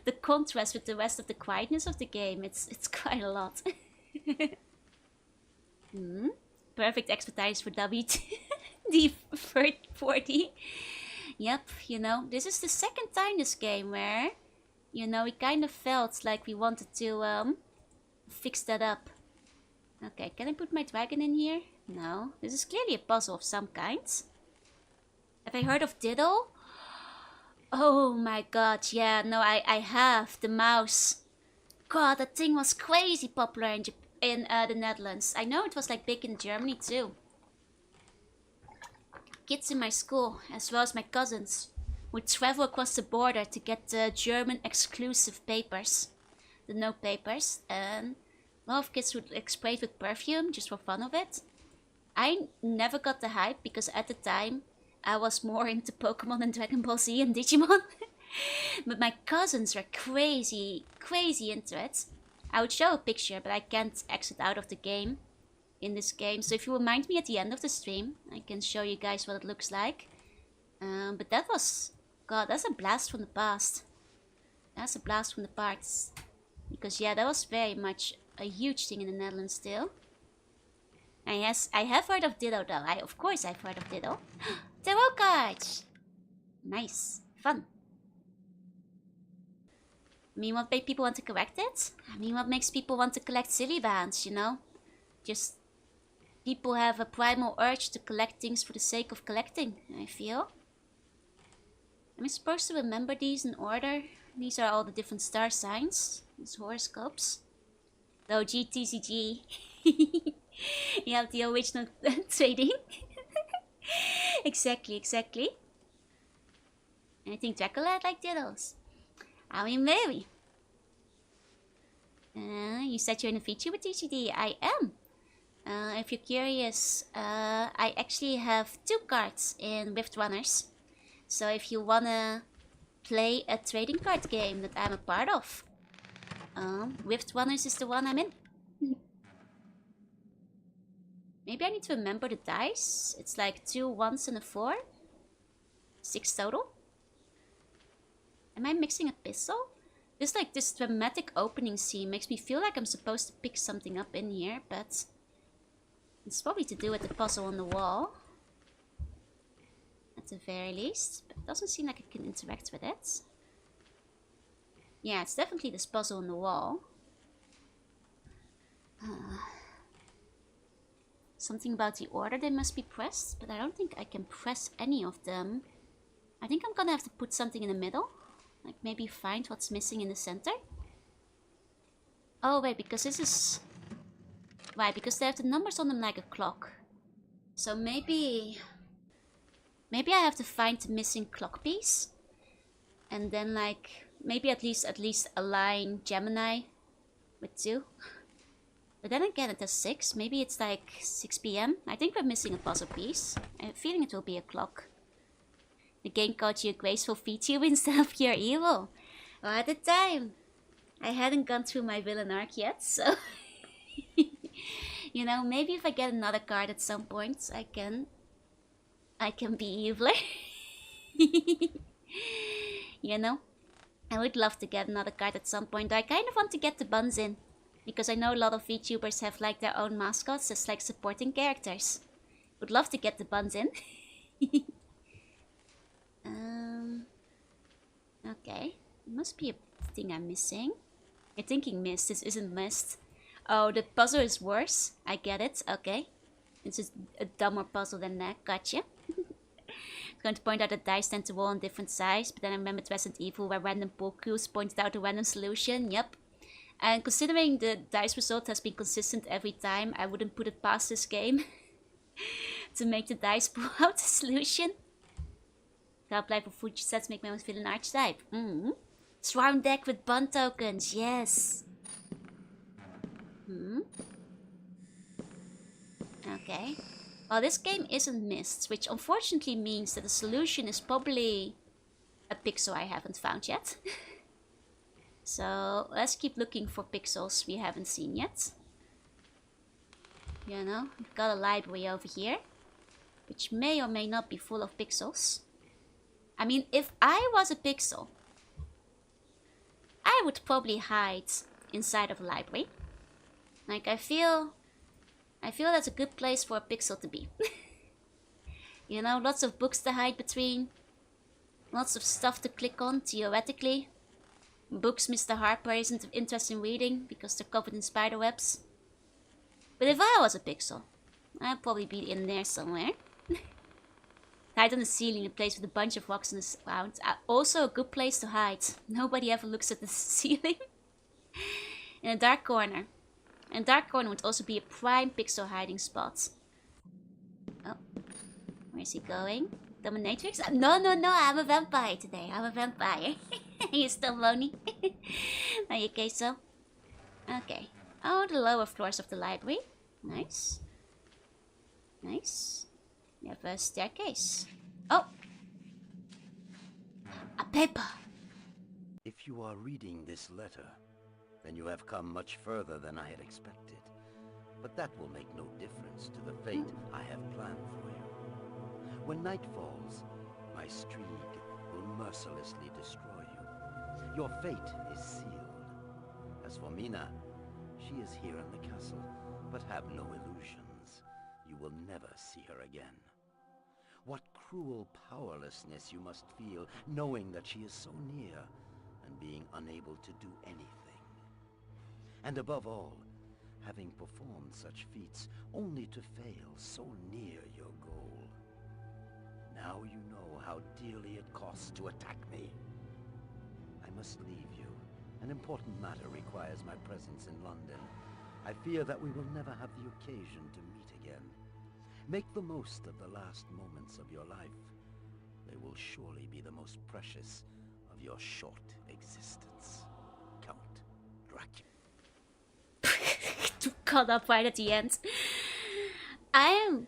The contrast with the rest of the quietness of the game, it's quite a lot. Perfect expertise for WD-40. Yep, you know, this is the second time this game where, you know, we kind of felt like we wanted to fix that up. Okay, can I put my dragon in here? No, this is clearly a puzzle of some kind. Have I heard of Diddle? Oh my god, yeah, no, I have. The mouse. God, that thing was crazy popular in the Netherlands. I know it was like big in Germany too. Kids in my school, as well as my cousins, would travel across the border to get the German exclusive papers. The note papers. And a lot of kids would like spray it with perfume just for fun of it. I never got the hype because at the time I was more into Pokemon and Dragon Ball Z and Digimon. But my cousins were crazy into it. I would show a picture, but I can't exit out of the game in this game. So if you remind me at the end of the stream, I can show you guys what it looks like. But that was... God, that's a blast from the past. That's a blast from the past. Because yeah, that was very much a huge thing in the Netherlands still. And yes, I have heard of Ditto though. Of course I've heard of Ditto. Tarot cards! Nice. Fun. I mean, what makes people want to collect it? I mean, what makes people want to collect silly bands, you know? Just... people have a primal urge to collect things for the sake of collecting, I feel. Am I supposed to remember these in order? These are all the different star signs. These horoscopes. Oh, GTCG. You have the original trading. Exactly. And I think Dracula had like diddles. I mean, maybe. You said you're in a feature with TCD. I am. If you're curious, I actually have 2 cards in Rift Runners. So if you wanna play a trading card game that I'm a part of, Rift Runners is the one I'm in. Maybe I need to remember the dice. It's like 2 1s and a 4. 6 total. Am I mixing a pistol? This like this dramatic opening scene makes me feel like I'm supposed to pick something up in here, but it's probably to do with the puzzle on the wall. At the very least. But it doesn't seem like I can interact with it. Yeah, it's definitely this puzzle on the wall. Something about the order they must be pressed, but I don't think I can press any of them. I think I'm gonna have to put something in the middle. Like maybe find what's missing in the center. Oh wait, because this is... Right, because they have the numbers on them like a clock. So maybe I have to find the missing clock piece. And then like, maybe at least align Gemini with 2. But then again, it has 6. Maybe it's like 6 PM. I think we're missing a puzzle piece. I have a feeling it will be a clock. The game called you a graceful VTuber instead of pure evil. Well, at the time, I hadn't gone through my villain arc yet, so... You know, maybe if I get another card at some point, I can be eviler. You know? I would love to get another card at some point, though I kind of want to get the buns in. Because I know a lot of VTubers have like their own mascots as like supporting characters. Would love to get the buns in. Okay. There must be a thing I'm missing. You're thinking mist. This isn't mist. Oh, the puzzle is worse. I get it. Okay. It's just a dumber puzzle than that. Gotcha. I'm going to point out that dice tend to roll on different size, but then I remembered Resident Evil where random pool cues pointed out a random solution. Yep. And considering the dice result has been consistent every time, I wouldn't put it past this game to make the dice pull out the solution. To apply for food sets make my own villain archetype. Swarm deck with bun tokens, yes. Okay. Well, this game isn't missed, which unfortunately means that the solution is probably a pixel I haven't found yet. So let's keep looking for pixels we haven't seen yet. You know, we've got a library over here, which may or may not be full of pixels. I mean, if I was a pixel, I would probably hide inside of a library. Like, I feel that's a good place for a pixel to be. You know, lots of books to hide between. Lots of stuff to click on, theoretically. Books Mr. Harper isn't interested in reading because they're covered in spider webs. But if I was a pixel, I'd probably be in there somewhere. Hide on the ceiling, a place with a bunch of rocks on the ground. Also a good place to hide. Nobody ever looks at the ceiling. In a dark corner. And a dark corner would also be a prime pixel hiding spot. Oh. Where is he going? Dominatrix? No, I'm a vampire today. I'm a vampire. You still lonely? Are you okay, so? Okay. Oh, the lower floors of the library. Nice. Nice. We have a staircase. Oh! A paper! If you are reading this letter, then you have come much further than I had expected. But that will make no difference to the fate I have planned for you. When night falls, my streak will mercilessly destroy you. Your fate is sealed. As for Mina, she is here in the castle, but have no illusions. You will never see her again. What cruel powerlessness you must feel, knowing that she is so near, and being unable to do anything. And above all, having performed such feats only to fail so near your goal. Now you know how dearly it costs to attack me. I must leave you. An important matter requires my presence in London. I fear that we will never have the occasion to meet again. Make the most of the last moments of your life. They will surely be the most precious of your short existence. Count Dracula. Caught up right at the end. I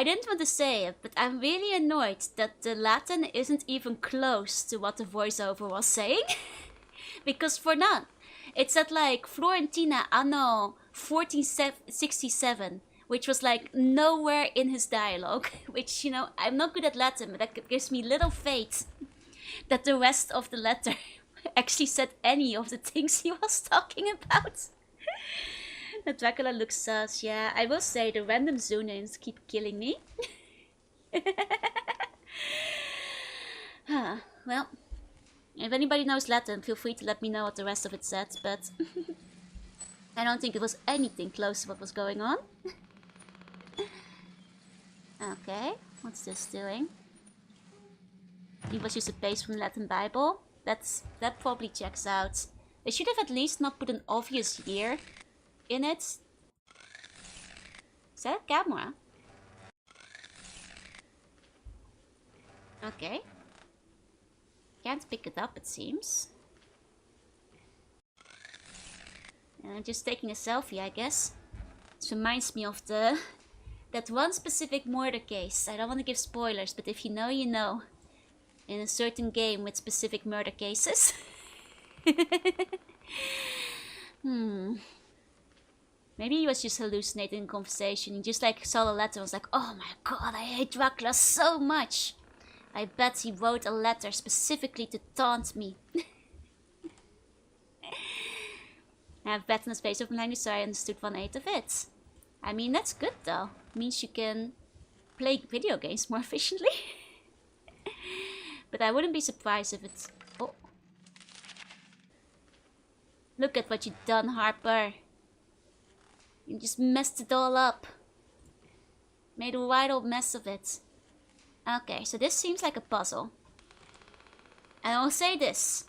didn't want to say it, but I'm really annoyed that the Latin isn't even close to what the voiceover was saying. Because for now, it said like Florentina anno 1467, which was like nowhere in his dialogue. Which, you know, I'm not good at Latin, but that gives me little faith that the rest of the letter actually said any of the things he was talking about. The Dracula looks sus, yeah. I will say the random zoo names keep killing me. Well, if anybody knows Latin, feel free to let me know what the rest of it said, but I don't think it was anything close to what was going on. Okay, what's this doing? He was just a page from the Latin Bible. That probably checks out. They should have at least not put an obvious year in it. Is that a camera? Okay. Can't pick it up, it seems. Just taking a selfie, I guess. This reminds me of that one specific murder case. I don't want to give spoilers, but if you know, you know. In a certain game with specific murder cases. Maybe he was just hallucinating in conversation. He just like saw the letter and was like, oh my god, I hate Dracula so much. I bet he wrote a letter specifically to taunt me. I have bet on the space of language, so I understood 1/8 of it. I mean, that's good though. It means you can play video games more efficiently. But I wouldn't be surprised if it's... Oh. Look at what you've done, Harper. You just messed it all up. Made a wide old mess of it. Okay, so this seems like a puzzle. And I'll say this.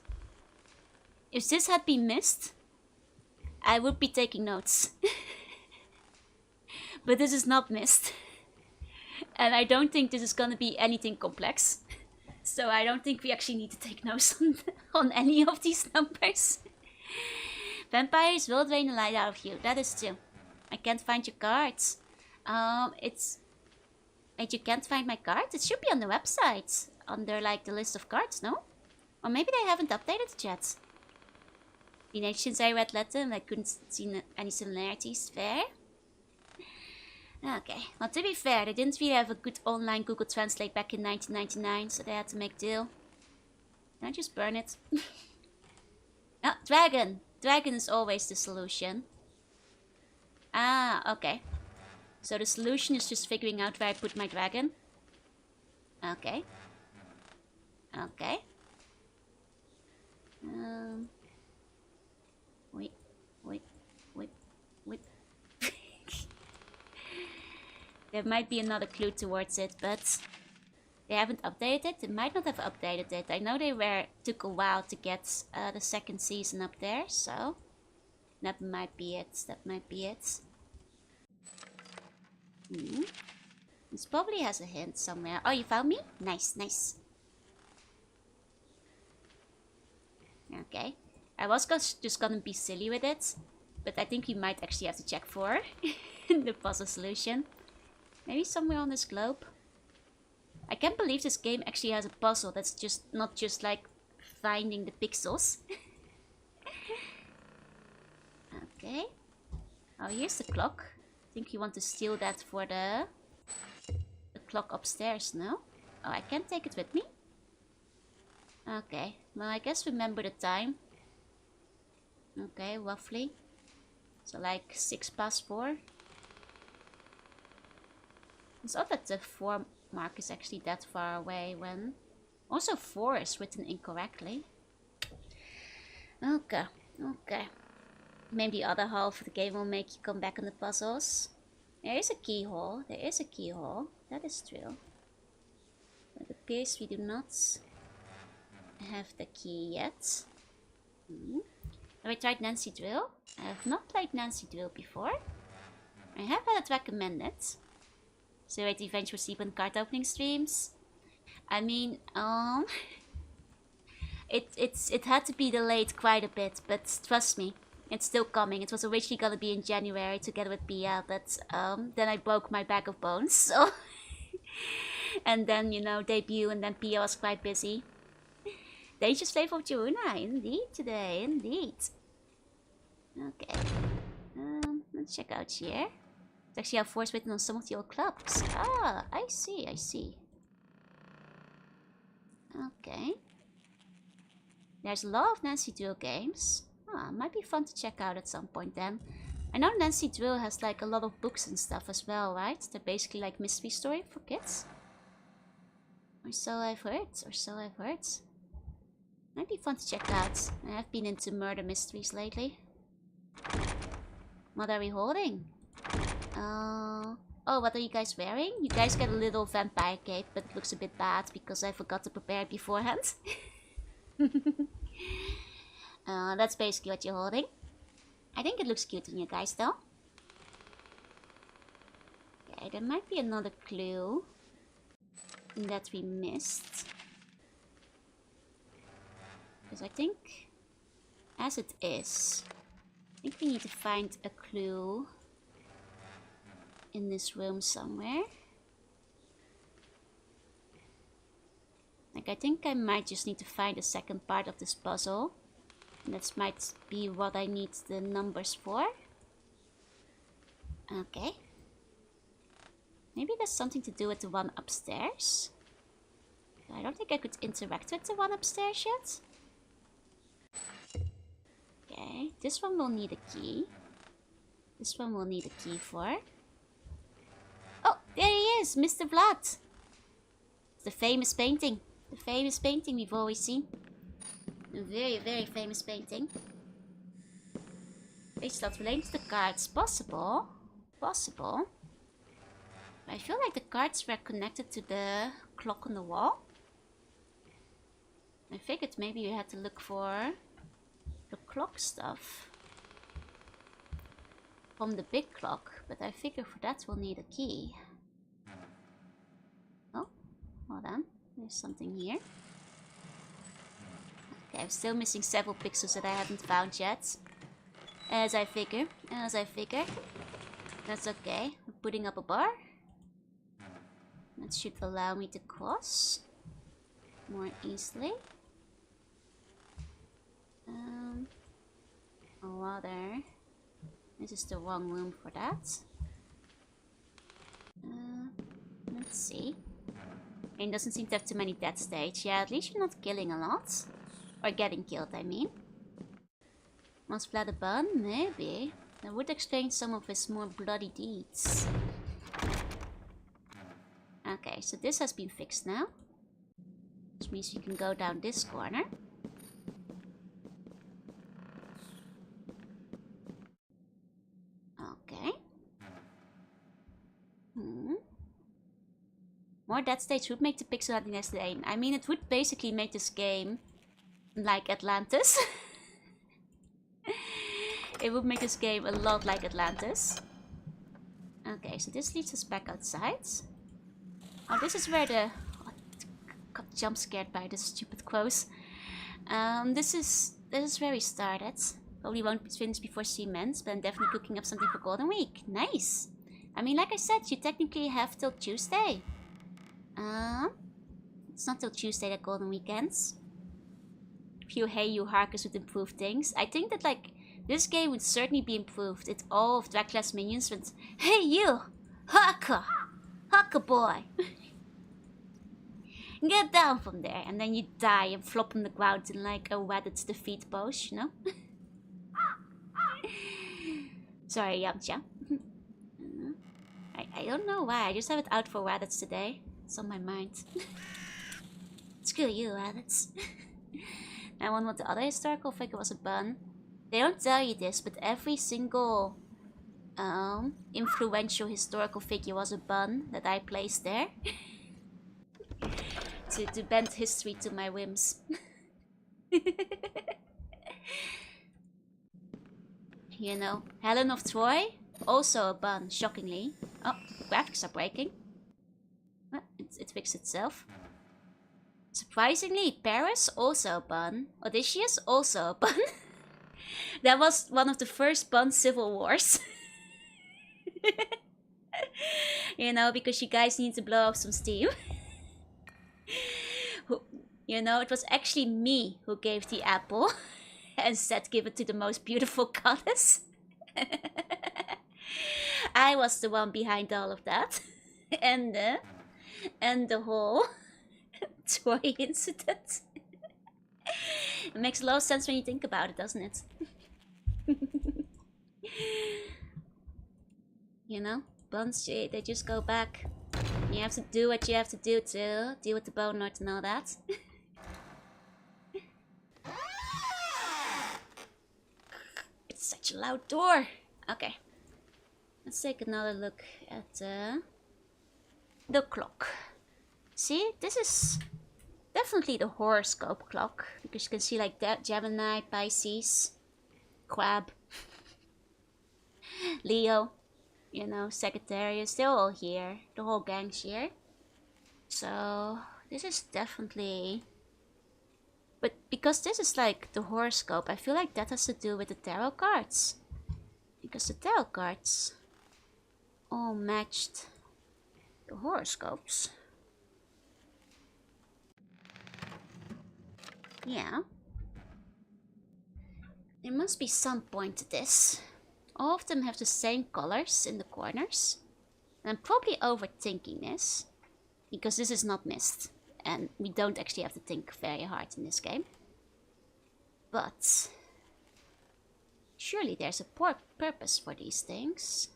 If this had been missed, I would be taking notes. But this is not missed. And I don't think this is gonna be anything complex. So I don't think we actually need to take notes on any of these numbers. Vampires will drain the light out of you. That is true. I can't find your cards. Wait, you can't find my cards? It should be on the website. Under like the list of cards, no? Or maybe they haven't updated it yet. Since I read Latin, I couldn't see any similarities. Fair? Okay, well to be fair, they didn't really have a good online Google Translate back in 1999, so they had to make do. Can I just burn it? Oh, dragon! Dragon is always the solution. Ah, okay. So the solution is just figuring out where I put my dragon. Okay. Okay. Wait. There might be another clue towards it, but They haven't updated it. They might not have updated it. I know took a while to get the second season up there, so that might be it. That might be it. This probably has a hint somewhere. Oh, you found me? Nice, nice. Okay. I was just gonna be silly with it, but I think we might actually have to check for the puzzle solution. Maybe somewhere on this globe. I can't believe this game actually has a puzzle that's just not just like finding the pixels. Okay. Oh, here's the clock. I think you want to steal that for the clock upstairs, no? Oh, I can't take it with me? Okay, well I guess remember the time. Okay, roughly. So like 4:06. It's odd that the 4 mark is actually that far away when... Also 4 is written incorrectly. Okay, okay. Maybe the other half of the game will make you come back on the puzzles. There is a keyhole. There is a keyhole. That is true. But it appears we do not have the key yet. Have I tried Nancy Drill? I have not played Nancy Drill before. I have had it recommended. So wait, Revenge for Sleep and card opening streams. I mean, it had to be delayed quite a bit, but trust me, it's still coming. It was originally gonna be in January together with Pia, but then I broke my back of bones, so... And then, you know, debut, and then Pia was quite busy. Dangerous Flavor of Jorunna, indeed today, indeed. Okay. Let's check out here. It's actually how Force written on some of the old clubs. Ah, I see, I see. Okay. There's a lot of Nancy Drill games. Ah, might be fun to check out at some point then. I know Nancy Drill has like a lot of books and stuff as well, right? They're basically like mystery story for kids. Or so I've heard, or so I've heard. Might be fun to check out. I have been into murder mysteries lately. What are we holding? Oh, what are you guys wearing? You guys get a little vampire cape, but it looks a bit bad because I forgot to prepare it beforehand. That's basically what you're holding. I think it looks cute on you guys though. Okay, there might be another clue that we missed. Because I think, as it is, I think we need to find a clue in this room somewhere. Like, I think I might just need to find the second part of this puzzle. And that might be what I need the numbers for. Okay. Maybe there's something to do with the one upstairs. I don't think I could interact with the one upstairs yet. Okay, this one will need a key. This one will need a key for. Oh, there he is, Mr. Vlad. The famous painting. The famous painting we've always seen. A very, very famous painting. Is that related to the cards? Possible. Possible. I feel like the cards were connected to the clock on the wall. I figured maybe you had to look for the clock stuff from the big clock, but I figure for that we'll need a key. Oh, hold on. There's something here. Okay, I'm still missing several pixels that I haven't found yet. As I figure. That's okay. I'm putting up a bar. That should allow me to cross more easily. Oh, rather, this is the wrong room for that. Let's see. It doesn't seem to have too many dead stage. Yeah, at least you're not killing a lot. Or getting killed, I mean. Must Vlad a bun? Maybe. That would explain some of his more bloody deeds. Okay, so this has been fixed now. Which means you can go down this corner. Okay. More dead states would make the pixel hunting less lame. I mean, it would basically make this game like Atlantis. It would make this game a lot like Atlantis. Okay, so this leads us back outside. Oh, this is where the... Oh, got jump scared by this stupid quote. This is where we started. Probably won't finish before cement, but I'm definitely cooking up something for Golden Week. Nice! I mean, like I said, you technically have till Tuesday. It's not till Tuesday that Golden Week ends. Phew, hey, you Harkers would improve things. I think that, like, this game would certainly be improved if all of Dracula's minions went, hey you! Harker! Harker boy! Get down from there, and then you die and flop on the ground in like a wedded defeat pose, you know? Sorry, Yamcha. I don't know why, I just have it out for Reddits today. It's on my mind. Screw you, Reddits. I wonder what the other historical figure was a bun. They don't tell you this, but every single influential historical figure was a bun that I placed there. to bend history to my whims. You know, Helen of Troy, also a bun, shockingly. Oh, graphics are breaking. Well, it fixed itself. Surprisingly, Paris, also a bun. Odysseus, also a bun. That was one of the first bun civil wars. You know, because you guys need to blow up some steam. You know, it was actually me who gave the apple and said give it to the most beautiful goddess. I was the one behind all of that. And the whole Troy incident. It makes a lot of sense when you think about it, doesn't it? You know, buns, they just go back. You have to do what you have to do to deal with the Bone Lord and all that. It's such a loud door. Okay. Let's take another look at the clock. See, this is definitely the horoscope clock. Because you can see like that Gemini, Pisces, Crab, Leo, you know, Sagittarius, they're all here. The whole gang's here. So, this is definitely... But because this is like the horoscope, I feel like that has to do with the tarot cards. Because the tarot cards all matched the horoscopes. Yeah. There must be some point to this. All of them have the same colors in the corners. And I'm probably overthinking this. Because this is not mist. And we don't actually have to think very hard in this game. But surely there's a purpose for these things.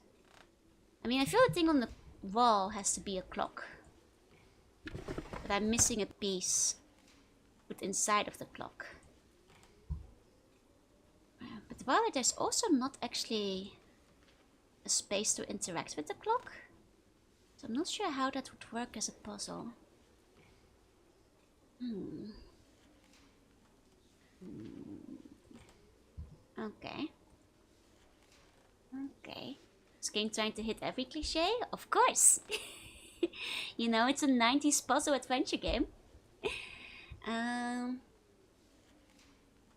I mean, I feel the thing on the wall has to be a clock. But I'm missing a piece put inside of the clock. But rather, there's also not actually a space to interact with the clock. So I'm not sure how that would work as a puzzle. Okay. Okay. Is game trying to hit every cliche? Of course! You know, it's a 90s puzzle adventure game.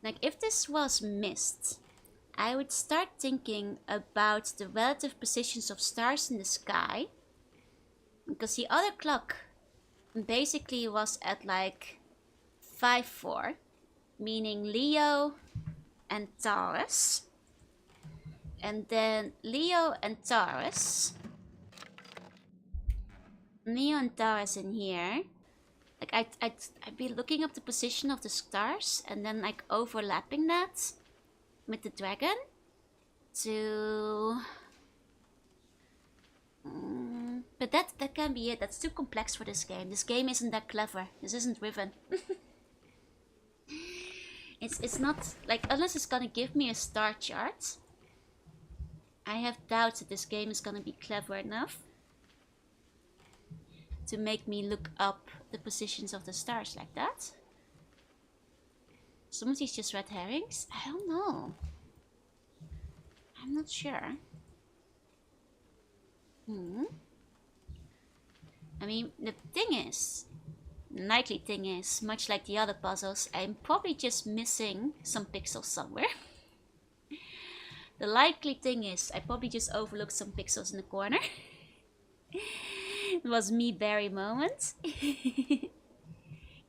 Like, if this was mist, I would start thinking about the relative positions of stars in the sky. Because the other clock basically was at like 5-4, meaning Leo and Taurus. And then Leo and Taurus in here. Like I'd be looking up the position of the stars and then like overlapping that with the dragon to... But that can be it. That's too complex for this game. This game isn't that clever. This isn't Riven. It's not like, unless it's gonna give me a star chart, I have doubts that this game is gonna be clever enough. to make me look up the positions of the stars like that. Some of these just red herrings? I don't know. I'm not sure. I mean, the likely thing is, much like the other puzzles, I'm probably just missing some pixels somewhere. The likely thing is, I probably just overlooked some pixels in the corner. It was me very moment. Need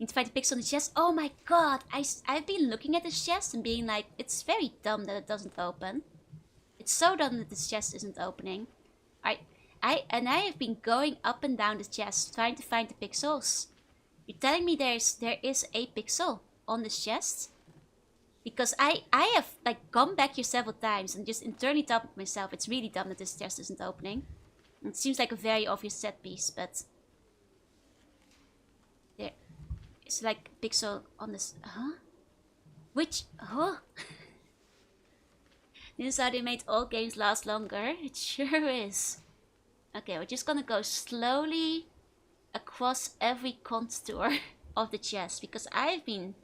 to find the pixel on the chest. Oh my god, I've been looking at this chest and being like, it's very dumb that it doesn't open. It's so dumb that this chest isn't opening. I have been going up and down the chest trying to find the pixels. You're telling me there is a pixel on this chest? Because I have like gone back here several times and just internally thought to myself, it's really dumb that this chest isn't opening. It seems like a very obvious set piece, but there is like a pixel on this. Which? This is how they made all games last longer. It sure is. Okay, we're just gonna go slowly across every contour of the chest because I've been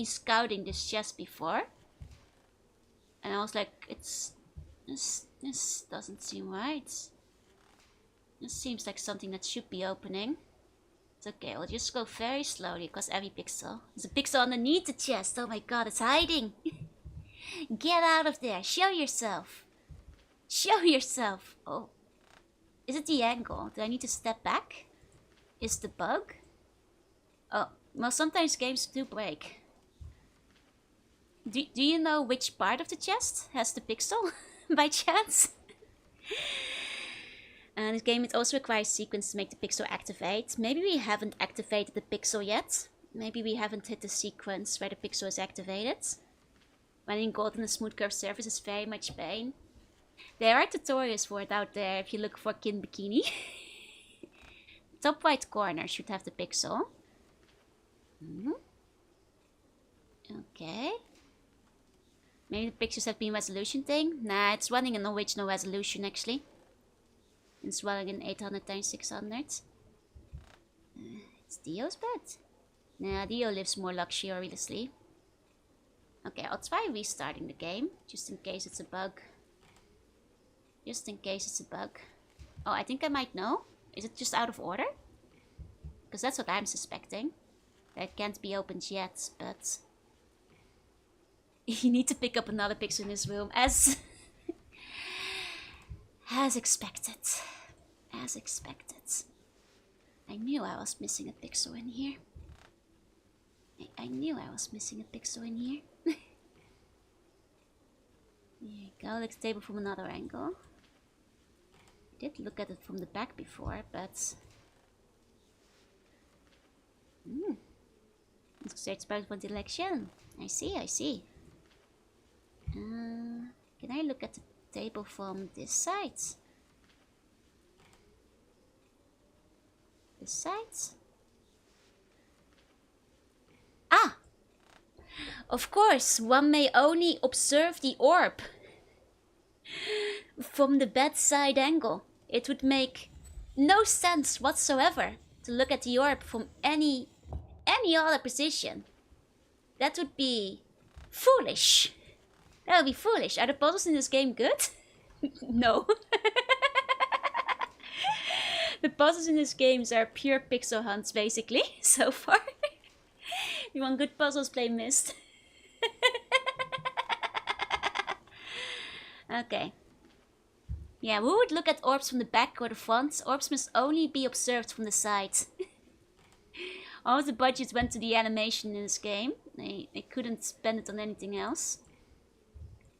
scouting this chest before, and I was like, this doesn't seem right. This seems like something that should be opening. It's okay, we'll just go very slowly across every pixel. There's a pixel underneath the chest. Oh my god, it's hiding. Get out of there. Show yourself. Show yourself. Oh. Is it the angle? Do I need to step back? Is the bug? Oh, well, sometimes games do break. Do you know which part of the chest has the pixel? By chance? And this game, it also requires sequence to make the pixel activate. Maybe we haven't activated the pixel yet. Maybe we haven't hit the sequence where the pixel is activated. Running gold on a smooth curved surface is very much pain. There are tutorials for it out there if you look for Kin Bikini. Top right corner should have the pixel. Okay. Maybe the pictures have been resolution thing? Nah, it's running an original resolution actually. It's running in 800 x 600. It's Dio's bed. Nah, Dio lives more luxuriously. Okay, I'll try restarting the game, just in case it's a bug. Just in case it's a bug. Oh, I think I might know. Is it just out of order? Because that's what I'm suspecting. That can't be opened yet, but... You need to pick up another pixel in this room, as... as expected. As expected. I knew I was missing a pixel in here. I knew I was missing a pixel in here. There you go, look at the table from another angle. I did look at it from the back before, but... It's search about one direction. I see, I see. Can I look at the table from this side? This side? Ah! Of course, one may only observe the orb from the bedside angle. It would make no sense whatsoever to look at the orb from any other position. That would be foolish. That would be foolish. Are the puzzles in this game good? No. The puzzles in this game are pure pixel hunts, basically, so far. If you want good puzzles, play Myst. Okay. Yeah, who would look at orbs from the back or the front? Orbs must only be observed from the side. All of the budget went to the animation in this game. They couldn't spend it on anything else.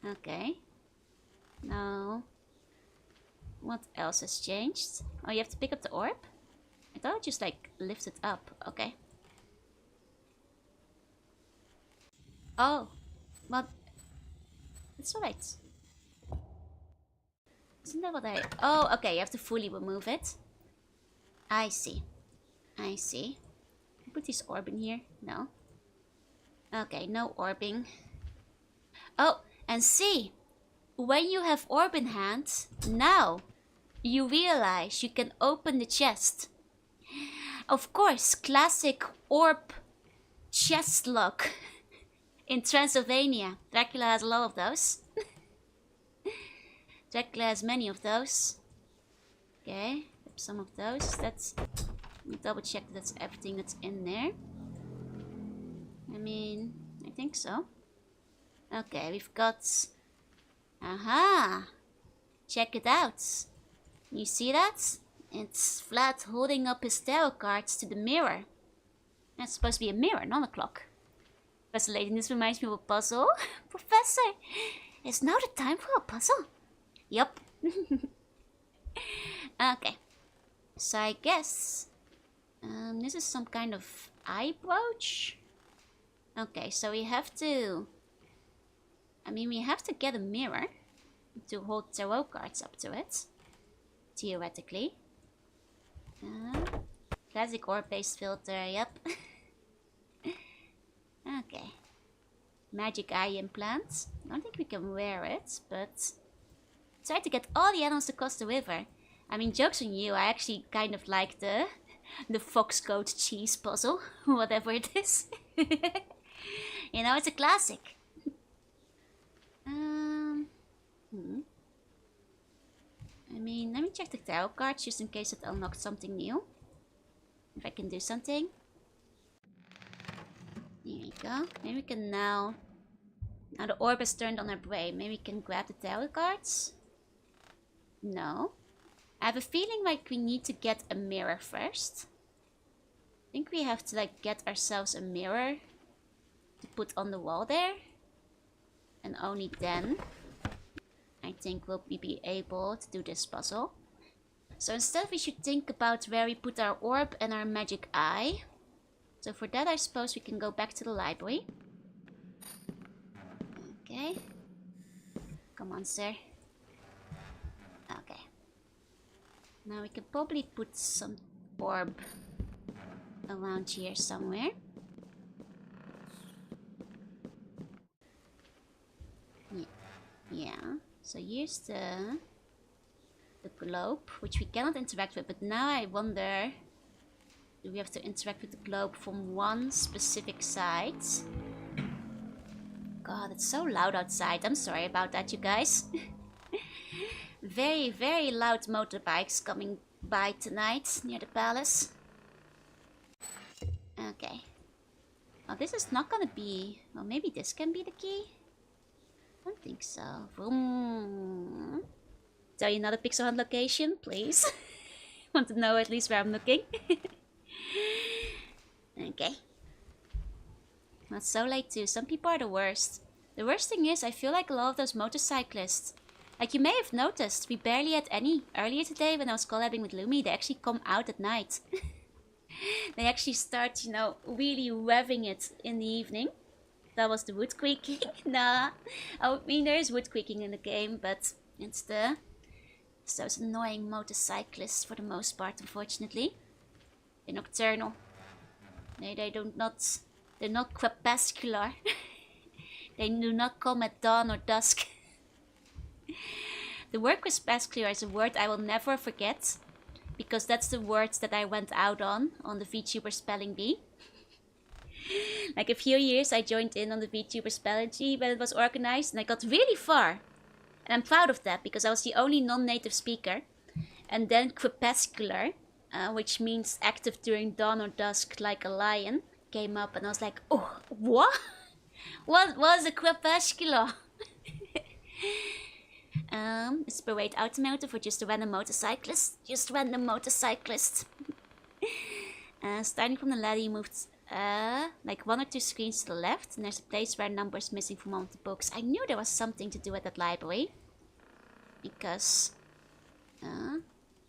Okay. No. What else has changed? Oh, you have to pick up the orb? I thought it just like lift it up. Okay. Oh. Well, it's alright. Isn't that what I... Oh, okay, you have to fully remove it. I see. I see. Put this orb in here? No. Okay, no orbing. Oh, and see. When you have orb in hand, now you realize you can open the chest Of course, classic orb chest lock in Transylvania. Dracula has a lot of those. Dracula has many of those. Okay, some of those. Let me double check that that's everything that's in there. I mean, I think so. Okay, we've got... Aha! Check it out. You see that? It's Vlad holding up his tarot cards to the mirror. That's supposed to be a mirror, not a clock. Professor Layton, this reminds me of a puzzle. Professor, is now the time for a puzzle? Yup. Okay. So I guess... this is some kind of eye brooch? Okay, so we have to... I mean, we have to get a mirror to hold tarot cards up to it. Theoretically. Classic orb-based filter, yep. Okay. Magic eye implant. I don't think we can wear it, but... Try to get all the animals across the river. I mean, joke's on you, I actually kind of like the fox coat cheese puzzle. Whatever it is. You know, it's a classic. I mean, let me check the tarot cards just in case it unlocked something new. If I can do something. Here we go. Maybe we can now... Now the orb is turned on our brain. Maybe we can grab the tarot cards? No. I have a feeling like we need to get a mirror first. I think we have to like get ourselves a mirror to put on the wall there. And only then I think we'll be able to do this puzzle. So instead we should think about where we put our orb and our magic eye. So for that I suppose we can go back to the library. Okay. Come on, sir. Okay. Now we can probably put some orb around here somewhere. Yeah. So here's the globe, which we cannot interact with, but now I wonder, do we have to interact with the globe from one specific side? God, it's so loud outside. I'm sorry about that, you guys. Very, very loud motorbikes coming by tonight near the palace. Okay. Well, this is not gonna be... Well, maybe this can be the key? I don't think so. Vroom. Tell you another Pixel Hunt location, please. Want to know at least where I'm looking. Okay. Not so late too. Some people are the worst. The worst thing is, I feel like a lot of those motorcyclists... Like you may have noticed, we barely had any earlier today when I was collabing with Lumi. They actually come out at night. They actually start, you know, really revving it in the evening. That was the wood creaking. Nah. I mean, there is wood creaking in the game, but it's those annoying motorcyclists for the most part, unfortunately. They're nocturnal. They're not crepuscular. They do not come at dawn or dusk. The word crepuscular is a word I will never forget. Because that's the words that I went out on the VTuber Spelling Bee. Like a few years I joined in on the VTuber Spelling Bee when it was organized. And I got really far. And I'm proud of that because I was the only non-native speaker. And then crepuscular, which means active during dawn or dusk like a lion, came up. And I was like, oh, what? What was a crepuscular? It's parade automotive for just a random motorcyclist. Just random motorcyclist. Starting from the ladder, you moved like 1 or 2 screens to the left. And there's a place where a number is missing from one of the books. I knew there was something to do with that library. Because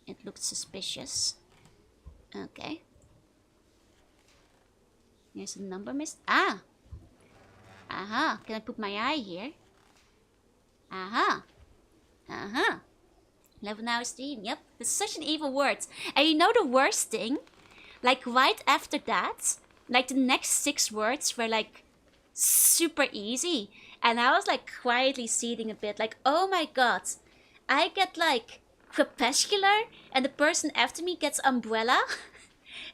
it looked suspicious. Okay. Here's a number missed. Ah! Aha! Can I put my eye here? Aha! Uh-huh. 11 hours stream. Yep. It's such an evil word. And you know the worst thing? Like right after that, like the next 6 words were like super easy. And I was like quietly seething a bit. Like, oh my god. I get like crepuscular and the person after me gets umbrella.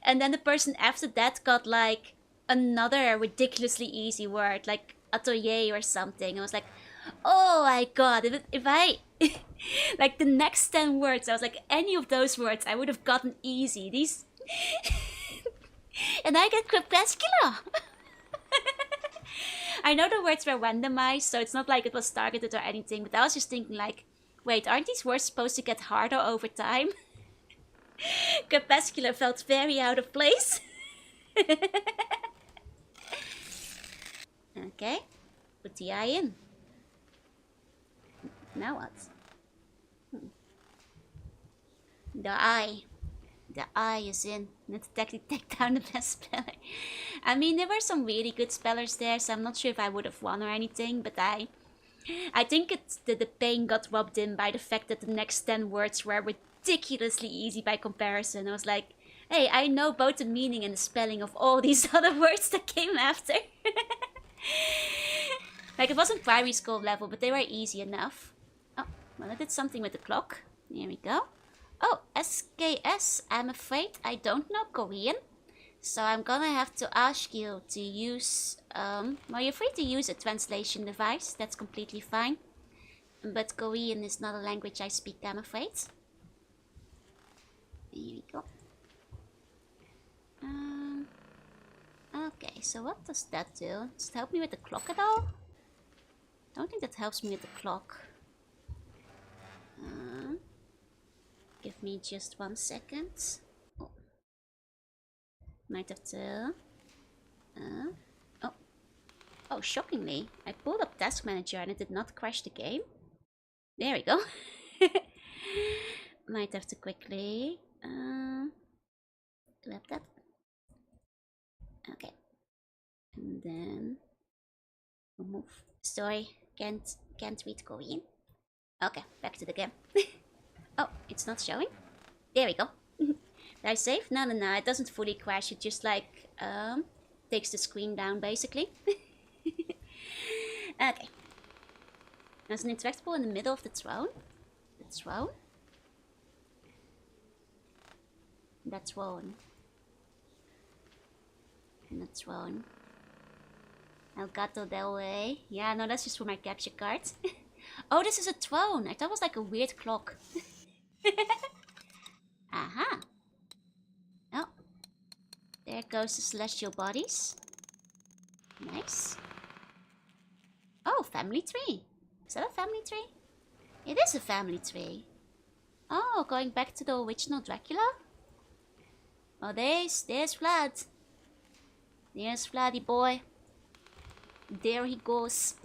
And then the person after that got like another ridiculously easy word, like atelier or something. I was like, oh my god, if I like the next 10 words, I was like, any of those words I would have gotten easy. These and I get crepuscular. I know the words were randomized, so it's not like it was targeted or anything, but I was just thinking like, wait, aren't these words supposed to get harder over time? Crepuscular felt very out of place. Okay, put the eye in. Now what? The eye. The eye is in. Let's technically take down the best speller. I mean, there were some really good spellers there, so I'm not sure if I would have won or anything, but I think it's the pain got rubbed in by the fact that the next 10 words were ridiculously easy by comparison. I was like, hey, I know both the meaning and the spelling of all these other words that came after. Like, it wasn't primary school level, but they were easy enough. Oh, well, I did something with the clock. Here we go. Oh, SKS, I'm afraid I don't know Korean. So I'm gonna have to ask you to use, well, you're free to use a translation device. That's completely fine. But Korean is not a language I speak, I'm afraid. Here we go. Okay, so what does that do? Does it help me with the clock at all? Don't think that helps me with the clock. Give me just 1 second. Oh. Might have to... Oh, shockingly, I pulled up Task Manager and it did not crash the game. There we go. Might have to quickly... grab that. Okay. And then... remove. Sorry, can't read Korean. Okay, back to the game. Oh, it's not showing? There we go. Did I save? No, it doesn't fully crash. It just like takes the screen down basically. Okay. There's an interactable in the middle of the throne. The throne. That throne. And the throne. El Gato del Rey. Yeah, no, that's just for my capture card. Oh, this is a throne. I thought it was like a weird clock. Aha. Oh. There goes the celestial bodies. Nice. Oh, family tree. Is that a family tree? It is a family tree. Oh, going back to the original Dracula? Oh, there's Vlad. There's Vladdy boy. There he goes.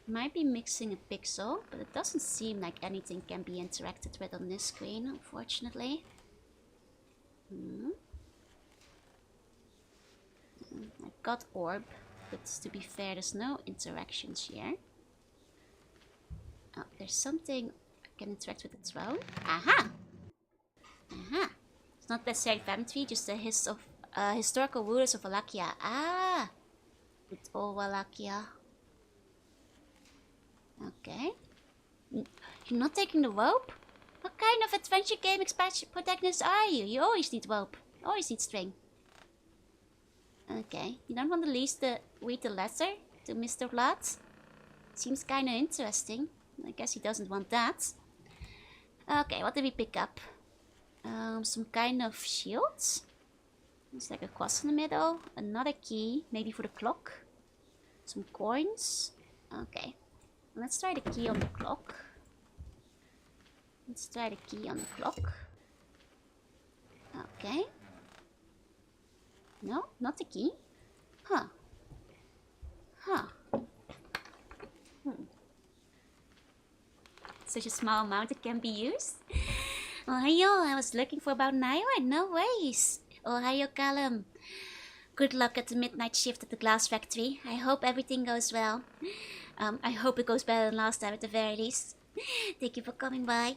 Might be mixing a pixel, but it doesn't seem like anything can be interacted with on this screen, unfortunately. I've got orb, but to be fair, there's no interactions here. Oh, there's something I can interact with the throne. Aha! Aha! It's not necessarily family tree, just a historical rulers of Wallachia. Ah! It's all Wallachia. Okay. You're not taking the rope? What kind of adventure game expansion protagonist are you? You always need rope. You always need string. Okay. You don't want to read the letter to Mr. Vlad? Seems kinda interesting. I guess he doesn't want that. Okay, what did we pick up? Some kind of shields. It's like a cross in the middle. Another key, maybe for the clock. Some coins. Okay. Let's try the key on the clock. Let's try the key on the clock. Okay. No, not the key. Huh. Huh. Such a small amount it can be used. Ohio, I was looking for about an hour. No worries. Ohio, Callum. Good luck at the midnight shift at the glass factory. I hope everything goes well. I hope it goes better than last time at the very least. Thank you for coming by.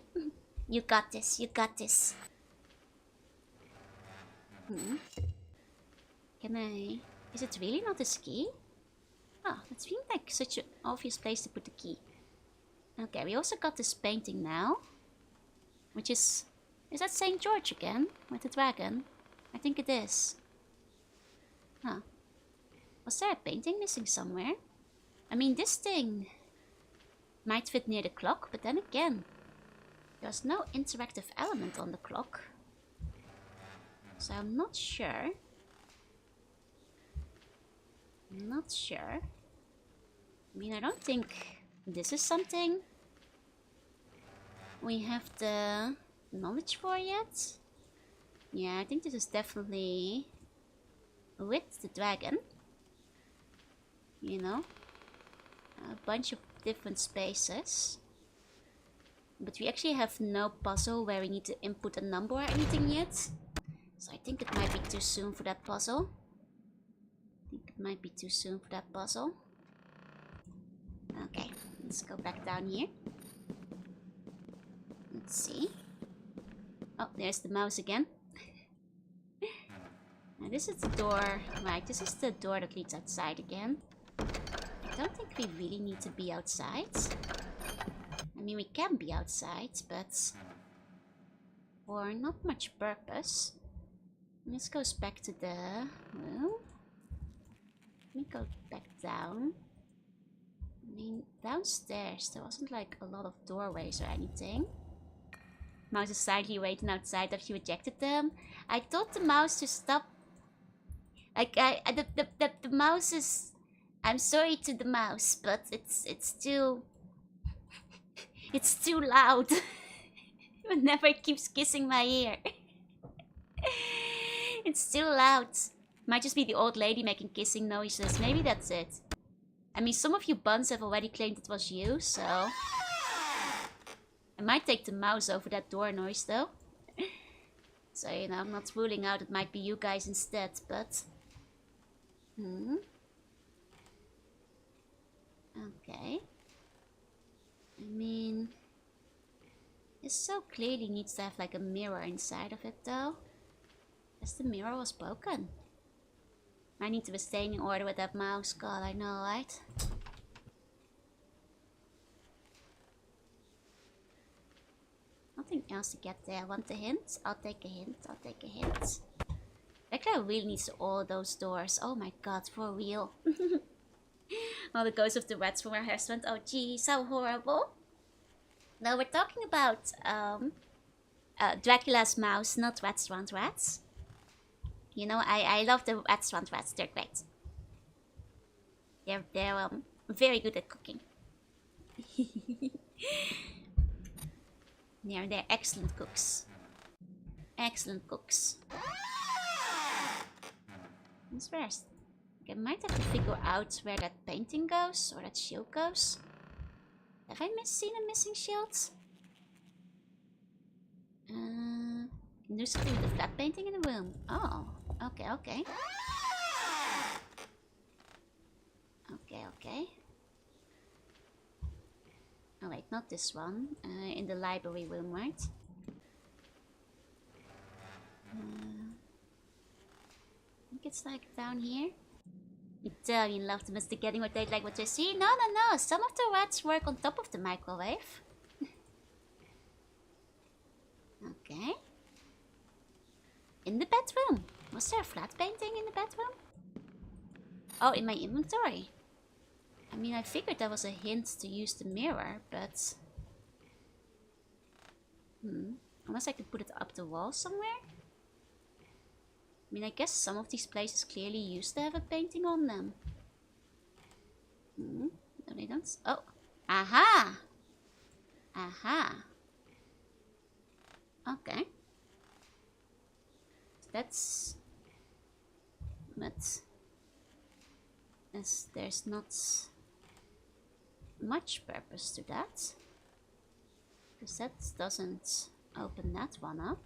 You got this, you got this. Can I... Is it really not a key? Oh, that seems like such an obvious place to put the key. Okay, we also got this painting now. Which is... Is that St. George again? With the dragon? I think it is. Huh. Was there a painting missing somewhere? I mean, this thing might fit near the clock, but then again, there's no interactive element on the clock. So I'm not sure. Not sure. I mean, I don't think this is something we have the knowledge for yet. Yeah, I think this is definitely with the dragon. You know, a bunch of different spaces. But we actually have no puzzle where we need to input a number or anything yet. So I think it might be too soon for that puzzle. Okay, let's go back down here. Let's see. Oh, there's the mouse again. Now this is the door. Right, this is the door that leads outside again. I don't think we really need to be outside. I mean, we can be outside, but for not much purpose. This goes back to the room. Let me go back down. I mean, downstairs there wasn't like a lot of doorways or anything. Mouse is silently waiting outside after you ejected them. I told the mouse to stop. Like the mouse is. I'm sorry to the mouse, but it's too. It's too loud. Whenever it keeps kissing my ear. It's too loud. Might just be the old lady making kissing noises. Maybe that's it. I mean, some of you buns have already claimed it was you, so... I might take the mouse over that door noise, though. So, you know, I'm not ruling out it might be you guys instead, but... Okay. I mean... This so clearly needs to have, like, a mirror inside of it, though. Guess the mirror was broken. I need to be staying in order with that mouse. God, I know, right? Nothing else to get there. Want a hint? I'll take a hint. I'll take a hint. That guy really needs to all those doors. Oh my god, for real. All the ghosts of the rats from our restaurant. Oh geez, how horrible. No, we're talking about Dracula's mouse, not restaurant rats. You know, I love the restaurant rats. They're great. They're very good at cooking. They're excellent cooks. Excellent cooks. What's first? I might have to figure out where that painting goes or that shield goes. Have I seen a missing shield? Can do something with the flat painting in the room. Oh, okay, okay. Okay. Oh wait, not this one. In the library room, right? I think it's like down here. Italian love to Mr. Getting what they like what they see. No. Some of the rats work on top of the microwave. Okay. In the bedroom. Was there a flat painting in the bedroom? Oh, in my inventory. I mean, I figured that was a hint to use the mirror, but... Unless I could put it up the wall somewhere? I mean, I guess some of these places clearly used to have a painting on them. No, they don't. Oh! Aha! Aha! Okay. That's... But... There's not much purpose to that. Because that doesn't open that one up.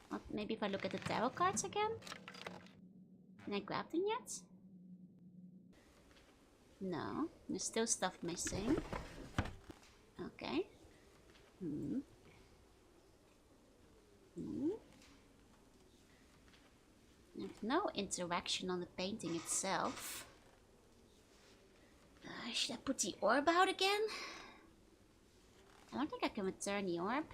What, maybe if I look at the tarot cards again? Can I grab them yet? No, there's still stuff missing. Okay. There's no interaction on the painting itself. Should I put the orb out again? I don't think I can return the orb.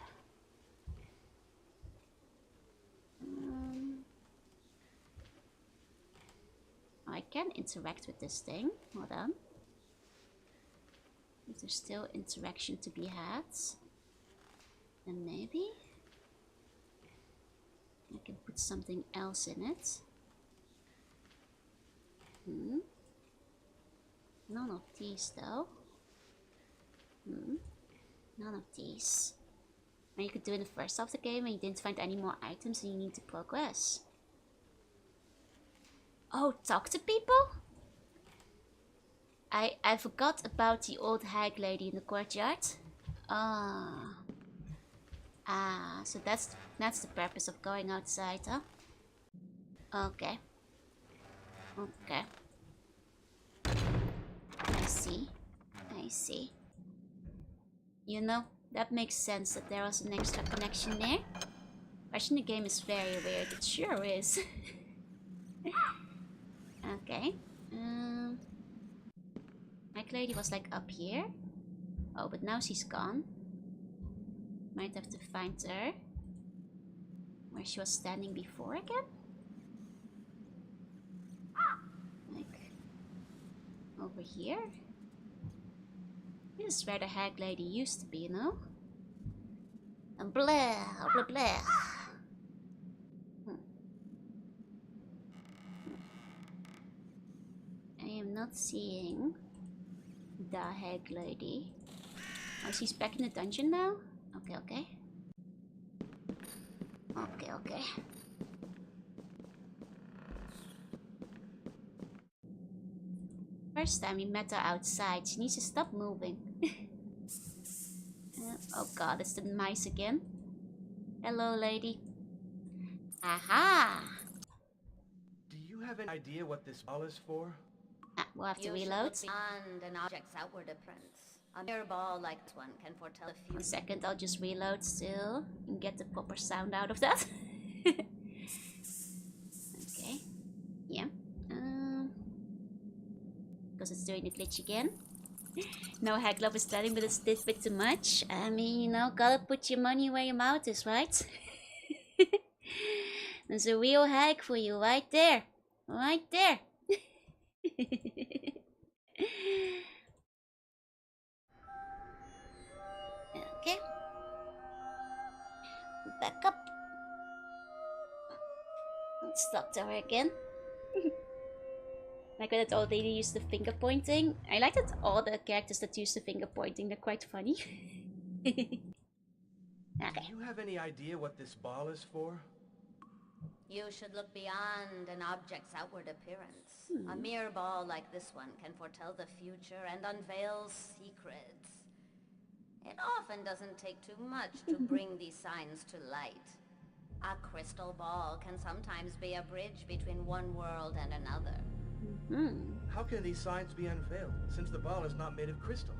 I can interact with this thing. Hold on. If there's still interaction to be had, then maybe I can put something else in it. None of these though. None of these. And you could do in the first half of the game and you didn't find any more items and you need to progress. Oh, talk to people? I forgot about the old hag lady in the courtyard. So that's the purpose of going outside, huh? Okay. Okay. I see. I see. You know, that makes sense that there was an extra connection there. Watching the game is very weird. It sure is. Okay. Hag lady was like up here. Oh, but now she's gone. Might have to find her. Where she was standing before again? Like over here? This is where the hag lady used to be, you know? And blah, blah, blah. I am not seeing the hag lady. Oh, she's back in the dungeon now? Okay, okay. Okay, okay. First time we met her outside. She needs to stop moving. Oh god, it's the mice again. Hello, lady. Aha! Do you have any idea what this ball is for? We'll have to You reload. should look beyond an object's outward appearance. A mere ball like this one can foretell the future. 1 second, I'll just reload still and get the proper sound out of that. Okay. Yeah. Because it's doing the glitch again. No, hag love is telling, but it's a bit too much. I mean, you know, gotta put your money where your mouth is, right? There's a real hag for you right there. Right there. Okay. Back up. Let's talk to her again. Like when it already used the finger pointing. I like that all the characters that use the finger pointing, they're quite funny. Okay. Do you have any idea what this ball is for? You should look beyond an object's outward appearance. A mere ball like this one can foretell the future and unveil secrets. It often doesn't take too much to bring these signs to light. A crystal ball can sometimes be a bridge between one world and another. How can these signs be unveiled, since the ball is not made of crystal?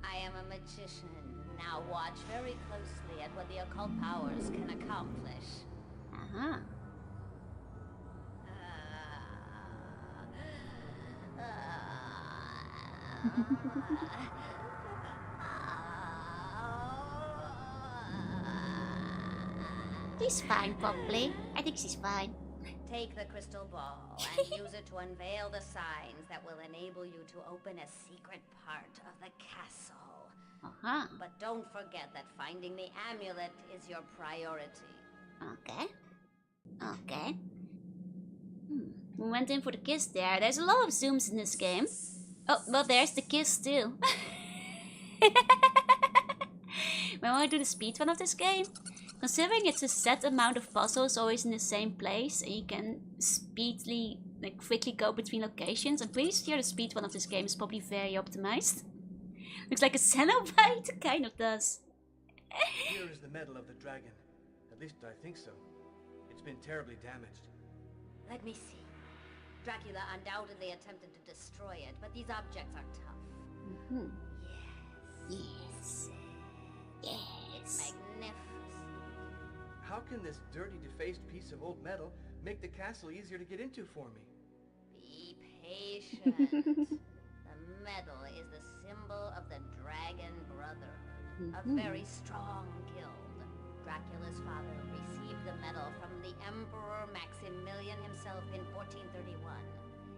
I am a magician. Now watch very closely at what the occult powers can accomplish. Uh-huh. She's fine, probably. I think she's fine. Take the crystal ball and use it to unveil the signs that will enable you to open a secret part of the castle. Uh-huh. But don't forget that finding the amulet is your priority. Okay. Okay. We went in for the kiss there. There's a lot of zooms in this game. Oh, well, there's the kiss too. When I want to do the speedrun of this game, considering it's a set amount of puzzles always in the same place, and you can speedily, like, quickly go between locations, I'm pretty sure the speedrun of this game is probably very optimized. Looks like a Cenobite, kind of does. Here is the medal of the dragon. At least I think so. It's been terribly damaged. Let me see. Dracula undoubtedly attempted to destroy it, but these objects are tough. Yes. It's magnificent. How can this dirty, defaced piece of old metal make the castle easier to get into for me? Be patient. The medal is the symbol of the Dragon Brotherhood. A very strong guild. Dracula's father received the medal from the Emperor Maximilian himself in 1431.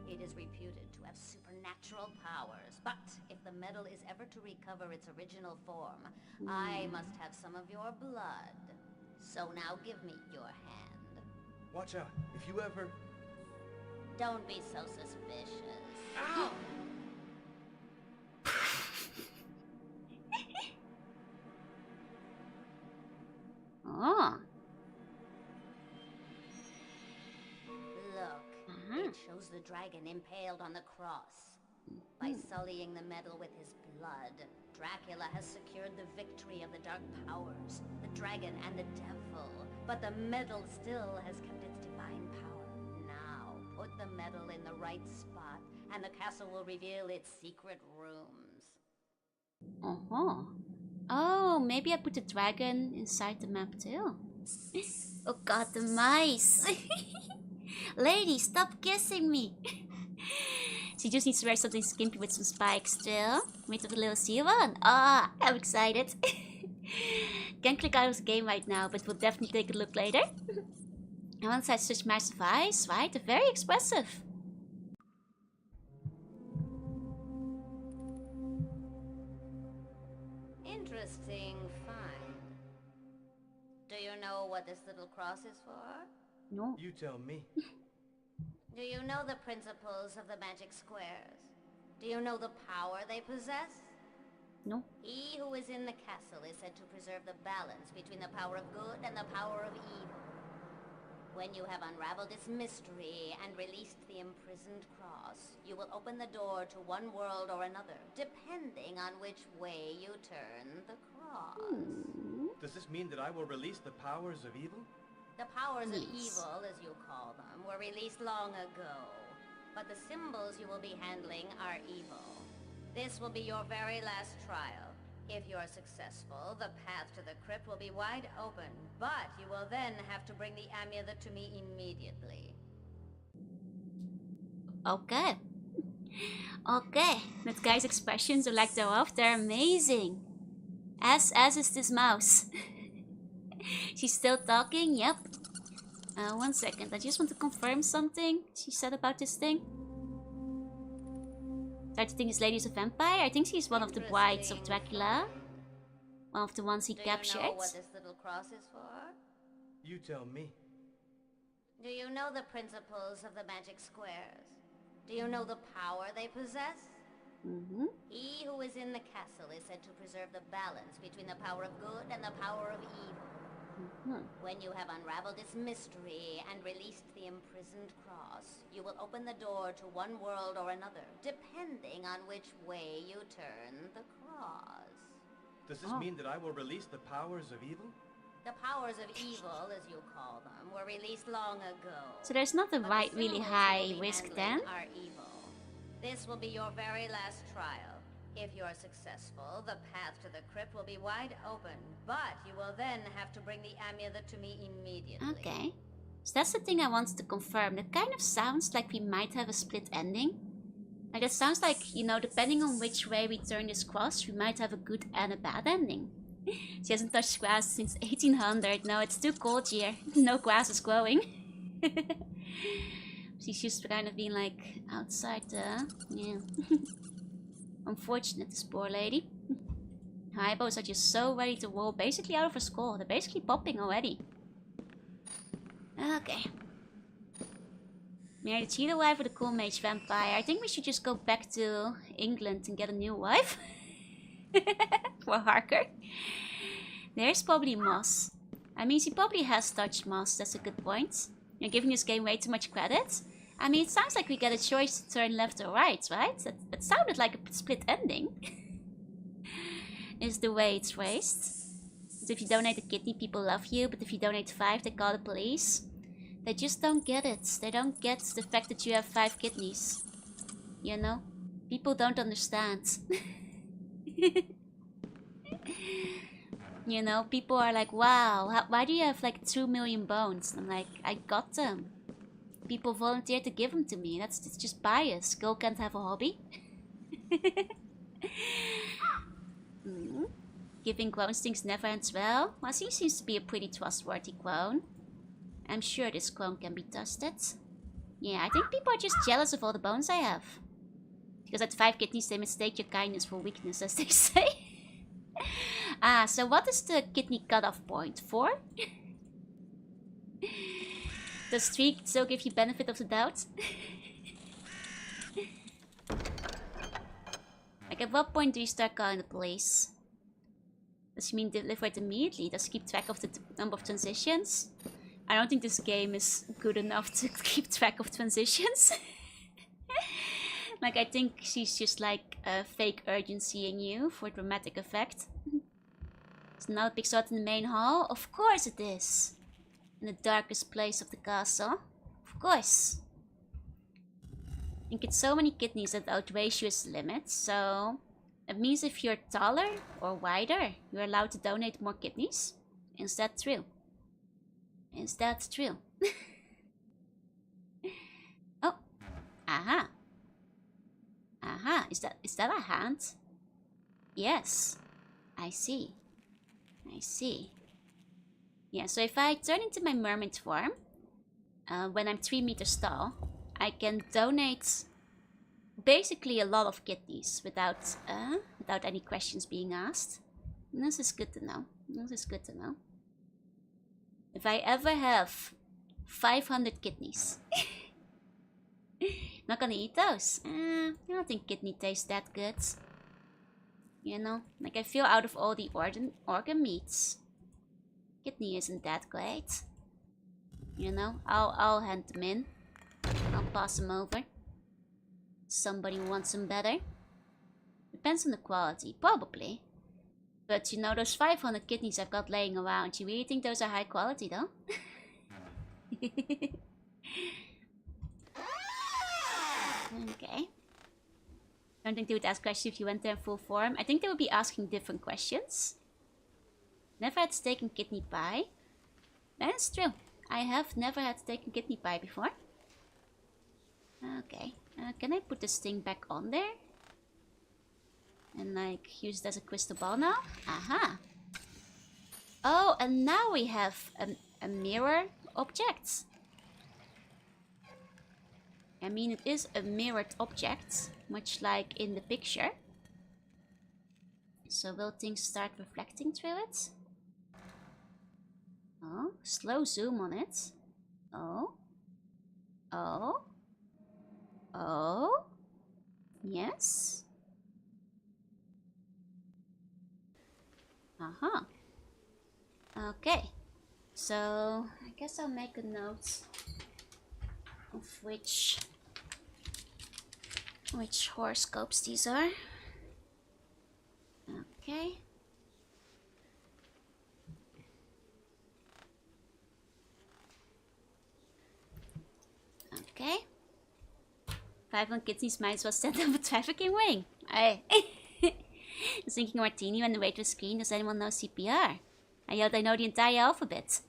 It is reputed to have supernatural powers, but if the medal is ever to recover its original form, I must have some of your blood. So now give me your hand. Watch out. If you ever... Don't be so suspicious. Ow! Oh. Look, it shows the dragon impaled on the cross. By sullying the medal with his blood, Dracula has secured the victory of the dark powers, the dragon and the devil. But the medal still has kept its divine power. Now, put the medal in the right spot, and the castle will reveal its secret rooms. Oh, maybe I put the dragon inside the map too. Oh god, the mice! Lady, stop kissing me! She just needs to wear something skimpy with some spikes still. Wait with a little C1. Ah, I'm excited. Can't click out of the game right now, but we'll definitely take a look later. And once I switch massive eyes, right? They're very expressive. Interesting find. Do you know what this little cross is for? No. You tell me. Do you know the principles of the magic squares? Do you know the power they possess? No. He who is in the castle is said to preserve the balance between the power of good and the power of evil. When you have unraveled its mystery and released the imprisoned cross, you will open the door to one world or another, depending on which way you turn the cross. Does this mean that I will release the powers of evil? The powers of Yes. evil, as you call them, were released long ago. But the symbols you will be handling are evil. This will be your very last trial. If you are successful, the path to the crypt will be wide open, but you will then have to bring the amulet to me immediately. Okay. Okay. That guy's expressions are like they're off. They're amazing. As is this mouse. She's still talking? Yep. 1 second. I just want to confirm something she said about this thing. I think this lady is a vampire. I think she's one of the brides of Dracula. One of the ones he captured. Do you know what this little cross is for? You tell me. Do you know the principles of the magic squares? Do you know the power they possess? He who is in the castle is said to preserve the balance between the power of good and the power of evil. When you have unraveled its mystery and released the imprisoned cross, you will open the door to one world or another, depending on which way you turn the cross. Does this mean that I will release the powers of evil? The powers of evil, as you call them, were released long ago. So there's not a But right the really symbols high you will be risk handling then. are evil. This will be your very last trial. If you are successful, the path to the crypt will be wide open, but you will then have to bring the amulet to me immediately. Okay. So that's the thing I wanted to confirm. That kind of sounds like we might have a split ending. Like it sounds like, you know, depending on which way we turn this cross, we might have a good and a bad ending. She hasn't touched grass since 1800. No, it's too cold here. No grass is growing. She's just kind of being like outside the... Yeah. Unfortunate, this poor lady. Her eyeballs are just so ready to roll, basically out of her skull. They're basically popping already. Okay. Marry the cheetah wife or the cool mage vampire? I think we should just go back to England and get a new wife. For Harker. There's probably Moss. I mean, she probably has touched Moss. That's a good point. You're giving this game way too much credit. I mean, it sounds like we get a choice to turn left or right, right? That sounded like a split ending. Is the way it's phrased. So if you donate a kidney, people love you. But if you donate 5, they call the police. They just don't get it. They don't get the fact that you have 5 kidneys. You know? People don't understand. You know, people are like, wow, why do you have like 2 million bones? I'm like, I got them. People volunteer to give them to me. It's just bias. Girl can't have a hobby. giving clones things never ends well. Well, he seems to be a pretty trustworthy clone. I'm sure this clone can be trusted. Yeah, I think people are just jealous of all the bones I have. Because at 5 kidneys they mistake your kindness for weakness, as they say. So what is the kidney cutoff point? 4? Does 3 still give you benefit of the doubt? Like, at what point do you start calling the police? Does he mean deliver it immediately? Does he keep track of the number of transitions? I don't think this game is good enough to keep track of transitions. Like, I think she's just like fake urgency in you for dramatic effect. Is now a big shot in the main hall? Of course it is. In the darkest place of the castle. Of course. I think it's so many kidneys that outweighs you as limit, so it means if you're taller or wider, you're allowed to donate more kidneys. Is that true? Is that true? Oh, aha. Aha, is that a hand? Yes, I see. I see. Yeah, so if I turn into my mermaid form, when I'm 3 meters tall, I can donate basically a lot of kidneys without any questions being asked. And this is good to know. This is good to know. If I ever have 500 kidneys, not gonna eat those. I don't think kidney tastes that good. You know, like I feel out of all the organ meats, kidney isn't that great. You know, I'll hand them in. I'll pass them over. Somebody who wants them better. Depends on the quality, probably. But you know, those 500 kidneys I've got laying around, you really think those are high quality though? Okay. Don't think they would ask questions if you went there in full form. I think they would be asking different questions. Never had steak and kidney pie. That is true. I have never had steak and kidney pie before. Okay. Can I put this thing back on there? And like use it as a crystal ball now? Aha. Oh, and now we have a mirror object. I mean, it is a mirrored object, much like in the picture. So will things start reflecting through it? Oh, slow zoom on it. Oh. Oh. Oh. Yes. Uh-huh. Okay. So, I guess I'll make a note of which horoscopes these are. Okay. Okay. 500 kidneys might as well stand up a trafficking ring. I was thinking martini when the waitress screamed. Does anyone know CPR? I yelled I know the entire alphabet.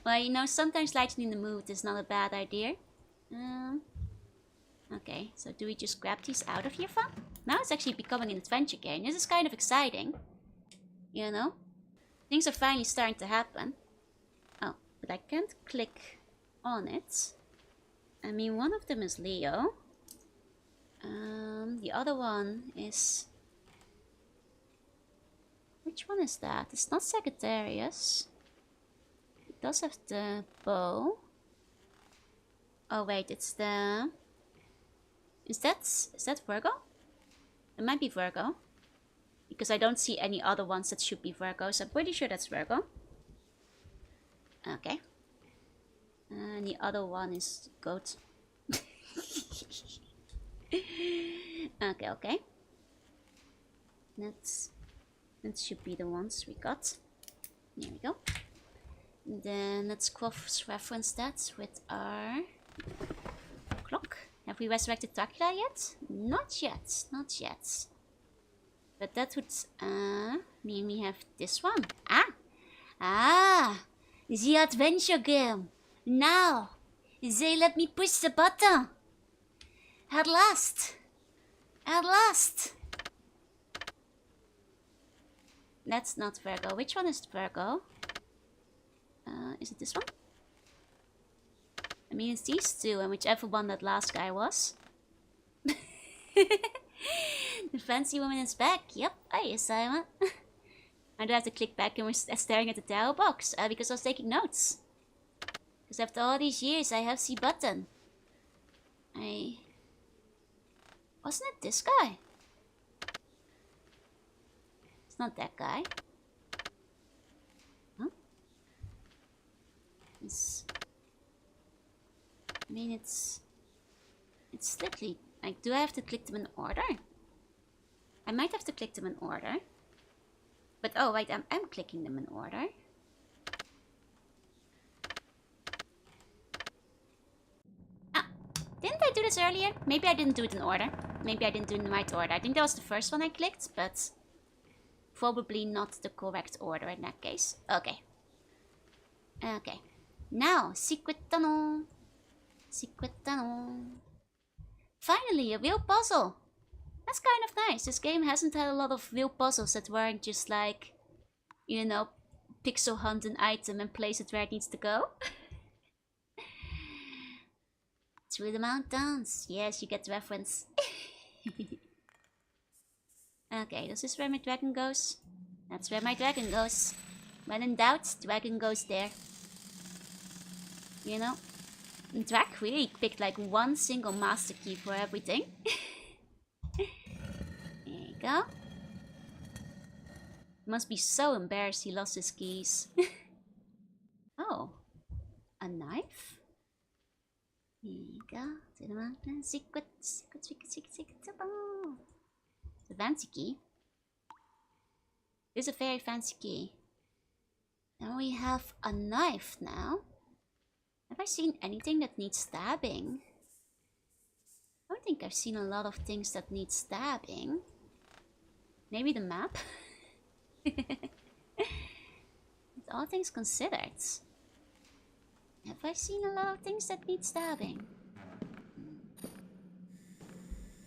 Well, you know, sometimes lightening the mood is not a bad idea. Okay, so do we just grab these out of here, fun? Now it's actually becoming an adventure game. This is kind of exciting. You know? Things are finally starting to happen. Oh, but I can't click on it. I mean, one of them is Leo. The other one is... Which one is that? It's not Sagittarius. It does have the bow. Oh wait, it's the... Is that Virgo? It might be Virgo. Because I don't see any other ones that should be Virgo, so I'm pretty sure that's Virgo. Okay. And the other one is goat. Okay. That should be the ones we got. There we go. And then let's cross-reference that with our clock. Have we resurrected Dracula yet? Not yet. Not yet. But that would mean we have this one. The adventure game. Now, they let me push the button. At last. At last. That's not Virgo. Which one is Virgo? Is it this one? I mean, it's these two, and whichever one that last guy was. The fancy woman is back. Yep, hiya, Simon. I do have to click back and we're staring at the tarot box because I was taking notes. Because after all these years, I have C button. Wasn't it this guy? It's not that guy. Huh? I mean, it's literally... Like, do I have to click them in order? I might have to click them in order. But, oh, wait, I'm clicking them in order. Ah, didn't I do this earlier? Maybe I didn't do it in order. Maybe I didn't do it in the right order. I think that was the first one I clicked, but probably not the correct order in that case. Okay. Okay. Now, secret tunnel. Secret tunnel. Finally, a real puzzle. That's kind of nice. This game hasn't had a lot of real puzzles that weren't just like, you know, pixel hunt an item and place it where it needs to go. Through the mountains. Yes, you get the reference. Okay, this is where my dragon goes. That's where my dragon goes. When in doubt, dragon goes there. You know? Drac really picked like one single master key for everything. There you go. Must be so embarrassed he lost his keys. Oh. A knife? Here you go. To the mountain. Secret. Oh. It's a fancy key. It's a very fancy key. Then we have a knife now. Have I seen anything that needs stabbing? I don't think I've seen a lot of things that need stabbing. Maybe the map? With all things considered. Have I seen a lot of things that need stabbing?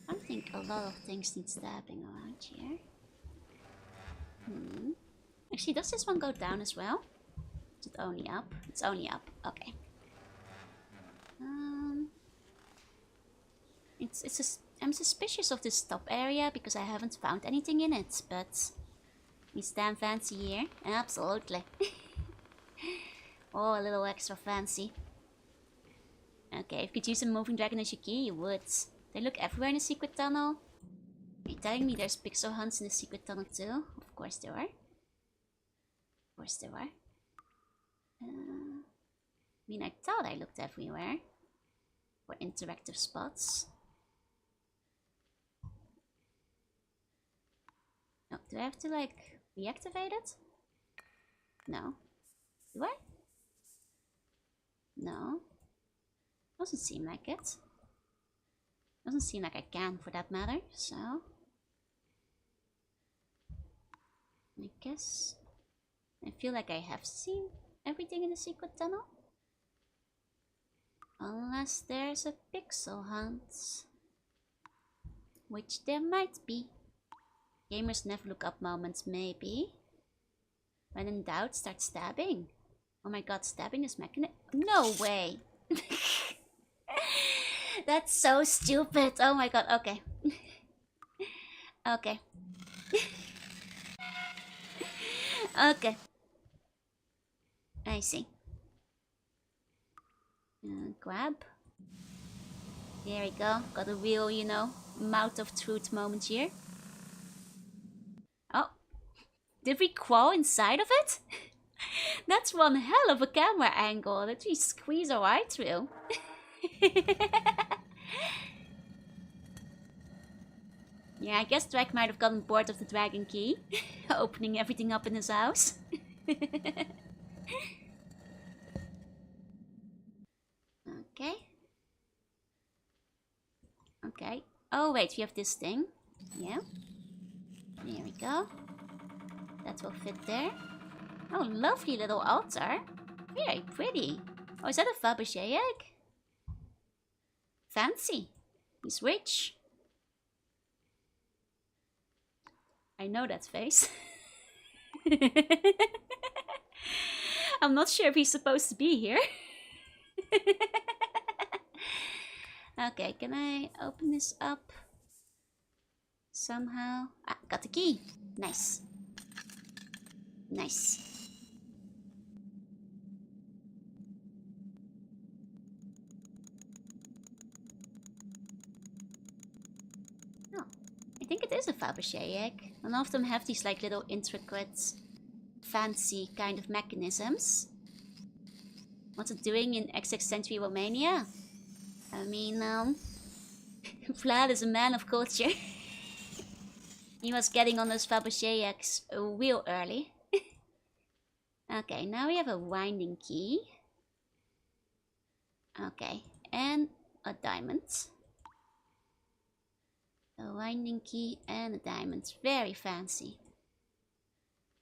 I don't think a lot of things need stabbing around here. Actually, does this one go down as well? Is it only up? It's only up. Okay. I'm suspicious of this top area because I haven't found anything in it, but it's damn fancy here. Absolutely. Oh, a little extra fancy. Okay, if you could use a moving dragon as your key, you would. They look everywhere in the secret tunnel. Are you telling me there's pixel hunts in the secret tunnel too? Of course there are. Of course there are. I mean, I thought I looked everywhere for interactive spots. No, do I have to like reactivate it? No. Do I? No. Doesn't seem like it. Doesn't seem like I can for that matter, so I guess I feel like I have seen everything in the secret tunnel. Unless there's a pixel hunt. Which there might be. Gamers never look up moments, maybe. When in doubt, start stabbing. Oh my god, stabbing is mechanic. No way! That's so stupid. Oh my god, okay. Okay. Okay. I see. Grab. There we go. Got a real, you know, mouth of truth moment here. Oh. Did we crawl inside of it? That's one hell of a camera angle that we squeeze our eye through. Yeah, I guess Drake might have gotten bored of the dragon key. Opening everything up in his house. Okay. Okay. Oh wait, we have this thing. Yeah. There we go. That will fit there. Oh, lovely little altar. Very pretty. Oh, is that a Fabergé egg? Fancy. He's rich. I know that face. I'm not sure if he's supposed to be here. Okay, can I open this up somehow? Ah, got the key. Nice. Nice. Oh, I think it is a Fabergé egg. None of them have these like little intricate, fancy kind of mechanisms. What's it doing in XX century Romania? I mean, Vlad is a man of culture. He was getting on those Fabergé eggs real early. Okay, now we have a winding key. Okay, and a diamond. A winding key and a diamond. Very fancy.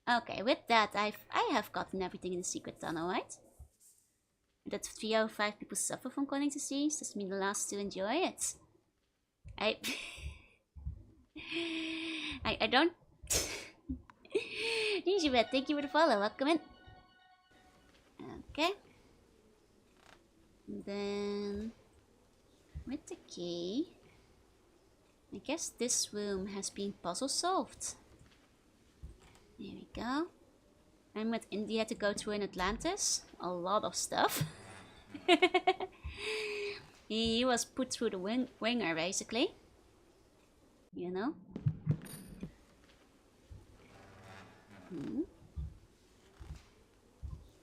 Okay, with that, I have gotten everything in the secret tunnel, right? That 3 out of 5 people suffer from chronic disease doesn't mean the last to enjoy it. I don't. Ninja, thank you for the follow. Welcome in. Okay. And then with the key, I guess this room has been puzzle solved. There we go. I'm with India to go to in Atlantis. A lot of stuff. He was put through the winger, basically. You know?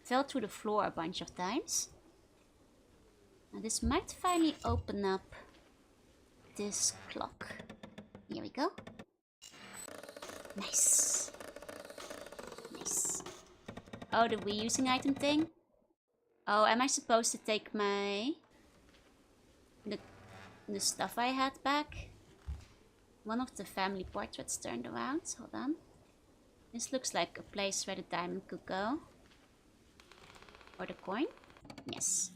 Fell through the floor a bunch of times. Now this might finally open up this clock. Here we go. Nice. Nice. Oh, the reusing item thing? Oh, am I supposed to take my... the stuff I had back? One of the family portraits turned around. Hold on. This looks like a place where the diamond could go. Or the coin? Yes.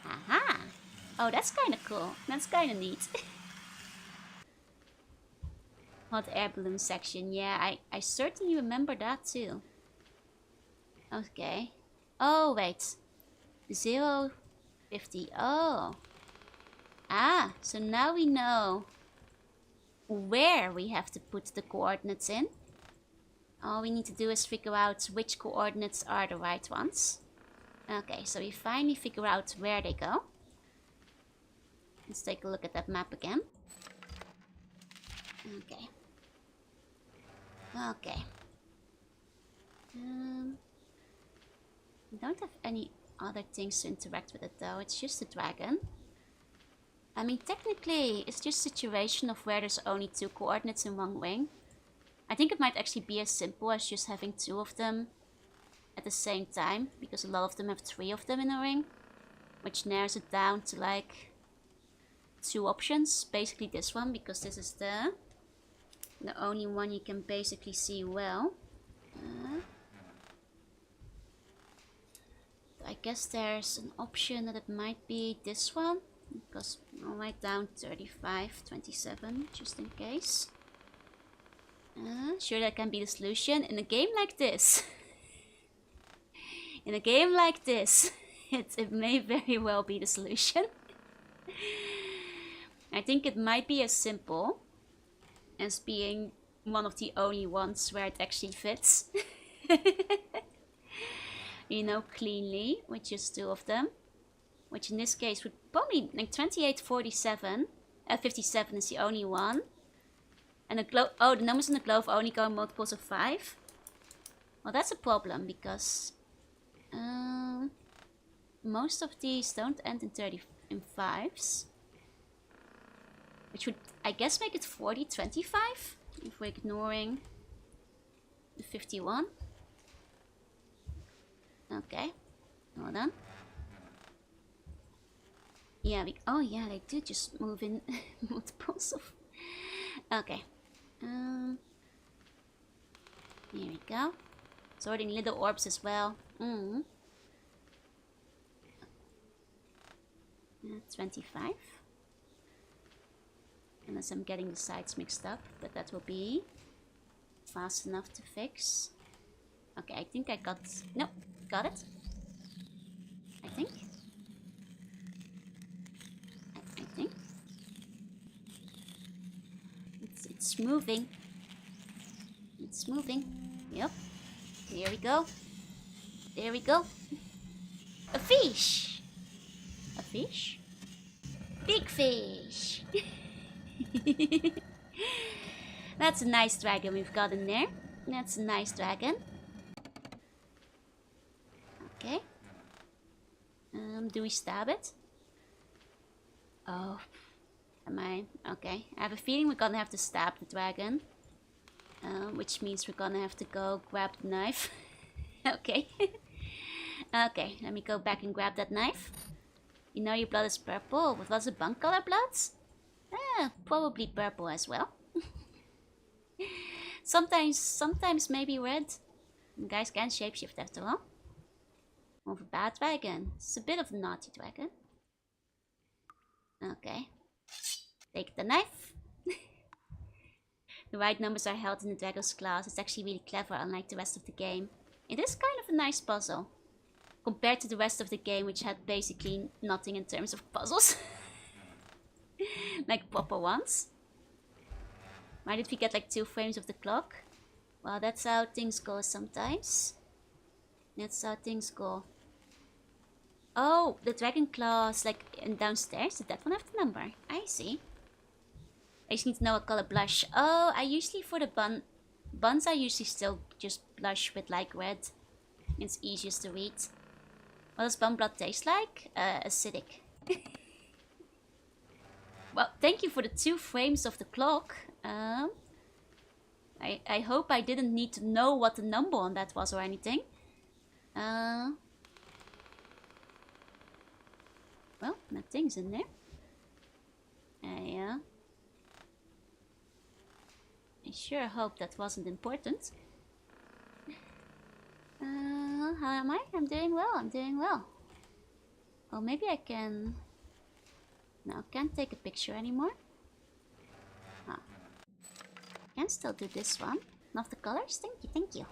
Aha! Oh, that's kind of cool. That's kind of neat. Hot air balloon section. Yeah, I certainly remember that too. Okay. Oh, wait. 050. Oh. Ah, so now we know where we have to put the coordinates in. All we need to do is figure out which coordinates are the right ones. Okay, so we finally figure out where they go. Let's take a look at that map again. Okay. Okay. We don't have any other things to interact with it though. It's just a dragon. I mean, technically, it's just a situation of where there's only 2 coordinates in one ring. I think it might actually be as simple as just having 2 of them at the same time, because a lot of them have 3 of them in a ring, which narrows it down to like 2 options. Basically this one, because this is the only one you can basically see well. I guess there's an option that it might be this one, because I'll write down 35, 27, just in case. Sure, that can be the solution in a game like this. In a game like this, it may very well be the solution. I think it might be as simple as being one of the only ones where it actually fits. You know, cleanly, with just 2 of them. Which in this case would probably, like 28, 47, 57 is the only one. And the glove, oh, the numbers in the glove only go in multiples of 5. Well, that's a problem, because most of these don't end in 5s. Which would, I guess, make it 40, 25, if we're ignoring the 51. Okay, hold on. Yeah, oh yeah, they do just move in multiples of... Okay. Here we go. Sorting little orbs as well. 25. Unless I'm getting the sides mixed up, but that will be fast enough to fix. Okay, I think I got... No, got it. I think. I think. It's moving. It's moving. Yep. Here we go. There we go. A fish! A fish? Big fish! That's a nice dragon we've got in there. That's a nice dragon. Okay. Do we stab it? Oh. Am I? Okay. I have a feeling we're gonna have to stab the dragon. Which means we're gonna have to go grab the knife. Okay. Okay, let me go back and grab that knife. You know your blood is purple. What was it? Bunk color blood? Probably purple as well. Sometimes maybe red. You guys can shapeshift after all. Of a bad dragon. It's a bit of a naughty dragon. Okay. Take the knife. The right numbers are held in the dragon's claws. It's actually really clever, unlike the rest of the game. It is kind of a nice puzzle. Compared to the rest of the game, which had basically nothing in terms of puzzles. Like proper ones. Why did we get like 2 frames of the clock? Well, that's how things go sometimes. That's how things go. Oh, the dragon claws like downstairs. Did that one have the number? I see. I just need to know what color blush. Oh, I usually for the buns I usually still just blush with like red. It's easiest to read. What does bun blood taste like? Acidic. Well, thank you for the 2 frames of the clock. I hope I didn't need to know what the number on that was or anything. Well, nothing's in there. I sure hope that wasn't important. How am I? I'm doing well, I'm doing well. Oh, maybe I can... No, can't take a picture anymore. Ah. Can still do this one. Love the colors, thank you, thank you.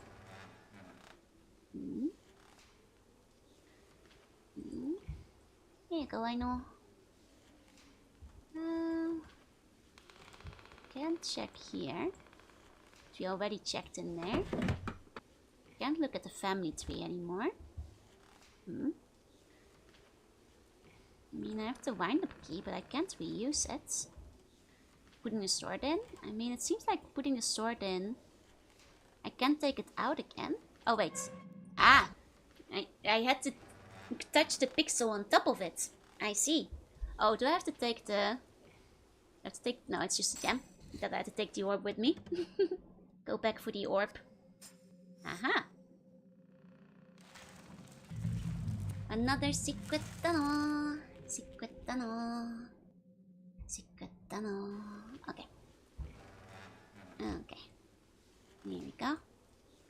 Here you go, I know. Can't check here. We already checked in there. Can't look at the family tree anymore. I mean, I have the wind-up key, but I can't reuse it. Putting the sword in? I mean, it seems like putting the sword in... I can't take it out again. Oh, wait. Ah! I had to touch the pixel on top of it. I see. Oh, do I have to take the... I have to take... No, it's just a gem. That I had to take the orb with me. Go back for the orb. Aha! Another secret tunnel. Secret tunnel. Secret tunnel. Okay. Okay. Here we go.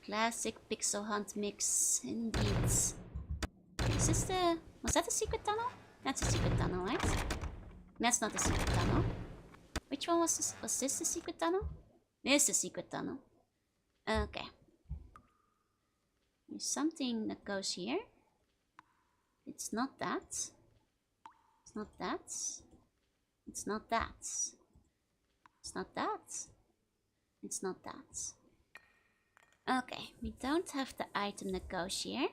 Classic pixel hunt mix, indeed. Is this the... Was that a secret tunnel? That's a secret tunnel, right? That's not a secret tunnel. Which one was this? Was this the secret tunnel? This is the secret tunnel. Okay. There's something that goes here. It's not that. It's not that. It's not that. It's not that. It's not that. Okay, we don't have the item that goes here. I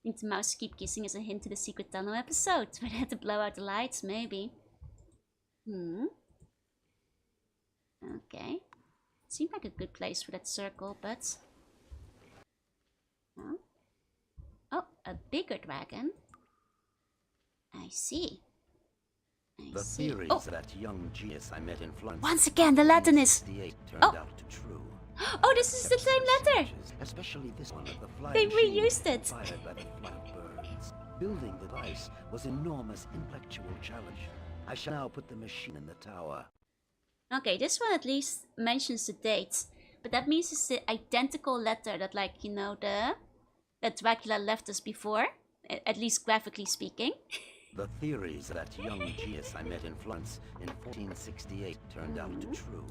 think the mouse keep kissing as a hint to the secret tunnel episode. Where they had to blow out the lights, maybe. Okay. Seemed like a good place for that circle, but... No. Oh, a bigger dragon. I see. The theories that young genius I met in Florence... Once again, the Latin is... turned out true. Oh, this is the same letter! Especially this one of the flying They machine reused it! fired by the flying birds. Building the device was enormous intellectual challenge. I shall now put the machine in the tower. Okay, this one at least mentions the date. But that means it's the identical letter that, like, you know, that Dracula left us before. At least graphically speaking. The theories that young genius I met in Florence in 1468 turned out true.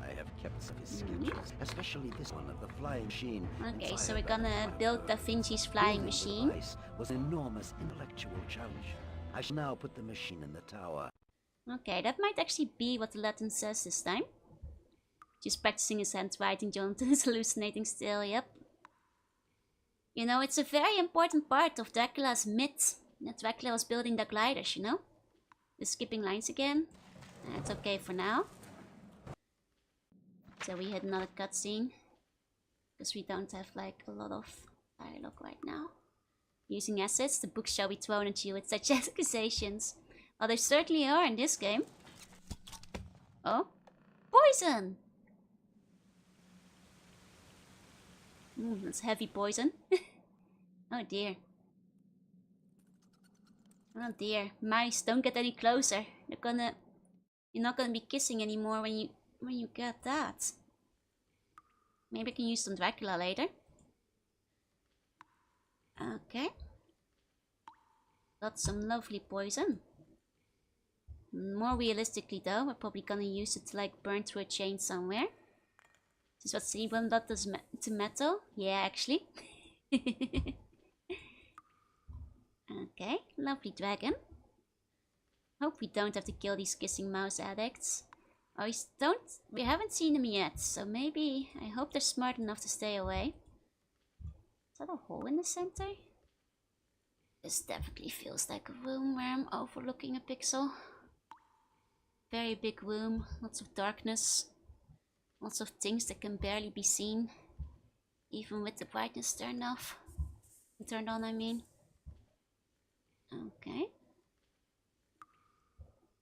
I have kept some of his sketches, especially this one of the flying machine. Okay, so we're gonna build Da Vinci's flying machine. Device was an enormous intellectual challenge. I shall now put the machine in the tower. Okay, that might actually be what the Latin says this time. Just practicing his handwriting, Jonathan is hallucinating still, yep. You know, it's a very important part of Dracula's myth that Dracula was building the gliders, you know? The skipping lines again. That's okay for now. So we had another cutscene. Because we don't have like a lot of dialogue right now. Using assets, the books shall be thrown at you with such accusations. Well, they certainly are in this game. Oh, poison! That's heavy poison. Oh dear. Oh dear. Mice, don't get any closer. You're not gonna be kissing anymore when you get that. Maybe I can use some Dracula later. Okay. Got some lovely poison. More realistically though, we're probably gonna use it to like burn through a chain somewhere. Is this what Cerebrum blood does to metal? Yeah, actually. Okay, lovely dragon. Hope we don't have to kill these kissing mouse addicts. Oh, we haven't seen them yet, so maybe, I hope they're smart enough to stay away. Is that a hole in the center? This definitely feels like a room where I'm overlooking a pixel. Very big room, lots of darkness. Lots of things that can barely be seen. Even with the brightness turned on, I mean. Okay.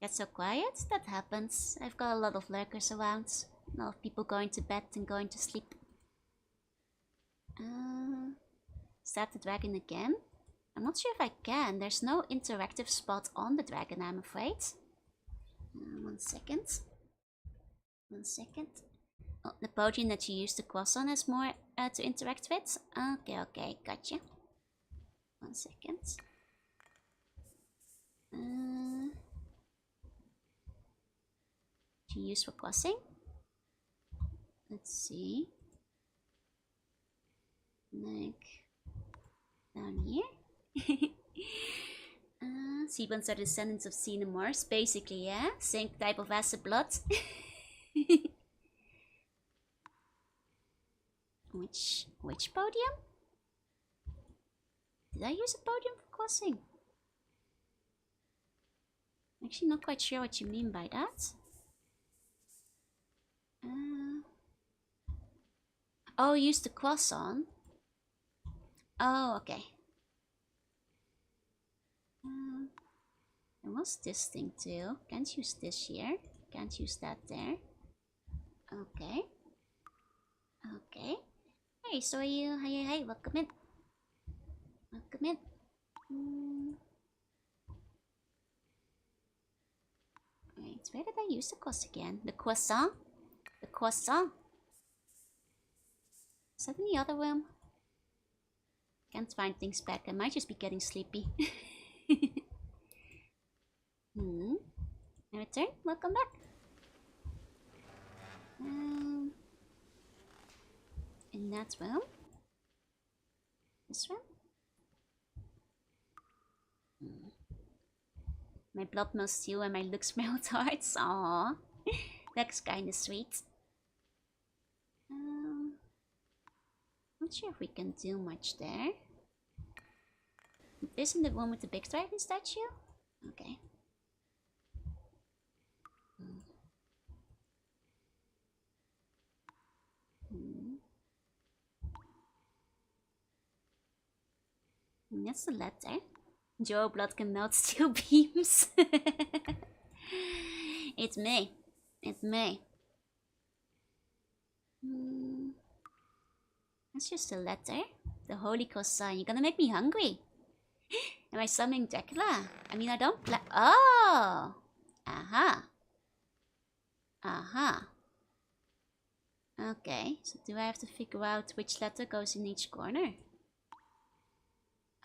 Get so quiet? That happens. I've got a lot of lurkers around. A lot of people going to bed and going to sleep. Start the dragon again? I'm not sure if I can. There's no interactive spot on the dragon, I'm afraid. 1 second. 1 second. Oh, the podium that you use the cross on has more to interact with. Okay, gotcha. 1 second. To use for crossing. Let's see. Like down here. Seabons are descendants of Xenomorphs, basically, yeah. Same type of acid blood. Which podium? Did I use a podium for crossing? Actually, not quite sure what you mean by that. Oh, use the cross on. Oh, okay. There was this thing too. Can't use this here. Can't use that there. Okay. Okay. Hey, so are you? Hey, welcome in. Welcome in. Wait, where did I use the cross again? The croissant? The croissant? Is that in the other room? Can't find things back. I might just be getting sleepy. I return. Welcome back. In that room. This room. My blood must steal and my looks melt hearts. Aww. That's kinda sweet. Not sure if we can do much there. This in the room with the big dragon statue? Okay. That's the letter. Joe blood can melt steel beams. It's me. It's me. That's just a letter. The Holy Croissant. You're gonna make me hungry. Am I summoning Dracula? I mean, I don't Oh! Aha. Aha. Okay, so do I have to figure out which letter goes in each corner?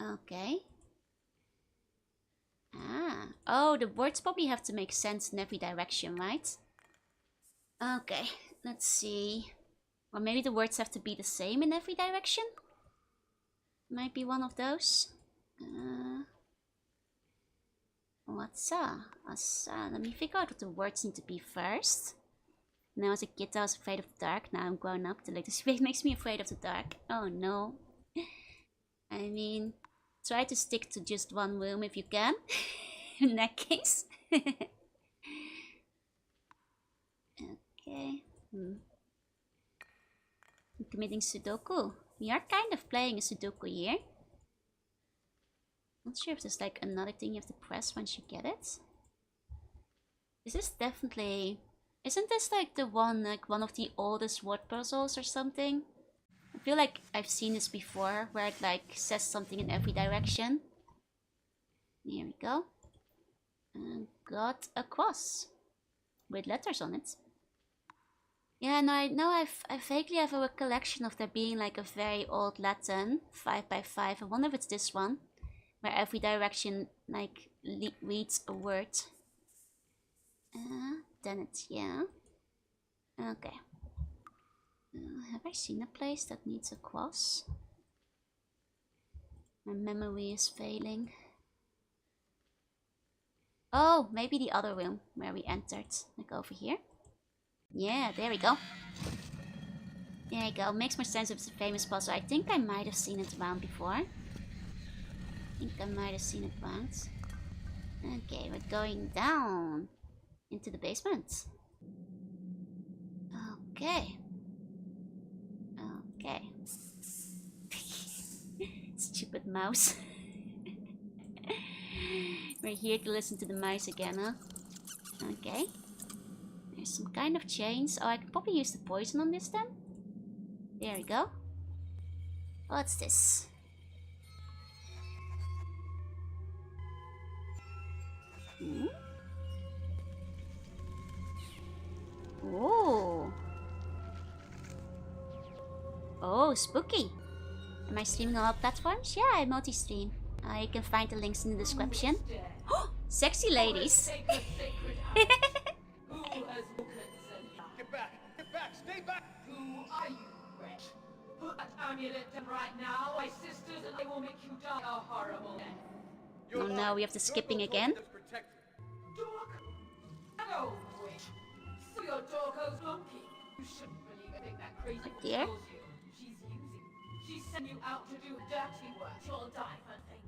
Okay. Ah. Oh, the words probably have to make sense in every direction, right? Okay. let's see. Or maybe the words have to be the same in every direction. Might be one of those. What's Asa? Let me figure out what the words need to be first. Now as a kid I was afraid of the dark. Now I'm grown up. The latest face makes me afraid of the dark. Oh no. I mean, try to stick to just one room if you can. In that case. Okay. I'm committing Sudoku. We are kind of playing a Sudoku here. Not sure if there's like another thing you have to press once you get it. This is definitely... Isn't this like the one, like one of the oldest word puzzles or something? I feel like I've seen this before, where it like says something in every direction. Here we go. And got a cross with letters on it. Yeah, no, I know I vaguely have a recollection of there being like a very old Latin, 5x5. I wonder if it's this one, where every direction like reads a word. Then it's, yeah. Okay. Have I seen a place that needs a cross? My memory is failing. Oh, maybe the other room where we entered. Like over here. Yeah, there we go. There you go. Makes more sense if it's a famous puzzle. I think I might have seen it around before. Okay, we're going down into the basement. Okay. Stupid mouse. We're here to listen to the mice again, huh? Okay. There's some kind of chains. Oh, I could probably use the poison on this then. There we go. What's this? Oh. Oh, spooky. Am I streaming on all platforms? Yeah, I multi-stream. You can find the links in the description. Oh, sexy ladies. Get back! Get back! Stay back! Who are you, wretch? Put that amulet down right now. My sisters and I will make you die a horrible death. Oh no, we have the skipping again. Dork! Hello, witch. So your Dorko's monkey. You shouldn't believe anything that crazy witch Dear. tells you. She's sent you out to do dirty work. You'll die for thing.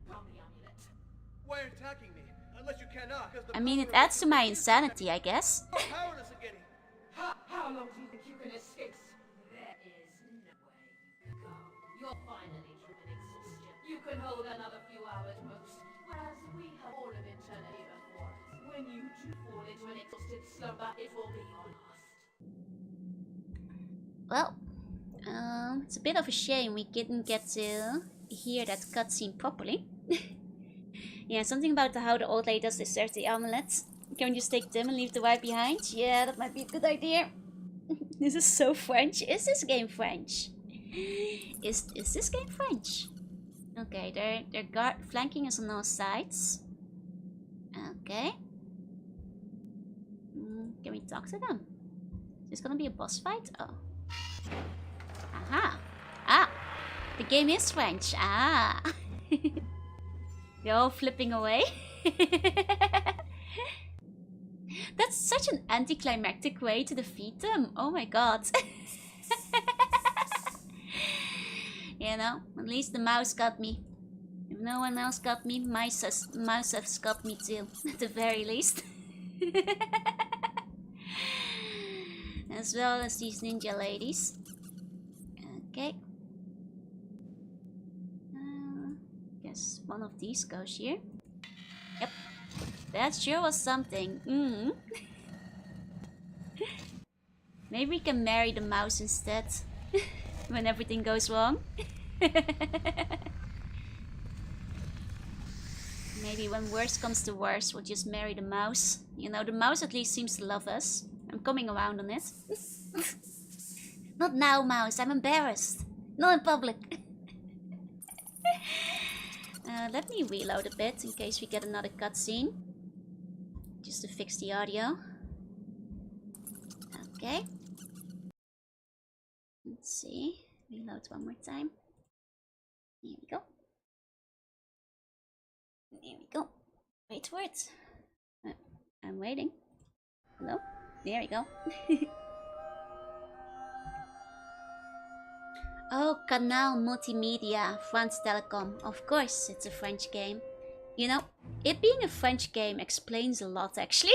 From the amulet. Why are you attacking me? Unless you cannot. I mean, it adds to my insanity, I guess. You're powerless again. How long do you think you can escape? There is no way you can go. You're finally driven exhaustion. You can hold another few hours most, whereas we have all of eternity before us. When you do fall into an exhausted slumber, it will be your last. Well, it's a bit of a shame we didn't get to hear that cutscene properly. Yeah, something about how the old lady does desert the amulet. Can we just take them and leave the wife behind? Yeah, that might be a good idea. This is so French. Is this game French? Is this game French? Okay, they're flanking us on all sides. Okay. Can we talk to them? Is this gonna be a boss fight? Oh. Aha. Ah. The game is French. Ah. They're all flipping away. That's such an anticlimactic way to defeat them. Oh my god. You know, at least the mouse got me. If no one else got me, mouse has got me too. At the very least. As well as these ninja ladies. Okay. Guess one of these goes here. Yep. That sure was something. Maybe we can marry the mouse instead. When everything goes wrong. Maybe when worse comes to worse, we'll just marry the mouse. You know, the mouse at least seems to love us. I'm coming around on it. Not now, mouse. I'm embarrassed. Not in public. Let me reload a bit in case we get another cutscene. Just to fix the audio. Okay. see. Reload one more time. Here we go. There we go. Wait for it. I'm waiting. Hello? There we go. Oh, Canal Multimedia, France Telecom. Of course, it's a French game. You know, it being a French game explains a lot, actually.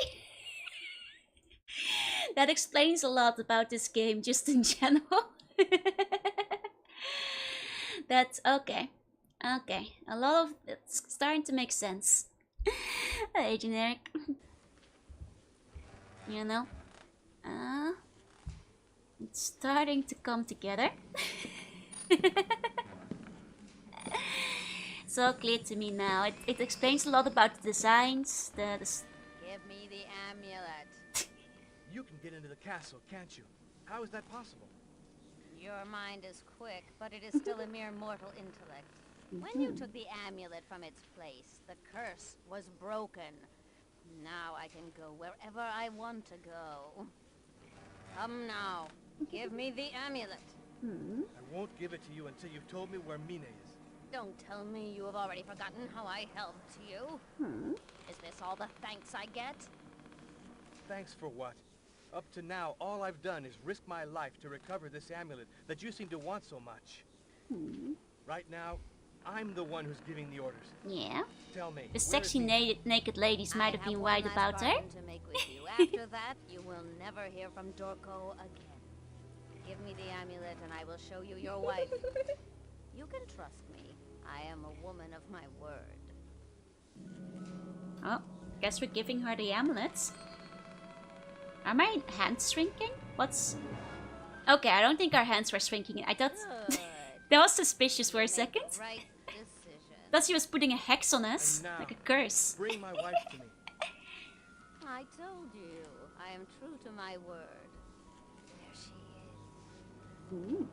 That explains a lot about this game, just in general. That's okay. Okay, a lot of it's starting to make sense. Hey, generic. You know, it's starting to come together. It's all clear to me now. It explains a lot about the designs, Give me the amulet. You can get into the castle, can't you? How is that possible? Your mind is quick, but it is still a mere mortal intellect. When you took the amulet from its place, the curse was broken. Now I can go wherever I want to go. Come now, give me the amulet. I won't give it to you until you've told me where Mina is. Don't tell me you have already forgotten how I helped you. Is this all the thanks I get? Thanks for what? Up to now, all I've done is risk my life to recover this amulet that you seem to want so much. Right now, I'm the one who's giving the orders. Yeah. Tell me. The sexy naked ladies might have been right about her. To make with you. After that, you will never hear from Dorko again. Give me the amulet and I will show you your wife. You can trust me. I am a woman of my word. Oh, guess we're giving her the amulets. Are my hands shrinking? What's... Okay, I don't think our hands were shrinking. I thought... That was suspicious for a second. Right decision. Thought she was putting a hex on us. And now, like a curse. Bring my wife to me. I told you. I am true to my word. There she is. Ooh.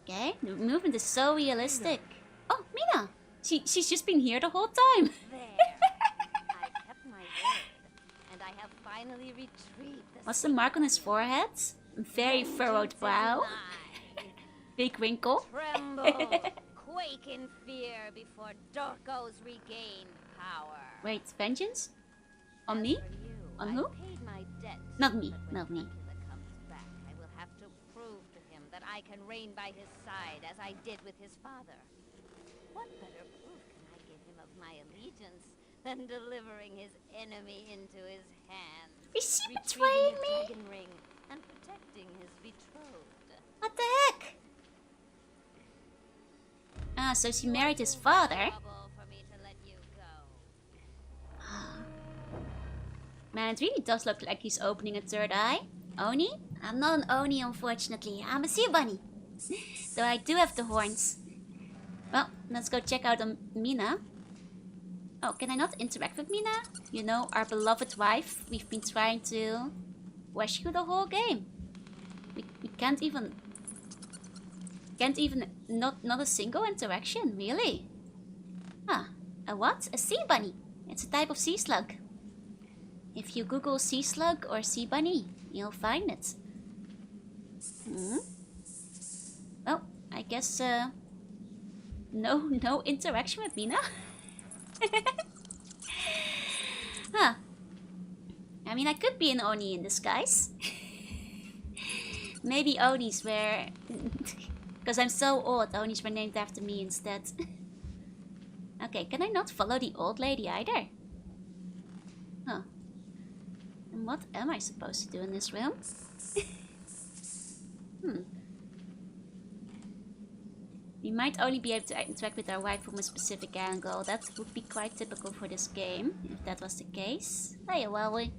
Okay, the movement is so realistic. Oh, Mina! She's just been here the whole time. There. I kept my word. And I have finally retrieved the What's the mark on his forehead? Very furrowed brow. Big wrinkle. Tremble, quake in fear before Dorko's regained power. Wait, vengeance? On me? As for you, On I who? paid my debt, Not me, but when not me. Dracula comes back, I will have to prove to him that I can reign by his side as I did with his father. What better proof can I give him of my allegiance than delivering his enemy into his hands? Is she retrieving betraying his me? dragon ring, and protecting his betrothed. What the heck? Ah, so she married his father. Trouble for me to let you go. Man, it really does look like he's opening a third eye. Oni? I'm not an Oni, unfortunately. I'm a sea bunny. Though I do have the horns. Well, let's go check out Mina. Oh, can I not interact with Mina? You know, our beloved wife we've been trying to rescue the whole game. We can't even... Not a single interaction, really? Huh. A what? A sea bunny. It's a type of sea slug. If you Google sea slug or sea bunny, you'll find it. Well, I guess, no interaction with Mina? Huh. I mean, I could be an Oni in disguise. Maybe Onis were... Because I'm so old, Onis were named after me instead. Okay, can I not follow the old lady either? Huh. And what am I supposed to do in this room? We might only be able to interact with our wife from a specific angle. That would be quite typical for this game, if that was the case. Hey, Huawei.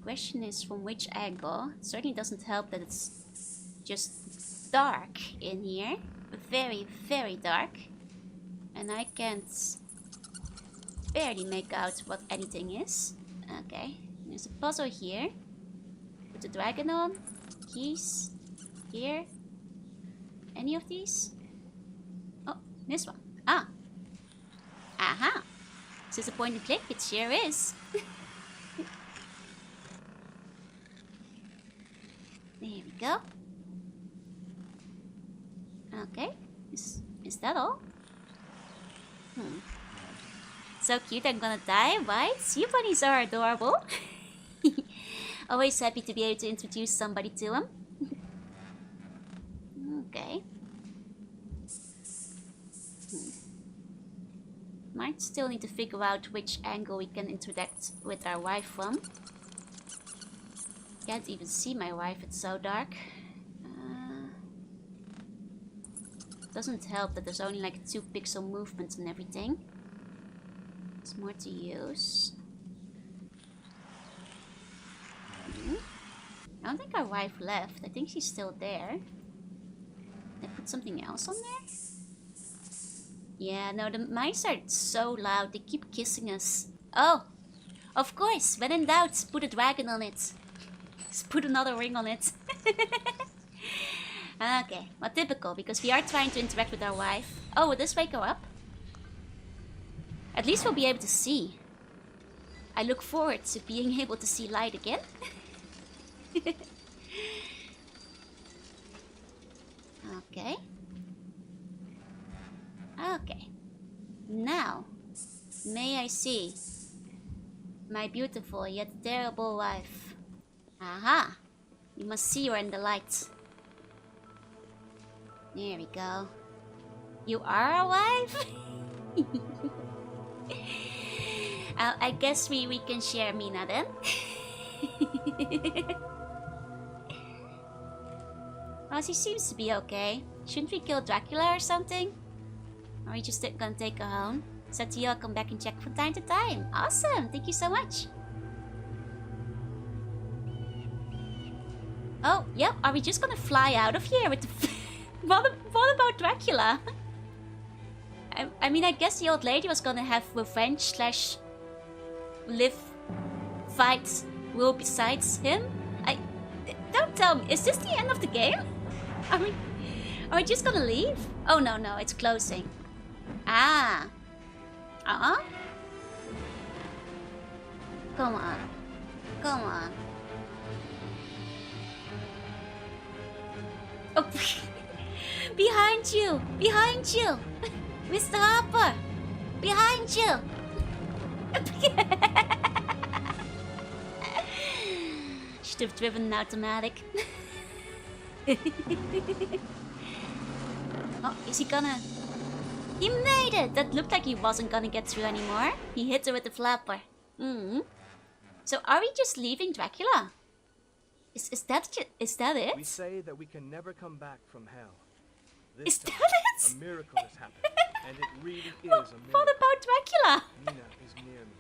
Question is from which angle? It certainly doesn't help that it's just dark in here. Very, very dark. And I can't barely make out what anything is. Okay, there's a puzzle here. Put the dragon on. Keys. Here. any of these? Oh, this one. Ah. Aha. Is this a point and click? It sure is. There we go. Okay. Is that all? So cute, I'm gonna die. Why? Sea bunnies are adorable. Always happy to be able to introduce somebody to them. Okay. Might still need to figure out which angle we can interact with our wife from. Can't even see my wife, it's so dark. Doesn't help that there's only like 2 pixel movements and everything. There's more to use. I don't think our wife left. I think she's still there. Did I put something else on there? Yeah, no, the mice are so loud. They keep kissing us. Oh, of course. When in doubt, put a dragon on it. Just put another ring on it. Okay, well, typical, because we are trying to interact with our wife. Oh, will this wake her up? At least we'll be able to see. I look forward to being able to see light again. Okay. Okay. Now, may I see my beautiful yet terrible wife? Aha! You must see her in the light. There we go. You are a wife? I guess we can share Mina then. Well, she seems to be okay. Shouldn't we kill Dracula or something? Or are we just gonna take her home? So to you, I'll come back and check from time to time. Awesome! Thank you so much. Oh, yep. Are we just gonna fly out of here with the... What about Dracula? I mean, I guess the old lady was gonna have revenge slash live, fight, rule besides him. Don't tell me, is this the end of the game? Are we just gonna leave? Oh no, it's closing. Ah. Come on. Oh, behind you! Mr. Harper! Behind you! Should have driven an automatic. Oh, is he gonna... He made it! That looked like he wasn't gonna get through anymore. He hit her with the flapper. So are we just leaving Dracula? Is that it? We say that we can never come back from hell. Is This that time, it? a miracle has happened, and it really is a miracle. What about Dracula? Mina is near me,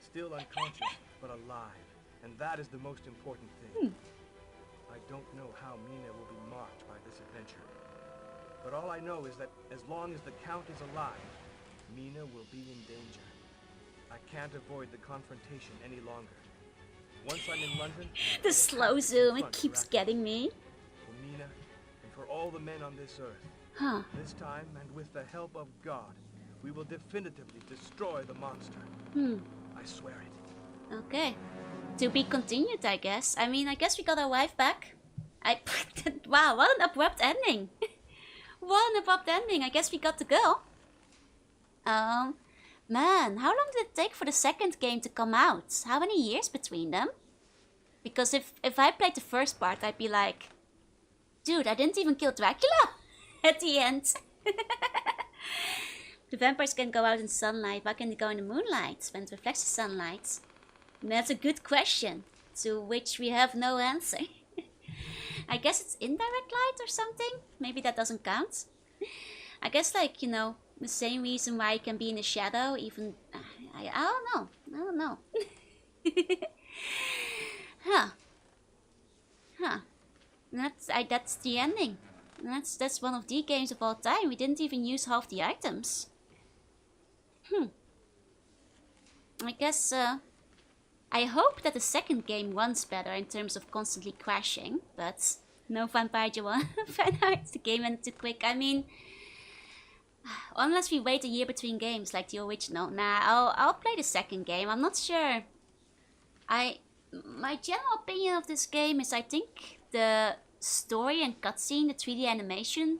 still unconscious, but alive, and that is the most important thing. I don't know how Mina will be marked by this adventure, but all I know is that as long as the Count is alive, Mina will be in danger. I can't avoid the confrontation any longer. Once I'm in London, The slow zoom, it keeps getting me. for Mina and for all the men on this earth. Huh. This time, and with the help of God, we will definitively destroy the monster. I swear it. Okay. To be continued, I guess. I mean, I guess we got our wife back. Wow, what an abrupt ending. What an abrupt ending. I guess we got the girl. Man, how long did it take for the second game to come out? How many years between them? Because if I played the first part, I'd be like, dude, I didn't even kill Dracula at the end. The vampires can go out in sunlight. Why can't they go in the moonlight when it reflects the sunlight? And that's a good question, to which we have no answer. I guess it's indirect light or something? Maybe that doesn't count. I guess, like, you know, the same reason why you can be in the shadow, even... I don't know. Huh. That's the ending. That's one of the games of all time. We didn't even use half the items. I guess, I hope that the second game runs better in terms of constantly crashing, but No Vampire Joanna fan art. The game went too quick. I mean, unless we wait a year between games like the original. Nah, I'll play the second game. I'm not sure. My general opinion of this game is I think the story and cutscene, the 3D animation,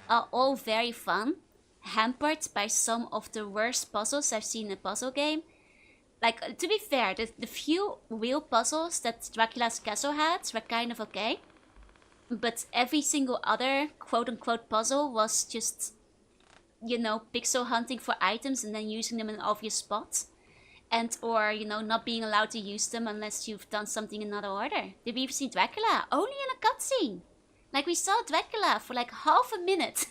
are all very fun, hampered by some of the worst puzzles I've seen in a puzzle game. Like, to be fair, the few real puzzles that Dracula's Castle had were kind of okay. But every single other quote-unquote puzzle was just, you know, pixel hunting for items and then using them in an obvious spot. And or, you know, not being allowed to use them unless you've done something in another order. Did we even see Dracula? Only in a cutscene. Like, we saw Dracula for like half a minute.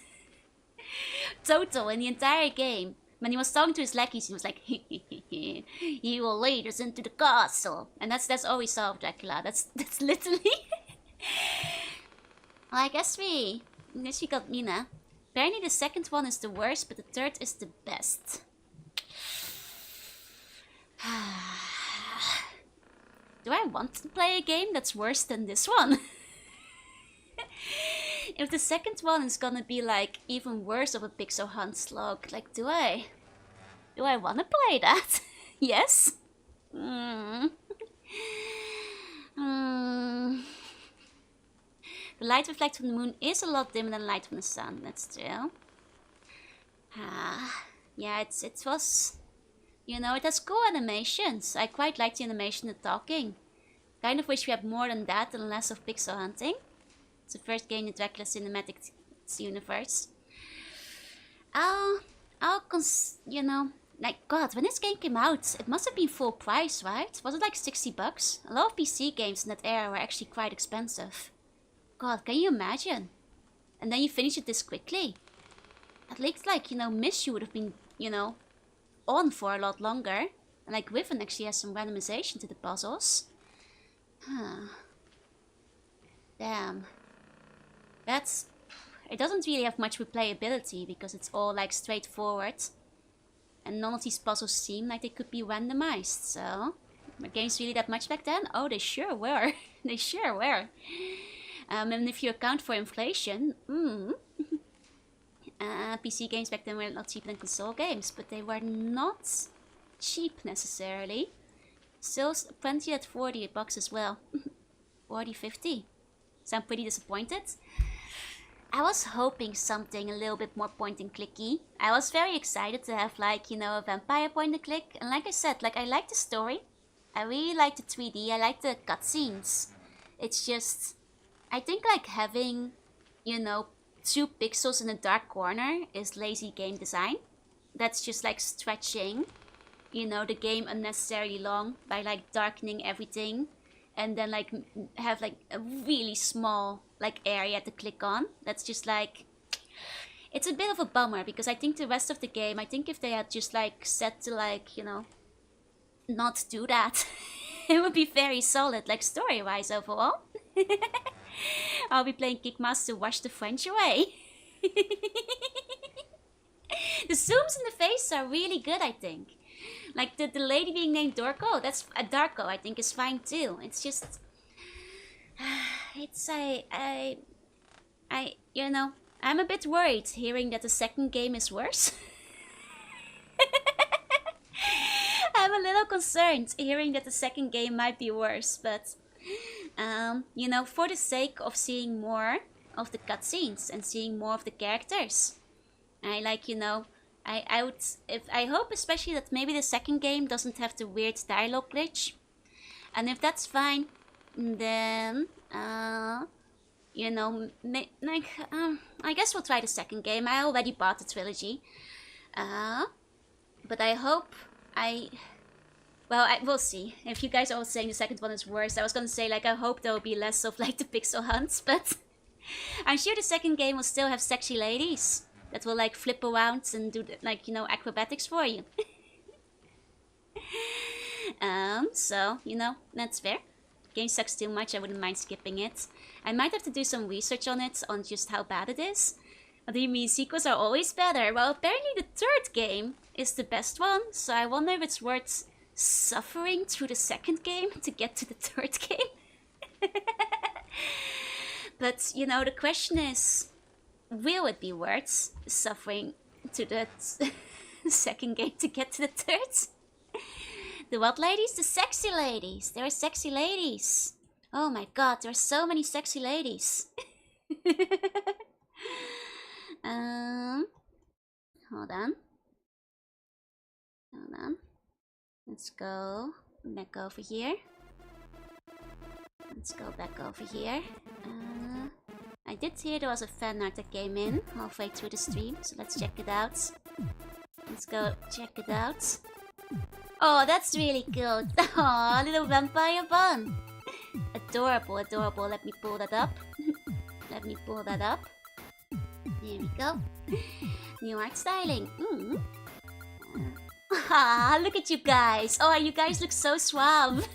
Total in the entire game. When he was talking to his lackeys, he was like, he will lead us into the castle. And that's all we saw of Dracula. That's literally... Well, I guess we got Mina. Apparently the second one is the worst, but the third is the best. Do I want to play a game that's worse than this one? If the second one is gonna be like even worse of a pixel hunt slog, like do I wanna play that? Yes? The light reflected from the moon is a lot dimmer than light from the sun, that's true. Yeah, it was, you know, it has cool animations. I quite like the animation and talking. Kind of wish we had more than that and less of pixel hunting. It's the first game in the Dracula cinematic universe. You know, like, God, when this game came out, it must have been full price, right? Was it like $60? A lot of PC games in that era were actually quite expensive. God, can you imagine? And then you finish it this quickly. At least, like, you know, Miss would have been, you know, on for a lot longer. And like, Wyvern actually has some randomization to the puzzles. Damn. It doesn't really have much replayability because it's all like straightforward. And none of these puzzles seem like they could be randomized, so... Were games really that much back then? Oh, they sure were. They sure were. And if you account for inflation, PC games back then were a lot cheaper than console games, but they were not cheap necessarily. Still plenty at $40 as well. 40, 50. So I'm pretty disappointed. I was hoping something a little bit more point and clicky. I was very excited to have, like, you know, a vampire point and click. And like I said, like, I like the story. I really like the 3D. I like the cutscenes. It's just, I think like having, you know, 2 pixels in a dark corner is lazy game design. That's just like stretching, you know, the game unnecessarily long by like darkening everything. And then like have like a really small like area to click on. That's just like, it's a bit of a bummer because I think the rest of the game, I think if they had just like set to like, you know, not do that, it would be very solid, like story-wise overall. I'll be playing Kickmaster to wash the French away. The zooms in the face are really good, I think. Like the lady being named Dorco, that's Darko, I think is fine too. It's just, it's you know, I'm a bit worried hearing that the second game is worse. I'm a little concerned hearing that the second game might be worse, but you know, for the sake of seeing more of the cutscenes and seeing more of the characters, I like, you know, I hope especially that maybe the second game doesn't have the weird dialogue glitch, and if that's fine, then you know, I guess we'll try the second game. I already bought the trilogy, but I hope we'll see. If you guys are all saying the second one is worse, I was gonna say, like, I hope there will be less of, like, the pixel hunts, but I'm sure the second game will still have sexy ladies that will, like, flip around and do, like, you know, acrobatics for you. So, you know, that's fair. The game sucks too much, I wouldn't mind skipping it. I might have to do some research on it, on just how bad it is. What do you mean, sequels are always better? Well, apparently the third game is the best one, so I wonder if it's worth suffering through the second game to get to the third game. But, you know, the question is, will it be worth suffering to the second game to get to the third? The what ladies? The sexy ladies. There are sexy ladies. Oh my god, there are so many sexy ladies. Hold on. Hold on. Let's go back over here. Let's go back over here. I did hear there was a fan art that came in halfway through the stream, so let's check it out. Let's go check it out. Oh, that's really cute. Oh, little vampire bun. Adorable, adorable. Let me pull that up. Let me pull that up. There we go. New art styling. Ah, look at you guys. Oh, you guys look so suave.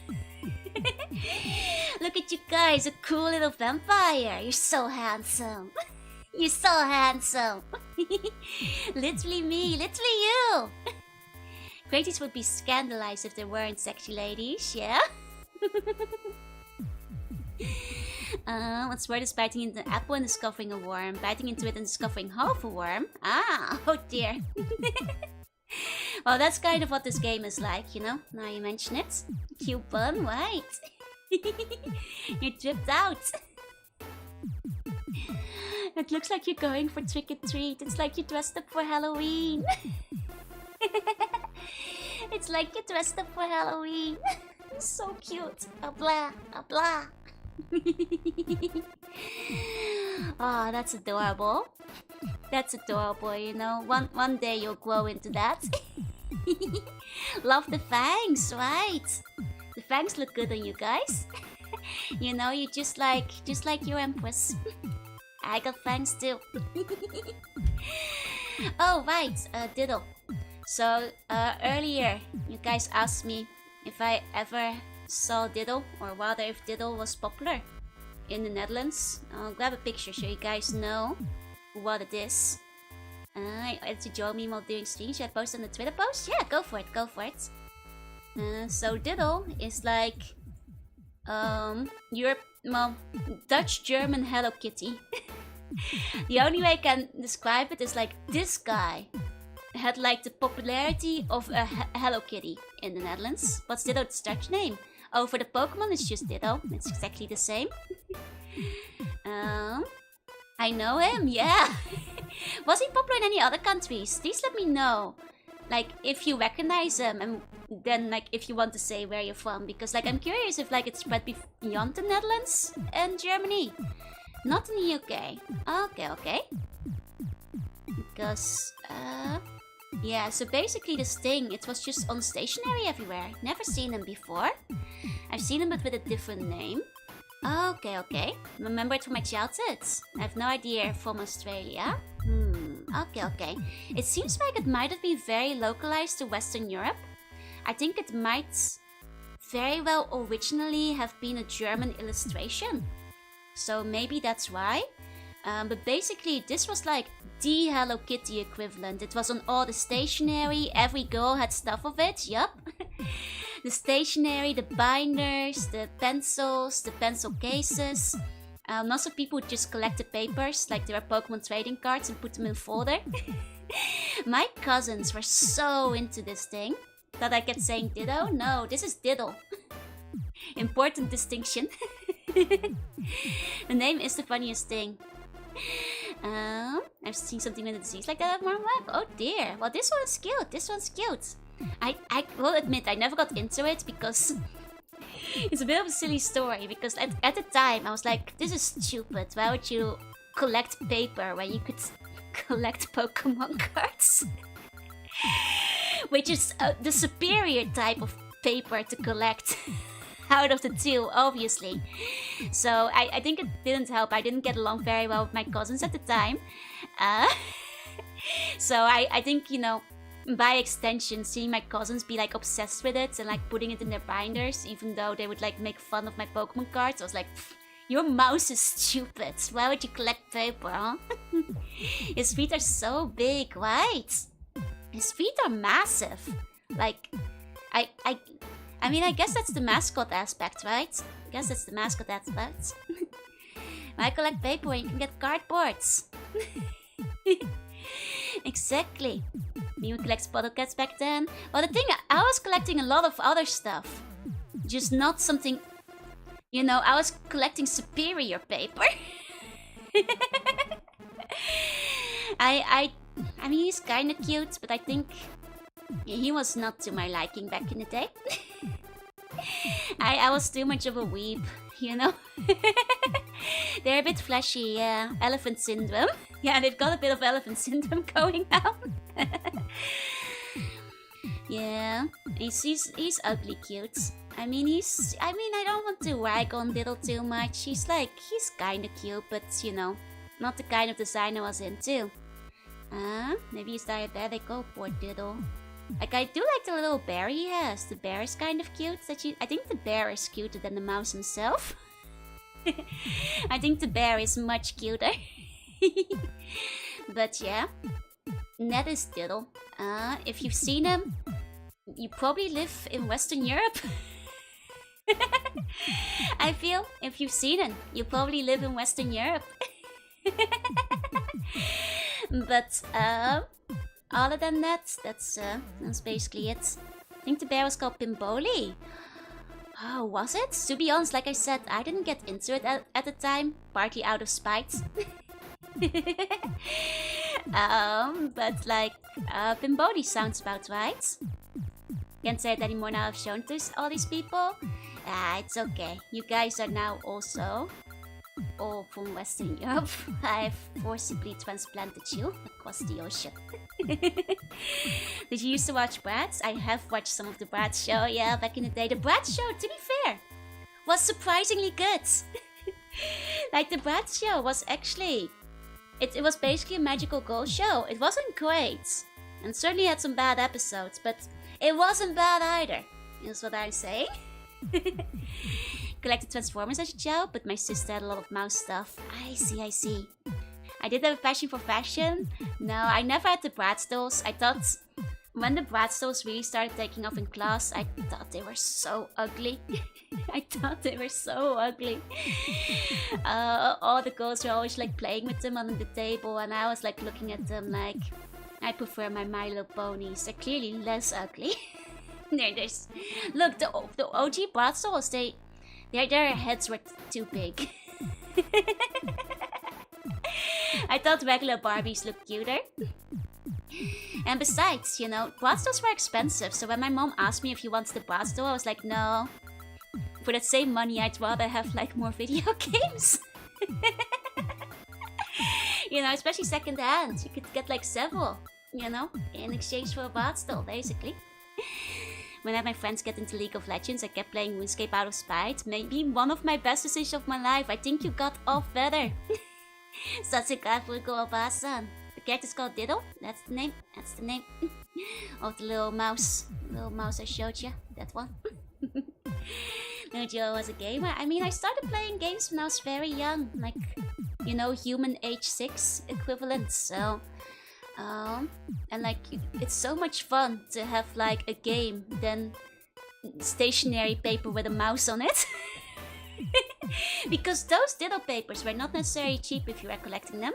Look at you guys, a cool little vampire. You're so handsome. You're so handsome. Literally me, literally you. Creators would be scandalized if there weren't sexy ladies, yeah? What's worse is biting into an apple and discovering a worm. Biting into it and discovering half a worm. Ah, oh dear. Well, that's kind of what this game is like, you know? Now you mention it. Cute bun, right? You're dripped out. It looks like you're going for trick or treat. It's like you dressed up for Halloween. It's like you dressed up for Halloween. So cute. A blah, a blah. Oh, that's adorable. That's adorable, you know. One day you'll grow into that. Love the fangs, right? The fangs look good on you guys. You know, you just like your empress. I got fangs too. Oh right, Diddle. So earlier you guys asked me if I ever saw Diddle, or rather if Diddle was popular in the Netherlands. I'll grab a picture so you guys know what it is. I added to Joe meme while doing stream. Should I post on the Twitter post? Yeah, go for it, go for it. So Diddle is like Dutch-German Hello Kitty. The only way I can describe it is like this guy had like the popularity of a Hello Kitty in the Netherlands. What's Ditto's Dutch name? Oh, for the Pokemon it's just Ditto. It's exactly the same. I know him, yeah. Was he popular in any other countries? Please let me know. Like, if you recognize him, and then like if you want to say where you're from, because like I'm curious if like it spread beyond the Netherlands and Germany. Not in the UK. Okay. Because, yeah, so basically this thing, it was just on stationery everywhere. Never seen him before. I've seen him but with a different name. Okay. Remember it from my childhood. I have no idea from Australia. Okay. It seems like it might have been very localized to Western Europe. I think it might very well originally have been a German illustration. So maybe that's why. But basically this was like the Hello Kitty equivalent. It was on all the stationery. Every girl had stuff of it. Yup. The stationery, the binders, the pencils, the pencil cases. Lots of people would just collect the papers, like there were Pokemon trading cards, and put them in a folder. My cousins were so into this thing that I kept saying Ditto. No, this is Diddle. Important distinction. The name is the funniest thing. I've seen something with a disease like that at my web. Oh dear. Well, this one's cute. This one's cute. I will admit I never got into it because it's a bit of a silly story. Because at the time I was like, this is stupid. Why would you collect paper when you could collect Pokemon cards? Which is the superior type of paper to collect. Out of the two, obviously. So I think it didn't help. I didn't get along very well with my cousins at the time. So I think, you know, by extension, seeing my cousins be like obsessed with it and like putting it in their binders, even though they would like make fun of my Pokemon cards, I was like, your mouse is stupid. Why would you collect paper, huh? His feet are so big, right? His feet are massive. Like, I mean, I guess that's the mascot aspect, right? I guess that's the mascot aspect. I collect paper and you can get cardboards. Exactly. You collect bottle caps back then. Well, the thing, I was collecting a lot of other stuff. Just not something... You know, I was collecting superior paper. I mean, he's kind of cute, but I think he was not to my liking back in the day. I was too much of a weeb, you know? They're a bit flashy, yeah. Elephant syndrome. Yeah, they've got a bit of elephant syndrome going on. Yeah, he's ugly cute. I mean, I don't want to rag on Diddle too much. He's kinda cute, but, you know, not the kind of design I was into. Maybe he's diabetic. Oh, poor Diddle. Like, I do like the little bear he has. The bear is kind of cute. I think the bear is cuter than the mouse himself. I think the bear is much cuter. But yeah, that is Diddle. If you've seen him, you probably live in Western Europe. I feel if you've seen him, you probably live in Western Europe. But other than that, that's basically it. I think the bear was called Pimboli. Oh, was it? To be honest, like I said, I didn't get into it at the time, partly out of spite. But like, Pimboli sounds about right. Can't say it anymore now I've shown this all these people. It's okay. You guys are now also all from Western Europe. I've forcibly transplanted you across the ocean. Did you used to watch Bratz? I have watched some of the Bratz show, yeah, back in the day. The Bratz show, to be fair, was surprisingly good. Like, the Bratz show was actually... It was basically a magical girl show. It wasn't great. And certainly had some bad episodes, but it wasn't bad either. Is what I'm saying. Collected Transformers as a child, but my sister had a lot of mouse stuff. I see. I did have a passion for fashion. No, I never had the Bratz dolls. I thought when the Bratz dolls really started taking off in class, I thought they were so ugly. All the girls were always like playing with them under the table, and I was like looking at them like, I prefer my My Little Ponies. They're clearly less ugly. Look, the OG Bratz dolls, their heads were too big. I thought regular Barbies looked cuter. And besides, you know, Bratz dolls were expensive, so when my mom asked me if you wanted the Bratz doll, I was like, no. For that same money, I'd rather have like more video games. You know, especially second hand. You could get like several, you know, in exchange for a Bratz doll, basically. When I had my friends get into League of Legends, I kept playing RuneScape out of spite. Maybe one of my best decisions of my life. I think you got off better. Satsukafu Obasan. The character's called Diddle. That's the name. Of the little mouse. Little mouse I showed you. That one. No, Joe was a gamer. I mean, I started playing games when I was very young. Like, you know, human age 6 equivalent. So... and like, it's so much fun to have like a game than stationery paper with a mouse on it. Because those Diddle papers were not necessarily cheap if you were collecting them.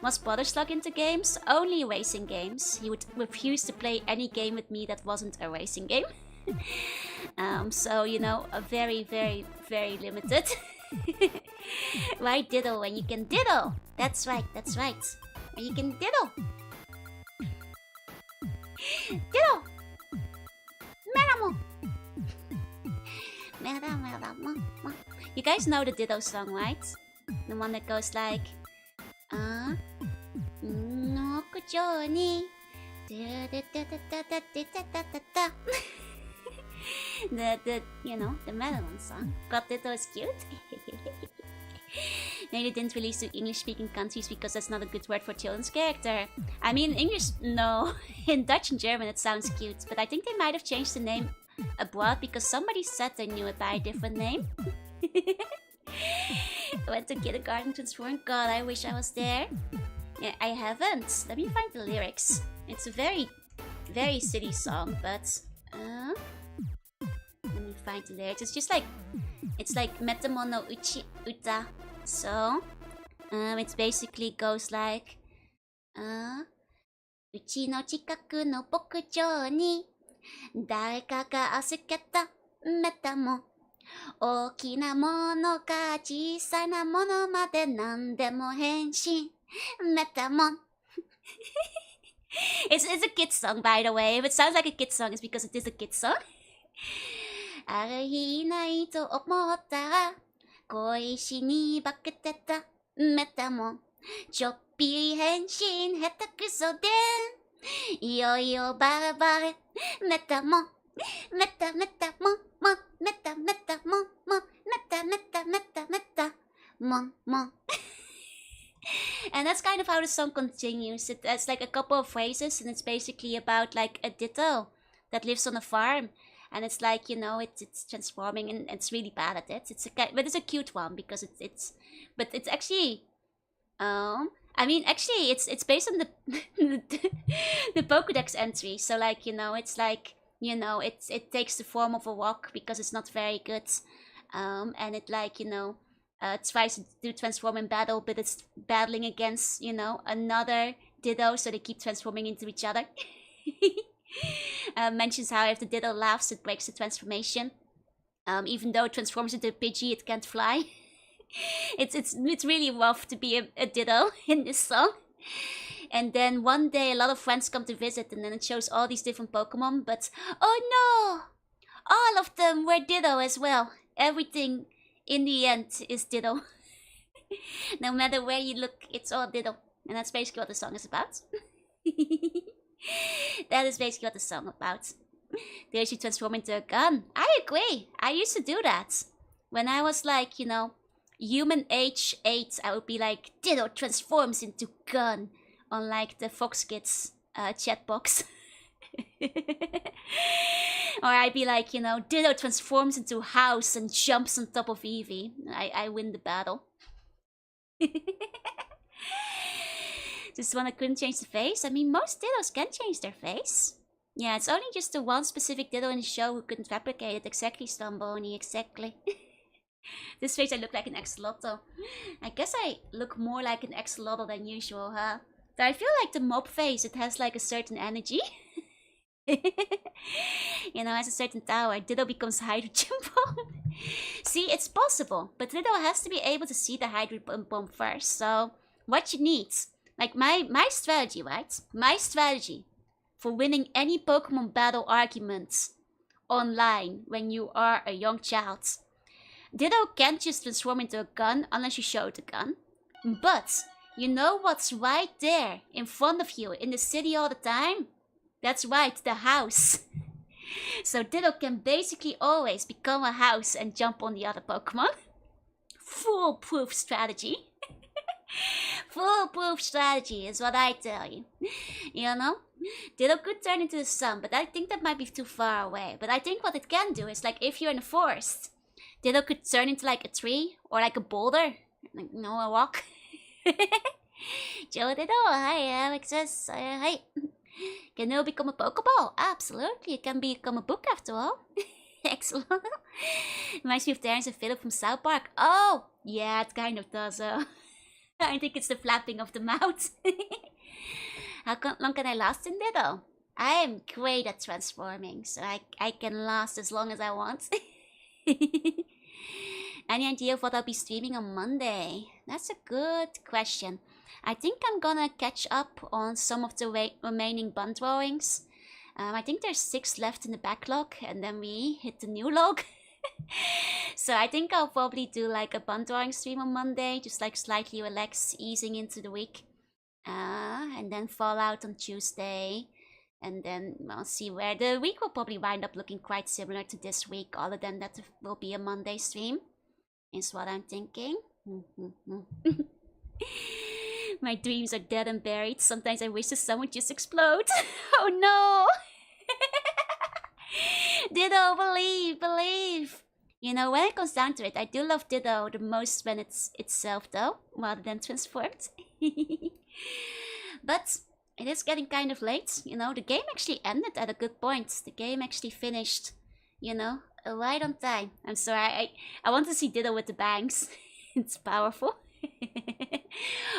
Was Brother Slug into games? Only racing games. He would refuse to play any game with me that wasn't a racing game. So, you know, a very, very, very limited. Why Diddle when you can diddle? That's right. You can diddle. Diddle! Meramo! You guys know the Ditto song, right? The one that goes like... The you know, the Melon song. God, Ditto is cute. No, they didn't release to English-speaking countries because that's not a good word for children's character. I mean, in English, no. In Dutch and German it sounds cute, but I think they might have changed the name abroad because somebody said they knew it by a different name. Went to kindergarten transformed. God, I wish I was there. Yeah, I haven't. Let me find the lyrics. It's a very, very silly song, but... let me find the lyrics. It's just like... It's like Metamono Uchi Uta So, it basically goes like, うちの近くの牧場に誰かが預けたメタモン。大きなものか小さなものまで何でも変身。メタモン。it's a kid song, by the way. If it sounds like a kid song, it's because it is a kid song. ある日いないと思ったら小石に化けてたメタモン。ちょっぴり変身下手くそでいよいよバレバレメタモン。メタメタモンモンメタメタモンモンメタメタメタメタモンモン。And that's kind of how the song continues. It's like a couple of phrases, and it's basically about like a ditto that lives on a farm, and it's like, you know, it's transforming, and it's really bad at it. But it's a cute one because it's actually, I mean, actually, it's based on the Pokédex entry. So like, you know, it's like, you know, it takes the form of a rock because it's not very good, and it like, you know. Tries to transform in battle, but it's battling against, you know, another Ditto, so they keep transforming into each other. Mentions how if the Ditto laughs, it breaks the transformation. Even though it transforms into a Pidgey, it can't fly. it's really rough to be a Ditto in this song. And then one day, a lot of friends come to visit, and then it shows all these different Pokemon, but oh no! All of them were Ditto as well. Everything in the end is Ditto. No matter where you look, it's all Ditto. And that's basically what the song is about. That is basically what the song is about. They should transform into a gun. I agree. I used to do that. When I was like, you know, human age 8, I would be like, Ditto transforms into gun. On like the Fox Kids chat box. Or I'd be like, you know, Ditto transforms into house and jumps on top of Eevee. I win the battle. This one I couldn't change the face. I mean, most Dittos can change their face. Yeah, it's only just the one specific Ditto in the show who couldn't replicate it. Exactly, Stamboni, exactly. This face I look like an axolotl. I guess I look more like an axolotl than usual, huh? But I feel like the mob face, it has like a certain energy. You know, as a certain tower, Ditto becomes hydrogen bomb. See, it's possible, but Ditto has to be able to see the hydrogen bomb first. So, what you need, like my strategy, right? My strategy for winning any Pokemon battle arguments online when you are a young child. Ditto can't just transform into a gun unless you show the gun. But you know what's right there in front of you in the city all the time? That's right, the house. So Ditto can basically always become a house and jump on the other Pokemon. Foolproof strategy. Foolproof strategy is what I tell you. You know? Ditto could turn into the sun, but I think that might be too far away. But I think what it can do is, like, if you're in the forest, Ditto could turn into like a tree or like a boulder. Like, you know, a rock. Joe Ditto, hi Alex says, hi. Can it become a Pokeball? Absolutely, it can become a book after all. Excellent. Reminds me of Terrence and Philip from South Park. Oh, yeah, it kind of does. I think it's the flapping of the mouth. How long can I last in Ditto? I am great at transforming, so I can last as long as I want. Any idea of what I'll be streaming on Monday? That's a good question. I think I'm gonna catch up on some of the remaining bun drawings. I think there's 6 left in the backlog, and then we hit the new log. So I think I'll probably do like a bun drawing stream on Monday, just like slightly relax, easing into the week. And then Fallout on Tuesday. And then I'll see where the week will probably wind up looking quite similar to this week, other than that it will be a Monday stream, is what I'm thinking. My dreams are dead and buried. Sometimes I wish the sun would just explode. Oh no! Ditto, believe! You know, when it comes down to it, I do love Ditto the most when it's itself though, rather than transformed. But it is getting kind of late, you know, the game actually ended at a good point. The game actually finished, you know, right on time. I'm sorry, I want to see Ditto with the bangs. It's powerful.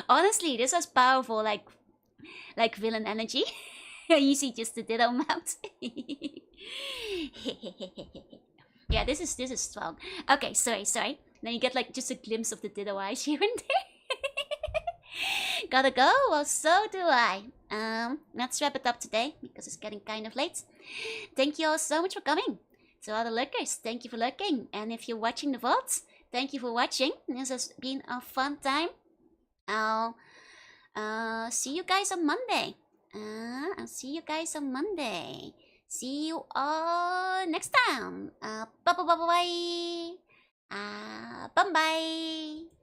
Honestly, this was powerful, like villain energy. You see just the ditto mouth. Yeah, this is strong. Okay, sorry. Then you get like just a glimpse of the ditto eyes here and there. Gotta go. Well, so do I. Let's wrap it up today because it's getting kind of late. Thank you all so much for coming. To all the lurkers, thank you for lurking. And if you're watching the VOD, thank you for watching. This has been a fun time. I'll see you guys on Monday. I'll see you guys on Monday. See you all next time. Bye bye bye bye. Bye bye.